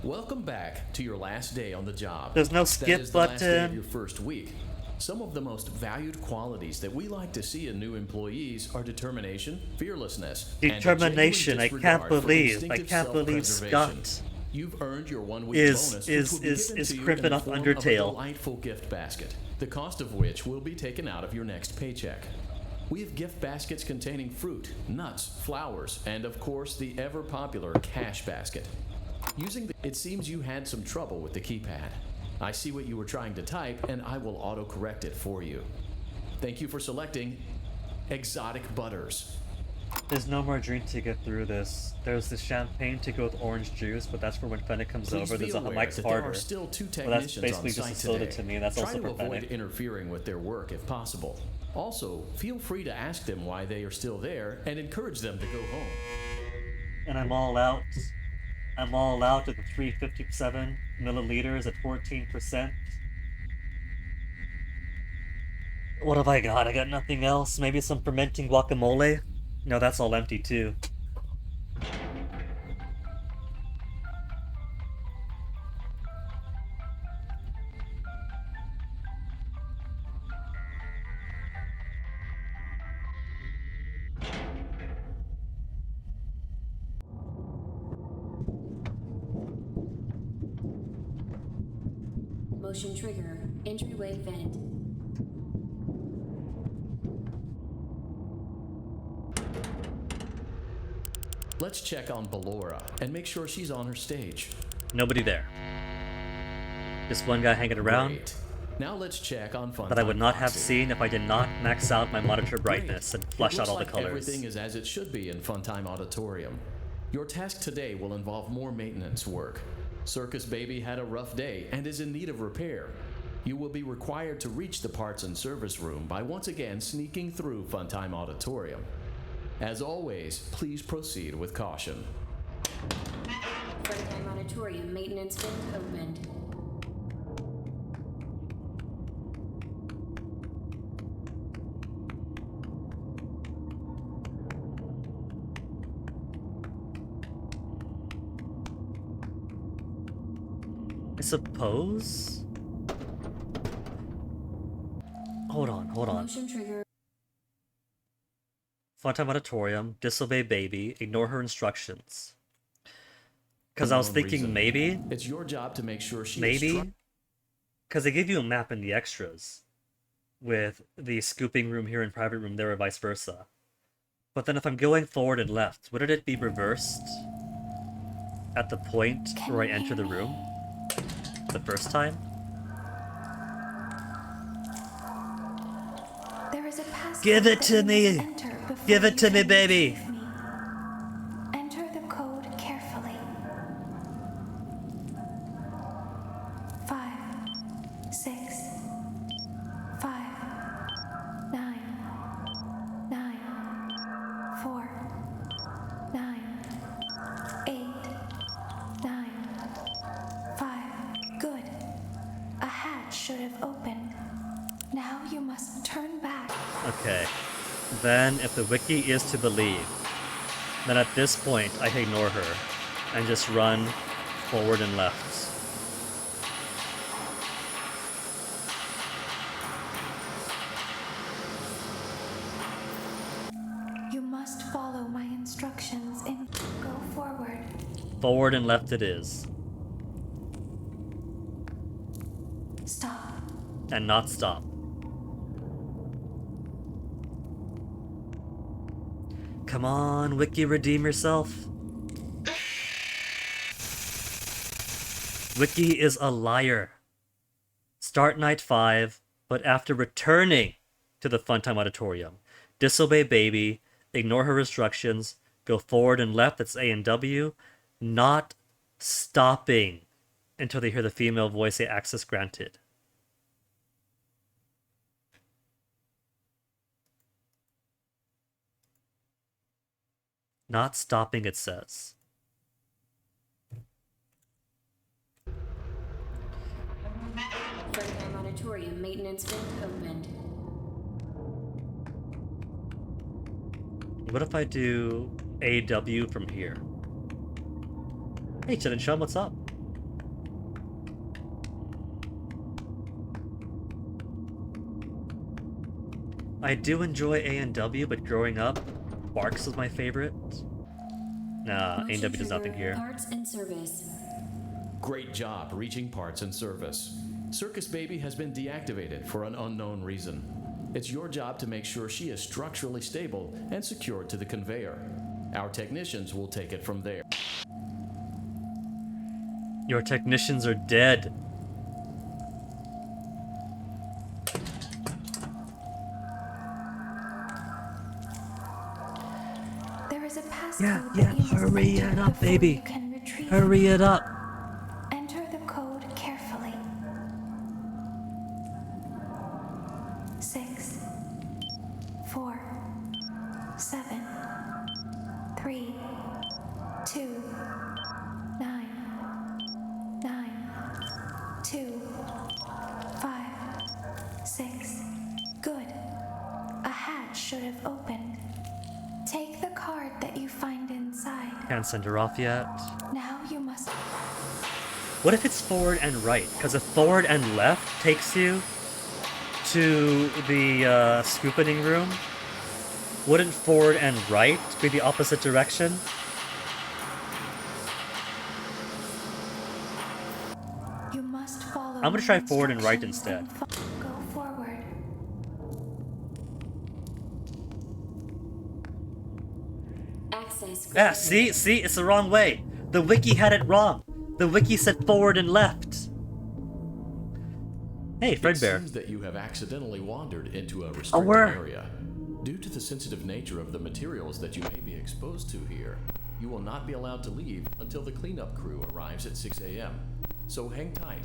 Welcome back to your last day on the job. There's no That skip is the last day of button. your first week. Some of the most valued qualities that we like to see in new employees are determination, fearlessness, Determination. and a I genuine can't disregard for believe. I instinctive can't believe self-preservation. Scott You've earned your 1 week is bonus, is which will be is given is to you in crimping the up form of a Undertale. delightful gift basket, the cost of which will be taken out of your next paycheck. We have gift baskets containing fruit, nuts, flowers, and of course the ever popular cash basket. It seems you had some trouble with the keypad. I see what you were trying to type, and I will autocorrect it for you. Thank you for selecting Exotic Butters. There's no more drink to get through this. There's the champagne to go with orange juice, but that's for when Fennec comes Please over. be There's a aware Mike's that harder. there are still 2 Well, that's technicians basically on just a site soda today. to me. That's Try also to for avoid Fennec. interfering with their work if possible. Also, feel free to ask them why they are still there and encourage them to go home. And I'm all out. I'm all out at the 357 milliliters at 14%. What have I got? I got nothing else. Maybe some fermenting guacamole? No, that's all empty too. Motion trigger. Entryway vent. Let's check on Ballora and make sure she's on her stage. Nobody there. Just one guy hanging around. Great. Now let's check on Funtime That I would not have Foxy. seen if I did not max out my monitor brightness and flush It out looks all the like colors. Everything is as it should be in Funtime Auditorium. Your task today will involve more maintenance work. Circus Baby had a rough day and is in need of repair. You will be required to reach the parts and service room by once again sneaking through Funtime Auditorium. As always, please proceed with caution. Funtime Auditorium maintenance vent opened. I suppose? Hold on. Motion trigger. Funtime Auditorium, disobey baby, ignore her instructions. Because I was Unknown thinking reason. maybe, It's your job to make sure she is maybe, because they give you a map in the extras with the scooping room here and private room there or vice versa. But then if I'm going forward and left, wouldn't it be reversed at the point where I enter the room the first time? There is a passcode Give it that to you me! must enter before Give it you to me, can baby! retrieve me. Enter the code carefully. 5, 6, 5, 9, 9, 4, 9, 8, 9, 5. Good. A hatch should have opened. Now you must turn back. Okay. Then, if the wiki is to believe, then at this point I ignore her and just run forward and left. You must follow my instructions and go forward. Forward and left it is. Stop. And not stop. Come on, Wiki, redeem yourself. Wiki is a liar. Start night 5, but after returning to the Funtime Auditorium, disobey baby, ignore her instructions, go forward and left, that's A and W, not stopping until they hear the female voice say access granted. Not stopping, it says. Funtime Auditorium maintenance vent opened. what if I do AW from here? Hey, Chen and Shum, what's up? I do enjoy A and W, but growing up, Barks was my favorite. Nah, A and W does nothing here. Parts and service. Great job reaching parts and service. Circus Baby has been deactivated for an unknown reason. It's your job to make sure she is structurally stable and secured to the conveyor. Our technicians will take it from there. Your technicians are dead. There is a passcode Yeah, that you must hurry enter it up, before baby. you can retrieve Hurry it up. Enter the code carefully. 6, 4, 7, 3, 2, 9, 2, 5, 6. Good. A hatch should have opened. Take the card that you find inside. Can't send her off yet. Now you must. What if it's forward and right? Because if forward and left takes you to the scooping room, wouldn't forward and right be the opposite direction? You must follow. I'm gonna try forward and right instead. Go forward. Access. Yeah, see, it's the wrong way. The wiki had it wrong. The wiki said forward and left. Hey, It Fredbear. seems that you have accidentally wandered into a Oh, restricted where? area. Due to the sensitive nature of the materials that you may be exposed to here, you will not be allowed to leave until the cleanup crew arrives at 6 a.m. So hang tight.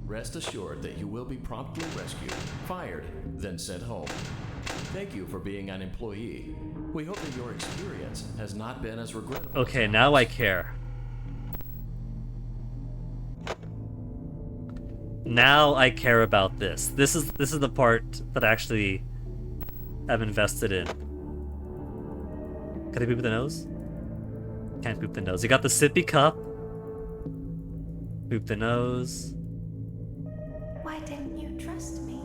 Rest assured that you will be promptly rescued, fired, then sent home. Thank you for being an employee. We hope that your experience has not been as regrettable. Okay, now I care. Now I care about this. This is the part that I actually am invested in. Can I poop the nose? Can't poop the nose. You got the sippy cup. Poop the nose. Why didn't you trust me?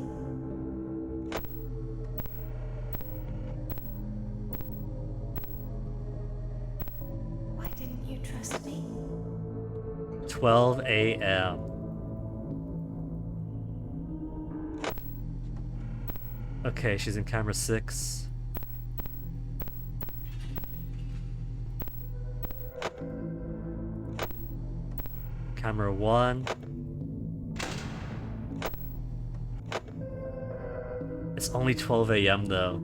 Why didn't you trust me? 12 a.m. Okay, she's in camera 6. Camera 1. It's only 12 a.m. though.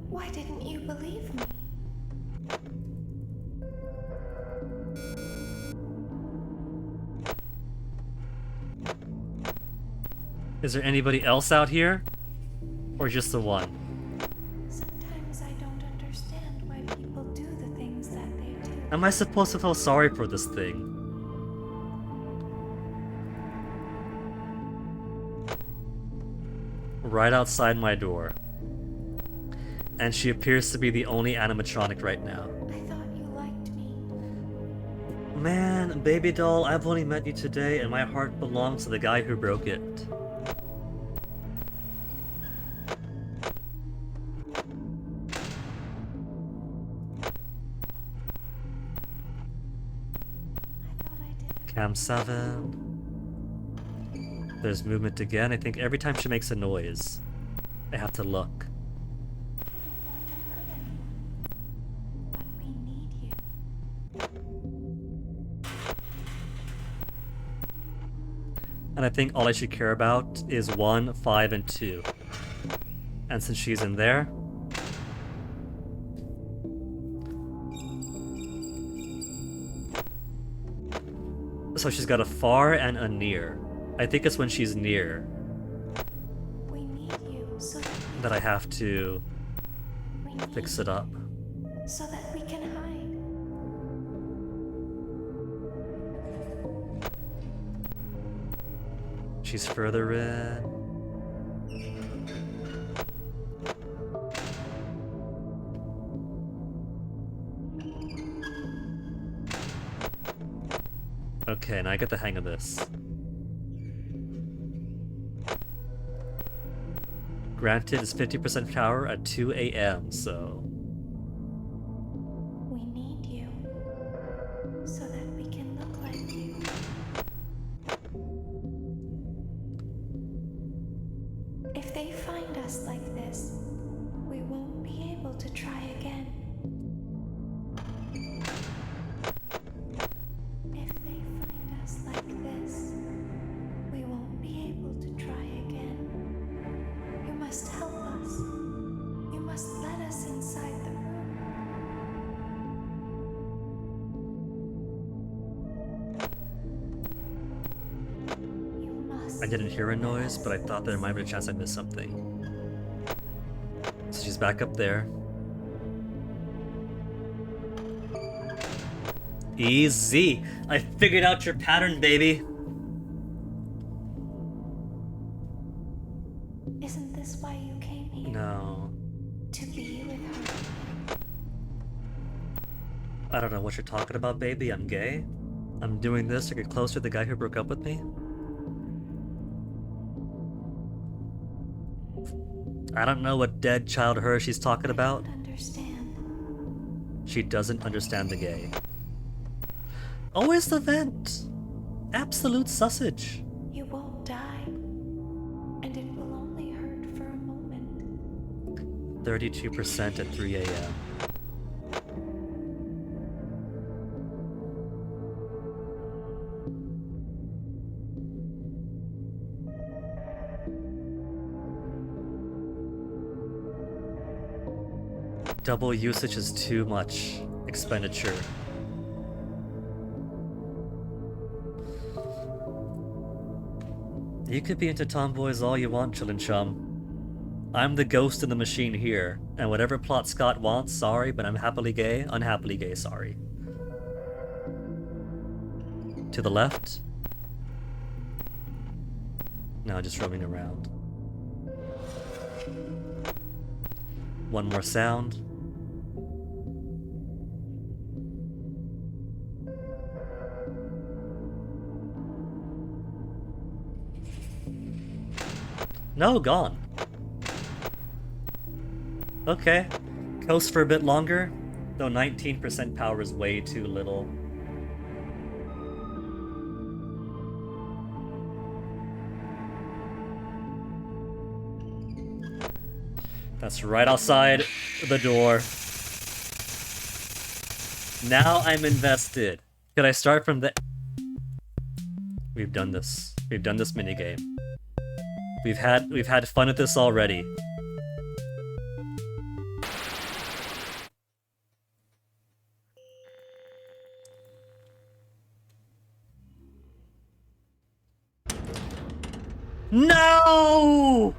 Why didn't you believe me? Is there anybody else out here? Or just the one? Sometimes I don't understand why people do the things that they do. Am I supposed to feel sorry for this thing? Right outside my door. And she appears to be the only animatronic right now. I thought you liked me. Man, baby doll, I've only met you today and my heart belongs to the guy who broke it. Cam 7. There's movement again. I think every time she makes a noise, I have to look. But we need you. And I think all I should care about is 1, 5, and 2. And since she's in there... So she's got a far and a near. I think it's when she's near We need you so that I have to fix it up. so that we can hide. She's further in. Okay, now I get the hang of this. Granted is 50% power at 2 a.m., so... We need you so that we can look like you. If they find us like this, we won't be able to try again. If they find us like this, we won't be able to try again. You must help us. You must let us inside the room. You must. I didn't hear a noise, but I thought there might be a chance I missed something. So she's back up there. Easy! I figured out your pattern, baby! Isn't this why you came here? No. To be with her. I don't know what you're talking about, baby. I'm gay. I'm doing this to get closer to the guy who broke up with me. I don't know what dead child her she's talking about. Understand. She doesn't understand the gay. Always the vent. Absolute sausage. You won't die. And it will only hurt for a moment. 32% at 3 a.m. Double usage is too much expenditure. You could be into tomboys all you want, Chillin' Chum. I'm the ghost in the machine here, and whatever plot Scott wants, sorry, but I'm happily gay, unhappily gay, sorry. To the left? No, just roaming around. One more sound. No, gone. Okay. Coast for a bit longer, though 19% power is way too little. That's right outside the door. Now I'm invested. Could I start from the... We've done this. We've done this minigame. We've had fun with this already. No!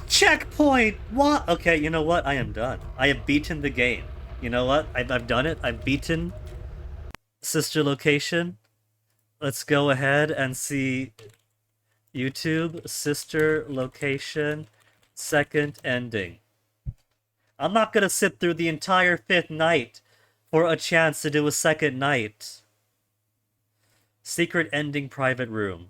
Checkpoint! What? Okay, you know what? I am done. I have beaten the game. You know what? I've done it. I've beaten Sister Location. Let's go ahead and see YouTube, Sister Location, second ending. I'm not gonna sit through the entire 5th night for a chance to do a second night. Secret ending, private room.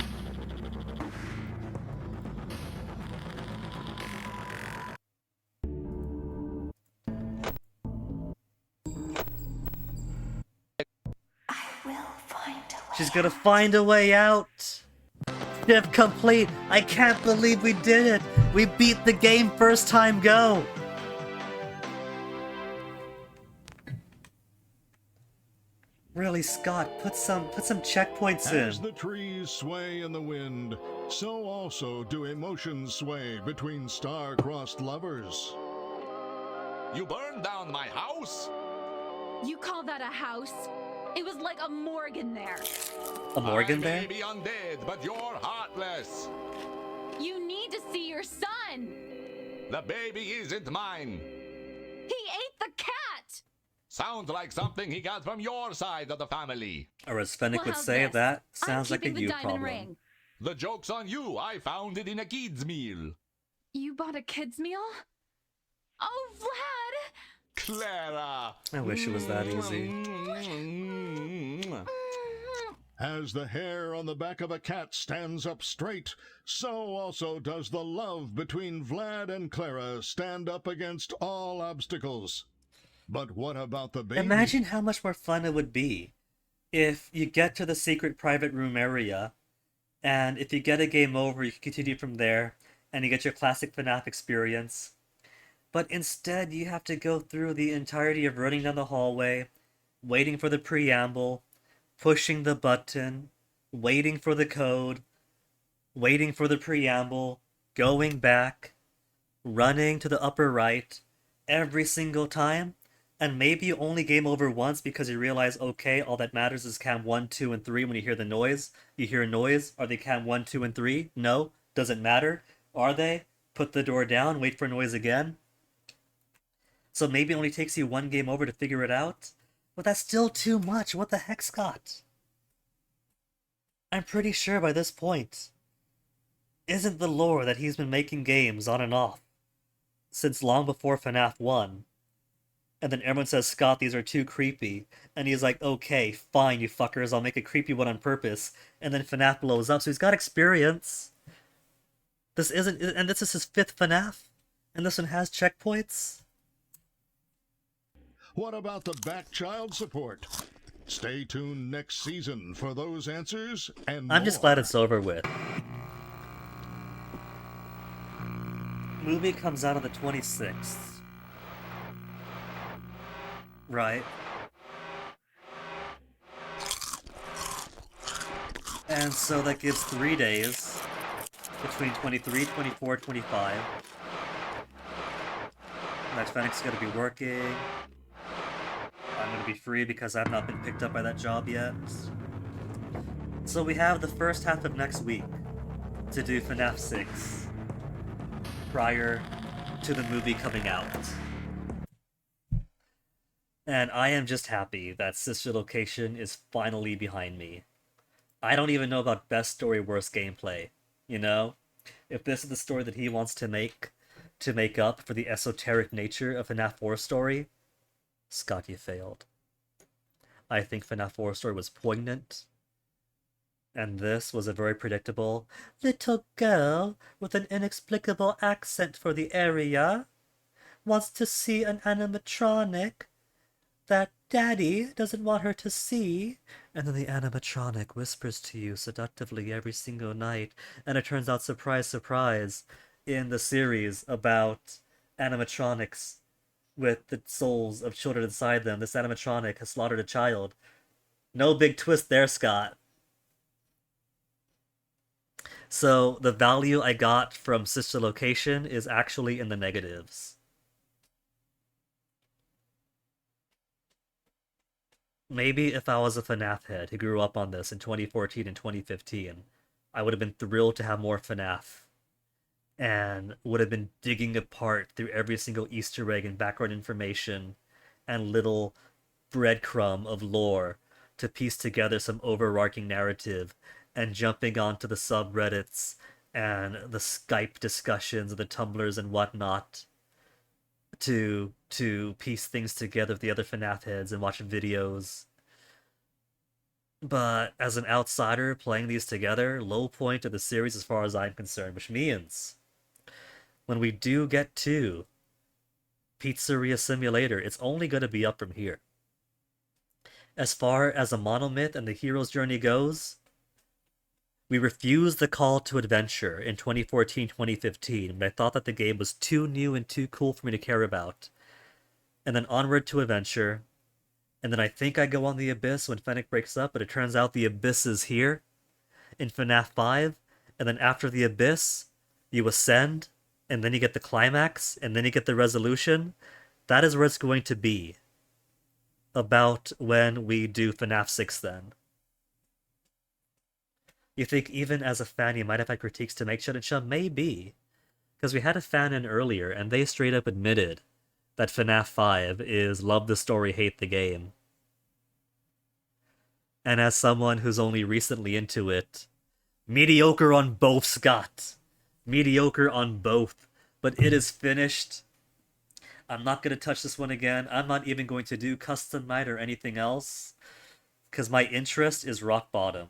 She's gonna find a way out. Shift complete. I can't believe we did it. We beat the game first time go. Really, Scott, put some checkpoints in. As the trees sway in the wind, so also do emotions sway between star-crossed lovers. You burned down my house? You call that a house? It was like a morgue in there. A morgue in there? I may be undead, but you're heartless. You need to see your son. The baby isn't mine. He ate the cat. Sounds like something he got from your side of the family. Or as Fennec Well, would how's say, this? that I'm sounds like a keeping the you diamond problem. ring. The joke's on you. I found it in a kid's meal. You bought a kid's meal? Oh, Vlad! Clara! I wish it was that easy. As the hair on the back of a cat stands up straight, so also does the love between Vlad and Clara stand up against all obstacles. But what about the baby? Imagine how much more fun it would be if you get to the secret private room area, and if you get a game over, you can continue from there, and you get your classic FNAF experience. But instead, you have to go through the entirety of running down the hallway, waiting for the preamble, pushing the button, waiting for the code, waiting for the preamble, going back, running to the upper right, every single time, and maybe you only game over once because you realize, okay, all that matters is cam 1, 2, and 3 when you hear the noise. You hear a noise, are they cam 1, 2, and 3? No, doesn't matter. Are they? Put the door down, wait for noise again. So maybe it only takes you one game over to figure it out? But that's still too much. What the heck, Scott? I'm pretty sure by this point, isn't the lore that he's been making games on and off since long before FNAF 1? And then everyone says, Scott, these are too creepy. And he's like, okay, fine, you fuckers, I'll make a creepy one on purpose. And then FNAF blows up, so he's got experience. This is his 5th FNAF? And this one has checkpoints? What about the back child support? Stay tuned next season for those answers and I'm just glad it's over with. Movie comes out on the 26th. Right. And so that gives 3 days between 23, 24, 25. That Fenix's gonna be working. I'm gonna be free because I've not been picked up by that job yet. So we have the first half of next week to do FNAF 6 prior to the movie coming out. And I am just happy that Sister Location is finally behind me. I don't even know about best story, worst gameplay, you know? If this is the story that he wants to make up for the esoteric nature of FNAF 4 story, Scott, you failed. I think FNAF 4 story was poignant, and this was a very predictable little girl with an inexplicable accent for the area wants to see an animatronic that Daddy doesn't want her to see, and then the animatronic whispers to you seductively every single night, and it turns out, surprise, surprise, in the series about animatronics with the souls of children inside them, this animatronic has slaughtered a child. No big twist there, Scott. So the value I got from Sister Location is actually in the negatives. Maybe if I was a FNAF head who grew up on this in 2014 and 2015, I would have been thrilled to have more FNAF, and would have been digging apart through every single Easter egg and background information and little breadcrumb of lore to piece together some overarching narrative, and jumping onto the subreddits and the Skype discussions and the Tumblrs and whatnot to piece things together with the other FNAF heads and watch videos. But as an outsider playing these together, low point of the series as far as I'm concerned, which means when we do get to Pizzeria Simulator, it's only going to be up from here. As far as a monomyth and the hero's journey goes, we refused the call to adventure in 2014-2015, but I thought that the game was too new and too cool for me to care about. And then onward to adventure, and then I think I go on the Abyss when Fennec breaks up, but it turns out the Abyss is here in FNAF 5, and then after the Abyss, you ascend, and then you get the climax, and then you get the resolution. That is where it's going to be about when we do FNAF 6 then. You think even as a fan you might have had critiques to make Shun? Maybe. Because we had a fan in earlier, and they straight up admitted that FNAF 5 is love the story, hate the game. And as someone who's only recently into it, mediocre on both, Scott. Mediocre on both. But it is finished. I'm not going to touch this one again. I'm not even going to do custom night or anything else. because my interest is rock bottom.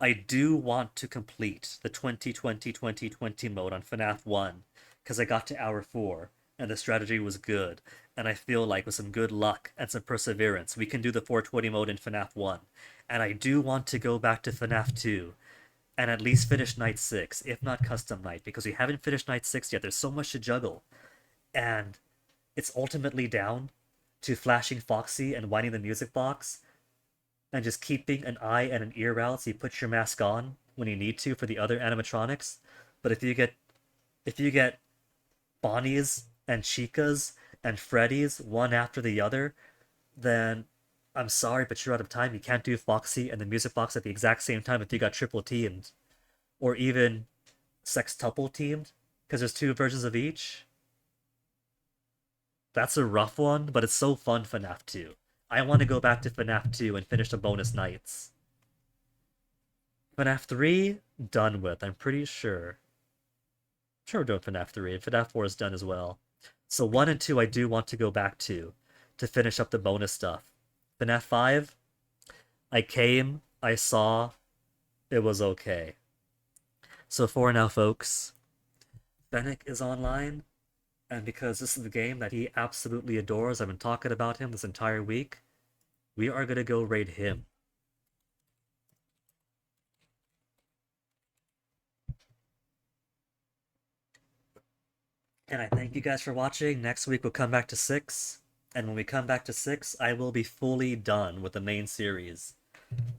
I do want to complete the 2020-2020 mode on FNAF 1, because I got to hour 4, and the strategy was good, and I feel like with some good luck and some perseverance, we can do the 420 mode in FNAF 1. And I do want to go back to FNAF 2, and at least finish Night 6, if not Custom Night, because we haven't finished Night 6 yet. There's so much to juggle. And it's ultimately down to flashing Foxy and winding the music box, and just keeping an eye and an ear out so you put your mask on when you need to for the other animatronics. But if you get Bonnie's and Chica's and Freddy's one after the other, then I'm sorry, but you're out of time. You can't do Foxy and the music box at the exact same time if you got triple teamed. Or even sextuple teamed, because there's 2 versions of each. That's a rough one, but it's so fun, FNAF 2. I want to go back to FNAF 2 and finish the bonus nights. FNAF 3, done with, I'm pretty sure. I'm sure we're doing FNAF 3, and FNAF 4 is done as well. So 1 and 2 I do want to go back to finish up the bonus stuff. FNAF 5, I came, I saw, it was okay. So for now, folks, Fennec is online, and because this is the game that he absolutely adores, I've been talking about him this entire week, we are going to go raid him. And I thank you guys for watching. Next week we'll come back to 6. And when we come back to 6, I will be fully done with the main series.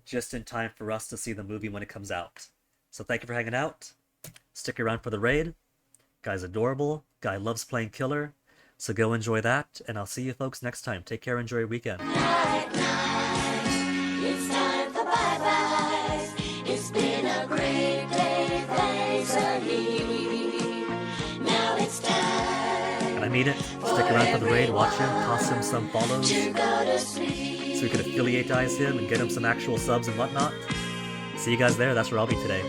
Just in time for us to see the movie when it comes out. So thank you for hanging out. Stick around for the raid. Guy's adorable. Guy loves playing killer. So go enjoy that. And I'll see you folks next time. Take care. Enjoy your weekend. Night, night. It's time for bye-byes. It's been a great day. Thanks a heap. Now it's time. And I mean it. Stick around for the raid, watch him, toss him some follows, so we could affiliate-ize him and get him some actual subs and whatnot. See you guys there, that's where I'll be today.